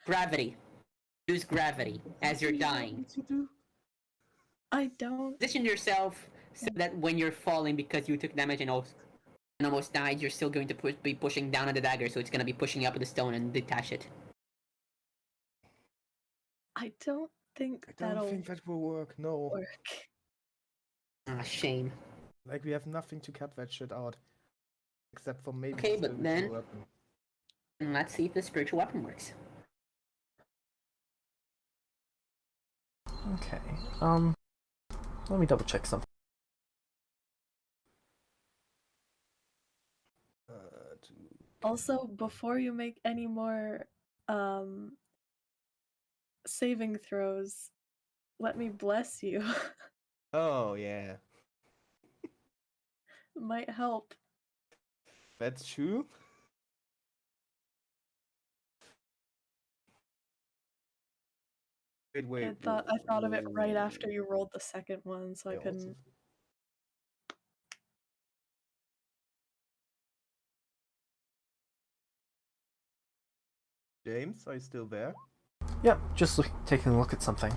Speaker 9: Gravity. Use gravity as you're dying.
Speaker 4: To do?
Speaker 3: I don't.
Speaker 9: Position yourself so that when you're falling because you took damage and almost died, you're still going to be pushing down on the dagger, so it's gonna be pushing you up with the stone and detach it.
Speaker 3: I don't think
Speaker 4: I don't
Speaker 3: that'll
Speaker 4: think that will work, no.
Speaker 3: work.
Speaker 9: Ah, shame.
Speaker 4: Like, we have nothing to cut that shit out. Except for maybe
Speaker 9: Okay,
Speaker 4: the
Speaker 9: but
Speaker 4: spiritual
Speaker 9: then-
Speaker 4: weapon.
Speaker 9: And let's see if the spiritual weapon works.
Speaker 2: Okay. Let me double check something.
Speaker 3: Also, before you make any more saving throws, let me bless you.
Speaker 4: Oh, yeah.
Speaker 3: Might help.
Speaker 4: That's true. Wait.
Speaker 3: I thought of it right after you rolled the second one, so I
Speaker 4: also-
Speaker 3: couldn't.
Speaker 4: James, are you still there?
Speaker 2: Yep, just taking a look at something.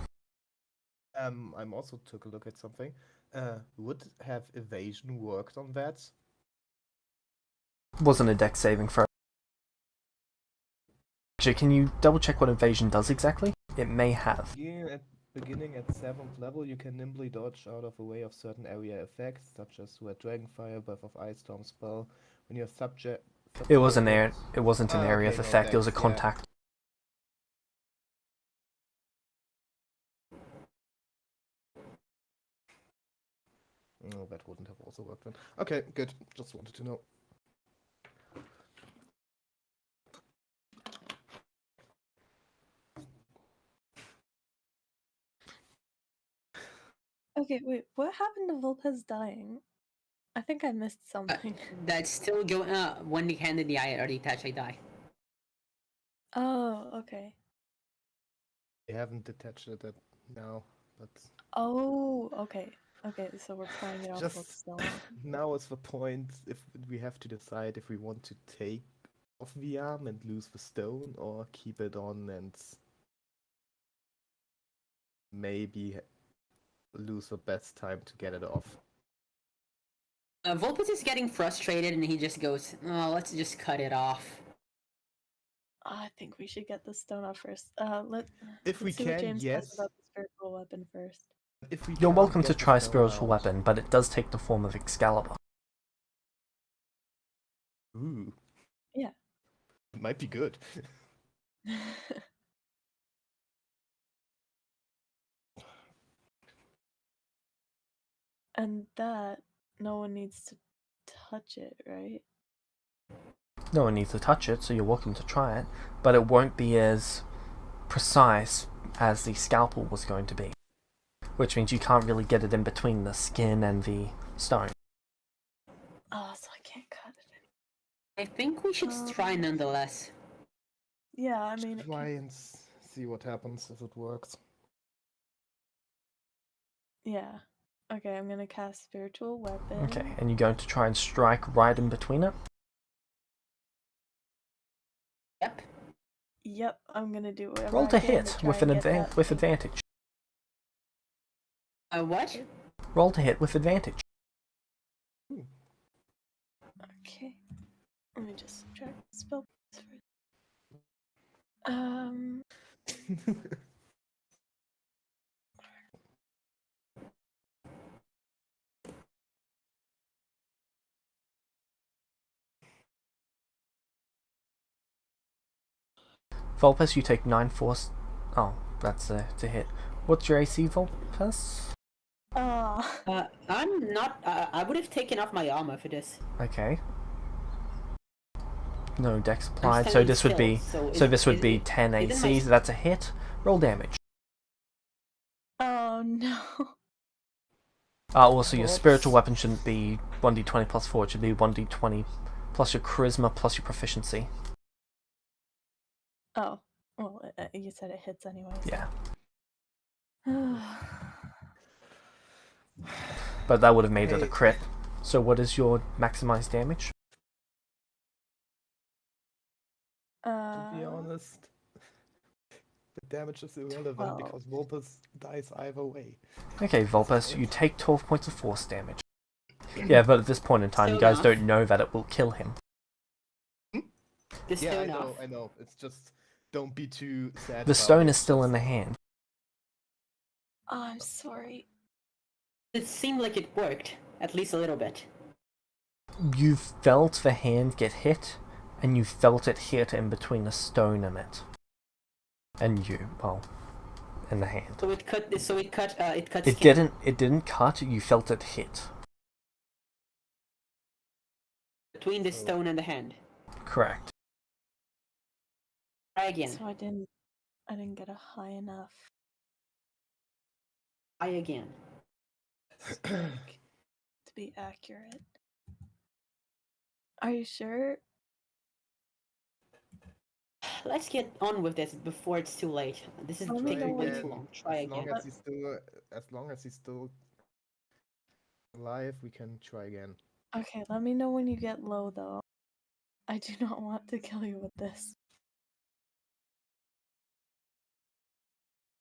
Speaker 4: I'm also took a look at something. Would have evasion worked on that?
Speaker 2: Wasn't a dex saving throw. Actually, can you double check what evasion does exactly? It may have.
Speaker 4: Beginning at 7th level, you can nimbly dodge out of the way of certain area effects, such as Red Dragonfire, Breath of Ice Storm spell. When you're subject.
Speaker 2: It wasn't It wasn't an
Speaker 4: Ah,
Speaker 2: area
Speaker 4: okay,
Speaker 2: of
Speaker 4: no,
Speaker 2: effect. It was a
Speaker 4: dex, yeah.
Speaker 2: contact.
Speaker 4: No, that wouldn't have also worked then. Okay, good. Just wanted to know.
Speaker 3: Okay, wait. What happened to Volpez dying? I think I missed something.
Speaker 9: That's still going. When the hand in the eye are detached, I die.
Speaker 3: Oh, okay.
Speaker 4: I haven't detached it now, but
Speaker 3: Oh, okay. Okay, so we're playing it off book
Speaker 4: just
Speaker 3: still.
Speaker 4: now is the point if we have to decide if we want to take off the arm and lose the stone, or keep it on and maybe lose the best time to get it off.
Speaker 9: Volpus is getting frustrated and he just goes, "Oh, let's just cut it off."
Speaker 3: I think we should get the stone off first.
Speaker 4: If we
Speaker 3: Let's see what
Speaker 4: can,
Speaker 3: James
Speaker 4: yes.
Speaker 3: says about the spiritual weapon first.
Speaker 4: If we
Speaker 2: You're
Speaker 4: can't
Speaker 2: welcome to
Speaker 4: get the
Speaker 2: try
Speaker 4: stone
Speaker 2: spiritual
Speaker 4: out-
Speaker 2: weapon, but it does take the form of Excalibur.
Speaker 4: Ooh,
Speaker 3: Yeah.
Speaker 4: it might be good.
Speaker 3: And that, no one needs to touch it, right?
Speaker 2: No one needs to touch it, so you're welcome to try it, but it won't be as precise as the scalpel was going to be. Which means you can't really get it in between the skin and the stone.
Speaker 3: Oh, so I can't cut it.
Speaker 9: I think we should try nonetheless.
Speaker 3: Yeah, I mean,
Speaker 4: Try and see what happens if it works.
Speaker 3: yeah. Okay, I'm gonna cast spiritual weapon.
Speaker 2: Okay, and you're going to try and strike right in between it?
Speaker 9: Yep.
Speaker 3: Yep, I'm gonna do whatever
Speaker 2: Roll
Speaker 3: I
Speaker 2: to
Speaker 3: can
Speaker 2: hit
Speaker 3: try
Speaker 2: with
Speaker 3: and
Speaker 2: an
Speaker 3: get that
Speaker 2: with
Speaker 3: thing.
Speaker 2: advantage.
Speaker 9: What?
Speaker 2: Roll to hit with advantage.
Speaker 3: Okay. Let me just subtract the spell points first.
Speaker 2: Volpes, you take 9 force. Oh, that's to hit. What's your AC, Volpes?
Speaker 9: I'm not. I would have taken off my armor for this.
Speaker 2: Okay. No dex applied, so
Speaker 9: standing
Speaker 2: this would be
Speaker 9: still,
Speaker 2: so
Speaker 9: is-
Speaker 2: this would
Speaker 9: is
Speaker 2: be
Speaker 9: it-
Speaker 2: 10
Speaker 9: isn't
Speaker 2: AC.
Speaker 9: my-
Speaker 2: So that's a hit. Roll damage.
Speaker 3: Oh no.
Speaker 2: Also, your
Speaker 4: Oops.
Speaker 2: spiritual weapon shouldn't be 1d20 plus 4. It should be 1d20 plus your charisma plus your proficiency.
Speaker 3: Oh. Well, you said it hits anyway. So.
Speaker 2: Yeah,
Speaker 3: Yeah.
Speaker 2: but that would have made it a
Speaker 4: Hey.
Speaker 2: crit. So what is your maximized damage?
Speaker 4: To be honest, The damage is irrelevant
Speaker 3: 12.
Speaker 4: because Vulpes dies either way.
Speaker 2: Okay, Vulpes, you take 12 points of force damage. Yeah, but at this point in time,
Speaker 9: Still
Speaker 2: you guys
Speaker 9: enough.
Speaker 2: don't know that it will kill him.
Speaker 9: This
Speaker 4: Yeah,
Speaker 9: still
Speaker 4: I
Speaker 9: enough.
Speaker 4: know, I know. It's just don't be too sad.
Speaker 2: The
Speaker 4: about
Speaker 2: stone
Speaker 4: it.
Speaker 2: is still in the hand.
Speaker 3: Oh, I'm sorry.
Speaker 9: It seemed like it worked, at least a little bit.
Speaker 2: You felt the hand get hit, and you felt it hit in between the stone and it. And you, well, in the hand.
Speaker 9: So it cut. It cut.
Speaker 2: It
Speaker 9: skin.
Speaker 2: didn't cut, you felt it hit.
Speaker 9: Between the stone and the hand.
Speaker 2: Correct.
Speaker 9: Try again.
Speaker 3: So I didn't get a high enough.
Speaker 9: Try again.
Speaker 3: To be accurate. Are you sure?
Speaker 9: Let's get on with this before it's too late. This is
Speaker 3: Let me
Speaker 9: taking
Speaker 3: know
Speaker 9: way
Speaker 3: when-
Speaker 9: too long. Try
Speaker 4: As
Speaker 9: again.
Speaker 4: long as he's still alive, we can try again.
Speaker 3: Okay, let me know when you get low though. I do not want to kill you with this.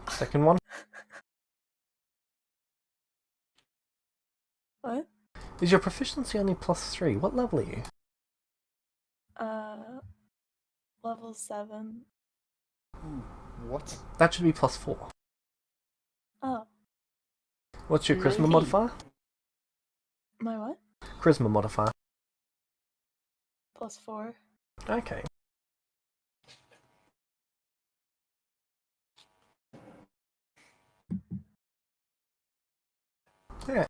Speaker 2: Second one.
Speaker 3: What?
Speaker 2: Is your proficiency only +3? What level are you?
Speaker 3: Level 7.
Speaker 4: What?
Speaker 2: That should be +4.
Speaker 3: Oh,
Speaker 2: What's your charisma
Speaker 9: 19.
Speaker 2: modifier?
Speaker 3: my what?
Speaker 2: Charisma modifier.
Speaker 3: +4.
Speaker 2: Okay. Yeah.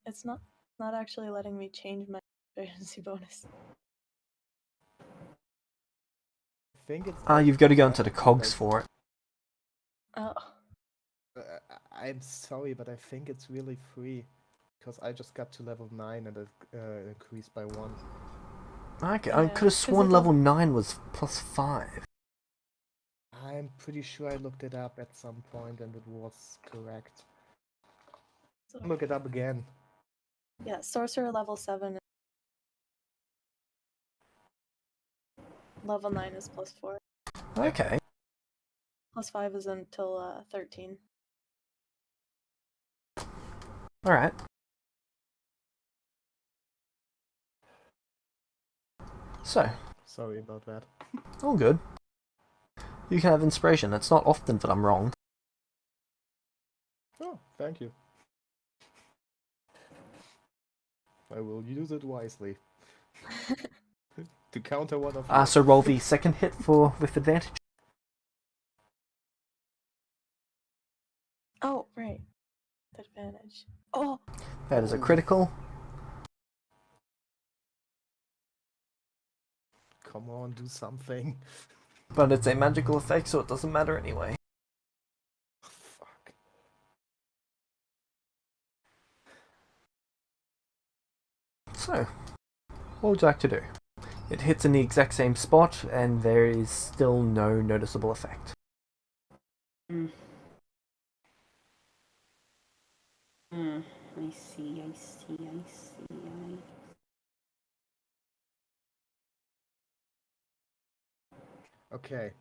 Speaker 3: It's not actually letting me change my efficiency bonus.
Speaker 4: I think it's.
Speaker 2: You've got to go into the cogs for it.
Speaker 3: Oh,
Speaker 4: I'm sorry, but I think it's really free. Because I just got to level 9 and it increased by 1.
Speaker 2: Okay, I
Speaker 3: Yeah,
Speaker 2: could have
Speaker 3: 'cause
Speaker 2: sworn
Speaker 3: it
Speaker 2: level
Speaker 3: doesn't-
Speaker 2: 9 was +5.
Speaker 4: I'm pretty sure I looked it up at some point and it was correct.
Speaker 3: so-
Speaker 4: Look it up again.
Speaker 3: yeah, sorcerer level 7. Level 9 is +4.
Speaker 2: Okay.
Speaker 3: +5 is until 13.
Speaker 2: Alright. So,
Speaker 4: Sorry about that.
Speaker 2: all good. You can have inspiration. It's not often that I'm wrong.
Speaker 4: Oh, thank you. I will use it wisely. To counter one of yours.
Speaker 2: So roll the second hit with advantage.
Speaker 3: Oh, right. Advantage. Oh,
Speaker 2: That is a critical.
Speaker 4: Come on, do something.
Speaker 2: But it's a magical effect, so it doesn't matter anyway.
Speaker 4: Fuck.
Speaker 2: So, what would you like to do? It hits in the exact same spot, and there is still no noticeable effect.
Speaker 9: I see.
Speaker 4: Okay.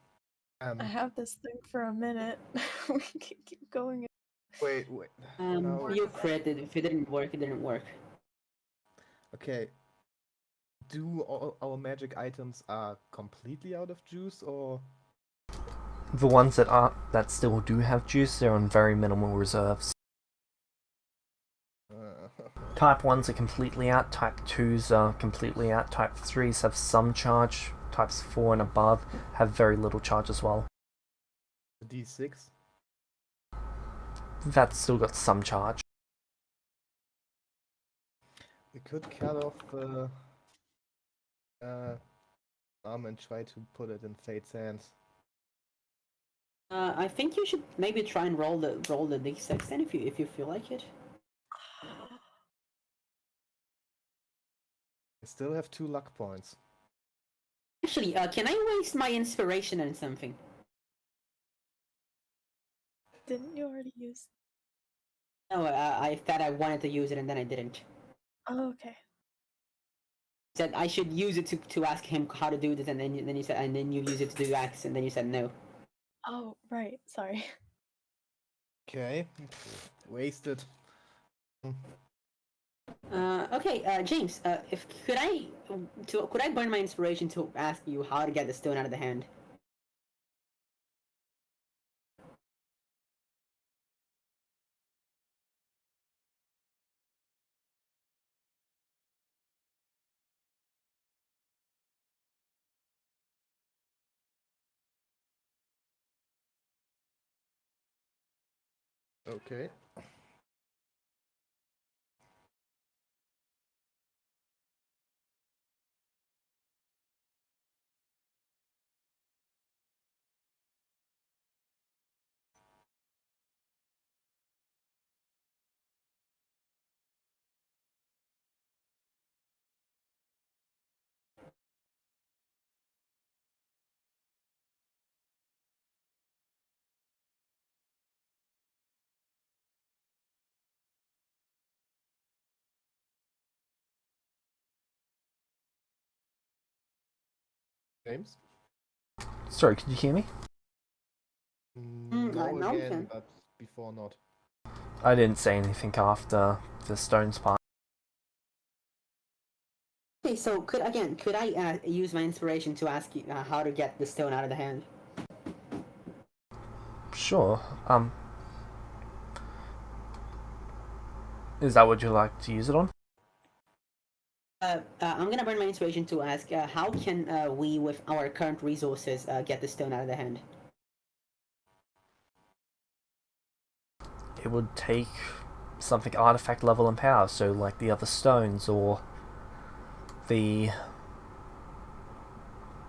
Speaker 3: I have this thing for a minute. We can keep going.
Speaker 4: Wait. No.
Speaker 9: You credit. If it didn't work, it didn't work.
Speaker 4: Okay. Do all our magic items are completely out of juice, or
Speaker 2: The ones that still do have juice, they're on very minimal reserves. Type 1s are completely out, Type 2s are completely out, Type 3s have some charge, Types 4 and above have very little charge as well.
Speaker 4: the D6?
Speaker 2: That's still got some charge.
Speaker 4: We could cut off the arm and try to put it in Fate's hands.
Speaker 9: I think you should maybe try and roll the d6 then if you feel like it.
Speaker 4: I still have 2 luck points.
Speaker 9: Actually, can I waste my inspiration on something?
Speaker 3: Didn't you already use?
Speaker 9: No, I thought I wanted to use it and then I didn't.
Speaker 3: Oh, okay.
Speaker 9: said I should use it to ask him how to do this, and then you said, and then you use it to do X, and then you said no.
Speaker 3: Oh, right. Sorry.
Speaker 4: Okay. Wasted.
Speaker 9: Okay, James. If could I burn my inspiration to ask you how to get the stone out of the hand?
Speaker 4: Okay. James?
Speaker 2: Sorry, could you hear me?
Speaker 4: No,
Speaker 9: now we
Speaker 4: again,
Speaker 9: can.
Speaker 4: but before not.
Speaker 2: I didn't say anything after the stones part.
Speaker 9: Okay, so could I use my inspiration to ask you how to get the stone out of the hand?
Speaker 2: Sure. Is that what you'd like to use it on?
Speaker 9: I'm gonna burn my inspiration to ask how can we, with our current resources, get the stone out of the hand?
Speaker 2: It would take something artifact level and power, so like the other stones, or the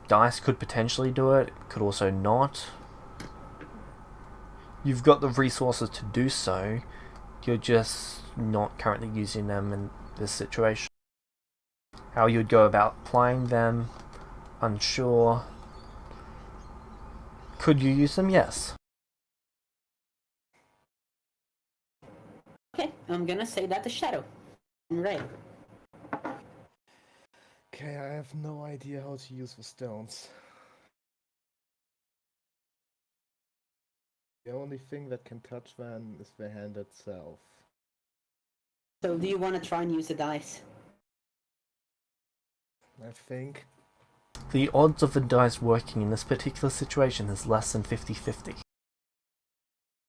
Speaker 2: dice could potentially do it, could also not. You've got the resources to do so, you're just not currently using them in this situation. How you'd go about applying them, unsure. Could you use them? Yes.
Speaker 9: Okay, I'm gonna say that to Shadow. Right.
Speaker 4: Okay, I have no idea how to use the stones. The only thing that can touch them is the hand itself.
Speaker 9: So do you want to try and use the dice?
Speaker 4: I think.
Speaker 2: The odds of the dice working in this particular situation is less than 50-50.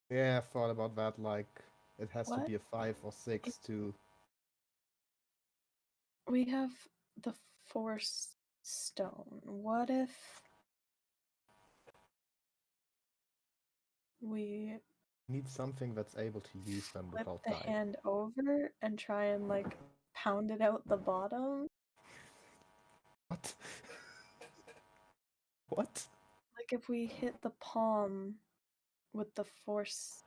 Speaker 4: Yeah, I thought about that, like, it has to
Speaker 3: What?
Speaker 4: be a 5 or 6 to...
Speaker 3: We have the force stone. What if we
Speaker 4: Need something that's able to use them
Speaker 3: flip
Speaker 4: without
Speaker 3: the
Speaker 4: dying.
Speaker 3: hand over and try and like pound it out the bottom?
Speaker 4: What? What?
Speaker 3: Like if we hit the palm with the force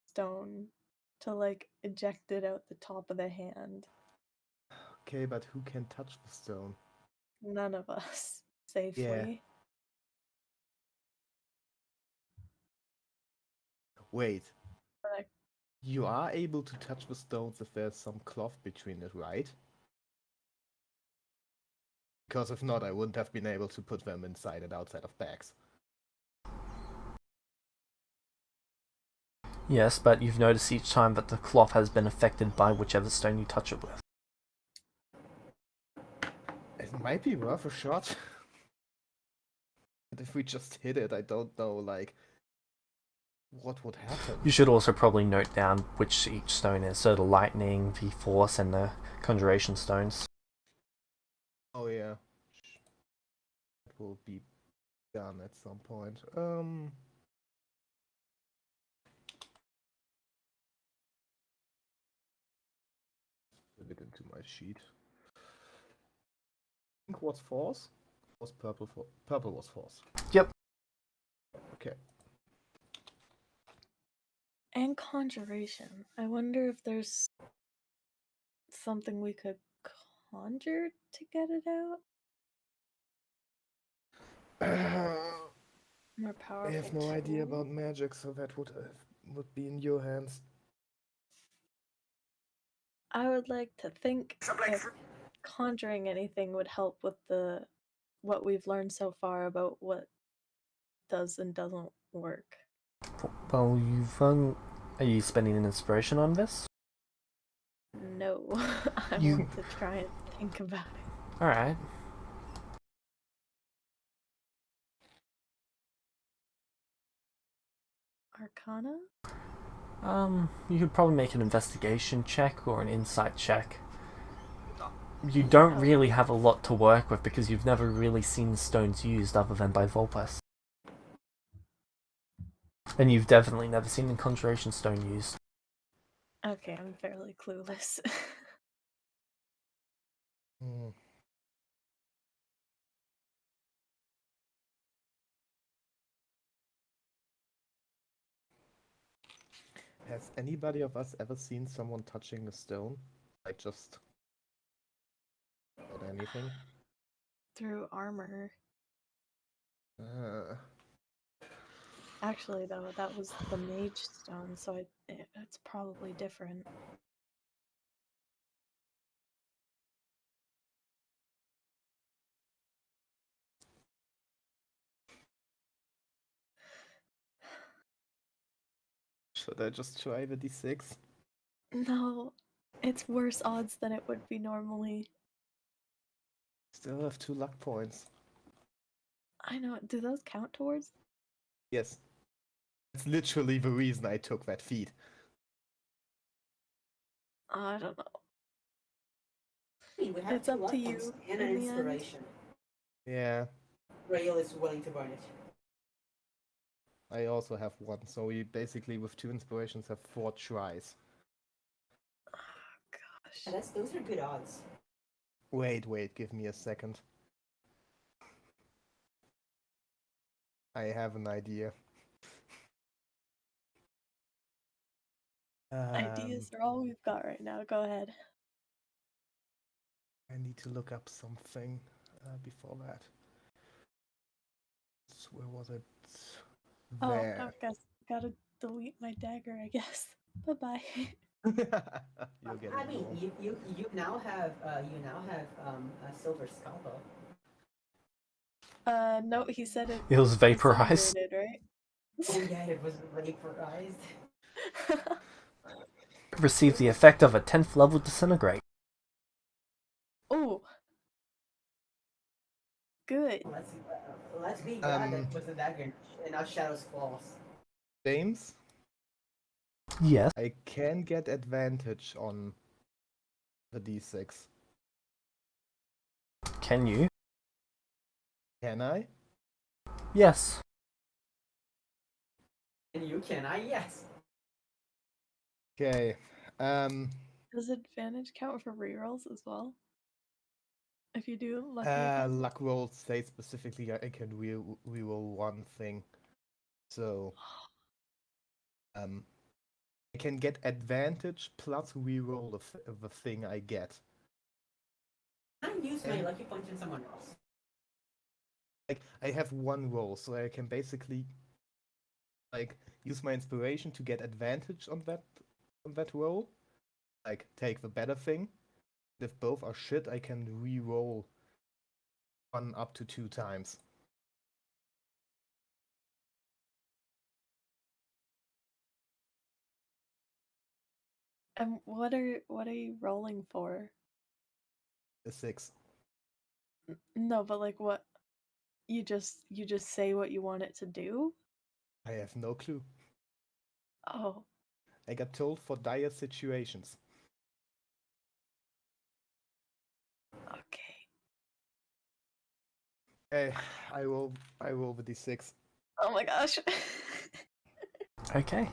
Speaker 3: stone to like eject it out the top of the hand.
Speaker 4: Okay, but who can touch the stone?
Speaker 3: None of us safely.
Speaker 4: Wait,
Speaker 3: But I,
Speaker 4: you are able to touch the stones if there's some cloth between it, right? Because if not, I wouldn't have been able to put them inside and outside of bags.
Speaker 2: Yes, but you've noticed each time that the cloth has been affected by whichever stone you touch it with.
Speaker 4: It might be worth a shot. But if we just hit it, I don't know, like, what would happen?
Speaker 2: You should also probably note down which each stone is, so the lightning, the force, and the conjuration stones.
Speaker 4: Oh yeah. That will be done at some point. Put it into my sheet. Pink was force. Was purple for purple was force.
Speaker 2: Yep.
Speaker 4: Okay.
Speaker 3: and conjuration. I wonder if there's something we could conjure to get it out. More
Speaker 4: I
Speaker 3: powerful.
Speaker 4: have no idea
Speaker 3: tool.
Speaker 4: about magic, so that would be in your hands.
Speaker 3: I would like to think if conjuring anything would help with what we've learned so far about what does and doesn't work.
Speaker 2: Well, are you spending an inspiration on this?
Speaker 3: No, I
Speaker 2: You-
Speaker 3: want to try and think about it.
Speaker 2: Alright.
Speaker 3: Arcana?
Speaker 2: You could probably make an investigation check or an insight check. You don't really have a lot to work with because you've never really seen stones used other than by Vulpes. And you've definitely never seen a conjuration stone used.
Speaker 3: Okay, I'm fairly clueless.
Speaker 4: Hmm. Has anybody of us ever seen someone touching a stone? Like just without anything?
Speaker 3: Through armor.
Speaker 4: Uh,
Speaker 3: Actually, though, that was the mage stone, so it's probably different.
Speaker 4: should I just try the d6?
Speaker 3: No, it's worse odds than it would be normally.
Speaker 4: Still have 2 luck points.
Speaker 3: I know. Do those count towards?
Speaker 4: Yes. That's literally the reason I took that feat.
Speaker 3: I don't know.
Speaker 9: We have
Speaker 3: It's
Speaker 9: two
Speaker 3: up
Speaker 9: luck
Speaker 3: to
Speaker 9: points
Speaker 3: you
Speaker 9: and
Speaker 3: in
Speaker 9: an
Speaker 3: the end.
Speaker 9: inspiration.
Speaker 4: Yeah,
Speaker 9: Rael is willing to burn it.
Speaker 4: I also have 1, so we basically with 2 inspirations have 4 tries.
Speaker 3: Gosh.
Speaker 9: Those are good odds.
Speaker 4: Wait, give me a second. I have an idea.
Speaker 3: Ideas are all we've got right now. Go ahead.
Speaker 4: I need to look up something before that. Where was it?
Speaker 3: Oh,
Speaker 4: There.
Speaker 3: I guess gotta delete my dagger, I guess. Bye bye.
Speaker 4: You'll get
Speaker 9: I
Speaker 4: it
Speaker 9: mean,
Speaker 4: wrong.
Speaker 9: you now have a silver scalpel.
Speaker 3: No, he said it.
Speaker 2: It was vaporized.
Speaker 3: disintegrated, right?
Speaker 9: Oh yeah, it was vaporized.
Speaker 2: Receive the effect of a 10th level disintegrate.
Speaker 3: Oh. Good.
Speaker 9: Let's be glad that was the dagger and not Shadow's claws.
Speaker 4: James,
Speaker 2: Yes.
Speaker 4: I can get advantage on the d6.
Speaker 2: Can you?
Speaker 4: Can I?
Speaker 2: Yes.
Speaker 9: And you can, yes.
Speaker 4: Okay.
Speaker 3: Does advantage count for rerolls as well? If you do lucky attack?
Speaker 4: Luck rolls say specifically I can reroll 1 thing. So I can get advantage plus reroll the thing I get.
Speaker 9: Can I use my lucky point on someone else?
Speaker 4: Like I have 1 roll, so I can basically like use my inspiration to get advantage on that roll. Like take the better thing. If both are shit, I can re-roll 1 up to 2 times.
Speaker 3: And what are you rolling for?
Speaker 4: A 6.
Speaker 3: No, but like what? You just say what you want it to do?
Speaker 4: I have no clue.
Speaker 3: Oh.
Speaker 4: I got told for dire situations.
Speaker 3: Okay.
Speaker 4: Hey, I roll the d6.
Speaker 3: Oh my gosh.
Speaker 2: Okay.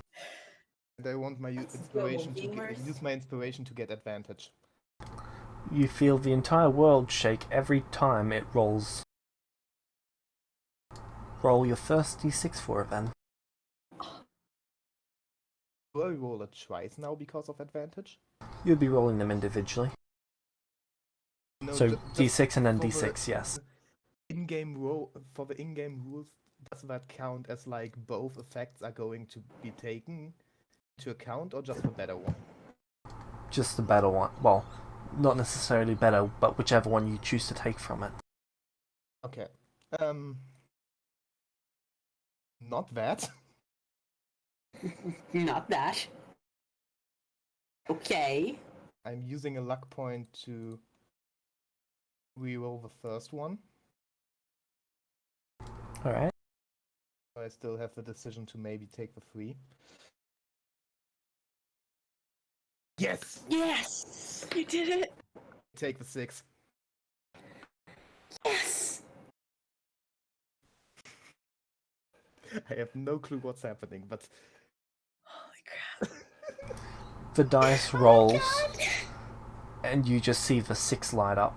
Speaker 4: And I want my inspiration to use my inspiration to get advantage.
Speaker 2: You feel the entire world shake every time it rolls. Roll your first d6 for it then.
Speaker 4: Do I roll it twice now because of advantage?
Speaker 2: You'll be rolling them individually.
Speaker 4: No,
Speaker 2: So
Speaker 4: just
Speaker 2: d6 and then
Speaker 4: for
Speaker 2: d6, yes.
Speaker 4: In-game roll for the in-game rules, does that count as like both effects are going to be taken into account, or just the better one?
Speaker 2: Just the better one. Well, not necessarily better, but whichever one you choose to take from it.
Speaker 4: Okay. Not that.
Speaker 9: Not that. Okay.
Speaker 4: I'm using a luck point to reroll the first one.
Speaker 2: Alright.
Speaker 4: I still have the decision to maybe take the 3. Yes!
Speaker 3: Yes! You did it!
Speaker 4: Take the 6.
Speaker 9: Yes.
Speaker 4: I have no clue what's happening, but
Speaker 3: Holy crap.
Speaker 2: The dice rolls, and you just see the 6 light up.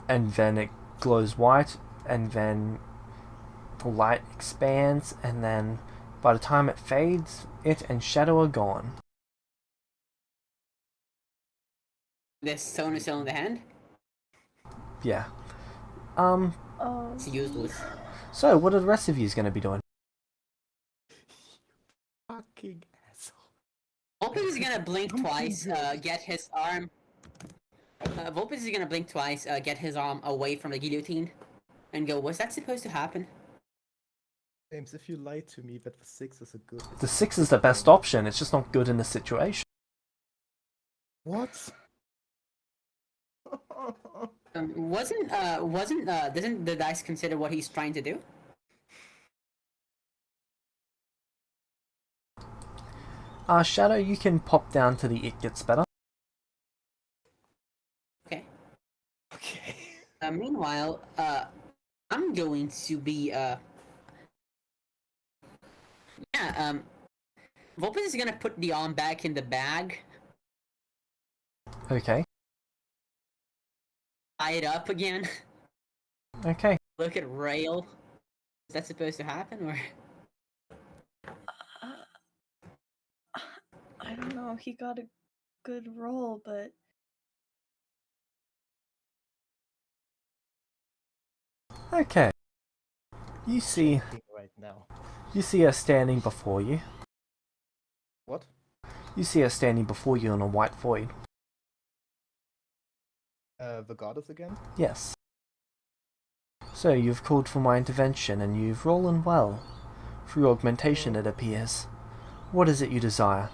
Speaker 2: And then it glows white, and then the light expands, and then by the time it fades, it and Shadow are gone.
Speaker 9: This stone is still in the hand.
Speaker 2: Yeah.
Speaker 3: Oh.
Speaker 9: It's useless.
Speaker 2: So, what are the rest of you going to be doing?
Speaker 4: fucking asshole.
Speaker 9: Vulpes is gonna blink twice, get his arm. Vulpes is gonna blink twice, get his arm away from the guillotine, and go, was that supposed to happen?
Speaker 4: James, if you lied to me that the 6 is a good...
Speaker 2: The 6 is the best option, it's just not good in this situation.
Speaker 4: What?
Speaker 9: Doesn't the dice consider what he's trying to do?
Speaker 2: Shadow, you can pop down to the It Gets Better.
Speaker 9: Okay.
Speaker 4: Okay.
Speaker 9: Meanwhile, I'm going to be, Vulpes is gonna put the arm back in the bag,
Speaker 2: Okay.
Speaker 9: tie it up again,
Speaker 2: Okay.
Speaker 9: look at Rail. Is that supposed to happen, or?
Speaker 3: I don't know. He got a good roll, but
Speaker 2: Okay. You see
Speaker 4: Right now.
Speaker 2: her standing before you.
Speaker 4: What?
Speaker 2: You see her standing before you in a white void.
Speaker 4: The goddess again?
Speaker 2: Yes. So you've called for my intervention and you've rollen well. Through augmentation, it appears. What is it you desire?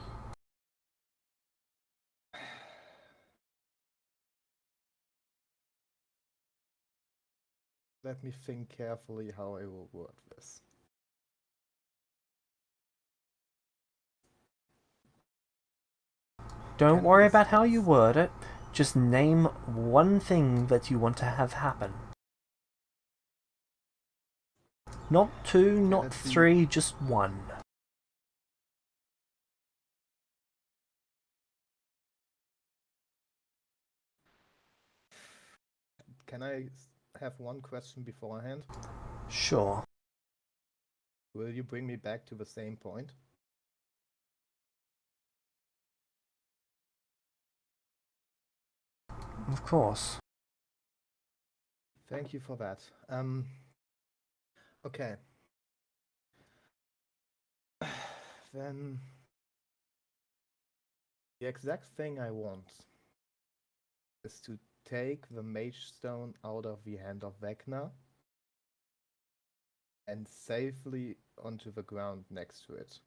Speaker 4: Let me think carefully how I will word this.
Speaker 2: Don't
Speaker 4: Can I
Speaker 2: worry about how you
Speaker 4: discuss?
Speaker 2: word it. Just name one thing that you want to have happen. Not 2, not
Speaker 4: it be-
Speaker 2: 3, just 1.
Speaker 4: Can I have one question beforehand?
Speaker 2: Sure.
Speaker 4: Will you bring me back to the same point?
Speaker 2: Of course.
Speaker 4: Thank you for that. Okay. Then the exact thing I want is to take the mage stone out of the hand of Vecna and safely onto the ground next to it.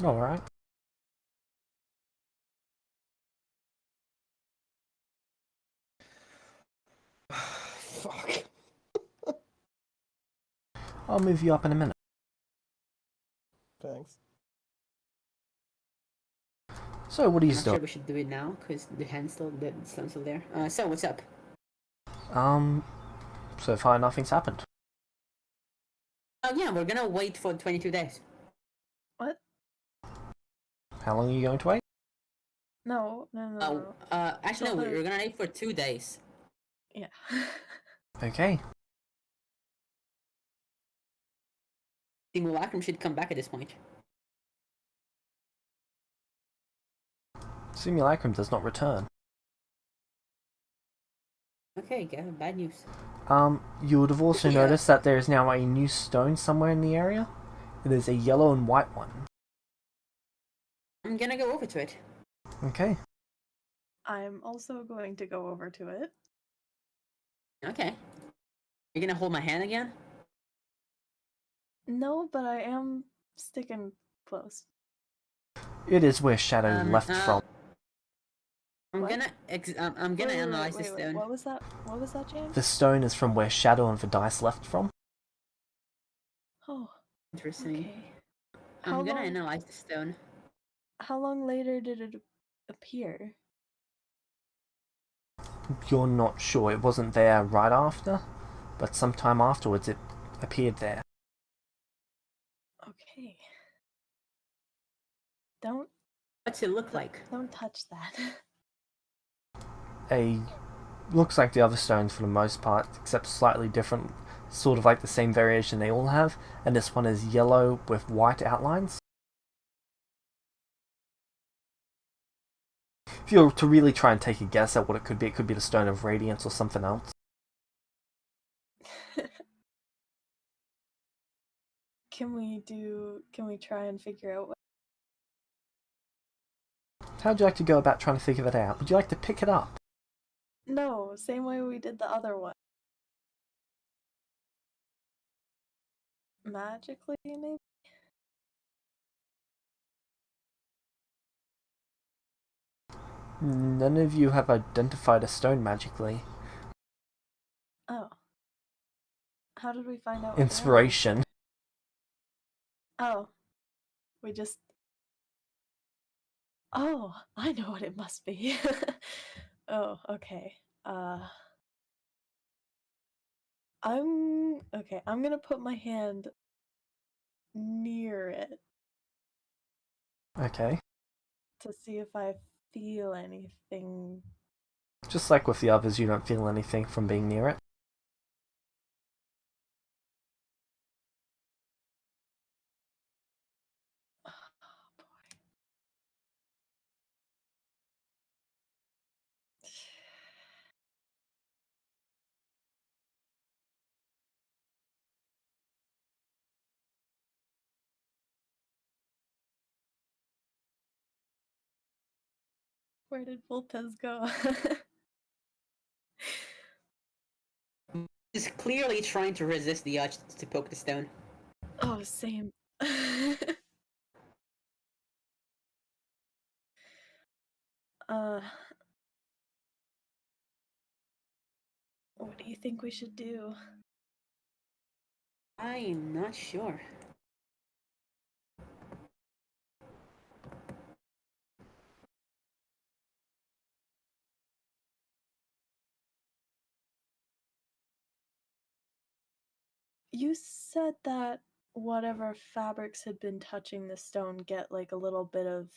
Speaker 2: Alright.
Speaker 4: Fuck.
Speaker 2: I'll move you up in a minute.
Speaker 4: Thanks.
Speaker 2: So what are you
Speaker 9: I'm not
Speaker 2: still?
Speaker 9: sure we should do it now, because the stone's still there. So what's up?
Speaker 2: So far nothing's happened.
Speaker 9: Yeah, we're gonna wait for 22 days.
Speaker 3: what?
Speaker 2: How long are you going to wait?
Speaker 3: No.
Speaker 9: Actually, no,
Speaker 3: Don't
Speaker 9: we're gonna wait for 2 days.
Speaker 3: Yeah.
Speaker 2: Okay.
Speaker 9: Simulacrum should come back at this point.
Speaker 2: Simulacrum does not return.
Speaker 9: Okay, bad news.
Speaker 2: You would have also
Speaker 9: Yeah.
Speaker 2: noticed that there is now a new stone somewhere in the area. It is a yellow and white one.
Speaker 9: I'm gonna go over to it.
Speaker 2: Okay.
Speaker 3: I'm also going to go over to it.
Speaker 9: Okay. You're gonna hold my hand again?
Speaker 3: No, but I am sticking close.
Speaker 2: It is where Shadow left from.
Speaker 9: I'm
Speaker 3: What?
Speaker 9: gonna analyze the stone.
Speaker 3: What was that? What was that, James?
Speaker 2: The stone is from where Shadow and the dice left from.
Speaker 3: Oh,
Speaker 9: Interesting.
Speaker 3: okay.
Speaker 9: I'm gonna analyze the stone.
Speaker 3: How long later did it appear?
Speaker 2: You're not sure. It wasn't there right after, but sometime afterwards it appeared there.
Speaker 3: Okay. Don't.
Speaker 9: What's it look like?
Speaker 3: Don't touch that.
Speaker 2: Looks like the other stones for the most part, except slightly different, sort of like the same variation they all have, and this one is yellow with white outlines. If you were to really try and take a guess at what it could be the Stone of Radiance or something else.
Speaker 3: Can we try and figure out what?
Speaker 2: How'd you like to go about trying to figure that out? Would you like to pick it up?
Speaker 3: No, same way we did the other one. Magically, maybe?
Speaker 2: None of you have identified a stone magically.
Speaker 3: Oh. How did we find out?
Speaker 2: Inspiration.
Speaker 3: Oh. We just... Oh, I know what it must be. Oh, okay. I'm gonna put my hand near it.
Speaker 2: Okay.
Speaker 3: To see if I feel anything.
Speaker 2: Just like with the others, you don't feel anything from being near it.
Speaker 3: Oh, boy. Where did Vulpes go?
Speaker 9: He's clearly trying to resist the urge to poke the stone.
Speaker 3: Oh, same. What do you think we should do?
Speaker 9: I'm not sure.
Speaker 3: You said that whatever fabrics had been touching the stone get like a little bit of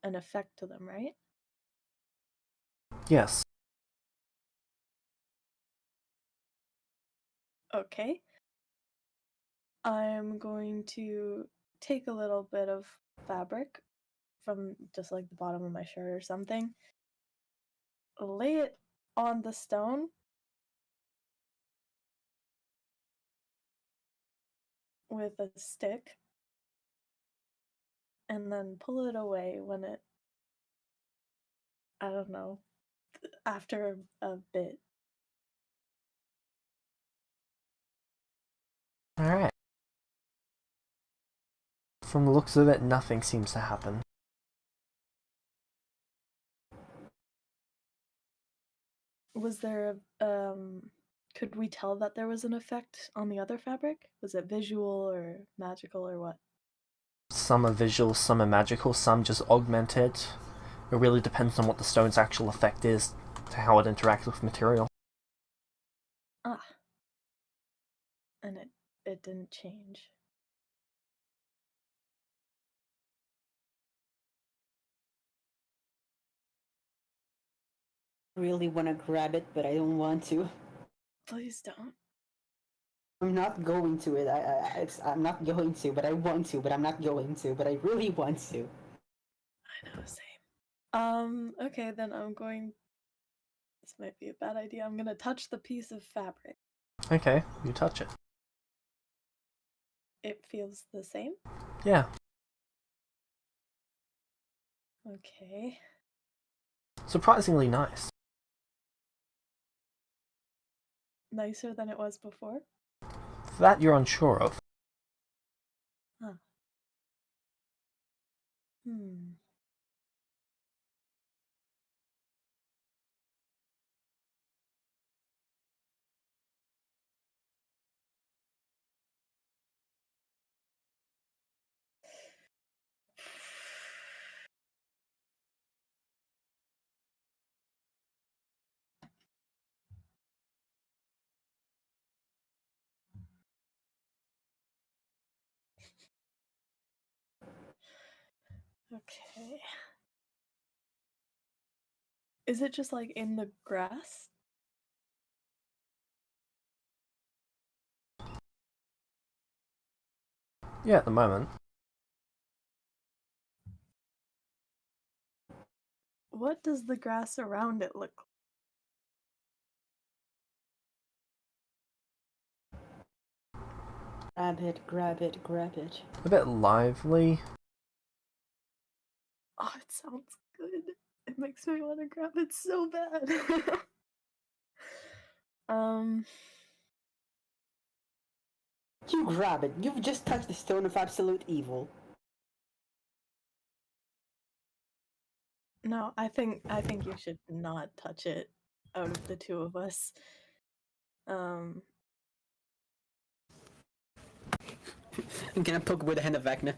Speaker 3: an effect to them, right?
Speaker 2: Yes.
Speaker 3: Okay. I'm going to take a little bit of fabric from just like the bottom of my shirt or something, lay it on the stone, with a stick, and then pull it away when it, I don't know, after a bit.
Speaker 2: Alright. From the looks of it, nothing seems to happen.
Speaker 3: Was there could we tell that there was an effect on the other fabric? Was it visual or magical or what?
Speaker 2: Some are visual, some are magical, some just augment it. It really depends on what the stone's actual effect is to how it interacts with material.
Speaker 3: Ah. And it didn't change.
Speaker 9: I really want to grab it, but I don't want to.
Speaker 3: Please don't.
Speaker 9: I'm not going to it. I'm not going to, but I want to, but I'm not going to, but I really want to.
Speaker 3: I know, same. Okay, then I'm going This might be a bad idea. I'm gonna touch the piece of fabric.
Speaker 2: Okay, you touch it.
Speaker 3: It feels the same?
Speaker 2: Yeah.
Speaker 3: Okay.
Speaker 2: Surprisingly nice.
Speaker 3: Nicer than it was before?
Speaker 2: That you're unsure of.
Speaker 3: Huh. Hmm. Okay. Is it just like in the grass?
Speaker 2: Yeah, at the moment.
Speaker 3: What does the grass around it look like?
Speaker 9: Grab it, grab it, grab it.
Speaker 2: A bit lively.
Speaker 3: Oh, it sounds good. It makes me want to grab it so bad.
Speaker 9: You grab it. You've just touched the stone of absolute evil.
Speaker 3: No, I think you should not touch it out of the two of us.
Speaker 9: I'm gonna poke with the hand of Vecna.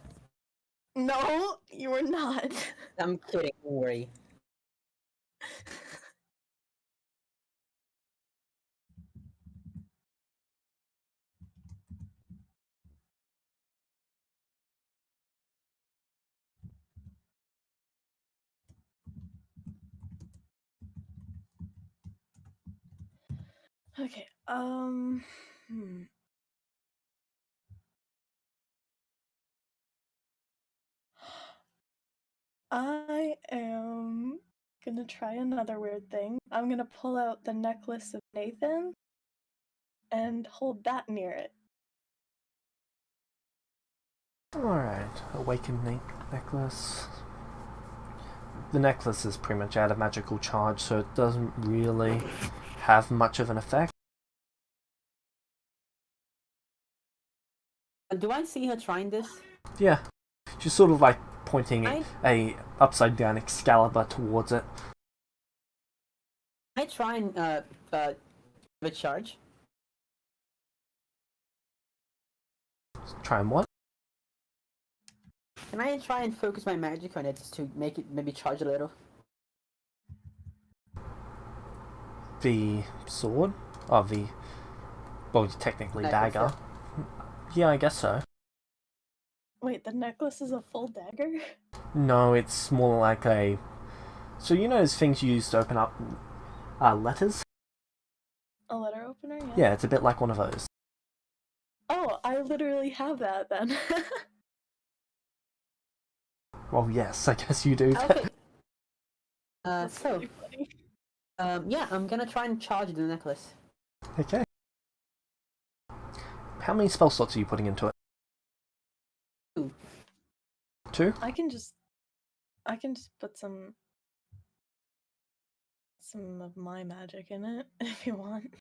Speaker 3: No, you are not.
Speaker 9: I'm kidding, don't worry.
Speaker 3: Okay, I am gonna try another weird thing. I'm gonna pull out the necklace of Nathan and hold that near it.
Speaker 2: Alright, awakened necklace. The necklace is pretty much out of magical charge, so it doesn't really have much of an effect.
Speaker 9: Do I see her trying this?
Speaker 2: Yeah, she's sort of like pointing a upside down Excalibur towards it.
Speaker 9: I try and give it charge.
Speaker 2: Try and what?
Speaker 9: Can I try and focus my magic on it just to make it maybe charge a little?
Speaker 2: The sword? Oh, the... well, technically
Speaker 9: Necklace,
Speaker 2: dagger. Yeah, I guess so.
Speaker 3: Wait, the necklace is a full dagger?
Speaker 2: No, it's more like a... So you know those things you use to open up letters?
Speaker 3: A letter opener? Yeah.
Speaker 2: Yeah, it's a bit like one of those.
Speaker 3: Oh, I literally have that then.
Speaker 2: Well, yes, I guess you do.
Speaker 9: Okay.
Speaker 3: That's really funny.
Speaker 9: Yeah, I'm gonna try and charge the necklace.
Speaker 2: Okay. How many spell slots are you putting into it?
Speaker 9: 2.
Speaker 2: 2?
Speaker 3: I can just put some of my magic in it if you want.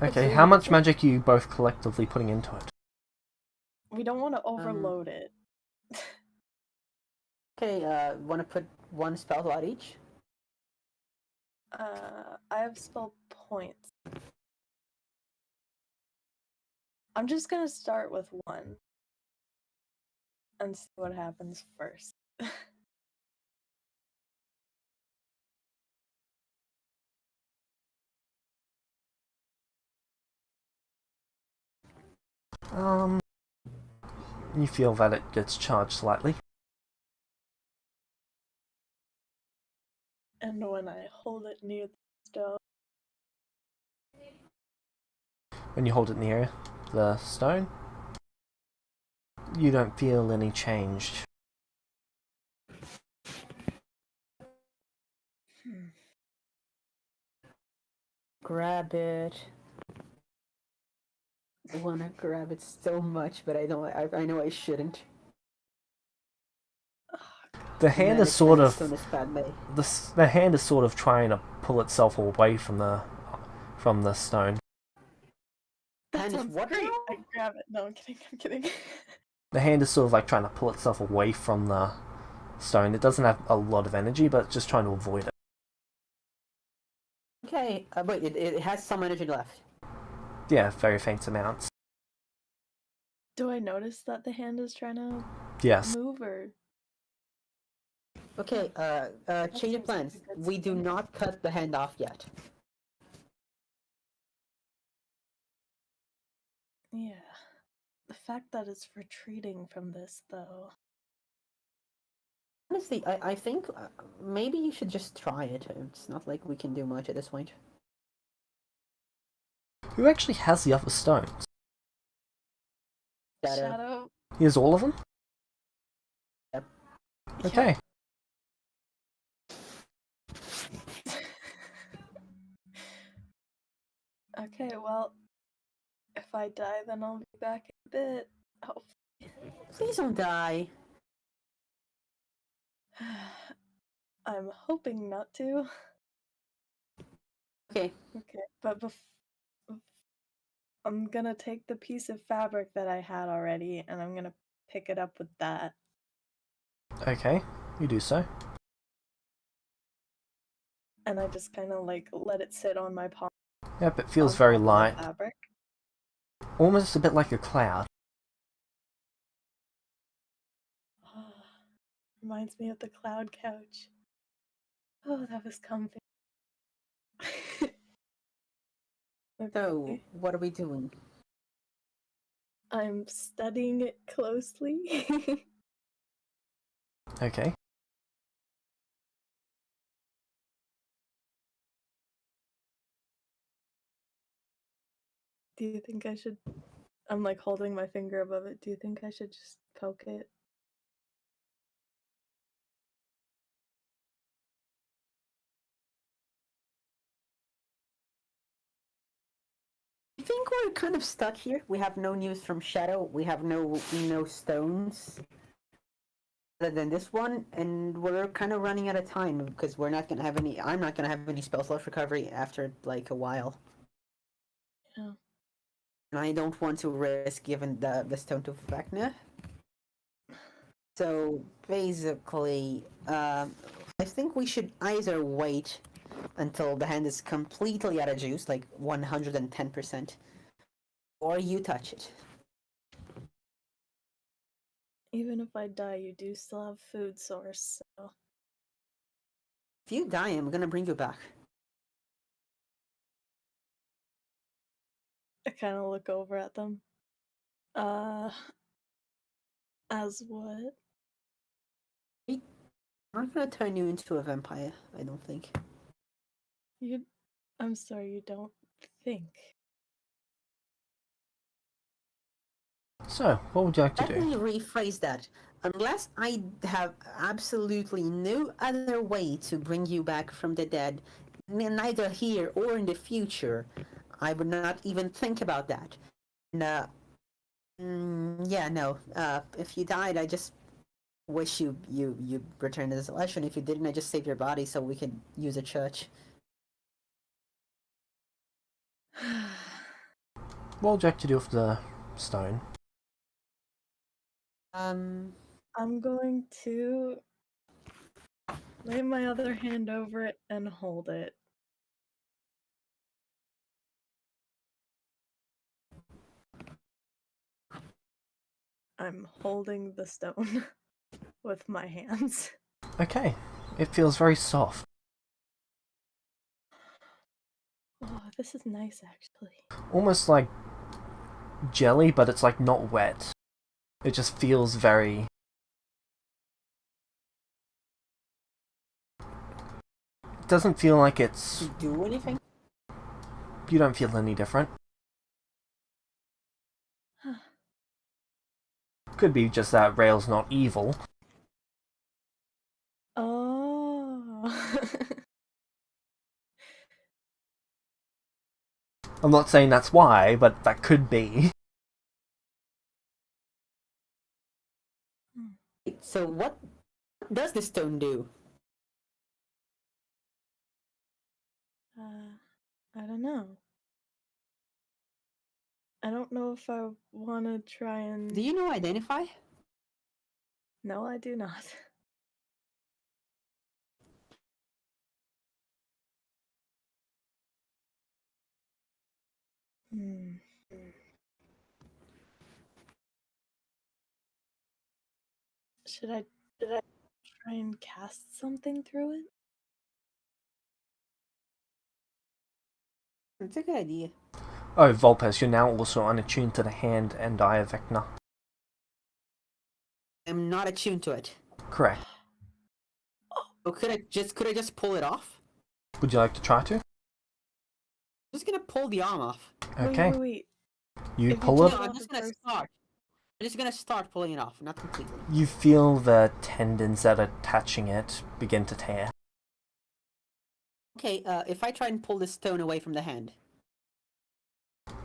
Speaker 2: Okay, how much magic are you both collectively putting into it?
Speaker 3: We don't want to overload it.
Speaker 9: Okay, wanna put 1 spell slot each?
Speaker 3: I have spell points. I'm just gonna start with 1 and see what happens first.
Speaker 2: You feel that it gets charged slightly.
Speaker 3: And when I hold it near the stone,
Speaker 2: When you hold it near the stone, you don't feel any change.
Speaker 9: Grab it. I wanna grab it so much, but I know I shouldn't.
Speaker 2: The hand is
Speaker 9: Managed
Speaker 2: sort
Speaker 9: to
Speaker 2: of
Speaker 9: stone is bad way.
Speaker 2: the hand is sort of trying to pull itself away from the stone.
Speaker 3: That
Speaker 9: And it's
Speaker 3: sounds
Speaker 9: what
Speaker 3: great.
Speaker 9: now?
Speaker 3: I grab it. No, I'm kidding. I'm kidding.
Speaker 2: The hand is sort of like trying to pull itself away from the stone. It doesn't have a lot of energy, but it's just trying to avoid it.
Speaker 9: Okay, but it has some energy left.
Speaker 2: Yeah, very faint amounts.
Speaker 3: Do I notice that the hand is trying to
Speaker 2: Yes.
Speaker 3: move or?
Speaker 9: Okay, change of
Speaker 3: seems like
Speaker 9: plans.
Speaker 3: a good
Speaker 9: We do
Speaker 3: sign.
Speaker 9: not cut the hand off yet.
Speaker 3: Yeah. The fact that it's retreating from this, though.
Speaker 9: Honestly, I think maybe you should just try it. It's not like we can do much at this point.
Speaker 2: Who actually has the other stones?
Speaker 3: Shadow.
Speaker 2: He has all of them?
Speaker 9: Yep.
Speaker 2: Okay.
Speaker 3: Okay, well, if I die, then I'll be back in a bit. Oh.
Speaker 9: Please don't die.
Speaker 3: I'm hoping not to.
Speaker 9: Okay.
Speaker 3: Okay, but I'm gonna take the piece of fabric that I had already, and I'm gonna pick it up with that.
Speaker 2: Okay, you do so.
Speaker 3: And I just kind of like let it sit on my palm.
Speaker 2: Yep, it feels
Speaker 3: on
Speaker 2: very
Speaker 3: top of the
Speaker 2: light.
Speaker 3: fabric.
Speaker 2: Almost a bit like a cloud.
Speaker 3: Reminds me of the cloud couch. Oh, that was comfy.
Speaker 9: So,
Speaker 3: Okay.
Speaker 9: what are we doing?
Speaker 3: I'm studying it closely.
Speaker 2: Okay.
Speaker 3: Do you think I should? I'm like holding my finger above it. Do you think I should just poke it?
Speaker 9: I think we're kind of stuck here. We have no news from Shadow. We have no stones other than this one, and we're kind of running out of time because we're not gonna have any. I'm not gonna have any spell slot recovery after like a while.
Speaker 3: Yeah.
Speaker 9: And I don't want to risk giving the stone to vecna. So basically, I think we should either wait until the hand is completely out of juice, like 110%, or you touch it.
Speaker 3: Even if I die, you do still have food source, so.
Speaker 9: If you die, I'm gonna bring you back.
Speaker 3: I kind of look over at them. As what?
Speaker 9: I'm not gonna turn you into a vampire, I don't think.
Speaker 3: I'm sorry, you don't think.
Speaker 2: So, what would you like to
Speaker 9: Let me
Speaker 2: do?
Speaker 9: rephrase that. Unless I have absolutely no other way to bring you back from the dead, neither here or in the future, I would not even think about that. And, yeah, no. If you died, I just wish you returned to the Celestia. If you didn't, I just save your body so we could use a church.
Speaker 2: What would you like to do with the stone?
Speaker 3: I'm going to lay my other hand over it and hold it. I'm holding the stone with my hands.
Speaker 2: Okay, it feels very soft.
Speaker 3: Oh, this is nice, actually.
Speaker 2: Almost like jelly, but it's like not wet. It just feels very... It doesn't feel like it's...
Speaker 9: Do anything?
Speaker 2: You don't feel any different. Could be just that Rail's not evil.
Speaker 3: Oh.
Speaker 2: I'm not saying that's why, but that could be.
Speaker 9: So what does the stone do?
Speaker 3: I don't know. I don't know if I want to try and.
Speaker 9: Do you know identify?
Speaker 3: No, I do not. Hmm. Should I try and cast something through it?
Speaker 9: That's a good idea.
Speaker 2: Oh, Volpes, you're now also unattuned to the hand and eye of vecna.
Speaker 9: I'm not attuned to it.
Speaker 2: Correct.
Speaker 9: So could I just pull it off?
Speaker 2: Would you like to try to?
Speaker 9: I'm just gonna pull the arm off.
Speaker 2: Okay.
Speaker 3: Wait.
Speaker 2: You
Speaker 3: If
Speaker 2: pull
Speaker 3: you
Speaker 2: it.
Speaker 3: pull
Speaker 9: No,
Speaker 3: it
Speaker 9: I'm
Speaker 3: off
Speaker 9: just
Speaker 3: the
Speaker 9: gonna
Speaker 3: first-
Speaker 9: start. I'm just gonna start pulling it off, not completely.
Speaker 2: You feel the tendons that are attaching it begin to tear.
Speaker 9: Okay, if I try and pull this stone away from the hand.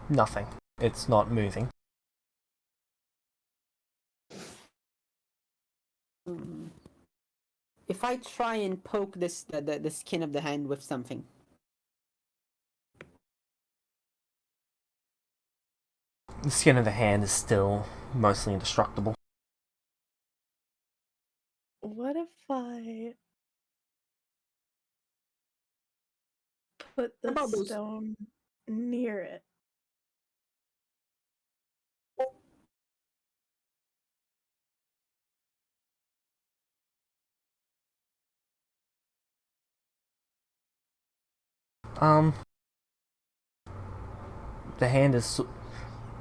Speaker 2: Nothing. It's not moving.
Speaker 9: If I try and poke the skin of the hand with something.
Speaker 2: The skin of the hand is still mostly indestructible.
Speaker 3: What if I put the
Speaker 9: about those-
Speaker 3: stone near it?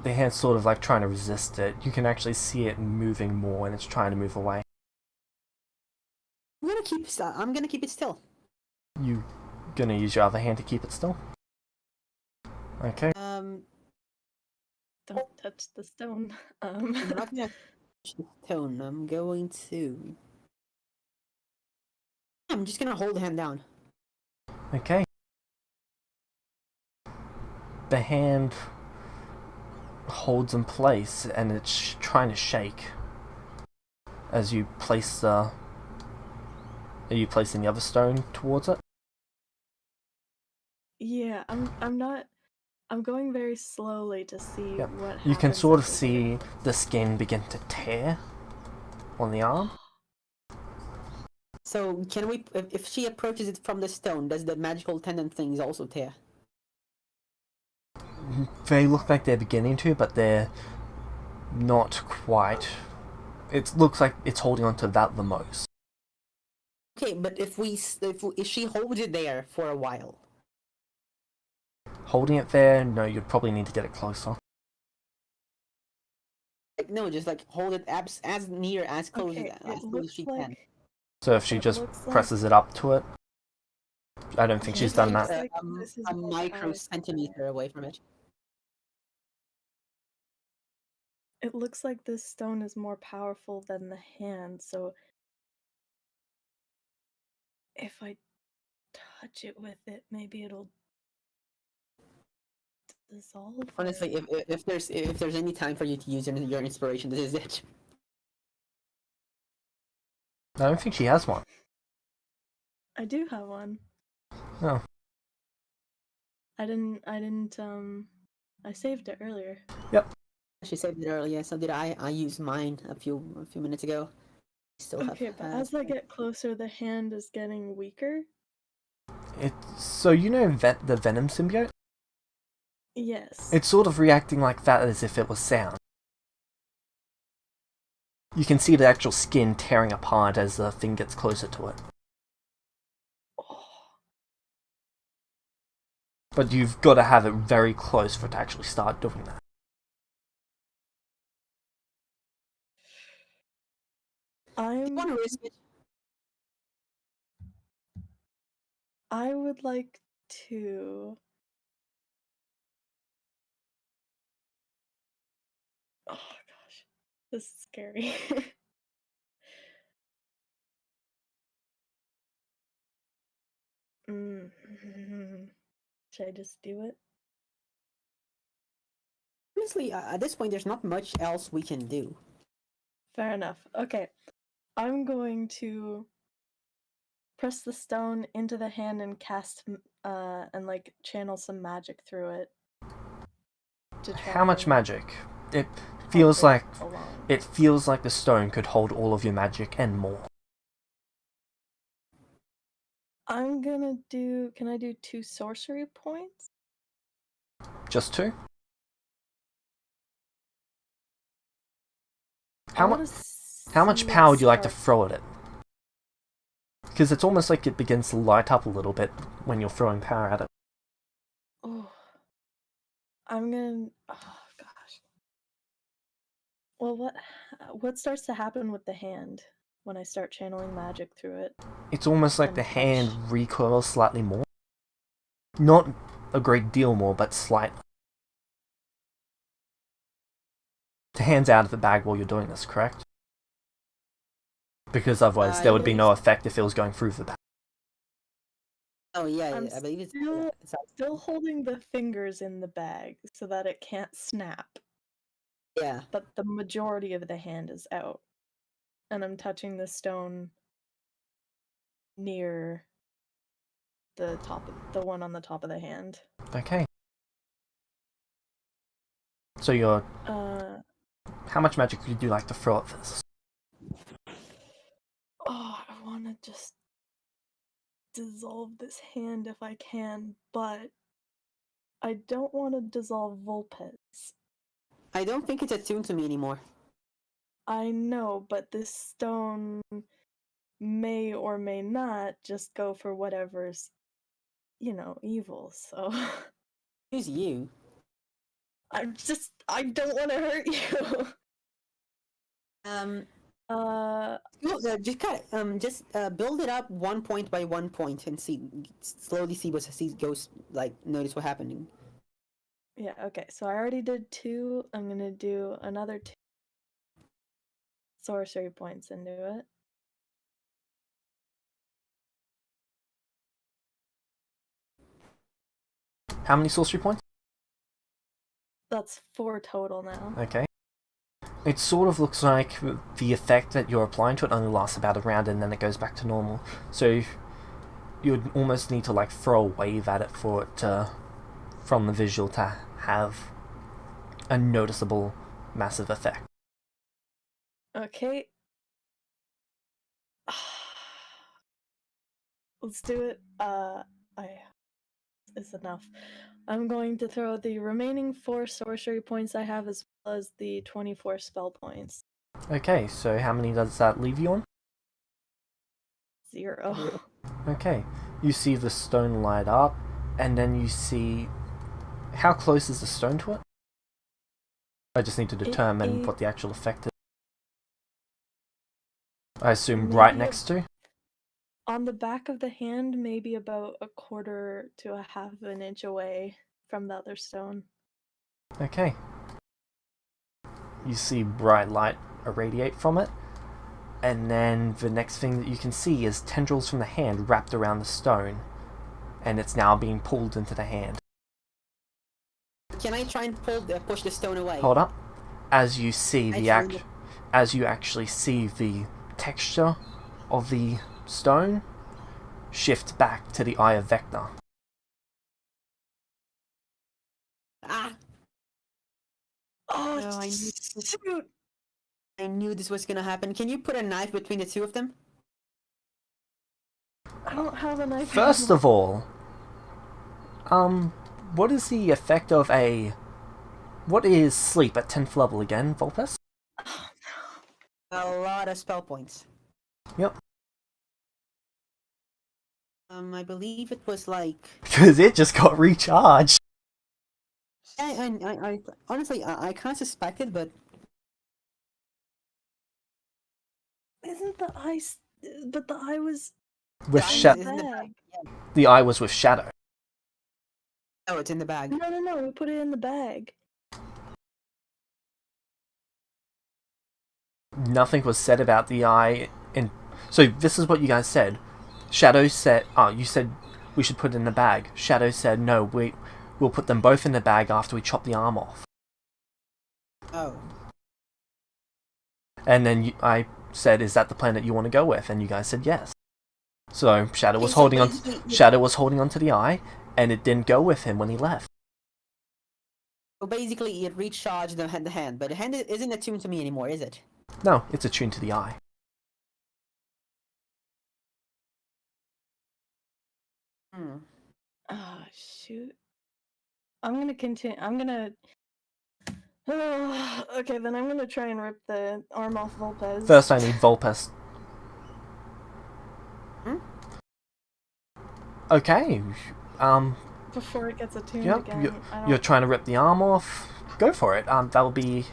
Speaker 2: The hand's sort of like trying to resist it. You can actually see it moving more, and it's trying to move away.
Speaker 9: I'm gonna keep it still.
Speaker 2: You gonna use your other hand to keep it still? Okay.
Speaker 3: Don't touch the stone.
Speaker 9: I'm not gonna touch the stone. I'm going to. I'm just gonna hold the hand down.
Speaker 2: Okay. The hand holds in place, and it's trying to shake as you place the. Are you placing the other stone towards it?
Speaker 3: Yeah, I'm going very slowly to see
Speaker 2: Yep.
Speaker 3: what happens.
Speaker 2: You can sort of
Speaker 3: if I
Speaker 2: see the skin begin to tear on the arm.
Speaker 9: So can we? If she approaches it from the stone, does the magical tendon things also tear?
Speaker 2: They look like they're beginning to, but they're not quite. It looks like it's holding on to that the most.
Speaker 9: Okay, but if she holds it there for a while.
Speaker 2: Holding it there, no, you'd probably need to get it closer.
Speaker 9: Like no, just like hold it as near as close
Speaker 3: Okay,
Speaker 9: as close as she can.
Speaker 2: So if she
Speaker 3: It
Speaker 2: just
Speaker 3: looks like-
Speaker 2: presses it up to it, I don't think she's done
Speaker 3: looks
Speaker 2: that.
Speaker 3: like this is
Speaker 9: A
Speaker 3: more
Speaker 9: micro-centimeter away from it.
Speaker 3: It looks like this stone is more powerful than the hand, so if I touch it with it, maybe it'll dissolve.
Speaker 9: Honestly, if there's any time for you to use your inspiration, this is it.
Speaker 2: I don't think she has one.
Speaker 3: I do have one.
Speaker 2: Oh.
Speaker 3: I saved it earlier.
Speaker 2: Yep.
Speaker 9: She saved it earlier, so did I. I used mine a few minutes ago. Still
Speaker 3: Okay, but as I get closer, the hand is getting weaker.
Speaker 2: So you know the Venom symbiote?
Speaker 3: Yes.
Speaker 2: It's sort of reacting like that as if it was sound. You can see the actual skin tearing apart as the thing gets closer to it. But you've got to have it very close for it to actually start doing that.
Speaker 3: I would like to. Oh gosh, this is scary. Should I just do it?
Speaker 9: honestly, at this point, there's not much else we can do.
Speaker 3: Fair enough. Okay. I'm going to press the stone into the hand and cast and like channel some magic through it. To try
Speaker 2: How much
Speaker 3: and
Speaker 2: magic? It
Speaker 3: help
Speaker 2: feels
Speaker 3: it
Speaker 2: like
Speaker 3: along.
Speaker 2: it feels like the stone could hold all of your magic and more.
Speaker 3: I'm gonna do. Can I do 2 sorcery points?
Speaker 2: Just 2?
Speaker 3: I wanna
Speaker 2: How much
Speaker 3: see
Speaker 2: power
Speaker 3: it
Speaker 2: would you like to
Speaker 3: start.
Speaker 2: throw at it? Because it's almost like it begins to light up a little bit when you're throwing power at it.
Speaker 3: Oh, I'm gonna. Oh gosh. Well, what starts to happen with the hand when I start channeling magic through it?
Speaker 2: It's almost like
Speaker 3: And
Speaker 2: the
Speaker 3: touch.
Speaker 2: hand recoils slightly more. Not a great deal more, but slightly. The hand's out of the bag while you're doing this, correct? Because otherwise there would be no effect if it was going through the bag.
Speaker 9: Oh yeah,
Speaker 3: I'm
Speaker 9: I believe it's
Speaker 3: still holding the fingers in the bag so that it can't snap,
Speaker 9: yeah.
Speaker 3: but the majority of the hand is out. And I'm touching the stone near the one on the top of the hand.
Speaker 2: Okay. So you're... How much magic would you like to throw at this?
Speaker 3: Oh, I want to just dissolve this hand if I can, but I don't want to dissolve Vulpes.
Speaker 9: I don't think it's attuned to me anymore.
Speaker 3: I know, but this stone may or may not just go for whatever's, evil, so...
Speaker 9: Who's you?
Speaker 3: I don't want to hurt you!
Speaker 9: Just build it up 1 point by 1 point and slowly see what goes, like, notice what's happening.
Speaker 3: Yeah, okay, so I already did 2, I'm gonna do another 2 sorcery points into it.
Speaker 2: How many sorcery points?
Speaker 3: That's 4 total now.
Speaker 2: Okay. It sort of looks like the effect that you're applying to it only lasts about a round and then it goes back to normal. So you'd almost need to like throw a wave at it for it to, from the visual, to have a noticeable massive effect.
Speaker 3: Okay. Let's do it. It's enough. I'm going to throw the remaining 4 sorcery points I have as well as the 24 spell points.
Speaker 2: Okay, so how many does that leave you on?
Speaker 3: 0.
Speaker 2: Okay, you see the stone light up, and then you see... How close is the stone to it? I just need to determine what the actual effect is. I assume right next to?
Speaker 3: On the back of the hand, maybe about 1/4 to 1/2 an inch away from the other stone.
Speaker 2: Okay. You see bright light irradiate from it, and then the next thing that you can see is tendrils from the hand wrapped around the stone, and it's now being pulled into the hand.
Speaker 9: Can I try and push the stone away?
Speaker 2: Hold up. As you see as you actually see the texture of the stone shift back to the eye of Vecna.
Speaker 9: Ah!
Speaker 3: Oh,
Speaker 9: No,
Speaker 3: shoot!
Speaker 9: I knew this was gonna happen. Can you put a knife between the two of them?
Speaker 3: I don't have a knife.
Speaker 2: First of all, what is the effect of what is sleep at 10th level again, Vulpes?
Speaker 3: Oh,
Speaker 9: A lot of spell points.
Speaker 2: Yep.
Speaker 9: I believe it was like...
Speaker 2: Because it just got recharged.
Speaker 9: I honestly, I kind of suspected, but...
Speaker 3: Isn't the eye... But the eye was...
Speaker 2: With
Speaker 3: shadow.
Speaker 2: The eye was with shadow.
Speaker 9: Oh, it's in the bag.
Speaker 3: No, we put it in the bag.
Speaker 2: Nothing was said about the eye in... So this is what you guys said. Shadow said... Oh, you said we should put it in the bag. Shadow said, no, we'll put them both in the bag after we chop the arm off.
Speaker 9: Oh.
Speaker 2: And then I said, "Is that the plan that you want to go with?" And you guys said yes. So Shadow was
Speaker 9: Okay, so
Speaker 2: holding on.
Speaker 9: basically you-
Speaker 2: Shadow was holding on to the eye, and it didn't go with him when he left.
Speaker 9: So basically, it recharged the hand, but the hand isn't attuned to me anymore, is it?
Speaker 2: No, it's attuned to the eye.
Speaker 9: Hmm.
Speaker 3: Oh, shoot. I'm gonna continue. I'm gonna. Okay, then I'm gonna try and rip the arm off Volpez.
Speaker 2: First, I need Volpes.
Speaker 9: Hmm?
Speaker 2: Okay.
Speaker 3: Before it gets attuned
Speaker 2: Yep.
Speaker 3: again. I don't...
Speaker 2: You're trying to rip the arm off. Go for it. That will be.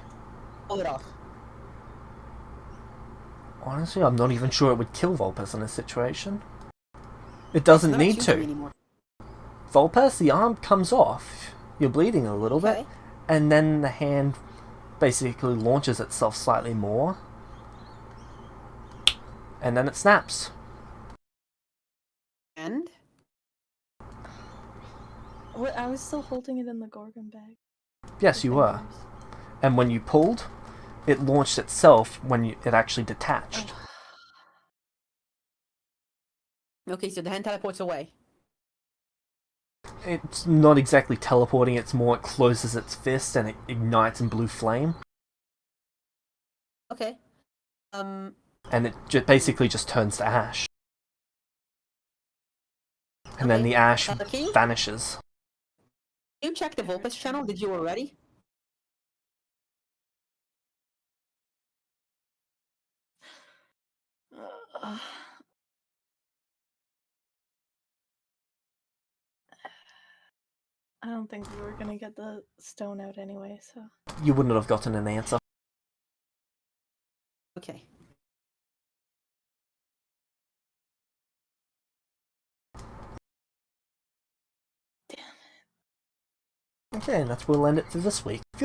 Speaker 9: Pull it off.
Speaker 2: Honestly, I'm not even sure it would kill Volpes in this situation. It doesn't
Speaker 9: It's not
Speaker 2: need
Speaker 9: attuned me
Speaker 2: to.
Speaker 9: anymore.
Speaker 2: Volpes, the arm comes off. You're bleeding a little bit,
Speaker 9: Okay.
Speaker 2: and then the hand basically launches itself slightly more, and then it snaps.
Speaker 9: And?
Speaker 3: What, I was still holding it in the Gorgon bag.
Speaker 2: Yes, you were. And when you pulled, it launched itself when it actually detached.
Speaker 9: Okay, so the hand teleports away.
Speaker 2: It's not exactly teleporting, it's more it closes its fist and it ignites in blue flame.
Speaker 9: Okay.
Speaker 2: And it basically just turns to ash. And then
Speaker 9: Okay.
Speaker 2: the ash
Speaker 9: Can you
Speaker 2: vanishes.
Speaker 9: check the Vulpes channel? Did you already?
Speaker 3: I don't think we were gonna get the stone out anyway, so...
Speaker 2: You wouldn't have gotten an answer.
Speaker 9: Okay.
Speaker 2: Okay, and that's where we'll end it for this week.